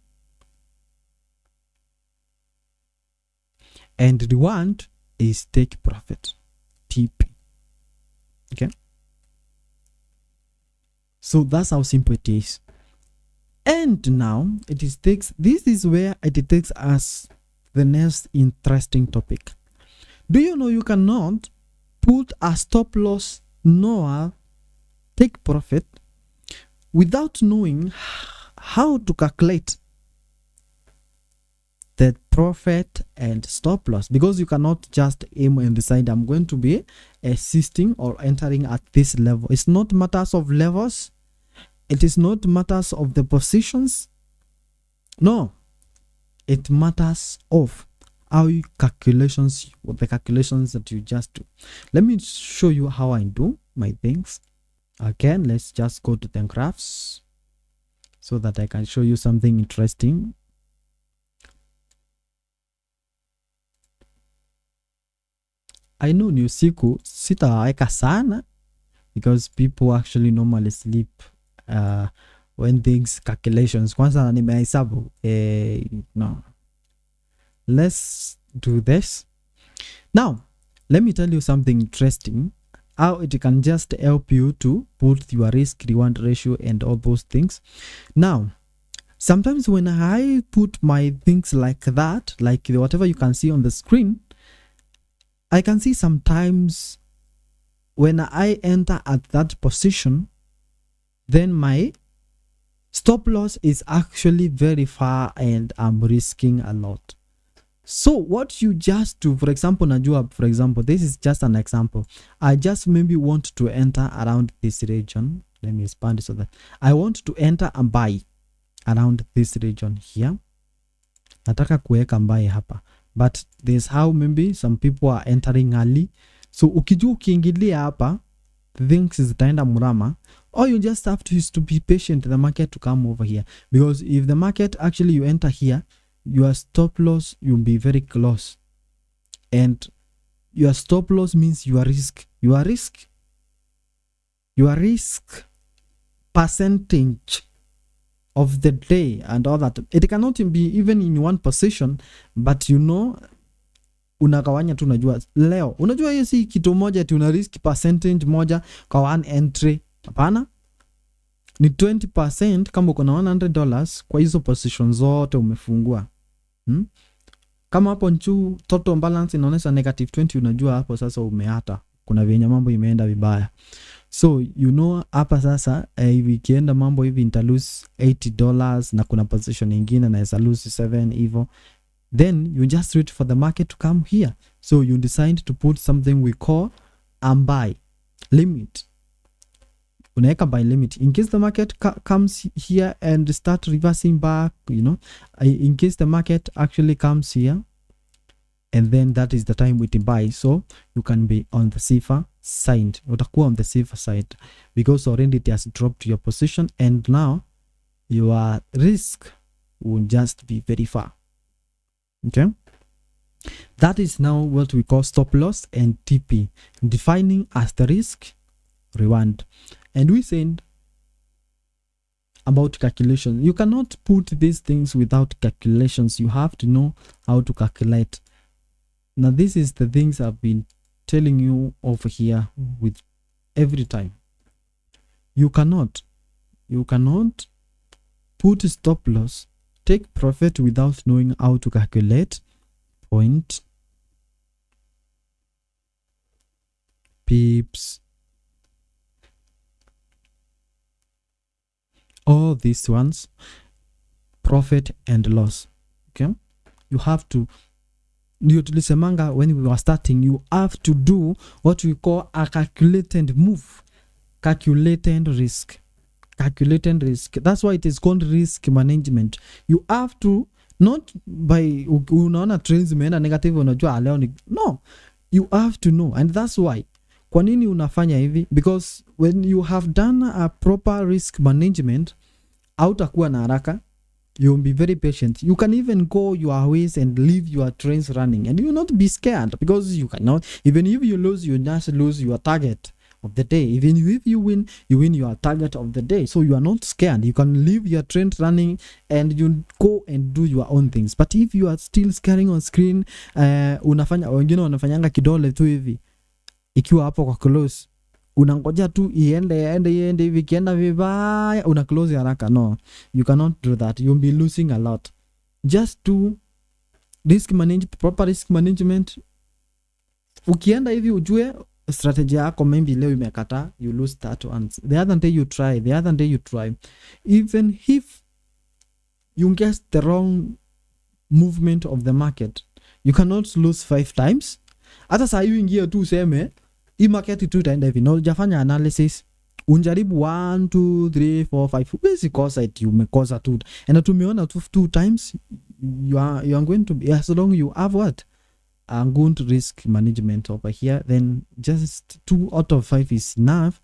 and reward is take profit, TP. Okay, so that's how simple it is. And now this is where it takes us the next interesting topic. Do you know you cannot put a stop loss nor take profit without knowing how to calculate the profit and stop loss? Because you cannot just aim and decide I'm going to be assisting or entering at this level. It's not matters of levels. It is not matters of the positions. No, it matters of how you calculations, the calculations that you just do. Let me show you how I do my things. Again, let's just go to the graphs so that I can show you something interesting. I know ni usiku, sitaweka sana because people actually normally sleep when things calculations kwanza nimehesabu no. Let's do this now. Let me tell you something interesting, how it can just help you to put your risk reward ratio and all those things. Now sometimes when I put my things like that, like whatever you can see on the screen, I can see sometimes when I enter at that position, then my stop loss is actually very far and I'm risking a lot. So what you just do, for example, najua, for example, this is just an example. I just maybe want to enter around this region. Let me expand it so that I want to enter and buy around this region here. Nataka kuweka mbaye hapa. But there's how maybe some people are entering early. So ukijua ukiingilia hapa, things zitaenda murama. All you just have to is to be patient the market to come over here. Because if the market actually you enter here, your stop loss you'll be very close. And your stop loss means your risk. Your risk percentage of the day and all that. It cannot be even in one position, but you know, unagawanya tu, unajua leo, unajua hiyo si kitu moja tu, una risk percentage moja kwa one entry. Hapana, ni 20% kama uko na $100 kwa hizo position zote umefungua. Kama hapo nchu total balance inaonyesha -20, unajua hapo sasa umeata, kuna venye mambo imeenda vibaya. So you know hapa sasa ikienda mambo hivi nita lose $80 na kuna position nyingine na isa lose 7 hivyo, then you just wait for the market to come here. So you decide to put something we call a buy limit. Unaweka buy limit in case the market comes here and start reversing back, you know, in case the market actually comes here, and then that is the time we buy. So you can be on the safer side. Utakuwa on the safer side because already it has dropped your position and now your risk will just be very far. Okay, that is now what we call stop loss and TP, defining as the risk reward. And we said about calculation, you cannot put these things without calculations. You have to know how to calculate. Now this is the things I've been telling you over here with every time. You cannot put stop loss, take profit without knowing how to calculate point, pips, all these ones, profit and loss. Okay, you have to, tulisemanga when we were starting, you have to do what we call a calculated move, calculated risk. That's why it is called risk management. You have to, not by unaona trends zimeenda negative unajua leo ni, no, you have to know. And that's why, kwa nini unafanya hivi? Because when you have done a proper risk management, hautakuwa na haraka, you'll be very patient. You can even go your ways and leave your trains running and you will not be scared, because you cannot, even if you lose, you just lose your target of the day. Even if you win your target of the day. So you are not scared. You can leave your train running and you go and do your own things. But if you are still scaring on screen, unafanya, wengine wanafanyanga kidole tu hivi ikiwa hapo kwa close, unangoja tu iende hivi, kienda vibaya una close haraka. No, you cannot do that. You'll be losing a lot. Just do proper risk management. Ukienda hivi ujue strategy yako maybe leo imekata, you lose that once. The other day you try. Even if you get the wrong movement of the market, you cannot lose 5 times. Hata saa hiyo ingia tu useme hii market tu itaenda hivi, no, jafanya analysis, unjaribu 1 2 3 4 5, basic kosa it you mekosa tu, and tumeona 2 times you are going to be, as long you have what a good risk management over here, then just 2 out of 5 is enough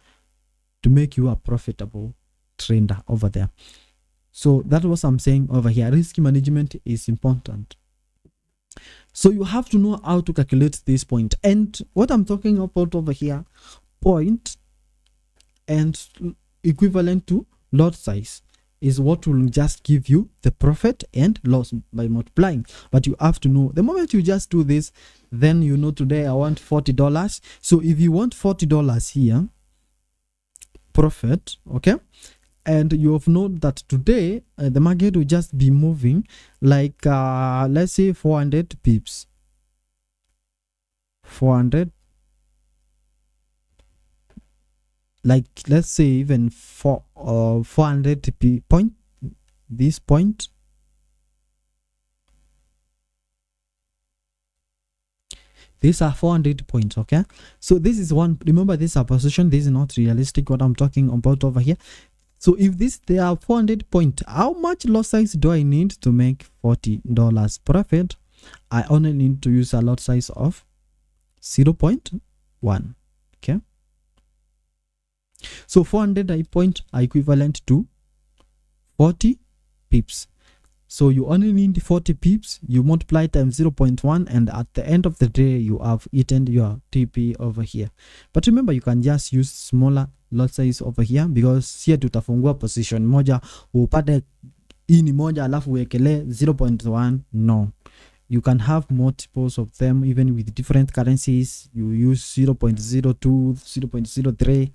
to make you a profitable trader over there. So that was I'm saying over here, risk management is important. So you have to know how to calculate this point. And what I'm talking about over here, point and equivalent to lot size, is what will just give you the profit and loss by multiplying. But you have to know, the moment you just do this, then you know today I want $40. So if you want $40 here, profit, okay, and you have known that today the market will just be moving like let's say 400 pips, 400, like let's say even 400 point, this point, these are 400 points. Okay, so this is one, remember this is a position, this is not realistic what I'm talking about over here. So if there are 400 points, how much lot size do I need to make $40 profit? I only need to use a lot size of 0.1. okay, so 400 points are equivalent to 40 pips. So you only need 40 pips, you multiply times 0.1, and at the end of the day you have eaten your TP over here. But remember, you can just use smaller lot size over here, because here tutafungua position moja upate hii ni moja alafu uwekele 0.1. no, you can have multiples of them even with different currencies. You use 0.02, 0.03,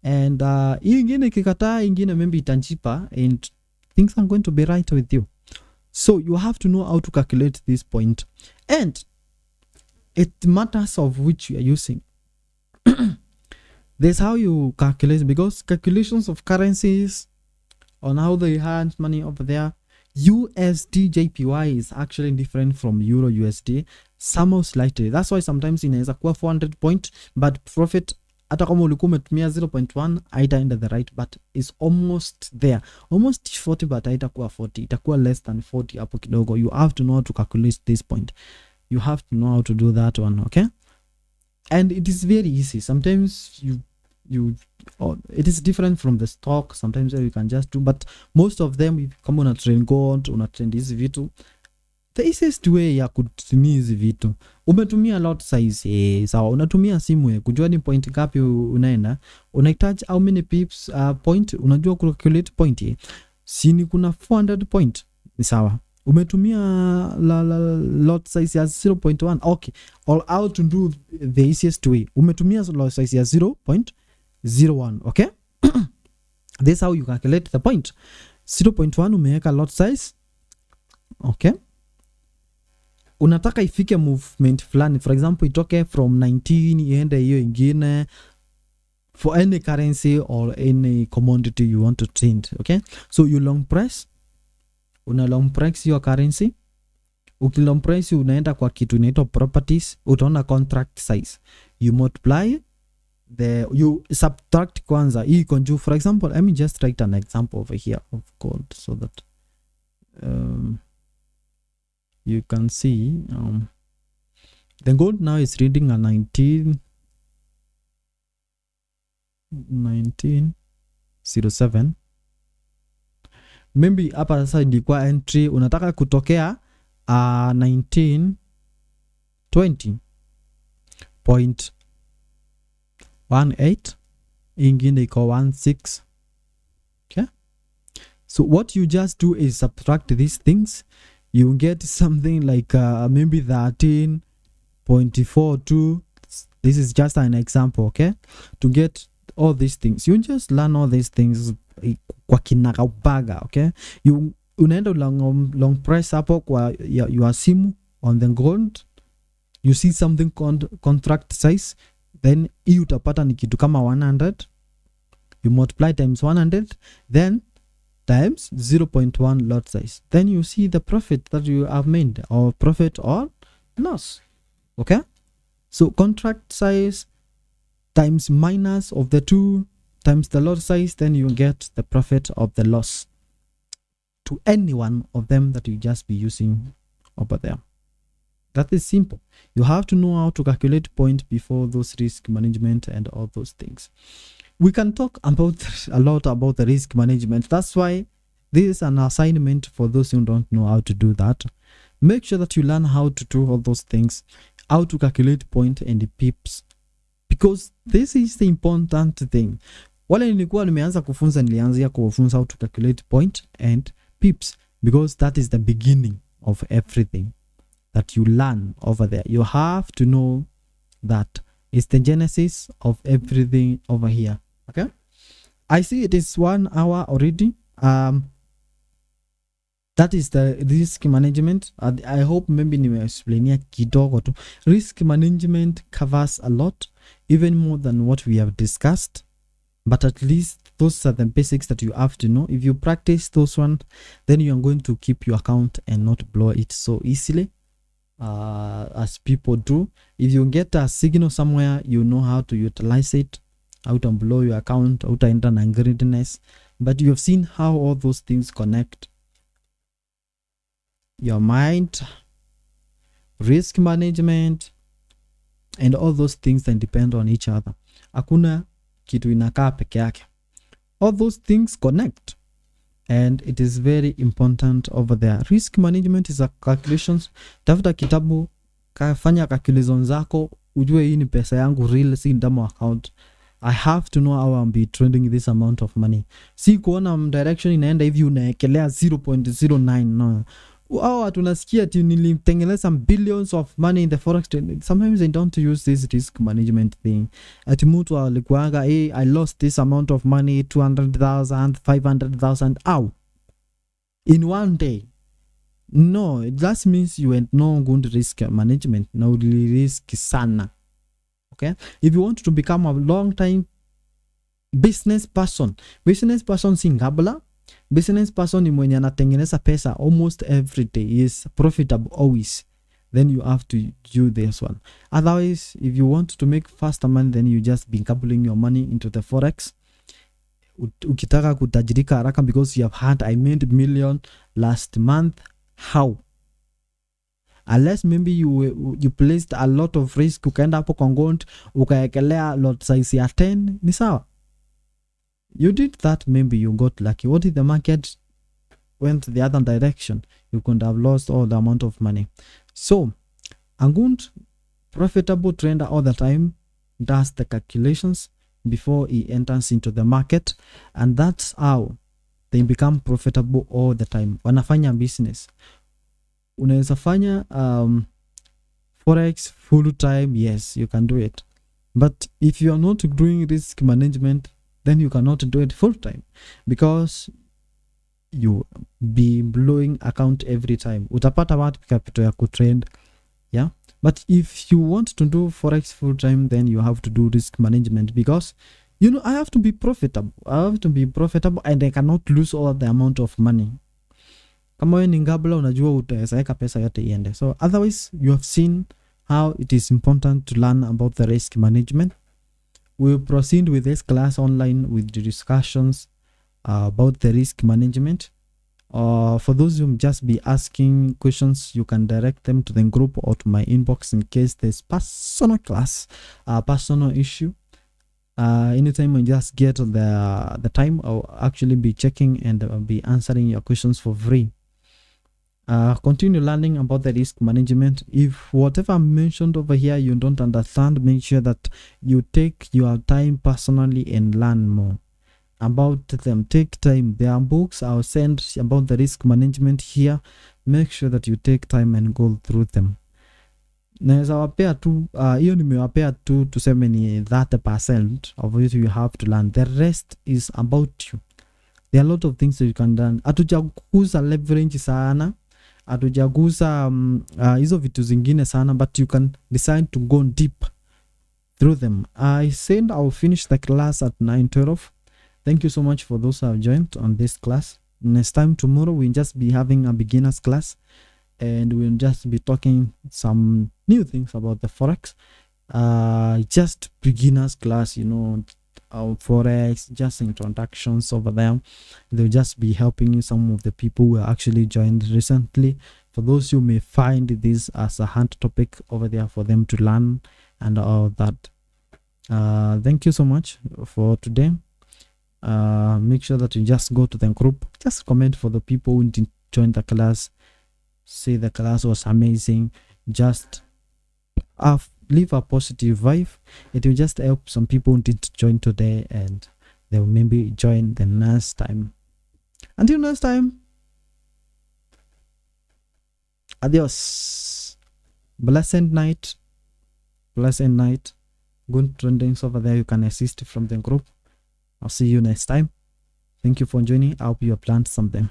and hii ingine kikataa, ingine maybe itanchipa, and things are going to be right with you. So you have to know how to calculate this point, and it matters of which you are using. That's how you calculate, because calculations of currencies on how they hand money over there, USD JPY is actually different from Euro USD somehow slightly. That's why sometimes inaweza kuwa 400 point, but profit hata kama ulikuwa umetumia 0.1 haitaenda the right, but it's almost there, almost 40, but haitakuwa 40, itakuwa less than 40 hapo kidogo. You have to know how to calculate this point, you have to know how to do that one. Okay, and it is very easy. Sometimes it is different from the stock, sometimes you can just do, but most of them kama una trend gold, una trend hizi vitu, the easiest way ya kutumia hizi vitu, umetumia lot size sawa, unatumia simu kujua ni point ngapi unaenda, unahitaji how many pips point, unajua calculate point sini kuna 400 point ni sawa, umetumia lot size ya 0.1. okay, or how to do the easiest way, umetumia lot size ya 0.01. okay this is how you calculate the point. 0.1 umeweka lot size. okay, unataka ifike movement fulani, for example itoke from 19 iende hiyo ingine, for any currency or any commodity you want to trade. okay, so you long press, una long press your currency. Ukilong press unaenda kwa kitu inaitwa properties, utaona contract size, you multiply you subtract kwanza hii iko juu. For example, let me just write an example over here of gold so that you can see the gold now is reading a 1907. Maybe hapa sasa ilikuwa entry, unataka kutokea 1920.18, ingine iko 16. okay, so what you just do is subtract these things, you get something like maybe 13.42. this is just an example. okay, to get all these things you just learn all these things kwa kinagaubaga. okay, you unaenda long press hapo kwa your simu on the gold, you see something called contract size, then hii utapata ni kitu kama 100, you multiply times 100, then times 0.1 lot size, then you see the profit that you have made, or profit or loss. okay, so contract size times minus of the two times the lot size, then you get the profit of the loss to any one of them that you just be using over there. That is simple. You have to know how to calculate point before those risk management and all those things. We can talk about a lot about the risk management. That's why this is an assignment for those who don't know how to do that. make sure that you learn how to do all those things, how to calculate point and pips, because this is the important thing. Wale nilikuwa nimeanza kufunza, nilianzia kufunza how to calculate point and pips, because that is the beginning of everything that you learn over there. You have to know that is the genesis of everything over here. Okay, I see it is 1 hour already. That is the risk management. I hope maybe nimeexplainia kidogo tu. Risk management covers a lot, even more than what we have discussed, but at least those are the basics that you have to know. If you practice those ones, then you are going to keep your account and not blow it so easily as people do. If you get a signal somewhere, you know how to utilize it, how to blow your account, how to enter an greediness. But you have seen how all those things connect. Your mind, risk management, and all those things that depend on each other. Hakuna kitu inakaa peke yake. All those things connect, and it is very important over there. Risk management is a calculations. Tafuta kitabu, fanya calculations zako, ujue hii ni pesa yangu real, si ndamo account. I have to know how I'm be trading this amount of money. Si kuona direction inaenda hivi unaekelea 0.09. No. Watu nasikia ati nilitengeneza billions of money in the forex trade. Sometimes they don't use this risk management thing. Ati mtu alikuanga, hey, I lost this amount of money, 200,000, 500,000, ow, in one day. No, that means you had no good risk management. No risk sana. Okay, if you want to become a long time business person si ngabla. Business person ni mwenye anatengeneza pesa almost every day, is profitable always, then you have to do this one. Otherwise, if you want to make faster money, then you just be coupling your money into the forex. Ukitaka kutajirika haraka, because you have had, I made $1 million last month. How? Unless maybe you placed a lot of risk, ukaenda hapo kwa ngont ukaekelea lot size ya 10, ni sawa. You did that, maybe you got lucky. What if the market went the other direction? You could have lost all the amount of money. So a good profitable trader all the time does the calculations before he enters into the market, and that's how they become profitable all the time. Wanafanya business. Unaweza fanya forex full time, yes, you can do it. But if you are not doing risk management, then you cannot do it full time, because you be blowing account every time. Utapata wapi capital ya kutrade? Yeah, but if you want to do forex full time, then you have to do risk management, because you know, I have to be profitable. And I cannot lose all the amount of money. Kama wewe ni ngabla, unajua utaweka pesa yote iende. So otherwise, you have seen how it is important to learn about the risk management. We'll proceed with this class online with the discussions about the risk management. For those who just be asking questions, you can direct them to the group or to my inbox in case there's personal class, personal issue. Anytime I just get the time, I'll actually be checking and I'll be answering your questions for free. Continue learning about the risk management. If whatever I mentioned over here you don't understand, make sure that you take your time personally and learn more about them. Take time. There are books I'll send about the risk management here. Make sure that you take time and go through them. Naweza wapea tu hiyo nimewapea tu tuseme ni 30% of it you have to learn. The rest is about you. There are a lot of things that you can learn. Hatujaguza leverage sana, hatujaguza hizo vitu zingine sana, but you can decide to go deep through them. I said I'll finish the class at 9:12. Thank you so much for those who have joined on this class. Next time, tomorrow, we'll just be having a beginner's class, and we'll just be talking some new things about the forex. Just beginners class, you know, forex, just introductions over there. They'll just be helping some of the people who are actually joined recently. For those who may find this as a hard topic over there for them to learn and all that. Thank you so much for today. Make sure that you just go to the group, just comment for the people who didn't join the class. say the class was amazing. Just leave a positive vibe. It will just help some people who didn't join today, and they will maybe join the next time. Until next time, adios. Blessed night. Good trendings over there. You can assist from the group. I'll see you next time. Thank you for joining. I hope you have learned something.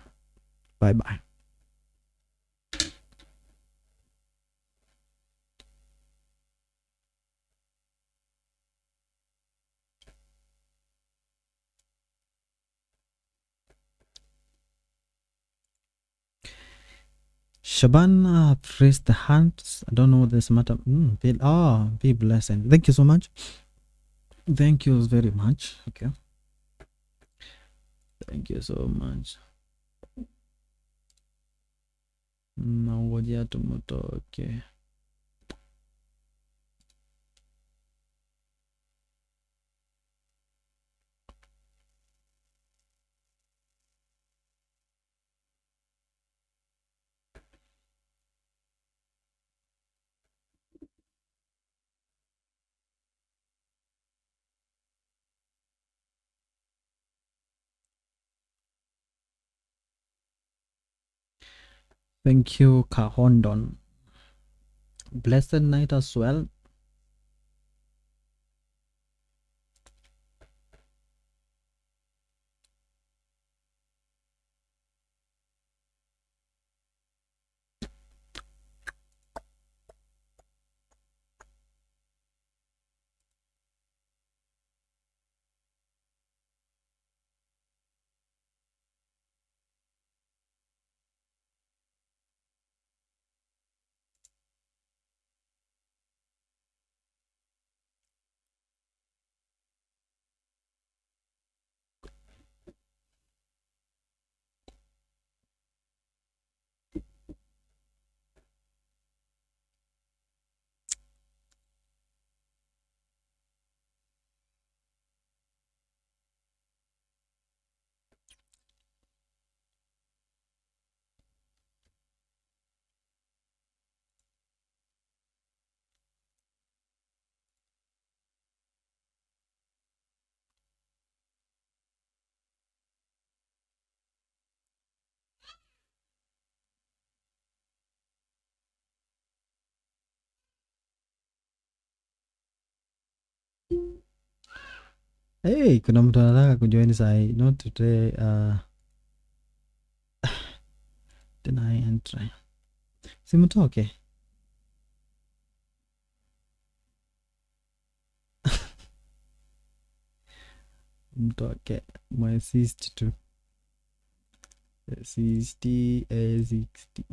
Bye bye. Shabana pressed the hands. I don't know what this matter. Be blessed. Thank you so much. Thank you very much. Okay. Thank you so much. Nangoja tumutoke. Thank you, Kahondon. Blessed night as well. Hey, kuna mtu anataka kujoin sai. Not today. Deny and try. Simutoke. Mtoke. My assist to 60 60.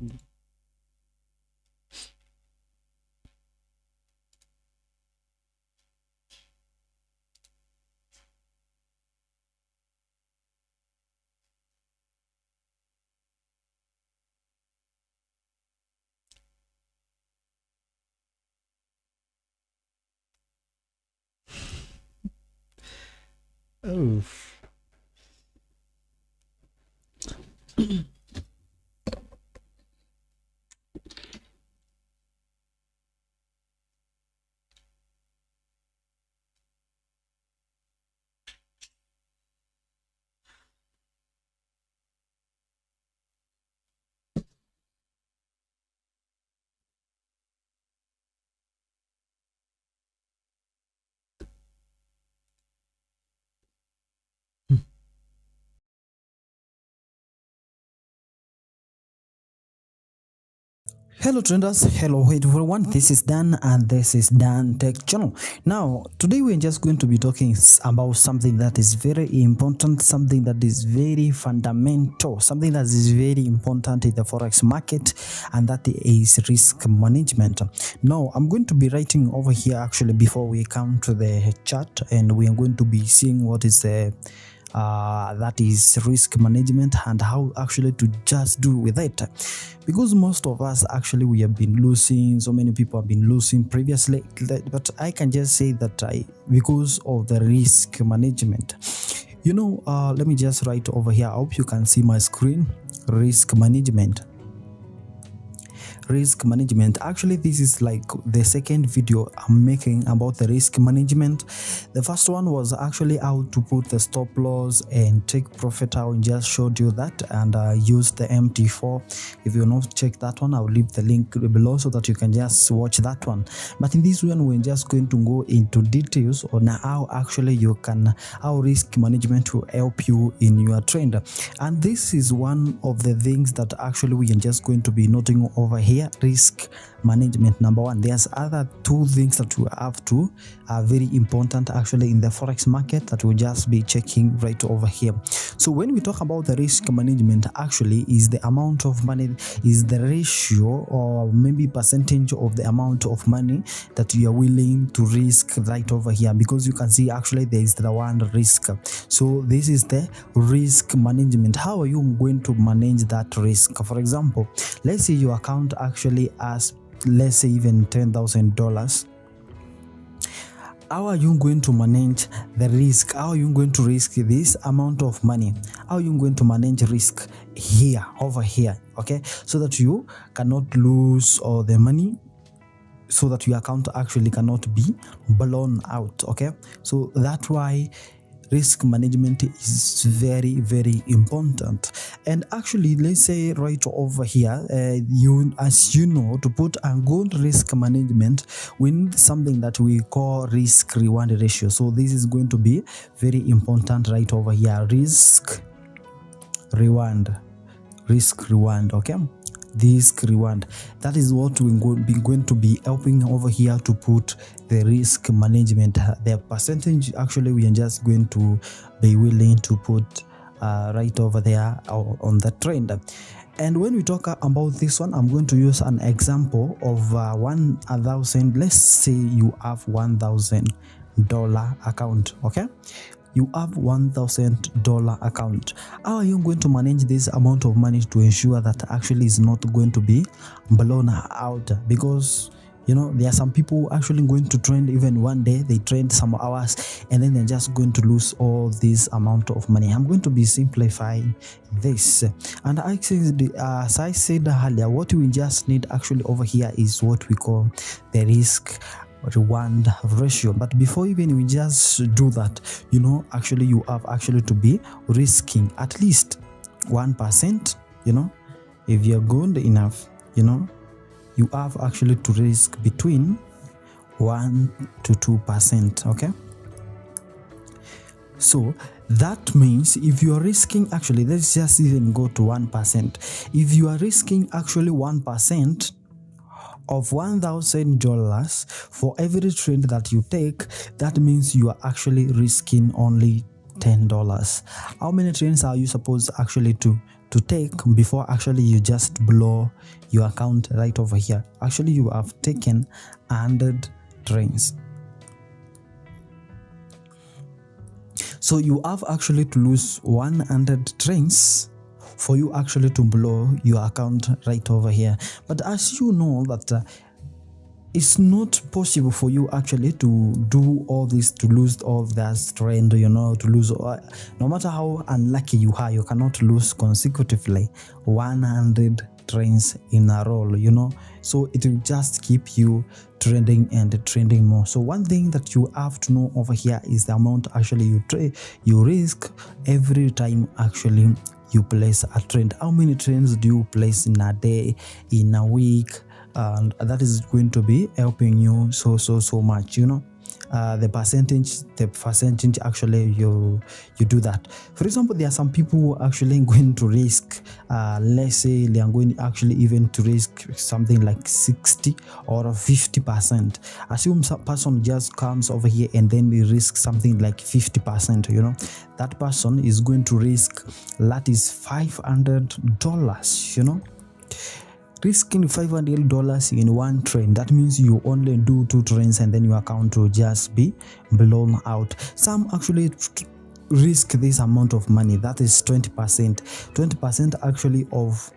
Oh. Hello traders, hello everyone, this is Dan and this is Dan Tech Channel. Now today we're just going to be talking about something that is very important, something that is very fundamental, something that is very important in the forex market, and that is risk management. Now I'm going to be writing over here actually before we come to the chart, and we are going to be seeing what is the that is risk management and how actually to just do with it, because most of us actually we have been losing, so many people have been losing previously, but I can just say that because of the risk management, you know, let me just write over here. I hope you can see my screen. Risk management. risk management. Actually, this is like the second video I'm making about the risk management. The first one was actually how to put the stop loss and take profit. I just showed you that, and use the MT4. If you not check that one, I'll leave the link below so that you can just watch that one. But in this one, we're just going to go into details on how actually you can, how risk management will help you in your trend. And this is one of the things that actually we are just going to be noting over here. Risk management, number one. There's other two things that we have to are very important actually in the forex market that we'll just be checking right over here. So when we talk about the risk management, actually is the amount of money, is the ratio or maybe percentage of the amount of money that you are willing to risk right over here, because you can see actually there is the one risk. So this is the risk management. How are you going to manage that risk? For example, let's say your account actually has, let's say, even $10,000. How are you going to manage the risk? How are you going to risk this amount of money? How are you going to manage risk here, over here, okay? So that you cannot lose all the money, so that your account actually cannot be blown out, okay? So that's why risk management is very, very important. And actually, let's say right over here, as you know, to put a good risk management, we need something that we call risk reward ratio. So this is going to be very important right over here. Risk reward, okay? Risk reward, that is what we're going to be helping over here to put the risk management. The percentage actually we are just going to be willing to put right over there on the trend. And when we talk about this one, I'm going to use an example of 1,000. Let's say you have $1,000 account, okay? You have $1,000 account. How are you going to manage this amount of money to ensure that actually is not going to be blown out? Because you know, there are some people actually going to trade even one day, they trade some hours, and then they're just going to lose all this amount of money. I'm going to be simplifying this. And actually, as I said earlier, what we just need actually over here is what we call the risk reward ratio. But before even we just do that, you know, actually you have actually to be risking at least 1%, you know. If you're good enough, you know, you have actually to risk between 1 to 2%, okay? So that means if you are risking, actually let's just even go to 1%. If you are risking actually 1% of $1,000 for every trade that you take, that means you are actually risking only $10. How many trades are you supposed actually to take before actually you just blow your account right over here? Actually you have taken 100 trades. So you have actually to lose 100 trades for you actually to blow your account right over here. But as you know that it's not possible for you actually to do all this, to lose all that trend, you know, to lose, no matter how unlucky you are, you cannot lose consecutively 100 trends in a row, you know. So it will just keep you trending and trending more. So one thing that you have to know over here is the amount actually you risk every time actually you place a trend. How many trends do you place in a day, in a week? And that is going to be helping you so much, you know. The percentage actually you do that. For example, there are some people who are actually going to risk, let's say they are going actually even to risk something like 60 or 50%. Assume some person just comes over here and then they risk something like 50%, you know. That person is going to risk, that is $500, you know. Risking $500 in one trade, that means you only do 2 trades and then your account will just be blown out. Some actually risk this amount of money, that is 20%. 20% actually of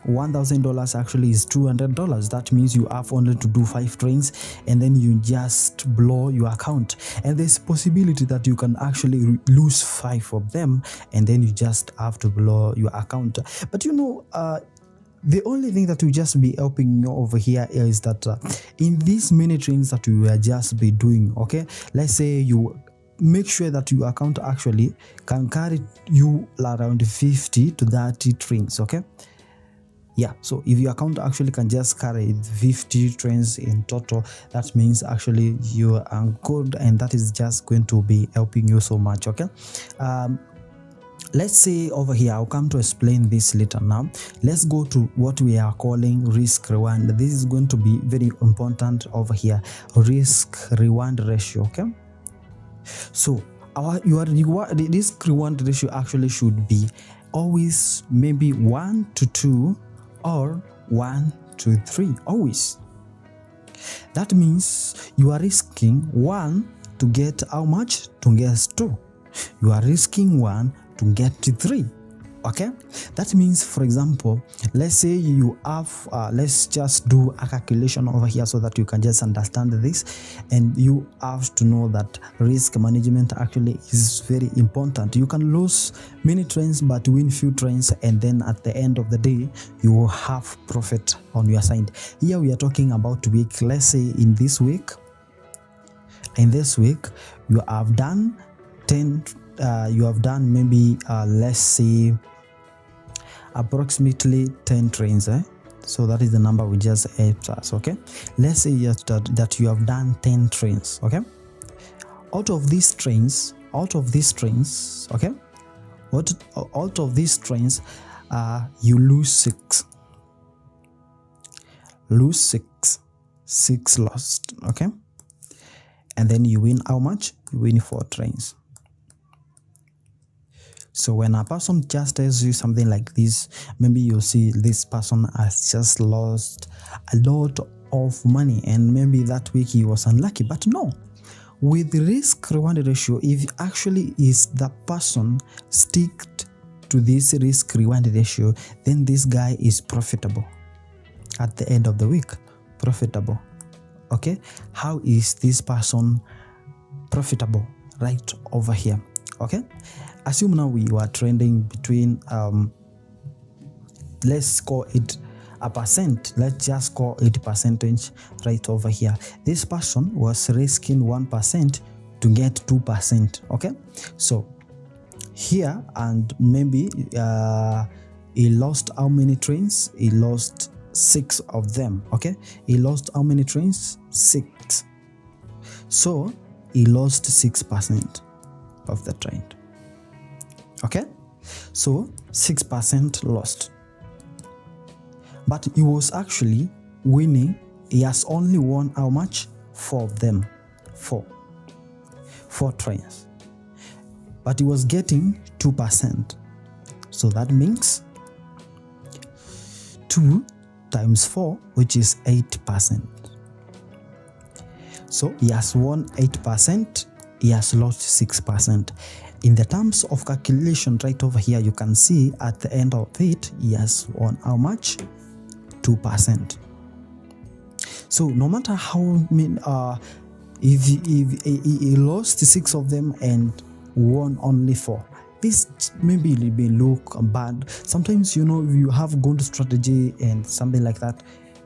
$1,000 actually is $200. That means you have only to do 5 trades and then you just blow your account. And there's possibility that you can actually lose 5 of them and then you just have to blow your account. But you know, the only thing that will just be helping you over here is that in these many trains that you will just be doing, okay, let's say you make sure that your account actually can carry you around 50 to 30 trains, okay. Yeah, so if your account actually can just carry 50 trains in total, that means actually you are good, and that is just going to be helping you so much, okay. Let's say over here, I'll come to explain this later. Now let's go to what we are calling risk reward. This is going to be very important over here, risk reward ratio, okay. So your risk reward ratio actually should be always maybe 1 to 2 or 1 to 3, always. That means you are risking 1 to get how much? To get 2. You are risking 1 to get to 3, okay. That means, for example, let's say you have let's just do a calculation over here so that you can just understand this, and you have to know that risk management actually is very important. You can lose many trains but win few trains, and then at the end of the day you will have profit on your side. Here we are talking about week. Let's say in this week you have done 10, you have done maybe let's say approximately 10 trains, so that is the number we just helped us, okay. Let's say that you have done 10 trains, okay. Out of these trains, okay, out of these trains you lose 6 lost, okay, and then you win how much? You win 4 trains. So when a person just tells you something like this, maybe you see this person has just lost a lot of money, and maybe that week he was unlucky. But no, with risk reward ratio, if actually is the person stick to this risk reward ratio, then this guy is profitable at the end of the week. Profitable, okay. How is this person profitable? Right over here, okay. Assume now we were trending between let's call it a percent. Let's just call it percentage right over here. This person was risking 1% to get 2%, okay. So here, and maybe he lost how many trains? He lost 6 of them, okay. He lost how many trains? 6. So he lost 6% of the trend, okay. So 6% lost, but he was actually winning. He has only won how much? 4 of them, 4 trains, but he was getting 2%. So that means 2 times 4, which is 8%. So he has won 8%, he has lost 6%. In the terms of calculation right over here, you can see at the end of it, he has won how much? 2%. So no matter how many, if he lost 6 of them and won only 4, this maybe may look bad. Sometimes, you know, you have good strategy and something like that.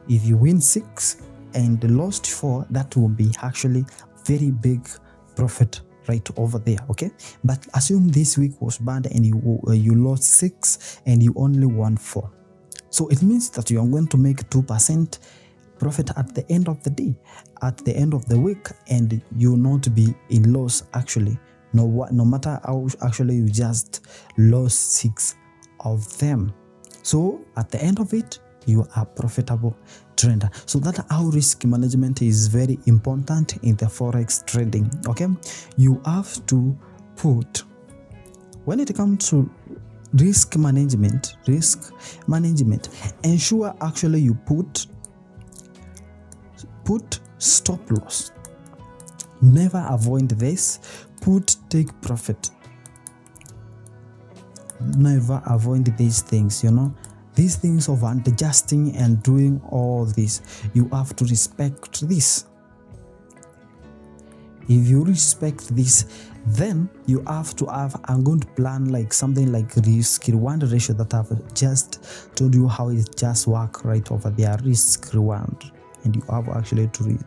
If you win 6 and lost 4, that will be actually very big profit right over there, okay. But assume this week was bad and you lost 6 and you only won 4. So it means that you are going to make 2% profit at the end of the day, at the end of the week, and you will not be in loss actually. No matter how actually you just lost 6 of them. So at the end of it, you are profitable trader. So that's how risk management is very important in the forex trading, okay. You have to put, when it comes to risk management, ensure actually you put stop loss. Never avoid this. Put take profit. Never avoid these things, you know. These things of adjusting and doing all this, you have to respect this. If you respect this, then you have to have a good plan, like something like risk reward ratio that I've just told you how it just work right over there, risk reward, and you have actually to read.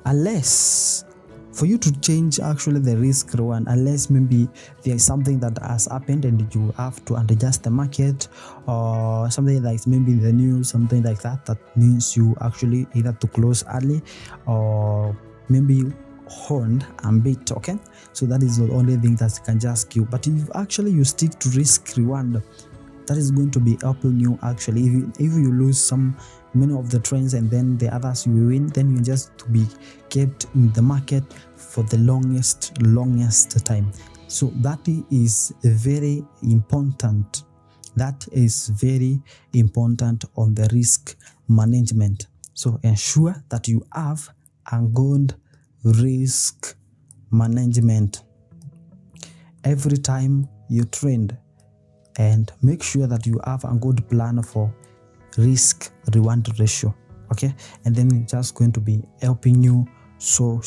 Unless for you to change actually the risk reward, unless maybe there is something that has happened and you have to adjust the market, or something like maybe the news, something like that, that means you actually either to close early or maybe hold and bait. Okay, so that is the only thing that can just kill. But if actually you stick to risk reward, that is going to be helping you. Actually, if you lose many of the trends and then the others you win, then you just to be kept in the market for the longest time. So that is very important. That is very important on the risk management. So ensure that you have a good risk management every time you trade, and make sure that you have a good plan for risk reward ratio. Okay, and then it's just going to be helping you so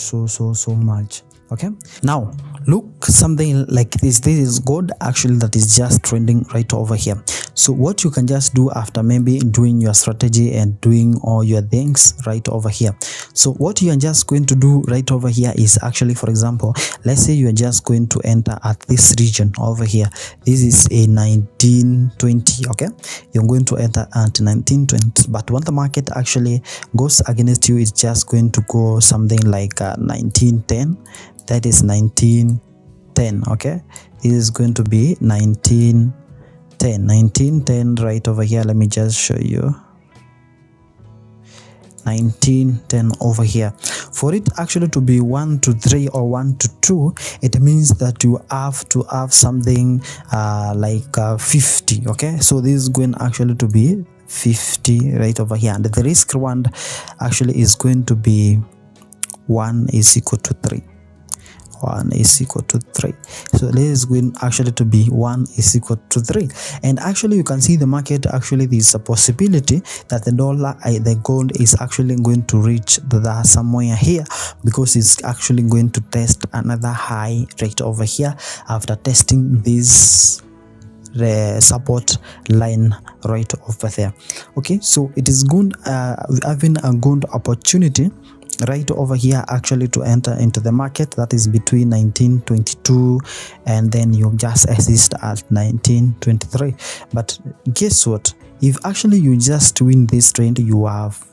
much. Okay, now look something like this is good actually, that is just trending right over here. So what you can just do after maybe doing your strategy and doing all your things right over here, so what you are just going to do right over here is actually, for example, let's say you are just going to enter at this region over here. This is a 1920. okay, you're going to enter at 1920, but when the market actually goes against you, it's just going to go something like 1910. That is 1910. okay, this is going to be 1910 right over here. Let me just show you 1910 over here. For it actually to be 1 to 3 or 1 to 2, it means that you have to have something like 50. okay, so this is going actually to be 50 right over here, and the risk reward actually is going to be 1 is equal to 3. 1 is equal to 3. So this is going actually to be 1 is equal to 3. And actually you can see the market, actually there is a possibility that the gold is actually going to reach the somewhere here, because it's actually going to test another high right over here after testing this support line right over there. Okay, so it is good having a good opportunity right over here actually to enter into the market that is between 1922 and then you just assist at 1923. But guess what, if actually you just win this trend, you'll have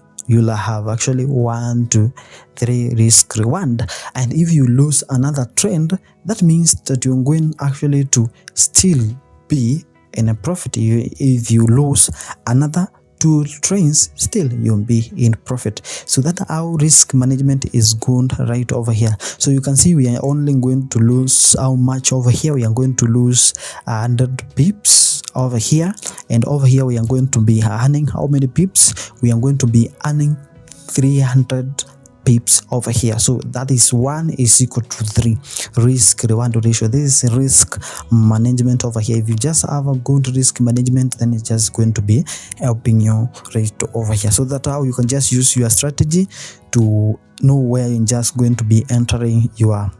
actually 1 to 3 risk reward, and if you lose another trend, that means that you're going actually to still be in a profit. If you lose another 2 trends, still you'll be in profit. So that's how risk management is good right over here. So you can see we are only going to lose how much over here. We are going to lose 100 pips over here, and over here we are going to be earning how many pips? We are going to be earning 300 pips over here. So that is 1 is equal to 3 risk reward ratio. This is risk management over here. If you just have a good risk management, then it's just going to be helping you right over here. So that's how you can just use your strategy to know where you're just going to be entering your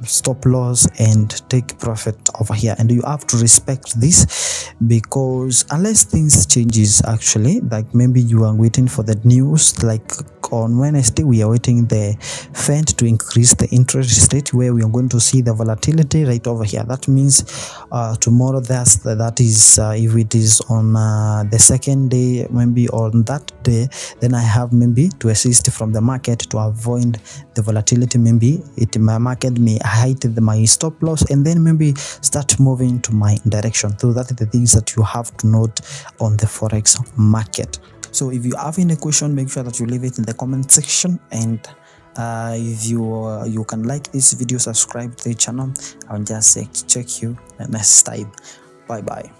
stop loss and take profit over here. And you have to respect this, because unless things changes, actually, like maybe you are waiting for the news, like on Wednesday we are waiting the Fed to increase the interest rate, where we are going to see the volatility right over here. That means tomorrow, that is if it is on the second day, maybe on that day, then I have maybe to assist from the market to avoid the volatility. Maybe my market may height my stop loss and then maybe start moving to my direction. So that is the things that you have to note on the forex market. So if you have any question, make sure that you leave it in the comment section, and if you can like this video, subscribe to the channel. I'll just check you next time. Bye bye.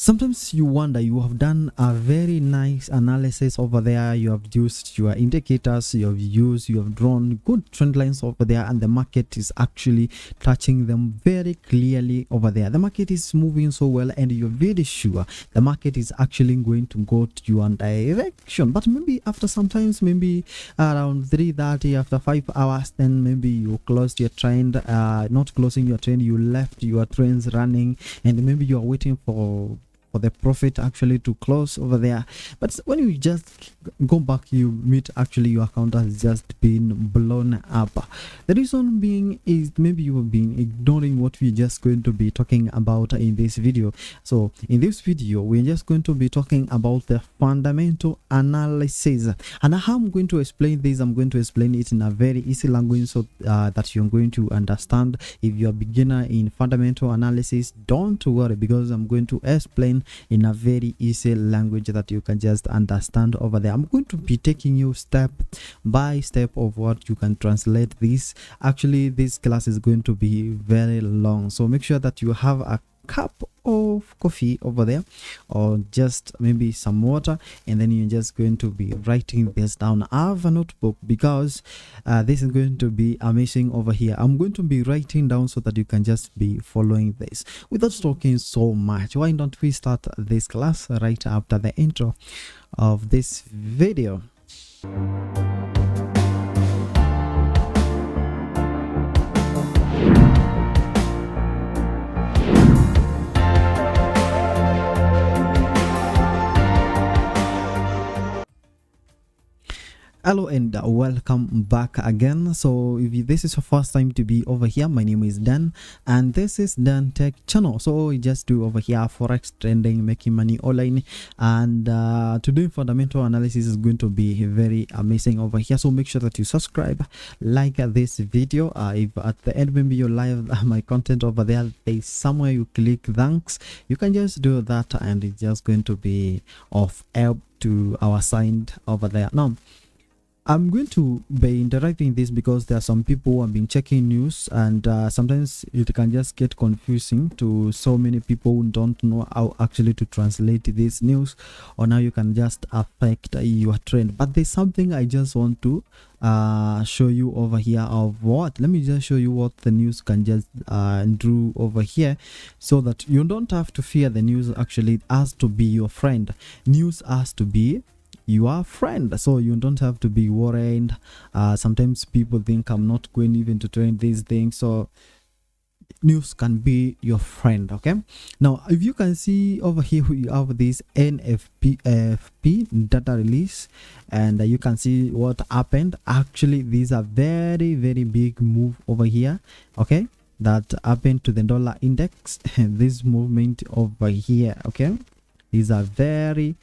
Sometimes you wonder, you have done a very nice analysis over there, you have used your indicators, you have drawn good trend lines over there, and the market is actually touching them very clearly over there. The market is moving so well, and you're very sure the market is actually going to go to your direction. But maybe after sometimes, maybe around 3:30, after 5 hours, then maybe you closed your trend, not closing your trend, you left your trends running, and maybe you are waiting for the profit actually to close over there. But when you just go back, you meet actually your account has just been blown up. The reason being is maybe you have been ignoring what we're just going to be talking about in this video. So in this video, we're just going to be talking about the fundamental analysis, and how I'm going to explain this. I'm going to explain it in a very easy language so that you're going to understand. If you're a beginner in fundamental analysis, don't worry, because I'm going to explain in a very easy language that you can just understand over there. I'm going to be taking you step by step of what you can translate this. Actually, this class is going to be very long, so make sure that you have a cup of coffee over there, or just maybe some water, and then you're just going to be writing this down. I have a notebook because this is going to be amazing over here. I'm going to be writing down so that you can just be following this. Without talking so much, why don't we start this class right after the intro of this video. Hello and welcome back again. So if this is your first time to be over here, my name is Dan, and this is Dan Tech channel. So we just do over here forex trading, making money online, and today fundamental analysis is going to be very amazing over here. So make sure that you subscribe, like this video. If at the end maybe you like my content over there, there's somewhere you click thanks, you can just do that, and it's just going to be of help to our side over there. Now I'm going to be interacting this because there are some people who have been checking news, and sometimes it can just get confusing to so many people who don't know how actually to translate this news, or now you can just affect your trend. But there's something I just want to show you over here of what. Let me just show you what the news can just do over here, so that you don't have to fear the news. Actually, it has to be your friend. News has to be your friend, so you don't have to be worried. Sometimes people think I'm not going even to train these things, so news can be your friend. Okay, now if you can see over here, we have this NFP data release, and you can see what happened. Actually, these are very big move over here, okay, that happened to the dollar index. This movement over here, okay, these are very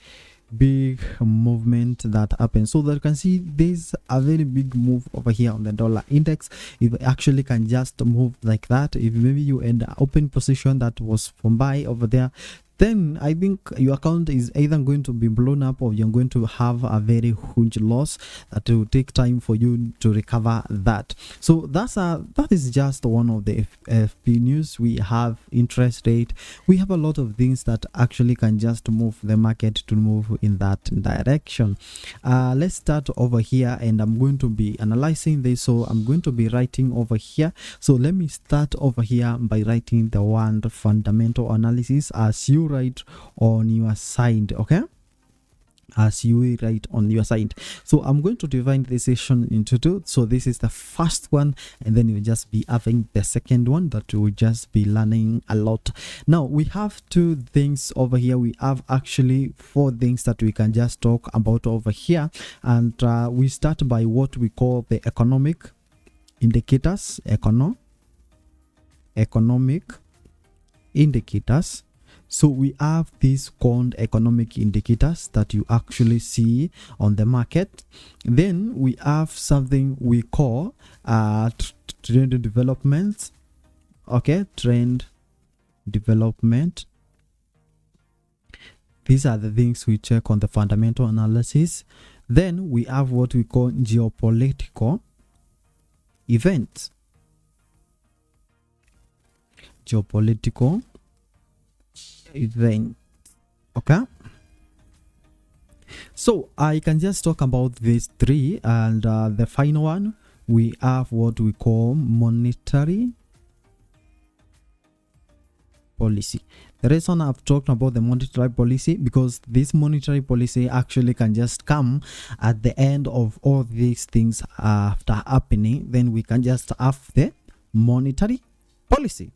big movement that happens. So that you can see there's a very big move over here on the dollar index. If it actually can just move like that, if maybe you end open position that was from buy over there, then I think your account is either going to be blown up, or you're going to have a very huge loss that will take time for you to recover that. So that is just one of the FP news. We have interest rate, we have a lot of things that actually can just move the market to move in that direction. Let's start over here, and I'm going to be analyzing this, so I'm going to be writing over here. So let me start over here by writing the word fundamental analysis as you write on your side, okay, as you write on your side. So I'm going to divide this session into two. So this is the first one, and then you'll just be having the second one that will just be learning a lot. Now we have two things over here. We have actually four things that we can just talk about over here, and we start by what we call the economic indicators. Economic indicators. So we have these called economic indicators that you actually see on the market. Then we have something we call trend developments. Okay, trend development. These are the things we check on the fundamental analysis. Then we have what we call geopolitical events. Geopolitical event. Okay, so I can just talk about these three, and the final one, we have what we call monetary policy. The reason I've talked about the monetary policy, because this monetary policy actually can just come at the end of all these things after happening. Then we can just have the monetary policy.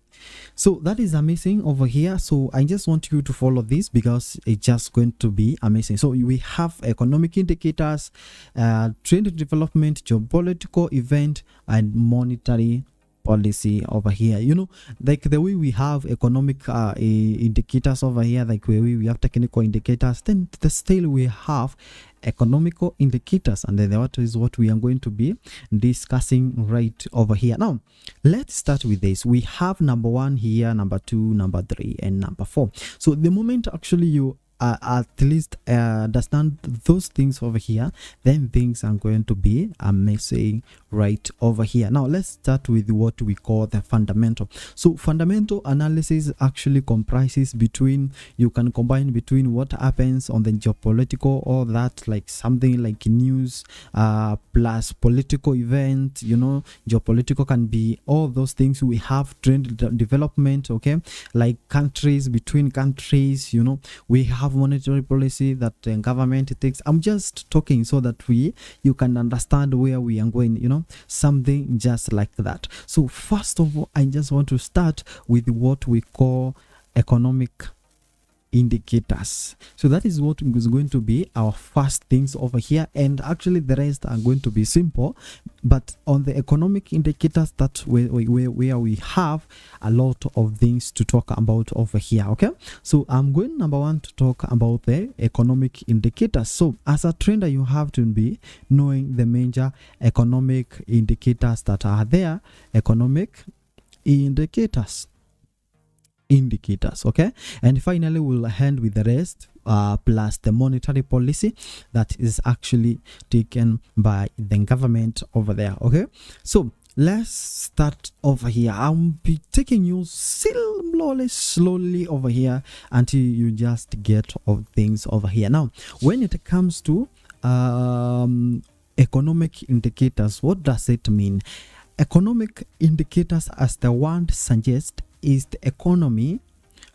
So that is amazing over here. So I just want you to follow this because it's just going to be amazing. So we have economic indicators, trend development, geopolitical event, and monetary policy over here. You know, like the way we have economic indicators over here, like where we have technical indicators, then still we have economical indicators, and then that is what we are going to be discussing right over here. Now let's start with this. We have number 1 here, number 2, number 3, and number 4. So the moment actually you at least understand those things over here, then things are going to be amazing right over here. Now let's start with what we call the fundamental. So fundamental analysis actually comprises between, you can combine between what happens on the geopolitical, or that like something like news plus political event. You know, geopolitical can be all those things. We have trend development, okay, like countries between countries. You know, we have monetary policy that the government takes. I'm just talking so that you can understand where we are going, you know, something just like that. So first of all, I just want to start with what we call economic indicators. So that is what is going to be our first things over here, and actually the rest are going to be simple. But on the economic indicators, that's where we have a lot of things to talk about over here. Okay, so I'm going number 1 to talk about the economic indicators. So as a trader, you have to be knowing the major economic indicators that are there. Economic indicators, okay, and finally we'll end with the rest, plus the monetary policy that is actually taken by the government over there. Okay, so let's start over here. I'll be taking you slowly over here until you just get of things over here. Now when it comes to economic indicators, what does it mean? Economic indicators, as the word suggests, is the economy,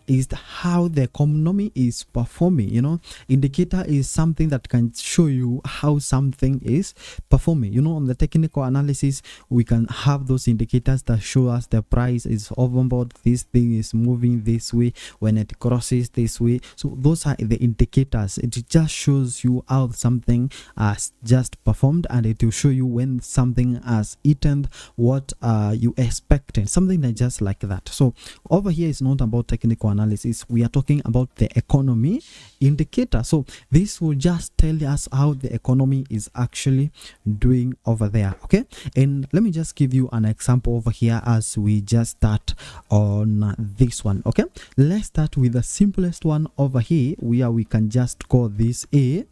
is how the economy is performing. You know, indicator is something that can show you how something is performing. You know, on the technical analysis, we can have those indicators that show us the price is overbought, this thing is moving this way, when it crosses this way. So those are the indicators. It just shows you how something has just performed, and it will show you when something has eaten what you expected, something like just like that. So over here is not about technical analysis, we are talking about the economy indicator. So this will just tell us how the economy is actually doing over there. Okay, and let me just give you an example over here as we just start on this one. Okay, let's start with the simplest one over here, where we can just call this A,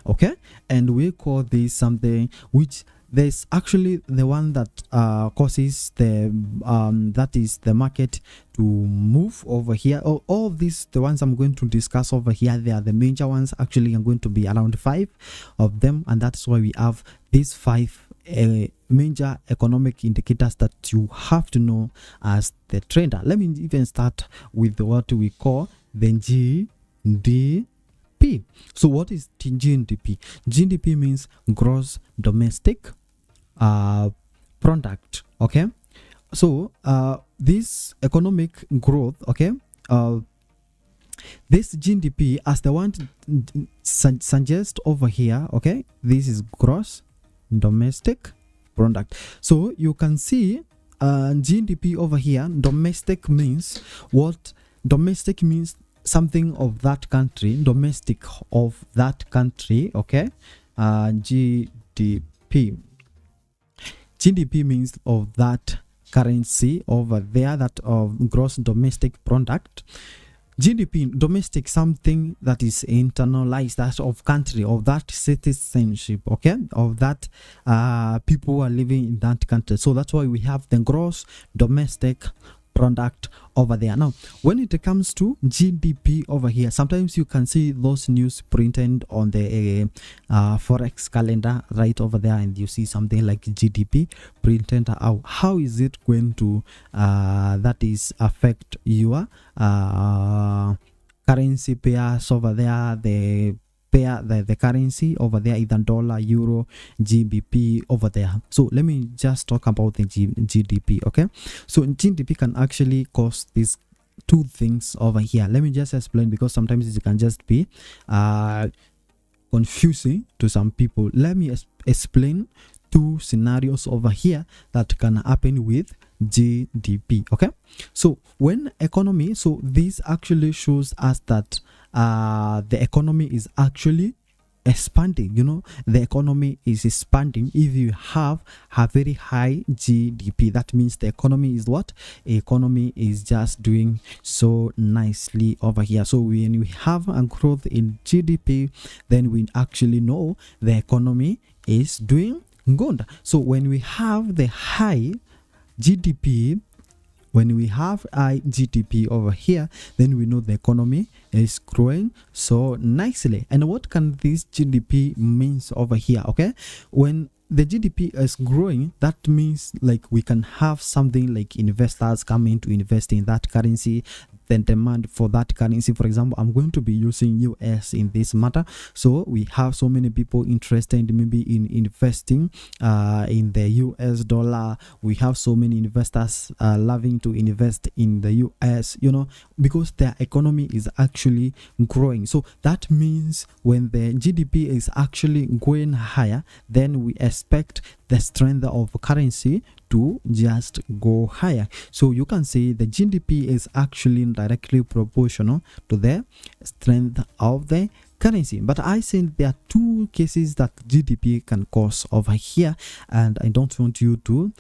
okay, and we call this something which there's actually the one that causes the that is the market to move over here. All these, the ones I'm going to discuss over here, they are the major ones. Actually, I'm going to be around 5 of them, and that's why we have these 5 major economic indicators that you have to know as the trader. Let me even start with what we call the GDP. So what is GDP? GDP means gross domestic product. Okay, so this economic growth, okay, this GDP, as the one suggests over here, okay, this is gross domestic product. So you can see GDP over here. Domestic means what? Domestic means something of that country, domestic of that country. Okay, GDP means of that currency over there, that of gross domestic product. GDP, domestic, something that is internalized, that of country, of that citizenship, okay, of that people who are living in that country. So that's why we have the gross domestic product over there. Now when it comes to GDP over here, sometimes you can see those news printed on the forex calendar right over there, and you see something like GDP printed out. How is it going to that is affect your currency pairs over there, the pair, the currency over there, either dollar, euro, GBP over there. So let me just talk about the GDP. Okay, so GDP can actually cause these two things over here. Let me just explain, because sometimes it can just be confusing to some people. Let me explain two scenarios over here that can happen with GDP. Okay, so when economy, so this actually shows us that the economy is actually expanding. You know, the economy is expanding. If you have a very high GDP, that means the economy is what? Economy is just doing so nicely over here. So when we have a growth in GDP, then we actually know the economy is doing good. So when we have the high GDP, when we have high GDP over here, then we know the economy is growing so nicely. And what can this GDP means over here? Okay, when the GDP is growing, that means like we can have something like investors coming to invest in that currency. The demand for that currency, for example, I'm going to be using US in this matter, so we have so many people interested maybe in investing in the US dollar. We have so many investors loving to invest in the US, you know, because their economy is actually growing. So that means when the GDP is actually going higher, then we expect the strength of currency to just go higher. So you can say the GDP is actually directly proportional to the strength of the currency. But I think there are two cases that GDP can cause over here, and I don't want you to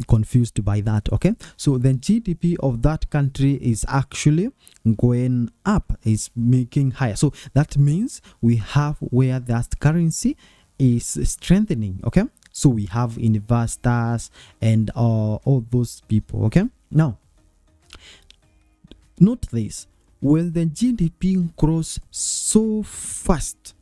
confused by that. Okay, so the GDP of that country is actually going up, is making higher. So that means we have where that currency is strengthening. Okay, so we have investors and all those people. Okay, now note this: when the GDP grows so fast,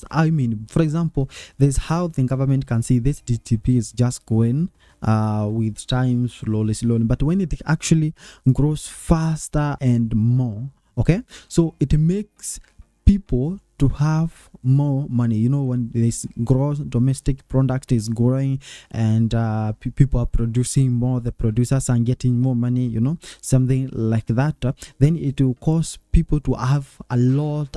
I mean, for example, there's how the government can see this GDP is just going with time slowly, but when it actually grows faster and more, okay, so it makes people to have more money. You know, when this gross domestic product is growing and people are producing more, the producers are getting more money, you know, something like that, then it will cause people to have a lot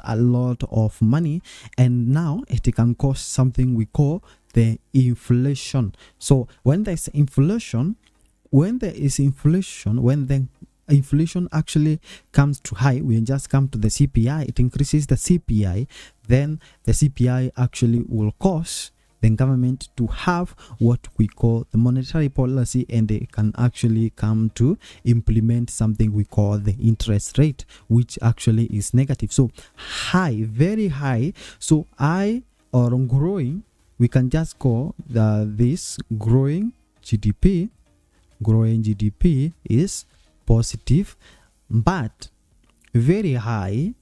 of money, and now it can cause something we call the inflation. So when there's inflation, when the inflation actually comes to high, we just come to the CPI, it increases the CPI, then the CPI actually will cause the government to have what we call the monetary policy, and they can actually come to implement something we call the interest rate, which actually is negative. So high, very high, so high or growing, we can just call this growing GDP is positive, but very high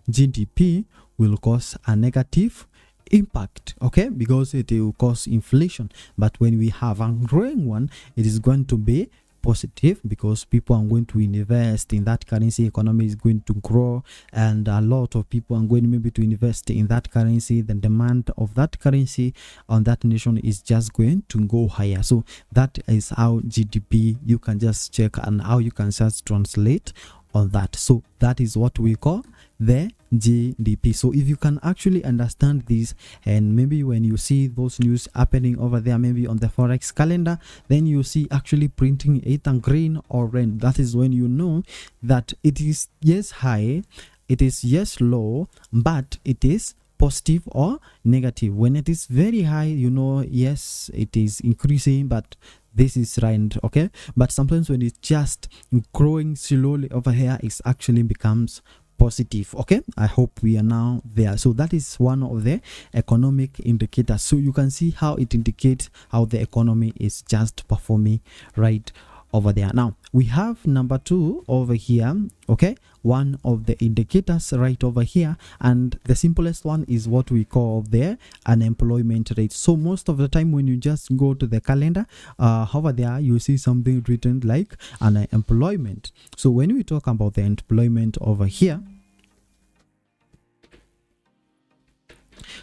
GDP will cause a negative impact, okay, because it will cause inflation. But when we have a growing one, it is going to be positive because people are going to invest in that currency, economy is going to grow, and a lot of people are going maybe to invest in that currency. The demand of that currency on that nation is just going to go higher. So that is how GDP, you can just check and how you can just translate on that. So that is what we call the GDP. So if you can actually understand this, and maybe when you see those news happening over there, maybe on the forex calendar, then you see actually printing either green or red, that is when you know that it is yes high, it is yes low, but it is positive or negative. When it is very high, you know, yes, it is increasing, but this is right, okay. But sometimes when it's just growing slowly over here, it actually becomes positive. Okay, I hope we are now there. So that is one of the economic indicators. So you can see how it indicates how the economy is just performing right over there. Now we have number 2 over here. Okay, one of the indicators right over here, and the simplest one is what we call the unemployment rate. So most of the time when you just go to the calendar over there, you see something written like unemployment. So when we talk about the employment over here,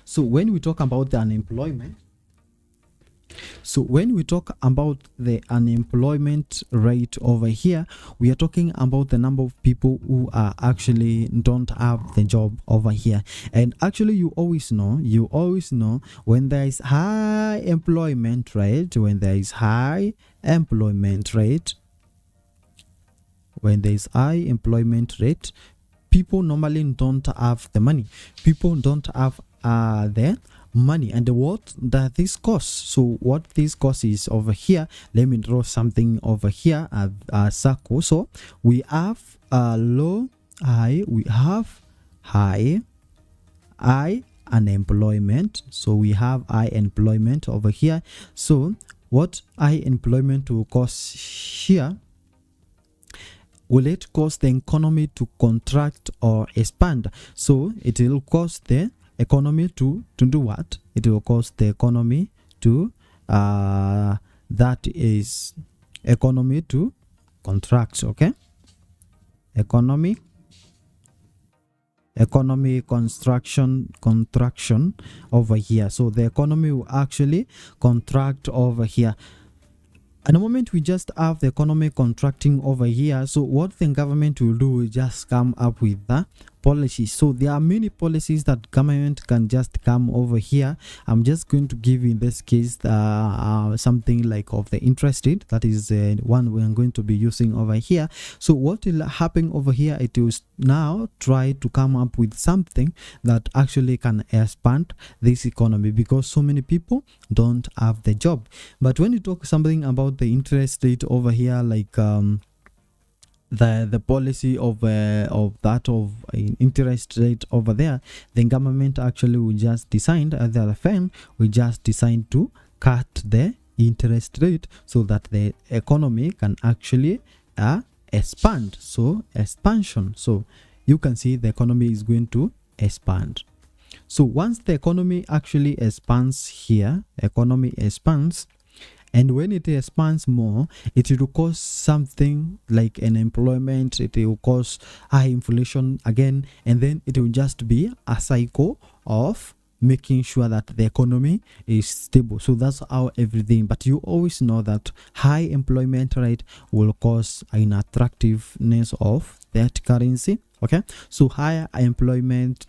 so when we talk about the unemployment, so when we talk about the unemployment rate over here, we are talking about the number of people who are actually don't have the job over here. And actually you always know when there is high employment rate, when there is high employment rate, people normally don't have the money. People don't have the money. And what does this cost? So what this cost is over here, let me draw something over here, a circle. So we have low, high, we have high unemployment. So we have high employment over here. So what high employment will cost here? Will it cause the economy to contract or expand? So it will cause the economy to do what? It will cause the economy to economy to contract. Okay, economy contraction over here. So the economy will actually contract over here. At the moment we just have the economy contracting over here, so what the government will do is just come up with the policies. So there are many policies that government can just come over here. I'm just going to give in this case something like of the interest rate. That is one we are going to be using over here. So what will happen over here, it will now try to come up with something that actually can expand this economy, because so many people don't have the job. But when you talk something about the interest rate over here, like the policy of interest rate over there, the government actually will just decide, the firm will just decide to cut the interest rate so that the economy can actually expand. So expansion. So you can see the economy is going to expand. So once the economy actually expands here, economy expands, and when it expands more, it will cause something like unemployment, it will cause high inflation again, and then it will just be a cycle of making sure that the economy is stable. So that's how everything, but you always know that high employment rate will cause an attractiveness of that currency. Okay, so higher employment,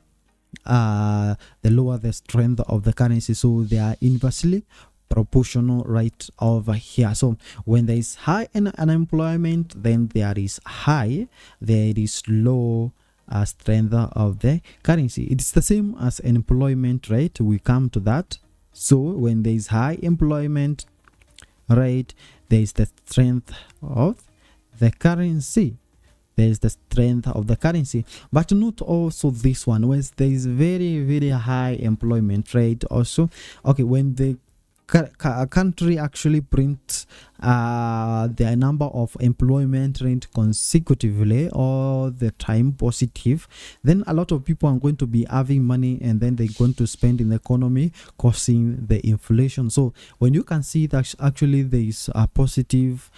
the lower the strength of the currency, so they are inversely proportional right over here. So when there is high unemployment, then there is low strength of the currency. It's the same as employment rate. We come to that. So when there is high employment rate, there is the strength of the currency. There is the strength of the currency, but not also this one. When there is very, very high employment rate also, okay, when the country actually prints the number of employment rate consecutively all the time positive, then a lot of people are going to be having money, and then they're going to spend in the economy, causing the inflation. So when you can see that actually there is a positive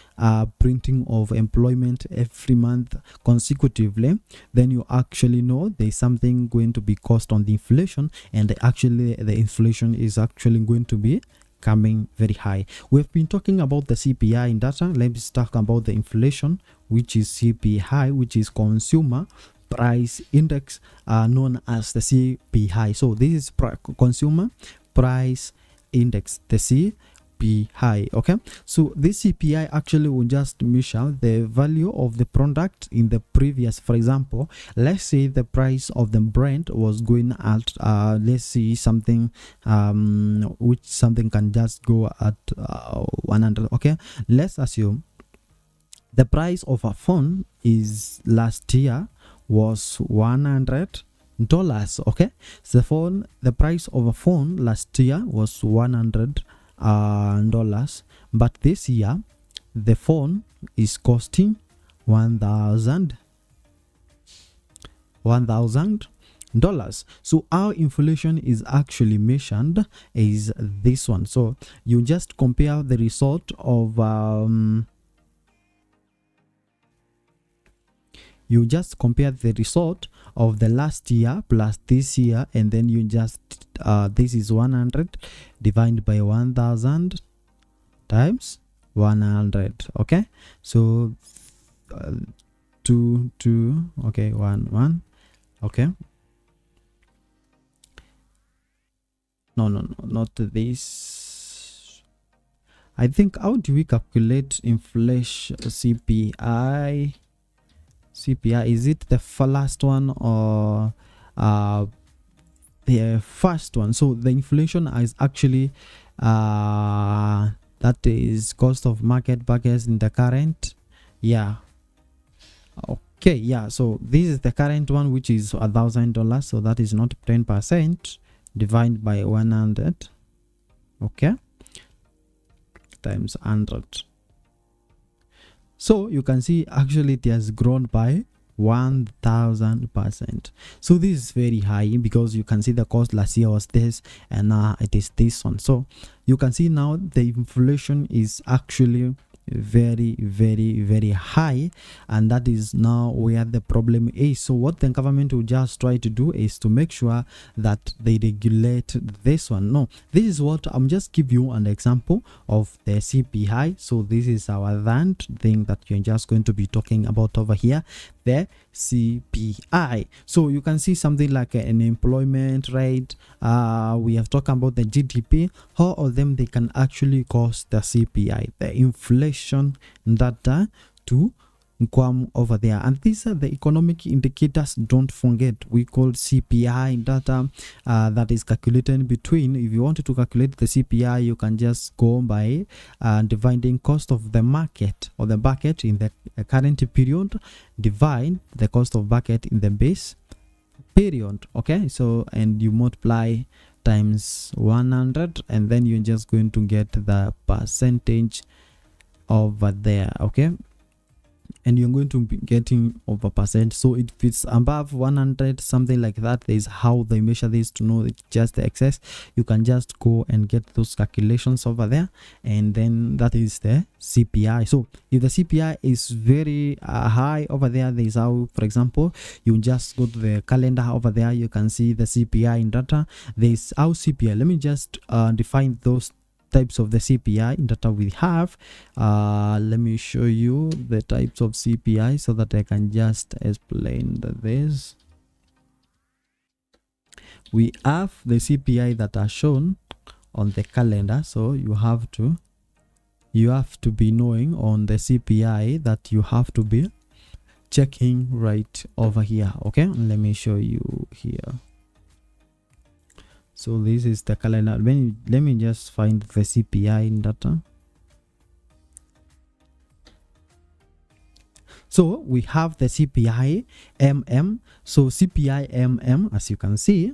printing of employment every month consecutively, then you actually know there's something going to be caused on the inflation, and actually the inflation is actually going to be coming very high. We've been talking about the CPI in data. Let's talk about the inflation, which is CPI, which is consumer price index, known as the CPI. So this is consumer price index, the CPI. Okay, so this CPI actually will just measure the value of the product in the previous. For example, let's say the price of the brand was going at let's see something which something can just go at 100. Okay, let's assume the price of a phone is last year was $100. Okay, so the price of a phone last year was $100, but this year the phone is costing $1,000. So how inflation is actually measured is this one. So you just compare the result of the last year plus this year, and then you just this is 100 divided by 1,000 times 100. Okay, so 2 okay, 1 okay, no, not this. I think, how do we calculate inflation? CPI, is it the last one or the first one? So the inflation is actually that is cost of market buckets in the current, yeah, okay, yeah. So this is the current one, which is $1,000, so that is not 10%, divided by 100, okay, times 100. So you can see actually it has grown by 1,000%. So this is very high, because you can see the cost last year was this, and now it is this one. So you can see now the inflation is actually very, very, very high, and that is now where the problem is. So what the government will just try to do is to make sure that they regulate this one. No, this is what I'm just give you an example of the CPI. So this is our land thing that you're just going to be talking about over here, the CPI. So you can see something like an employment rate. We have talked about the GDP. All of them, they can actually cause the CPI, the inflation data, to come over there. And these are the economic indicators. Don't forget, we call CPI data that is calculated between, if you wanted to calculate the CPI, you can just go by dividing cost of the market or the bucket in the current period, divide the cost of bucket in the base period. Okay, so and you multiply times 100, and then you're just going to get the percentage over there. Okay, and you're going to be getting over percent. So if it's above 100, something like that, there's how they measure this to know it's just the excess. You can just go and get those calculations over there, and then that is the CPI. So if the CPI is very high over there, there's how, for example, you just go to the calendar over there, you can see the CPI in data. There's how CPI, let me just define those types of the CPI data we have. Let me show you the types of CPI so that I can just explain this. We have the CPI that are shown on the calendar, so you have to be knowing on the CPI that you have to be checking right over here. Okay, let me show you here. So this is the calendar. Let me just find the CPI in data. So we have the CPI MM. So CPI MM, as you can see,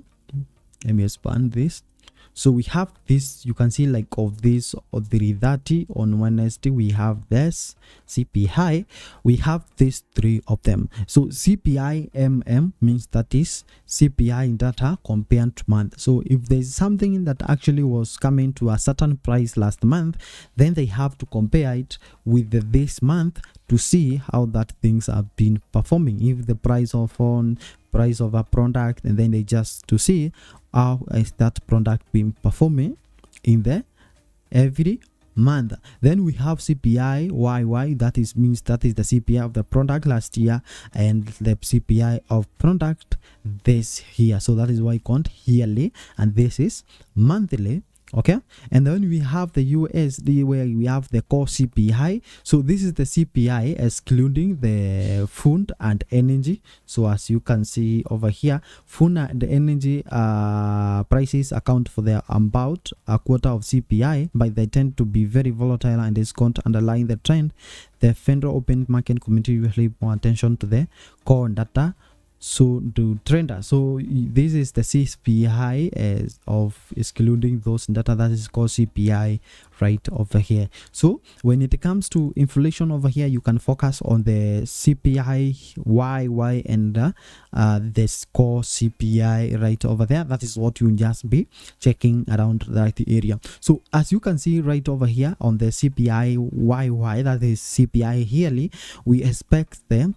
let me expand this. So we have this, you can see like of this or 330 on Wednesday, we have this CPI. We have these three of them. So CPI MM means that is CPI data compared to month. So if there's something that actually was coming to a certain price last month, then they have to compare it with this month to see how that things have been performing. If the price of a product, and then they just to see how is that product been performing in the every month. Then we have CPI YY, that is means that is the CPI of the product last year and the CPI of product this year. So that is why I count yearly, and this is monthly. Okay, and then we have the USD where we have the core CPI. So this is the CPI excluding the food and energy. So as you can see over here, food and energy prices account for their about a quarter of CPI, but they tend to be very volatile and discount underlying the trend. The Federal Open Market Committee usually pay attention to the core data so do trader. So this is the CPI as of excluding those data, that is called CPI right over here. So when it comes to inflation over here, you can focus on the CPI YY and the core CPI right over there. That is what you just be checking around that area. So as you can see right over here on the CPI YY, that is CPI yearly, we expect the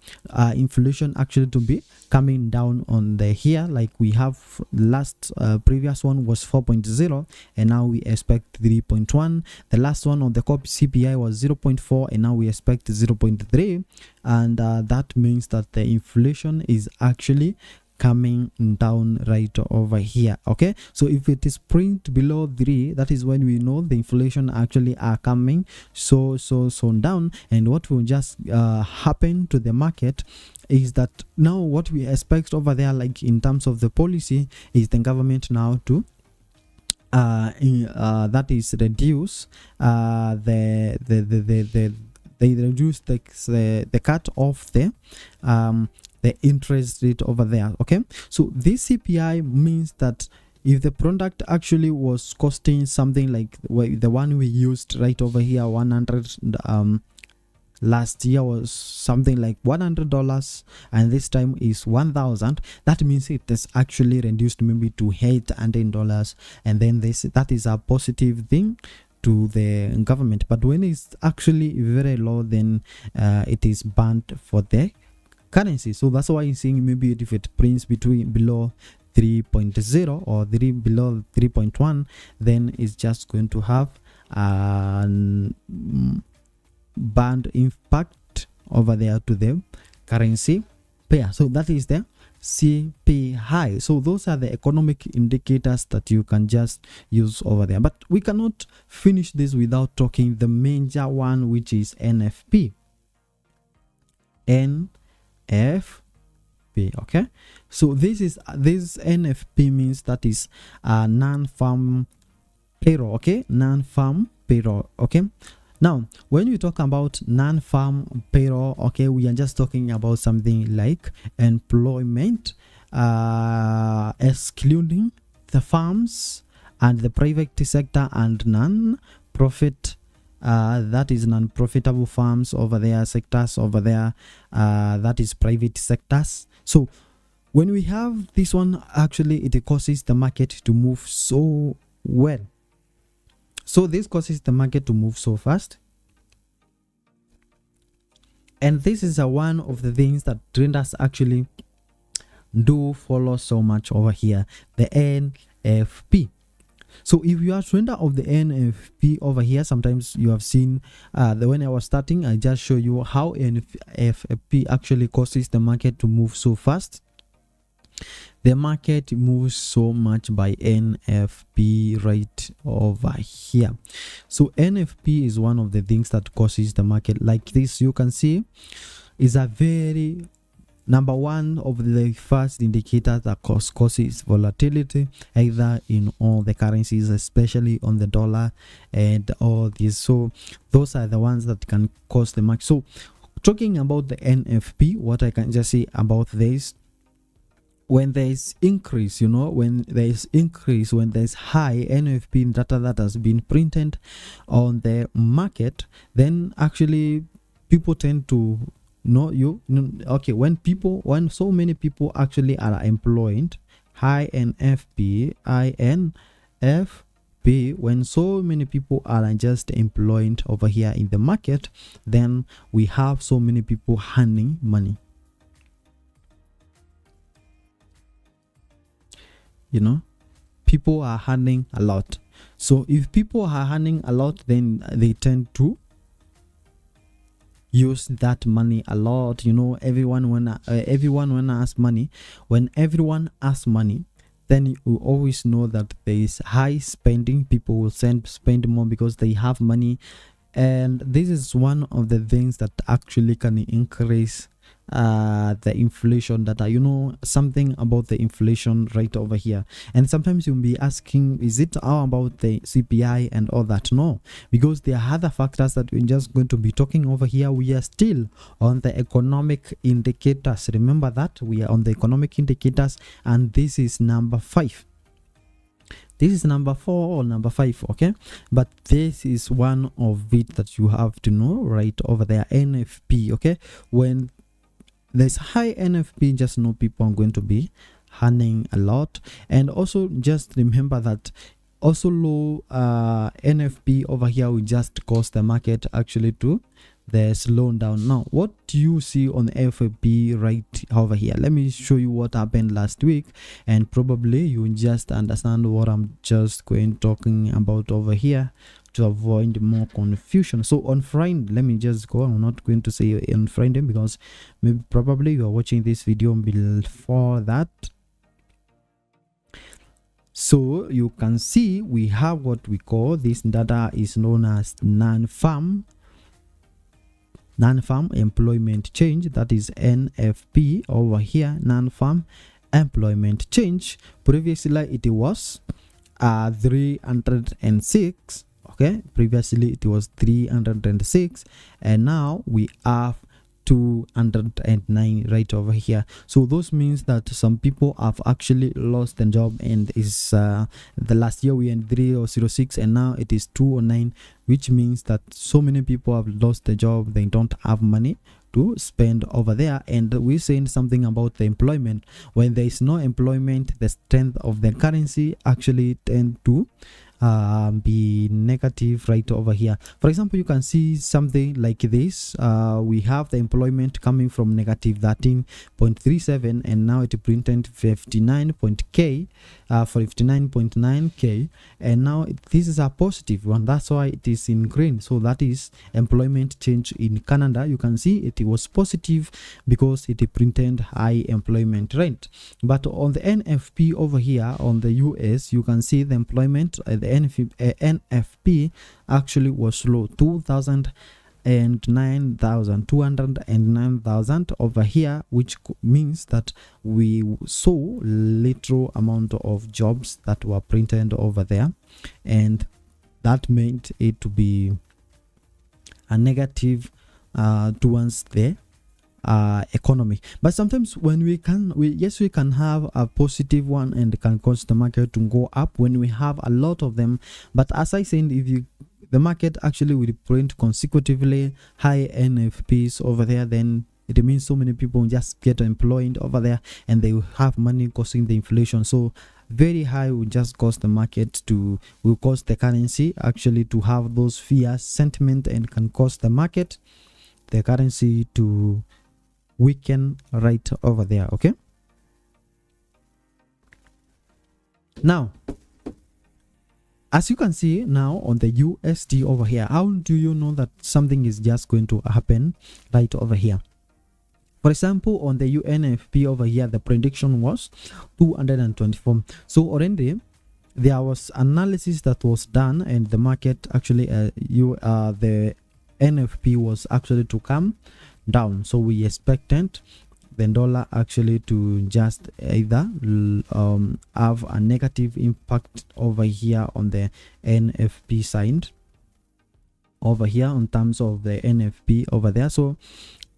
inflation actually to be coming down on the here, like we have last previous one was 4.0 and now we expect 3.1. The last one on the core CPI was 0.4 and now we expect 0.3, and that means that the inflation is actually coming down right over here. Okay, so if it is print below 3, that is when we know the inflation actually are coming so down. And what will just happen to the market is that now what we expect over there, like in terms of the policy, is the government now to that is reduce they reduce the cut off the interest rate over there. Okay, so this CPI means that if the product actually was costing something like the one we used right over here, 100, last year was something like $100 and this time is 1,000, that means it is actually reduced maybe to $800, and then that is a positive thing to the government. But when it's actually very low, then it is banned for the currency. So that's why I'm saying maybe if it prints below 3.0 or below 3.1, then it's just going to have band impact over there to the currency pair. So that is the CPI. So those are the economic indicators that you can just use over there. But we cannot finish this without talking the major one, which is NFP. Okay, so this NFP means that is non-farm payroll. Okay, non-farm payroll. Okay, now when we talk about non-farm payroll, okay, we are just talking about something like employment excluding the farms and the private sector and non-profit, that is non-profitable farms over there, sectors over there, that is private sectors. So when we have this one, actually it causes the market to move so well. So this causes the market to move so fast, and this is one of the things that traders actually do follow so much over here, the NFP. So if you are trader of the NFP over here, sometimes you have seen when I was starting, I just show you how NFP actually causes the market to move so fast. The market moves so much by NFP right over here. So NFP is one of the things that causes the market, like this you can see, is a very number one of the first indicator that causes volatility either in all the currencies, especially on the dollar and all these. So those are the ones that can cause the market. So talking about the NFP, what I can just say about this, when there is increase, when there is high NFP data that has been printed on the market, then actually people tend to okay, when so many people actually are employed, high NFP, INFP, when so many people are just employed over here in the market, then we have so many people earning money. People are earning a lot. So if people are earning a lot, then they tend to use that money a lot. Everyone when asks money, when everyone asks money, then you always know that there is high spending. People will spend more because they have money, and this is one of the things that actually can increase the inflation data, you know something about the inflation right over here. And sometimes you'll be asking, is it all about the CPI and all that? No, because there are other factors that we're just going to be talking over here. We are still on the economic indicators. Remember that we are on the economic indicators, and this is number 5. This is number 4 or number 5, okay? But this is one of it that you have to know right over there, NFP, okay? When there's high NFP, just know people are going to be earning a lot. And also just remember that also low NFP over here will just cause the market actually to the slow down. Now what do you see on the FOB right over here? Let me show you what happened last week, and probably you just understand what I'm just going talking about over here to avoid more confusion. So on Friday, let me just go. I'm not going to say on Friday because maybe probably you are watching this video before that. So you can see we have what we call this data is known as non-farm employment change, that is NFP over here, non-farm employment change. Previously it was 306, okay? Previously it was 306, and now we have 209 right over here. So those means that some people have actually lost their job, and is the last year we had 306 and now it is 209, which means that so many people have lost their job. They don't have money to spend over there. And we're saying something about the employment. When there is no employment, the strength of the currency actually tend to be negative right over here. For example, you can see something like this. We have the employment coming from negative 13.37, and now it printed 59.9k, and now this is a positive one. That's why it is in green. So that is employment change in Canada. You can see it was positive because it printed high employment rate. But on the NFP over here on the US, you can see the employment the NFP actually was low, 209,000 over here, which means that we saw little amount of jobs that were printed over there, and that made it to be a negative towards the economy. But sometimes when we can have a positive one and can cause the market to go up when we have a lot of them. But as I said, if the market actually will print consecutively high NFPs over there, then it means so many people just get employed over there and they will have money causing the inflation. So very high will just cause the market will cause the currency actually to have those fears sentiment, and can cause the market, the currency, to weaken right over there. Okay, now as you can see now on the USD over here, how do you know that something is just going to happen right over here? For example, on the UNFP over here, the prediction was 224. So already there was analysis that was done, and the market actually the NFP was actually to come down. So we expected the dollar actually to just either have a negative impact over here on the NFP side over here in terms of the NFP over there. So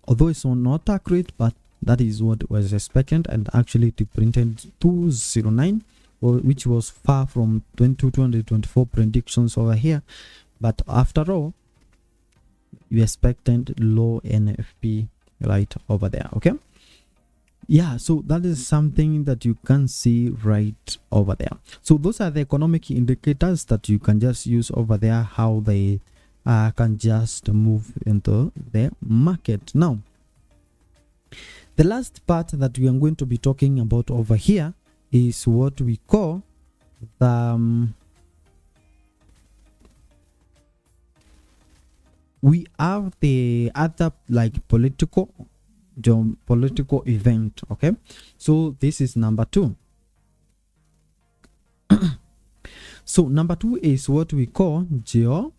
although it's not accurate, but that is what was expected, and actually it printed 209, which was far from 224 predictions over here. But after all, you expected low NFP right over there. Okay, yeah, so that is something that you can see right over there. So those are the economic indicators that you can just use over there, how they can just move into the market. Now the last part that we are going to be talking about over here is what we call the we have the other like political event. Okay, so this is number 2. So number 2 is what we call geopolitical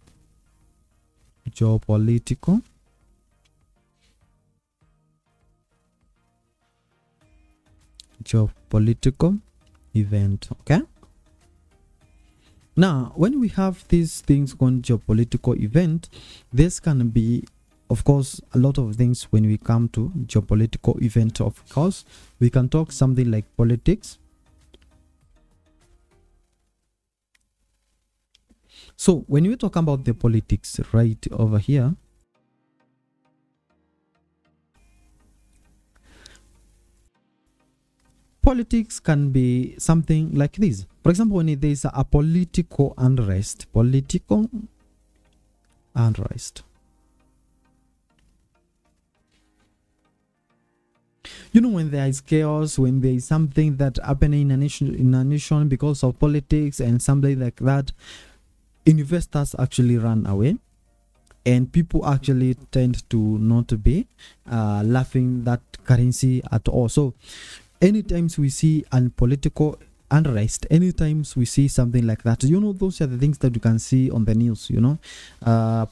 geopolitical event. Okay, now when we have these things called geopolitical event, this can be, of course, a lot of things. When we come to geopolitical event, of course, we can talk something like politics. So when we talk about the politics right over here, politics can be something like this. For example, when there is a political unrest, you know, when there is chaos, when there is something that happening in a nation because of politics and something like that, investors actually run away, and people actually tend to not be laughing that currency at all. So anytime we see a political unrest, anytime we see something like that, you know, those are the things that you can see on the news, you know,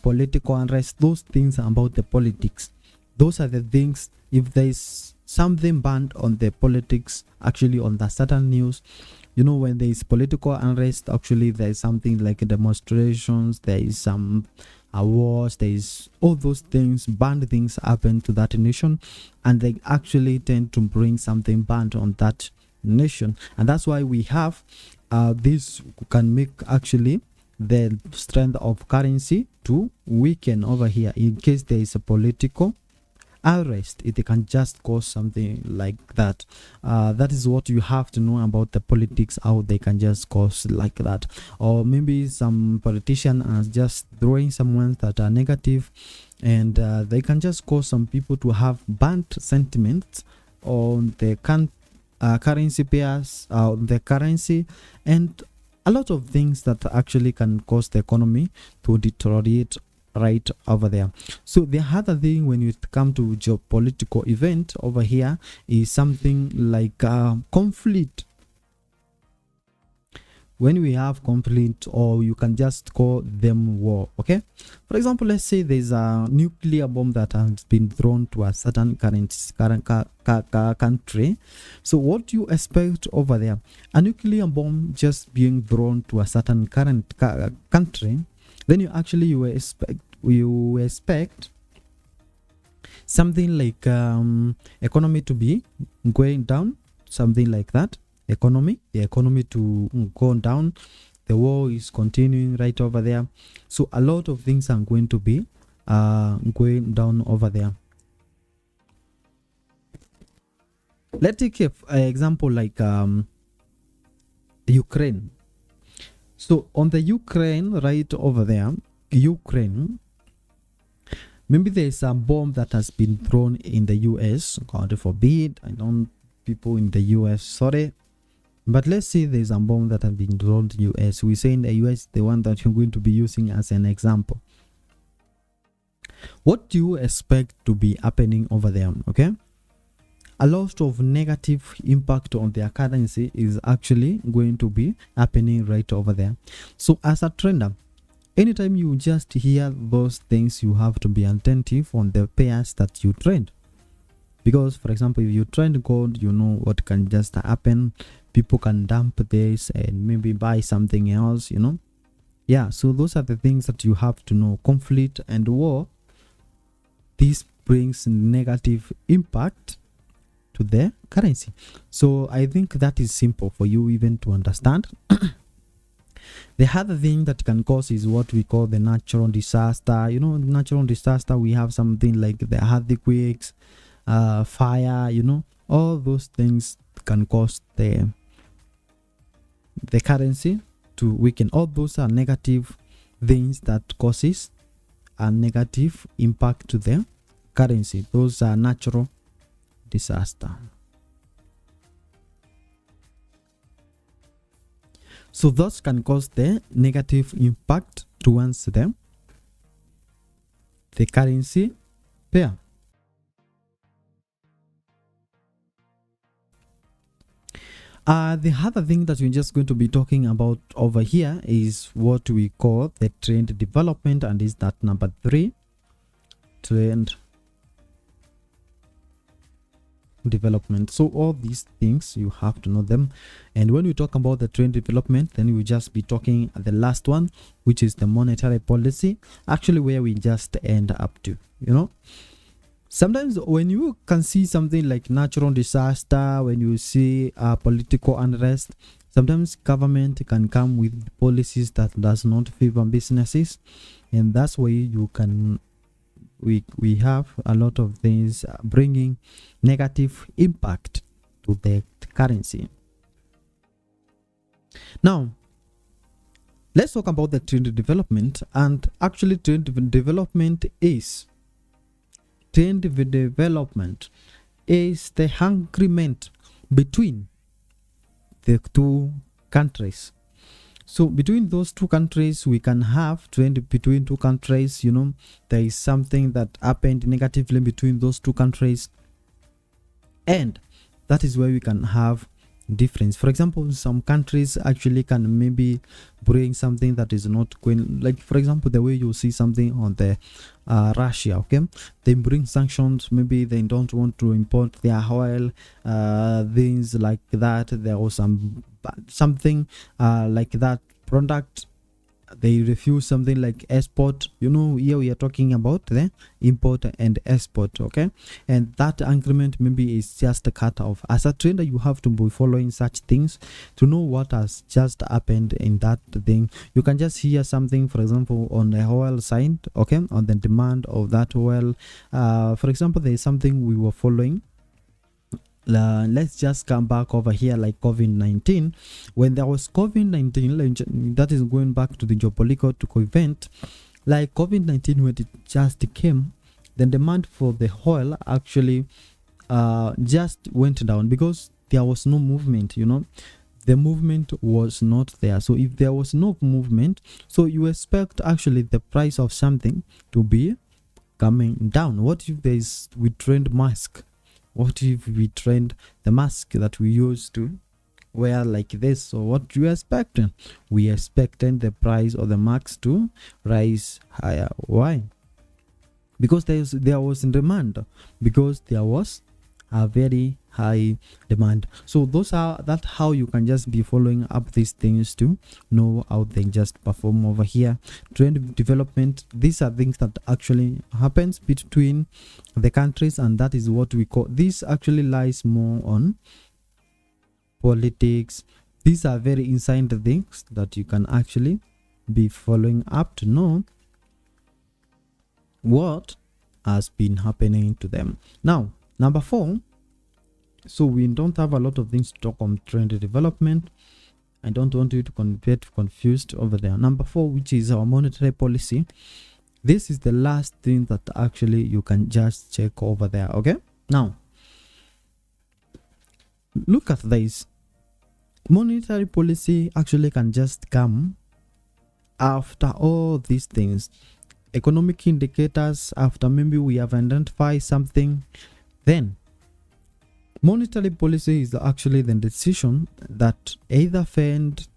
political unrest, those things about the politics. Those are the things. If there is something banned on the politics, actually on the certain news, you know, when there is political unrest, actually there is something like demonstrations, there is some wars, there is all those things, bad things happen to that nation, and they actually tend to bring something bad on that nation. And that's why we have this can make actually the strength of currency to weaken over here. In case there is a political unrest, it can just cause something like that. That is what you have to know about the politics, how they can just cause like that. Or maybe some politician are just throwing someone that are negative, and they can just cause some people to have bad sentiments on the currency pairs, the currency, and a lot of things that actually can cause the economy to deteriorate right over there. So the other thing when you come to geopolitical event over here is something like conflict. When we have conflict, or you can just call them war. Okay, for example, let's say there's a nuclear bomb that has been thrown to a certain country. So what do you expect over there? A nuclear bomb just being thrown to a certain country, then you expect something like economy to be going down, something like that. The economy to go down. The war is continuing right over there. So a lot of things are going to be going down over there. Let's take an example like Ukraine. So on the Ukraine right over there, Ukraine, maybe there's a bomb that has been thrown in the US. God forbid, I don't people in the US, sorry. But let's say there's a bomb that has been thrown to US. We say in the US, the one that you're going to be using as an example. What do you expect to be happening over there? Okay, a lot of negative impact on their currency is actually going to be happening right over there. So as a trader, anytime you just hear those things, you have to be attentive on the pairs that you trade. Because for example, if you trade gold, you know what can just happen. People can dump this and maybe buy something else, you know. Yeah, so those are the things that you have to know. Conflict and war, this brings negative impact to the currency. So I think that is simple for you even to understand. The other thing that can cause is what we call the natural disaster. You know, natural disaster, we have something like the earthquakes, fire, you know, all those things can cause the currency to weaken. All those are negative things that causes a negative impact to the currency. Those are natural disaster. So those can cause the negative impact towards them, the currency pair. The other thing that we're just going to be talking about over here is what we call the trend development, and is that number 3, trend development. So all these things you have to know them. And when we talk about the trend development, then we just be talking the last one, which is the monetary policy, actually where we just end up to, you know. Sometimes when you can see something like natural disaster, when you see political unrest, sometimes government can come with policies that does not favor businesses, and that's why you can we have a lot of things bringing negative impact to the currency. Now let's talk about the trend development. And actually trend development is the agreement between the two countries. So between those two countries, we can have trend between two countries. You know, there is something that happened negatively between those two countries, and that is where we can have difference. For example, some countries actually can maybe bring something that is not going, like for example the way you see something on the Russia, okay, they bring sanctions, maybe they don't want to import their oil, things like that. There was something like that product, they refuse something like export. You know, here we are talking about the import and export, okay, and that agreement maybe is just a cut off. As a trader, you have to be following such things to know what has just happened in that thing. You can just hear something, for example, on the oil side, okay, on the demand of that oil. For example, there is something we were following. Let's just come back over here, like COVID-19. When there was COVID-19, that is going back to the geopolitical event, like COVID-19, when it just came, the demand for the oil actually just went down because there was no movement. You know, the movement was not there. So if there was no movement, so you expect actually the price of something to be coming down. What if there is, we trend mask? What if we trend the mask that we used to wear like this? So what do you expect? We expecting the price of the mask to rise higher. Why? Because there was demand, because there was a very high demand. So that's how you can just be following up these things to know how they just perform over here. Trend development, these are things that actually happens between the countries, and that is what we call, this actually lies more on politics. These are very inside things that you can actually be following up to know what has been happening to them. Now number 4, so we don't have a lot of things to talk on trend development. I don't want you to get confused over there. Number 4, which is our monetary policy. This is the last thing that actually you can just check over there, okay? Now look at this. Monetary policy actually can just come after all these things. Economic indicators, after maybe we have identified something, then monetary policy is actually the decision that either Fed,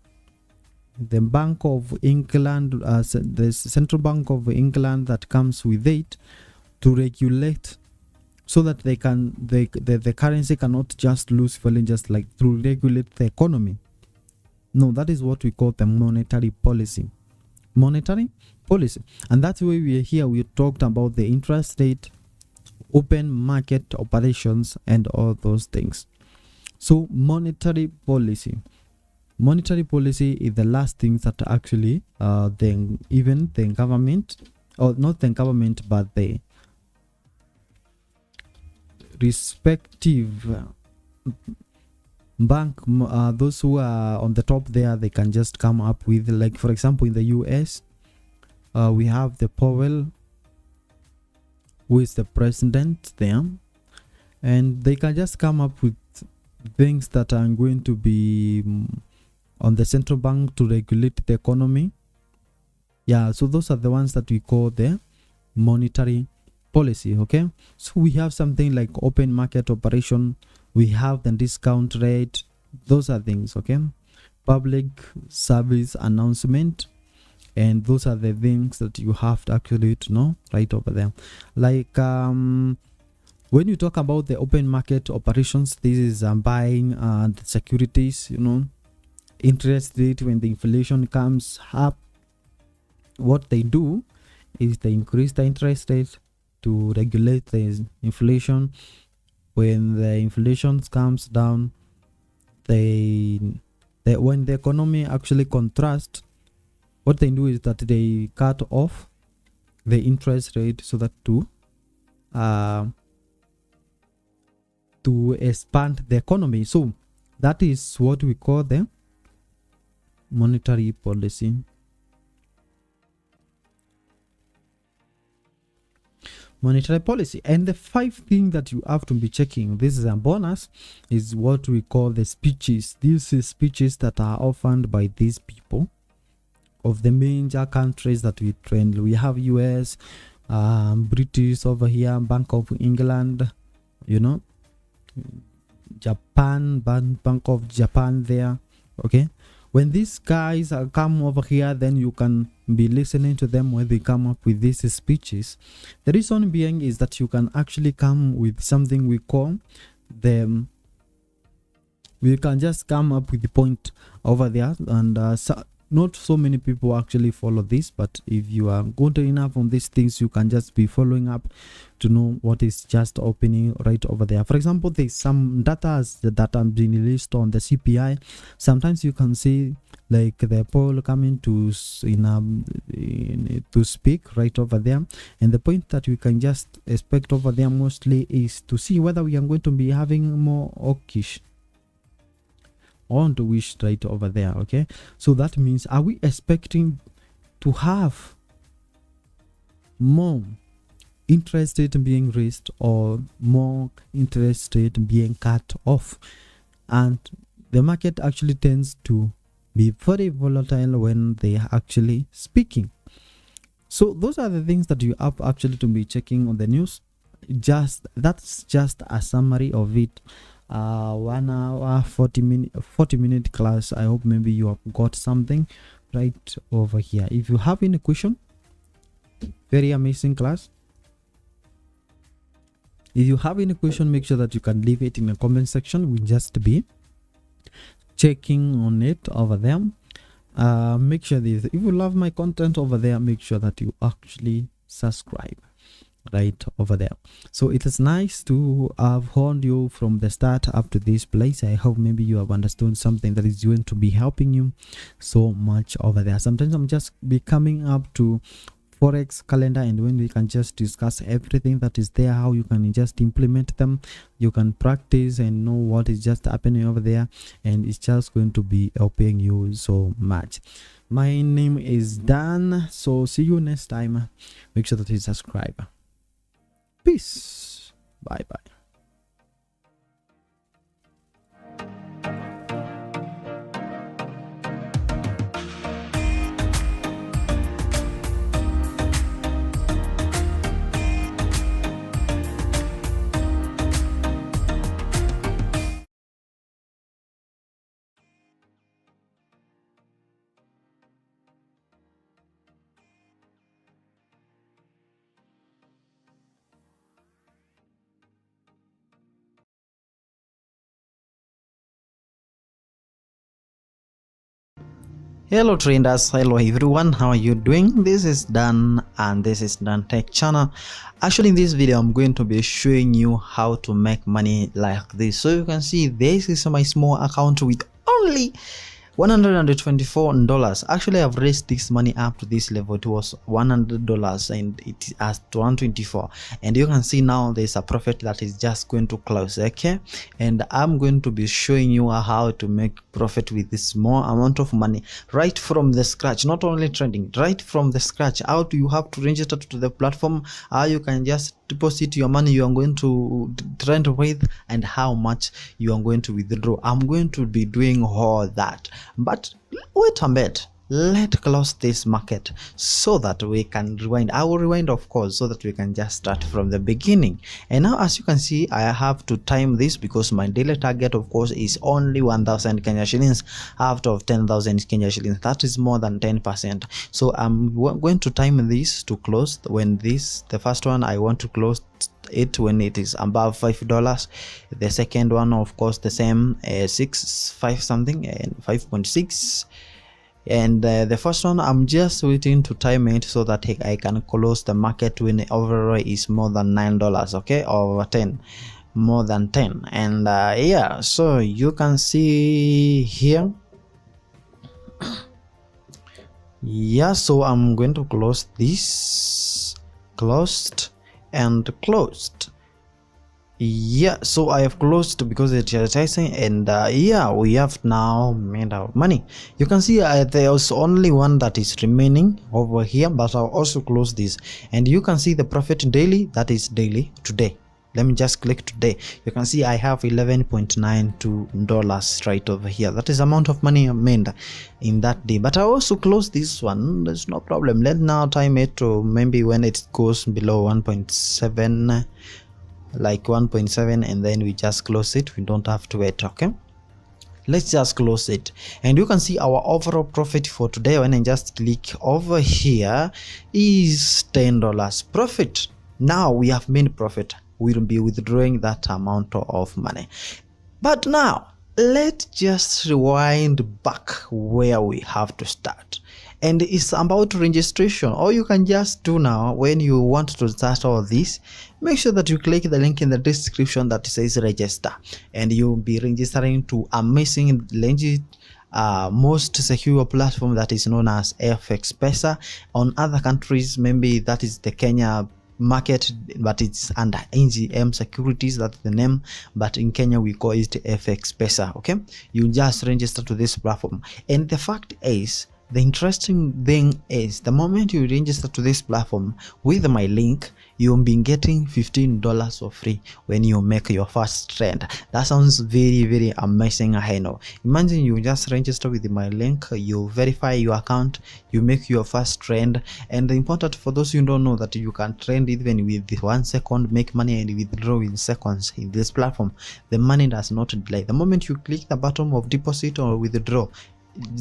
the Bank of England, the Central Bank of England that comes with it, to regulate, so that they can the currency cannot just lose value, just like to regulate the economy. No, that is what we call the monetary policy. Monetary policy. And that's why we are here. We talked about the interest rate, open market operations, and all those things. So monetary policy is the last thing that actually even the government, or not the government, but the respective bank, those who are on the top there, they can just come up with, like for example in the US, we have the Powell, who is the president there, and they can just come up with things that are going to be on the central bank to regulate the economy. Yeah, so those are the ones that we call the monetary policy, okay? So we have something like open market operation, we have the discount rate, those are things, okay? Public service announcement, and those are the things that you have to actually to know right over there. Like when you talk about the open market operations, this is buying the securities, you know, interest rate. When the inflation comes up, what they do is they increase the interest rate to regulate the inflation. When the inflation comes down, when the economy actually contrasts, what they do is that they cut off the interest rate so that to expand the economy. So that is what we call the monetary policy. Monetary policy. And the 5 thing that you have to be checking, this is a bonus, is what we call the speeches. These are speeches that are offered by these people of the major countries that we trend. We have US, British over here, Bank of England, you know, Japan, Bank of Japan there. Okay, when these guys come over here, then you can be listening to them when they come up with these speeches. The reason being is that you can actually come with something we call them. We can just come up with the point over there, and not so many people actually follow this, but if you are good enough on these things, you can just be following up to know what is just opening right over there. For example, there's some data that have been released on the CPI. Sometimes you can see like the poll coming to speak right over there, and the point that we can just expect over there mostly is to see whether we are going to be having more hawkish on to wish right over there. Okay, so that means, are we expecting to have more interest rate being raised or more interest rate being cut off? And the market actually tends to be very volatile when they are actually speaking. So those are the things that you have actually to be checking on the news. That's just a summary of it. 1 hour 40 minute class. I hope maybe you have got something right over here. If you have any question, very amazing class. If you have any question, make sure that you can leave it in the comment section. We'll just be checking on it over there. Make sure that if you love my content over there, make sure that you actually subscribe right over there. So it is nice to have heard you from the start up to this place. I hope maybe you have understood something that is going to be helping you so much over there. Sometimes I'm just be coming up to Forex calendar, and when we can just discuss everything that is there, how you can just implement them, you can practice and know what is just happening over there, and it's just going to be helping you so much. My name is Dan, so see you next time. Make sure that you subscribe. Peace. Bye bye. Hello traders, hello everyone, how are you doing? This is Dan and this is Dan Tech channel. Actually in this video I'm going to be showing you how to make money like this. So you can see this is my small account with only $124. Actually I've raised this money up to this level. It was $100 and it is at 124, and you can see now there's a profit that is just going to close. Okay, and I'm going to be showing you how to make profit with this small amount of money right from the scratch, not only trading, right from the scratch. How do you have to register to the platform, how you can just deposit your money you are going to trade with, and how much you are going to withdraw. I'm going to be doing all that, but wait a bit. let's close this market so that we can rewind. I will rewind, of course, so that we can just start from the beginning. And now, as you can see, I have to time this because my daily target, of course, is only 1,000 Kenya shillings out of 10,000 Kenya shillings. That is more than 10%. So I'm going to time this to close when the first one I want to close it when it is above $5. The second one, of course, the same, 5 something and 5.6. And the first one, I'm just waiting to time it so that I can close the market when the overall is more than $9, okay, or 10, more than 10. And yeah, so you can see here. Yeah, so I'm going to close this, closed and closed. Yeah, so I have closed because it's advertising, and yeah, we have now made our money. You can see there's only one that is remaining over here, but I'll also close this, and you can see the profit daily. That is daily today. Let me just click today. You can see I have $11.92 right over here. That is amount of money I made in that day. But I also close this one. There's no problem. Let's now time it to maybe when it goes below 1.7, like 1.7, and then we just close it. We don't have to wait. Okay, let's just close it, and you can see our overall profit for today. When I just click over here, is $10 profit. Now we have made profit. We'll be withdrawing that amount of money. But now let's just rewind back where we have to start, and it's about registration. All you can just do now when you want to start all this, make sure that you click the link in the description that says register, and you'll be registering to amazing, legit, most secure platform that is known as FX Pesa. On other countries, maybe that is the Kenya market, but it's under NGM Securities, that's the name, but in Kenya we call it FX Pesa. Okay, you just register to this platform, and the fact is, the interesting thing is, the moment you register to this platform with my link, you'll be getting $15 for free when you make your first trade. That sounds very, very amazing. I know. Imagine you just register with my link, you verify your account, you make your first trade. And the important for those who don't know that you can trade even with 1 second, make money and withdraw in seconds in this platform. The money does not delay. The moment you click the button of deposit or withdraw,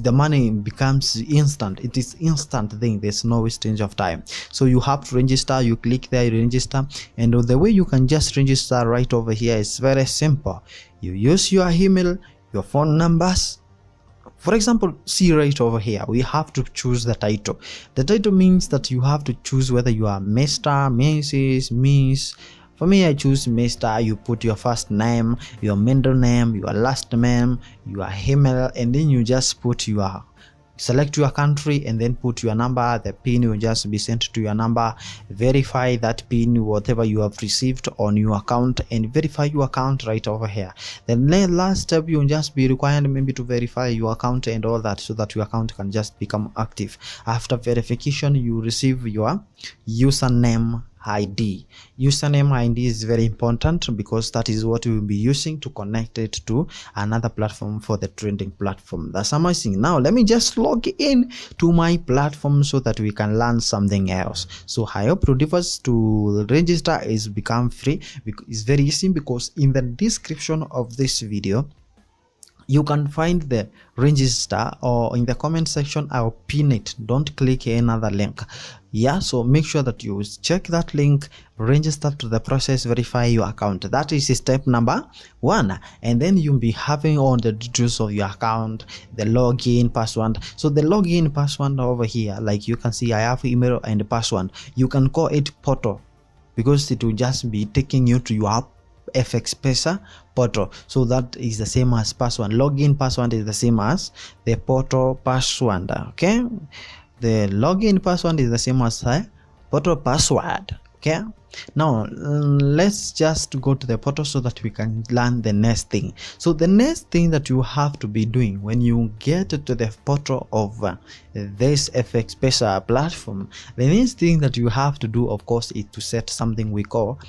the money becomes instant. It is instant thing. There's no wastage of time. So you have to register. You click there, you register, and the way you can just register right over here is very simple. You use your email, your phone numbers. For example, see right over here, we have to choose the title. The title means that you have to choose whether you are Mr., Mrs., Miss. For me, I choose Mr. You put your first name, your middle name, your last name, your email, and then you just put select your country, and then put your number. The pin will just be sent to your number. Verify that pin, whatever you have received on your account, and verify your account right over here. The last step, you will just be required maybe to verify your account and all that, so that your account can just become active. After verification, you receive your username ID. Username ID is very important because that is what we will be using to connect it to another platform for the trading platform. That's amazing. Now let me just log in to my platform so that we can learn something else. So I hope to device to register is become free. It's very easy because in the description of this video you can find the register, or in the comment section I'll pin it. Don't click another link. Yeah, so make sure that you check that link, register to the process, verify your account. That is step number 1, and then you'll be having all the details of your account, the login password. So the login password over here, like you can see, I have email and password. You can call it portal because it will just be taking you to your FX Pesa portal. So that is the same as password. Login password is the same as the portal password. Okay, the login password is the same as portal password. Okay, now let's just go to the portal so that we can learn the next thing. So the next thing that you have to be doing when you get to the portal of this FX Pesa platform, the next thing that you have to do, of course, is to set something we call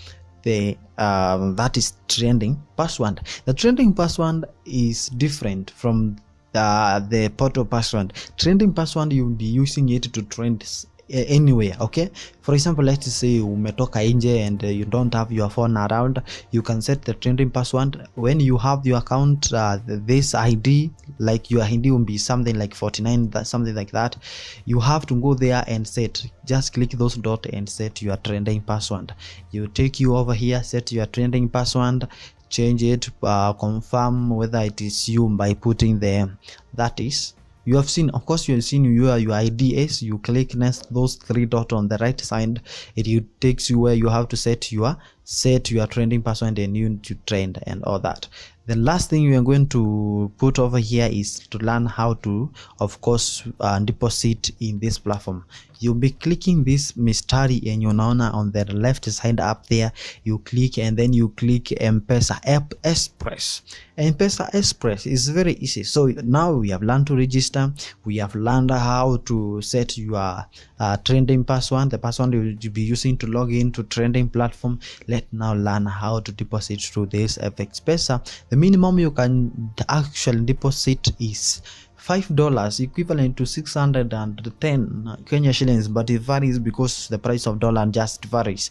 the that is trending password. The trending password is different from the portal password. Trending password, you'll be using it to trend anywhere. Okay, for example, let's say umetoka nje and you don't have your phone around, you can set the trending password. When you have your account, this ID, like your ID will be something like 49, something like that, you have to go there and set, just click those dots and set your trending password. You take you over here, set your trending password, change it, confirm whether it is you by putting the, that is, you have seen, of course you have seen your ID is, you click next those three dots on the right side, it takes you where you have to set your trending password and you to trend and all that. The last thing we are going to put over here is to learn how to, of course, deposit in this platform. You'll be clicking this mistari and unaona on the left side up there, you click and then you click M-Pesa Express. M-Pesa Express is very easy. So now we have learned to register, we have learned how to set your trending password, the password you will be using to log in to trending platform. Let's now learn how to deposit through this FXPesa. The minimum you can actually deposit is $5, equivalent to 610 Kenya shillings, but it varies because the price of dollar just varies.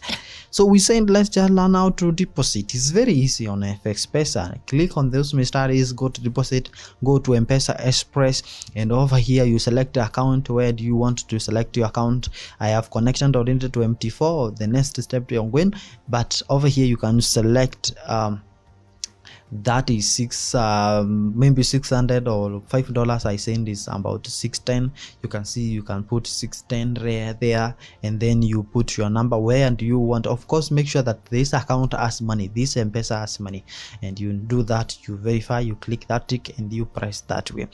So we said let's just learn how to deposit. It's very easy on FXPesa. Click on those mysteries, go to deposit, go to M-Pesa Express, and over here you select the account. Where do you want to select your account? I have connection oriented to MT4, the next step I'm going, but over here you can select that is maybe 600 or $5. I send is about 610. You can see you can put 610 there, and then you put your number. Where do you want? Of course, make sure that this account has money, this M-Pesa has money, and you do that. You verify, you click that tick, and you press that way.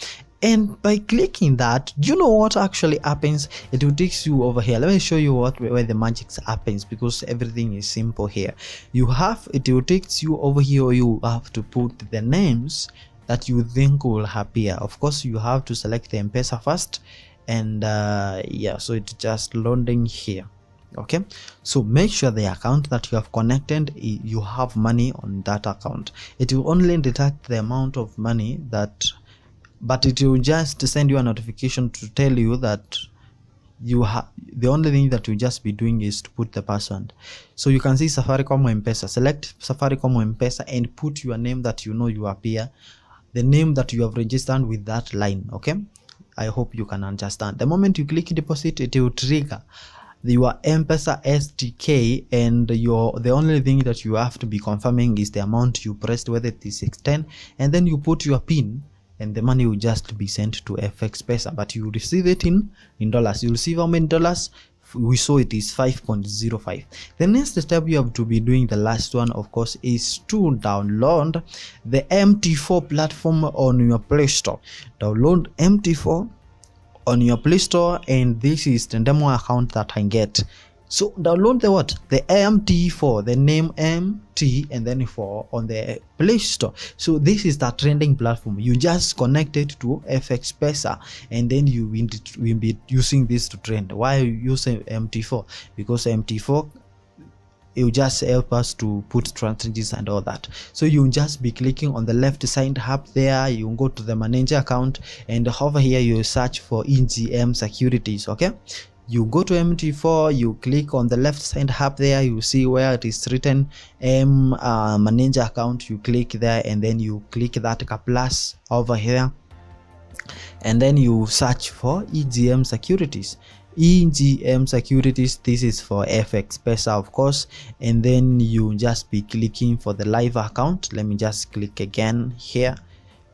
And by clicking that, do you know what actually happens? It will take you over here. Let me show you where the magic happens, because everything is simple here. It will take you over here. You have to put the names that you think will appear. Of course, you have to select the M-Pesa first, and yeah, so it's just loading here. Okay, so make sure the account that you have connected, you have money on that account. It will only detect the amount of money that, but it will just send you a notification to tell you that you have, the only thing that you just be doing is to put the password. So you can see Safaricom M-Pesa. Select Safaricom M-Pesa and put your name that you know you appear, the name that you have registered with that line. Okay, I hope you can understand. The moment you click deposit, it will trigger your M-Pesa SDK, and the only thing that you have to be confirming is the amount you pressed, whether it is 610, and then you put your PIN, and the money will just be sent to FXPesa, but you receive it in dollars. You'll see how many dollars we saw. It is 5.05. The next step you have to be doing, the last one of course, is to download the MT4 platform on your Play Store. Download MT4 on your Play Store, and this is the demo account that I get. So download the what? The MT4, the name MT and then 4 on the Play Store. So this is the trending platform. You just connect it to FXPesa, and then you will be using this to trend. Why are you using MT4? Because MT4, it will just help us to put strategies and all that. So you just be clicking on the left side up there, you go to the manager account, and over here you search for EGM securities. Okay, you go to MT4, you click on the left side up there, you see where it is written manager account. You click there, and then you click that plus over here, and then you search for EGM securities. EGM securities, this is for FXPesa of course, and then you just be clicking for the live account. Let me just click again here,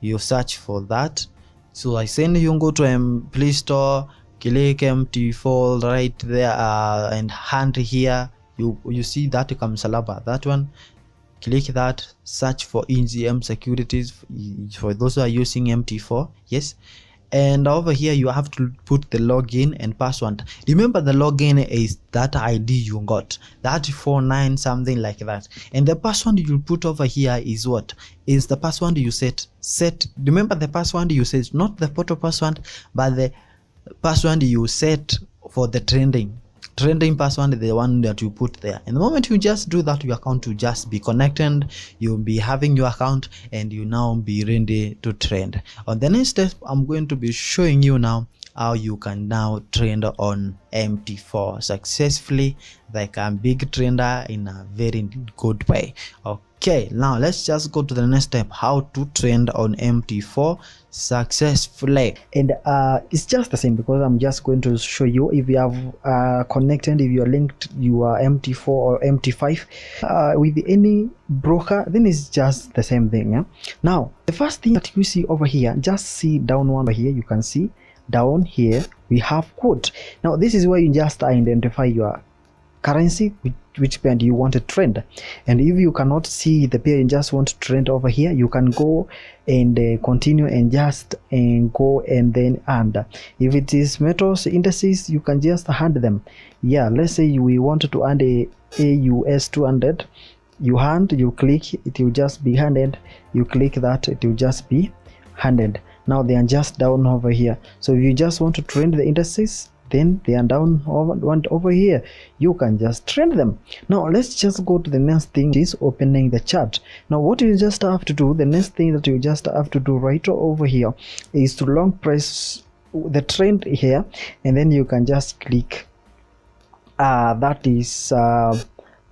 you search for that. So I send you go to Play Store, click MT4 right there, and hand here you see that Kamsalaba, that one, click that, search for EGM securities for those who are using MT4. Yes, and over here you have to put the login and password. Remember, the login is that ID you got, that 49 something like that, and the password you put over here is what? Is the password you set. Remember the password you set, not the portal password, but the password you set for the trending trending password, the one that you put there. And the moment you just do that, your account will just be connected, you'll be having your account, and you now be ready to trend. On the next step, I'm going to be showing you now how you can now trend on MT4 successfully, like a big trender in a very good way. Okay, now let's just go to the next step, how to trend on MT4 successfully. And it's just the same, because I'm just going to show you, if you have connected, if you are linked your MT4 or MT5 with any broker, then it's just the same thing. Yeah? Now the first thing that you see over here, just see down one over here, you can see down here we have quote. Now this is where you just identify your currency, which pair do you want to trend. And if you cannot see the pair you just want to trend over here, you can go and continue and just go and then and if it is metals indices, you can just hand them. Yeah, let's say we wanted to add a AUS 200, you hand, you click, it will just be handed, you click that, it will just be handed. Now they are just down over here. So if you just want to trend the indices, then they are down over here, you can just trend them. Now let's just go to the next thing, is opening the chart. Now what you just have to do, the next thing that you just have to do right over here is to long press the trend here, and then you can just click that is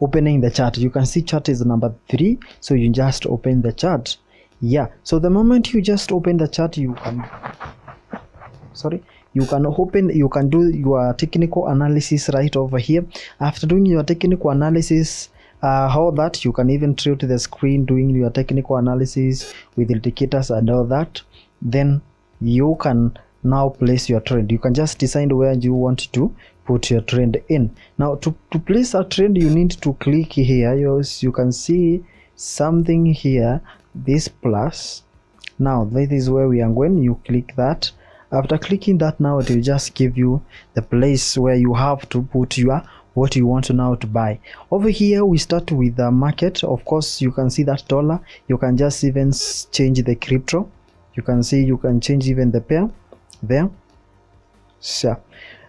opening the chart. You can see chart is number 3, so you just open the chart. Yeah, so the moment you just open the chart, you can you can do your technical analysis right over here. After doing your technical analysis, how that you can even tilt the screen doing your technical analysis with indicators and all that, then you can now place your trend. You can just decide where you want to put your trend in. Now to place a trend, you need to click here. You can see something here, this plus. Now that is where we are going. You click that. After clicking that, now it will just give you the place where you have to put your what you want to now to buy. Over here we start with the market. Of course you can see that dollar. You can just even change the crypto. You can see you can change even the pair there. So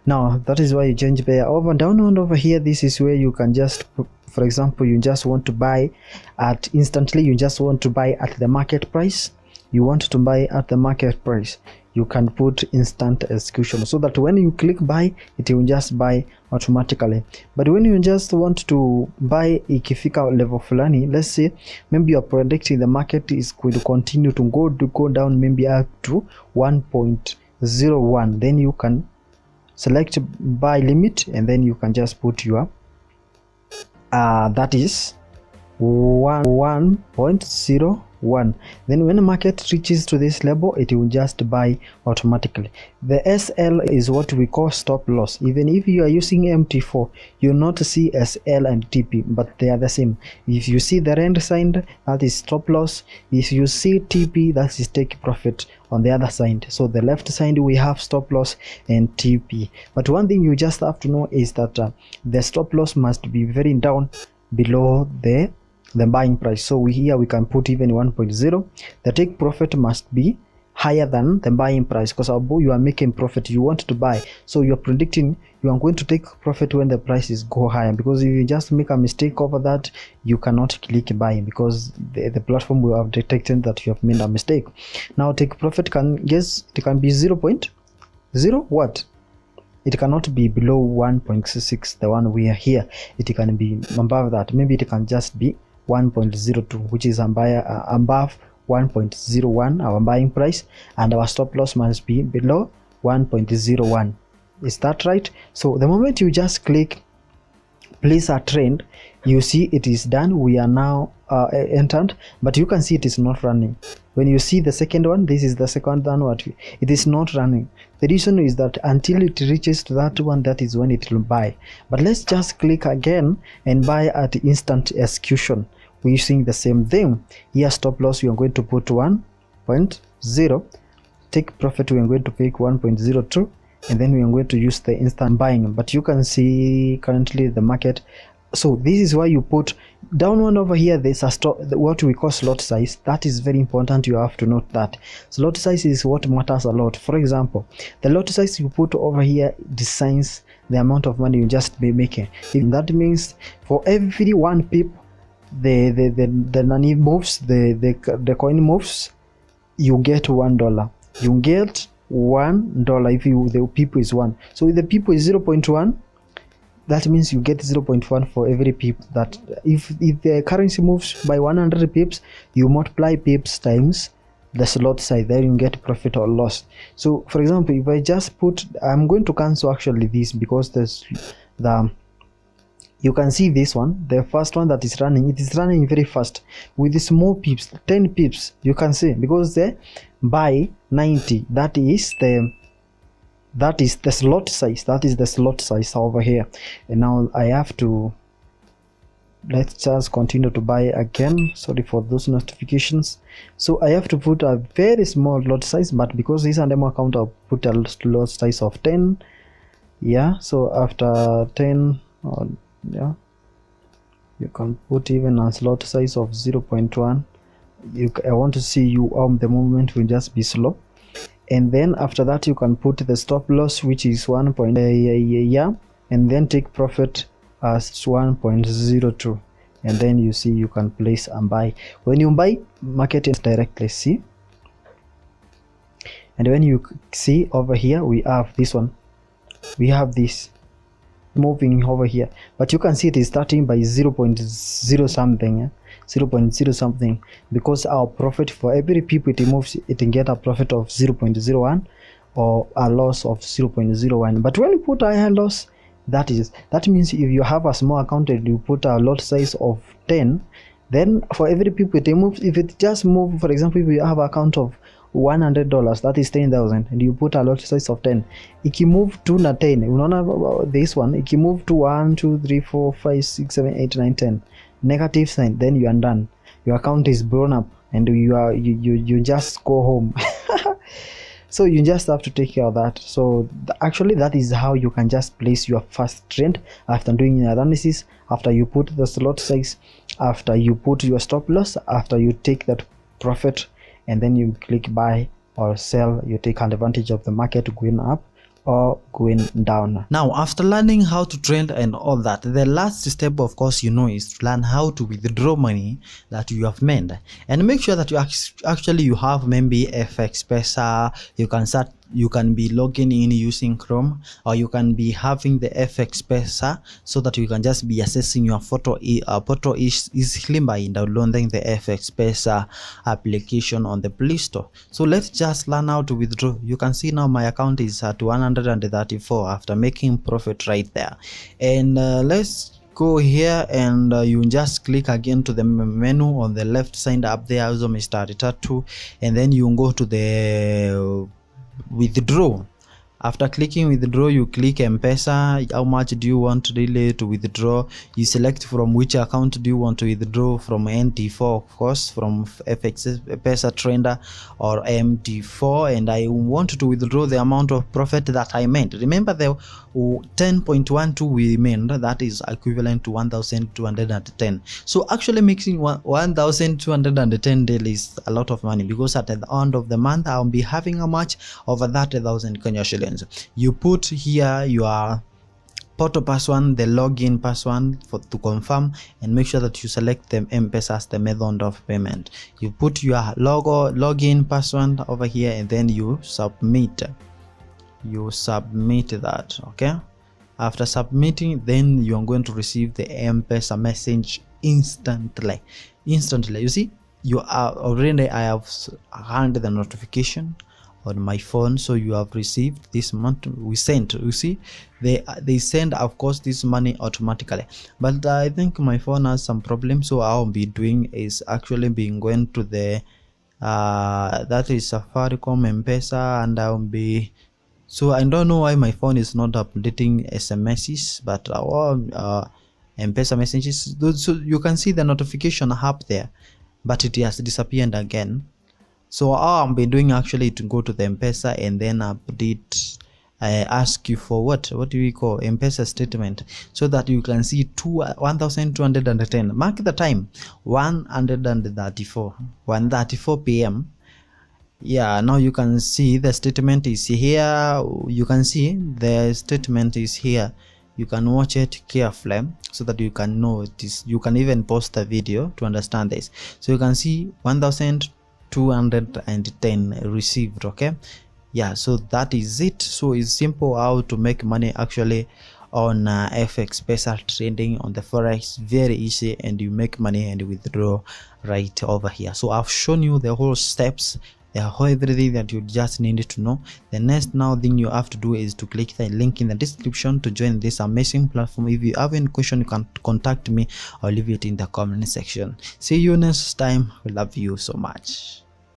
now that is why you change pair. Over down and over here, this is where you can just put, for example, you just want to buy at instantly, you just want to buy at the market price, you want to buy at the market price, you can put instant execution, so that when you click buy, it will just buy automatically. But when you just want to buy ikifika level fulani, let's say maybe you are predicting the market is going to continue to go down maybe up to 1.01, then you can select buy limit, and then you can just put your that is 1.01. Then when the market reaches to this level, it will just buy automatically. The SL is what we call stop loss. Even if you are using MT4, you'll not see SL and TP, but they are the same. If you see the red sign, that is stop loss. If you see TP, that is take profit on the other side. So the left side we have stop loss and TP. But one thing you just have to know is that the stop loss must be very down below the buying price. So here we can put even 1.0. The take profit must be higher than the buying price, because you are making profit, you want to buy, so you are predicting you are going to take profit when the prices go higher. Because if you just make a mistake over that, you cannot click buy, because the platform will have detected that you have made a mistake. Now take profit can guess it can be 0.0 what, it cannot be below 1.66, the one we are here. It can be above that, maybe it can just be 1.02, which is above 1.01 our buying price, and our stop loss must be below 1.01. Is that right? So the moment you just click place a trend, you see it is done. We are now entered, but you can see it is not running. When you see the second one, this is the second one, what it is not running. The reason is that until it reaches to that one, that is when it will buy. But let's just click again and buy at instant execution. We're using the same thing here. Stop loss we are going to put 1.0, take profit we are going to pick 1.02, and then we are going to use the instant buying. But you can see currently the market, so this is why you put down one over here. There's a what we call slot size. That is very important, you have to note that slot size is what matters a lot. For example, the lot size you put over here designs the amount of money you just be making. If that means for every 1 pip the nani moves, the coin moves, you get $1. You get $1 if the pip is 1. So if the pip is 0.1, that means you get 0.1 for every pip. That if the currency moves by 100 pips, you multiply pips times the slot size, then you get profit or loss. So for example, if I just put, I'm going to cancel actually this, because there's you can see this one, the first one that is running, it is running very fast with the small pips, 10 pips. You can see, because the buy 90, that is the slot size, that is the slot size over here. And now I have to, let's just continue to buy again. Sorry for those notifications. So I have to put a very small lot size, but because this is a demo account, I'll put a lot size of 10. Yeah, so after 10, yeah, you can put even a slot size of 0.1. I want to see you the movement will just be slow. And then after that, you can put the stop loss, which is 1. Yeah, and then take profit as 1.02, and then you see you can place and buy. When you buy, market is directly, see. And when you see over here, we have this one, we have this moving over here, but you can see it is starting by 0.0 something, yeah? 0.0 something, because our profit for every pip it moves, it can get a profit of 0.01 or a loss of 0.01. But when you put a higher loss, that means if you have a small account and you put a lot size of 10, then for every pip it moves, if it just move, for example, if you have an account of $100, that is 10,000, and you put a lot size of 10, ikimove to na 10, unaona this one, ikimove to 1 2 3 4 5 6 7 8 9 10 negative sign, then you are done, your account is blown up, and you just go home. So you just have to take care of that. So actually that is how you can just place your first trend after doing an analysis, after you put the slot size, after you put your stop loss, after you take that profit, and then you click buy or sell. You take advantage of the market going up or going down. Now, after learning how to trade and all that, the last step, of course, is to learn how to withdraw money that you have made, and make sure that you actually you have maybe FX Pesa. You can be logging in using Chrome, or you can be having the FX Pesa, so that you can just be accessing your photo easily by downloading the FX Pesa application on the Play Store. So let's just learn how to withdraw. You can see now my account is at 134 after making profit right there. And let's go here, and you just click again to the menu on the left side up there, also Mr. Tattoo, and then you go to the withdraw. After clicking withdraw, you click M-Pesa. How much do you want really to withdraw? You select from which account do you want to withdraw, from NT4, of course, from FX Pesa Trader or MT4, and I want to withdraw the amount of profit that I made. Remember the 10.12 we made, that is equivalent to 1,210. So actually making 1,210 daily is a lot of money, because at the end of the month I'll be having a much over 30,000 Kenya shillings. You put here your portal password, the login password to confirm, and make sure that you select the M-Pesa as the method of payment. You put your login password over here, and then you submit that. Okay, after submitting, then you are going to receive the M-Pesa message instantly. You see, you are already, I have had the notification on my phone, so you have received this month we sent. You see, they send, of course, this money automatically, but I think my phone has some problem. So I'll be doing is actually being going to the that is Safaricom M-Pesa, and I'll be, so I don't know why my phone is not updating SMSs, but M-Pesa messages, so you can see the notification up there, but it has disappeared again. So all I'll be doing actually to go to the M-Pesa and then update, ask you for what do we call M-Pesa statement, so that you can see 1,210. Mark the time, 134 p.m. Yeah, now you can see the statement is here. You can see the statement is here. You can watch it carefully so that you can know this. You can even pause the video to understand this. So you can see 1210 received. Okay, yeah, so that is it. So it's simple how to make money actually on FX pesa trading on the forex. Very easy, and you make money and withdraw right over here. So I've shown you the whole steps, the whole everything that you just need to know. The next now thing you have to do is to click the link in the description to join this amazing platform. If you have any question, you can contact me or leave it in the comment section. See you next time. We love you so much.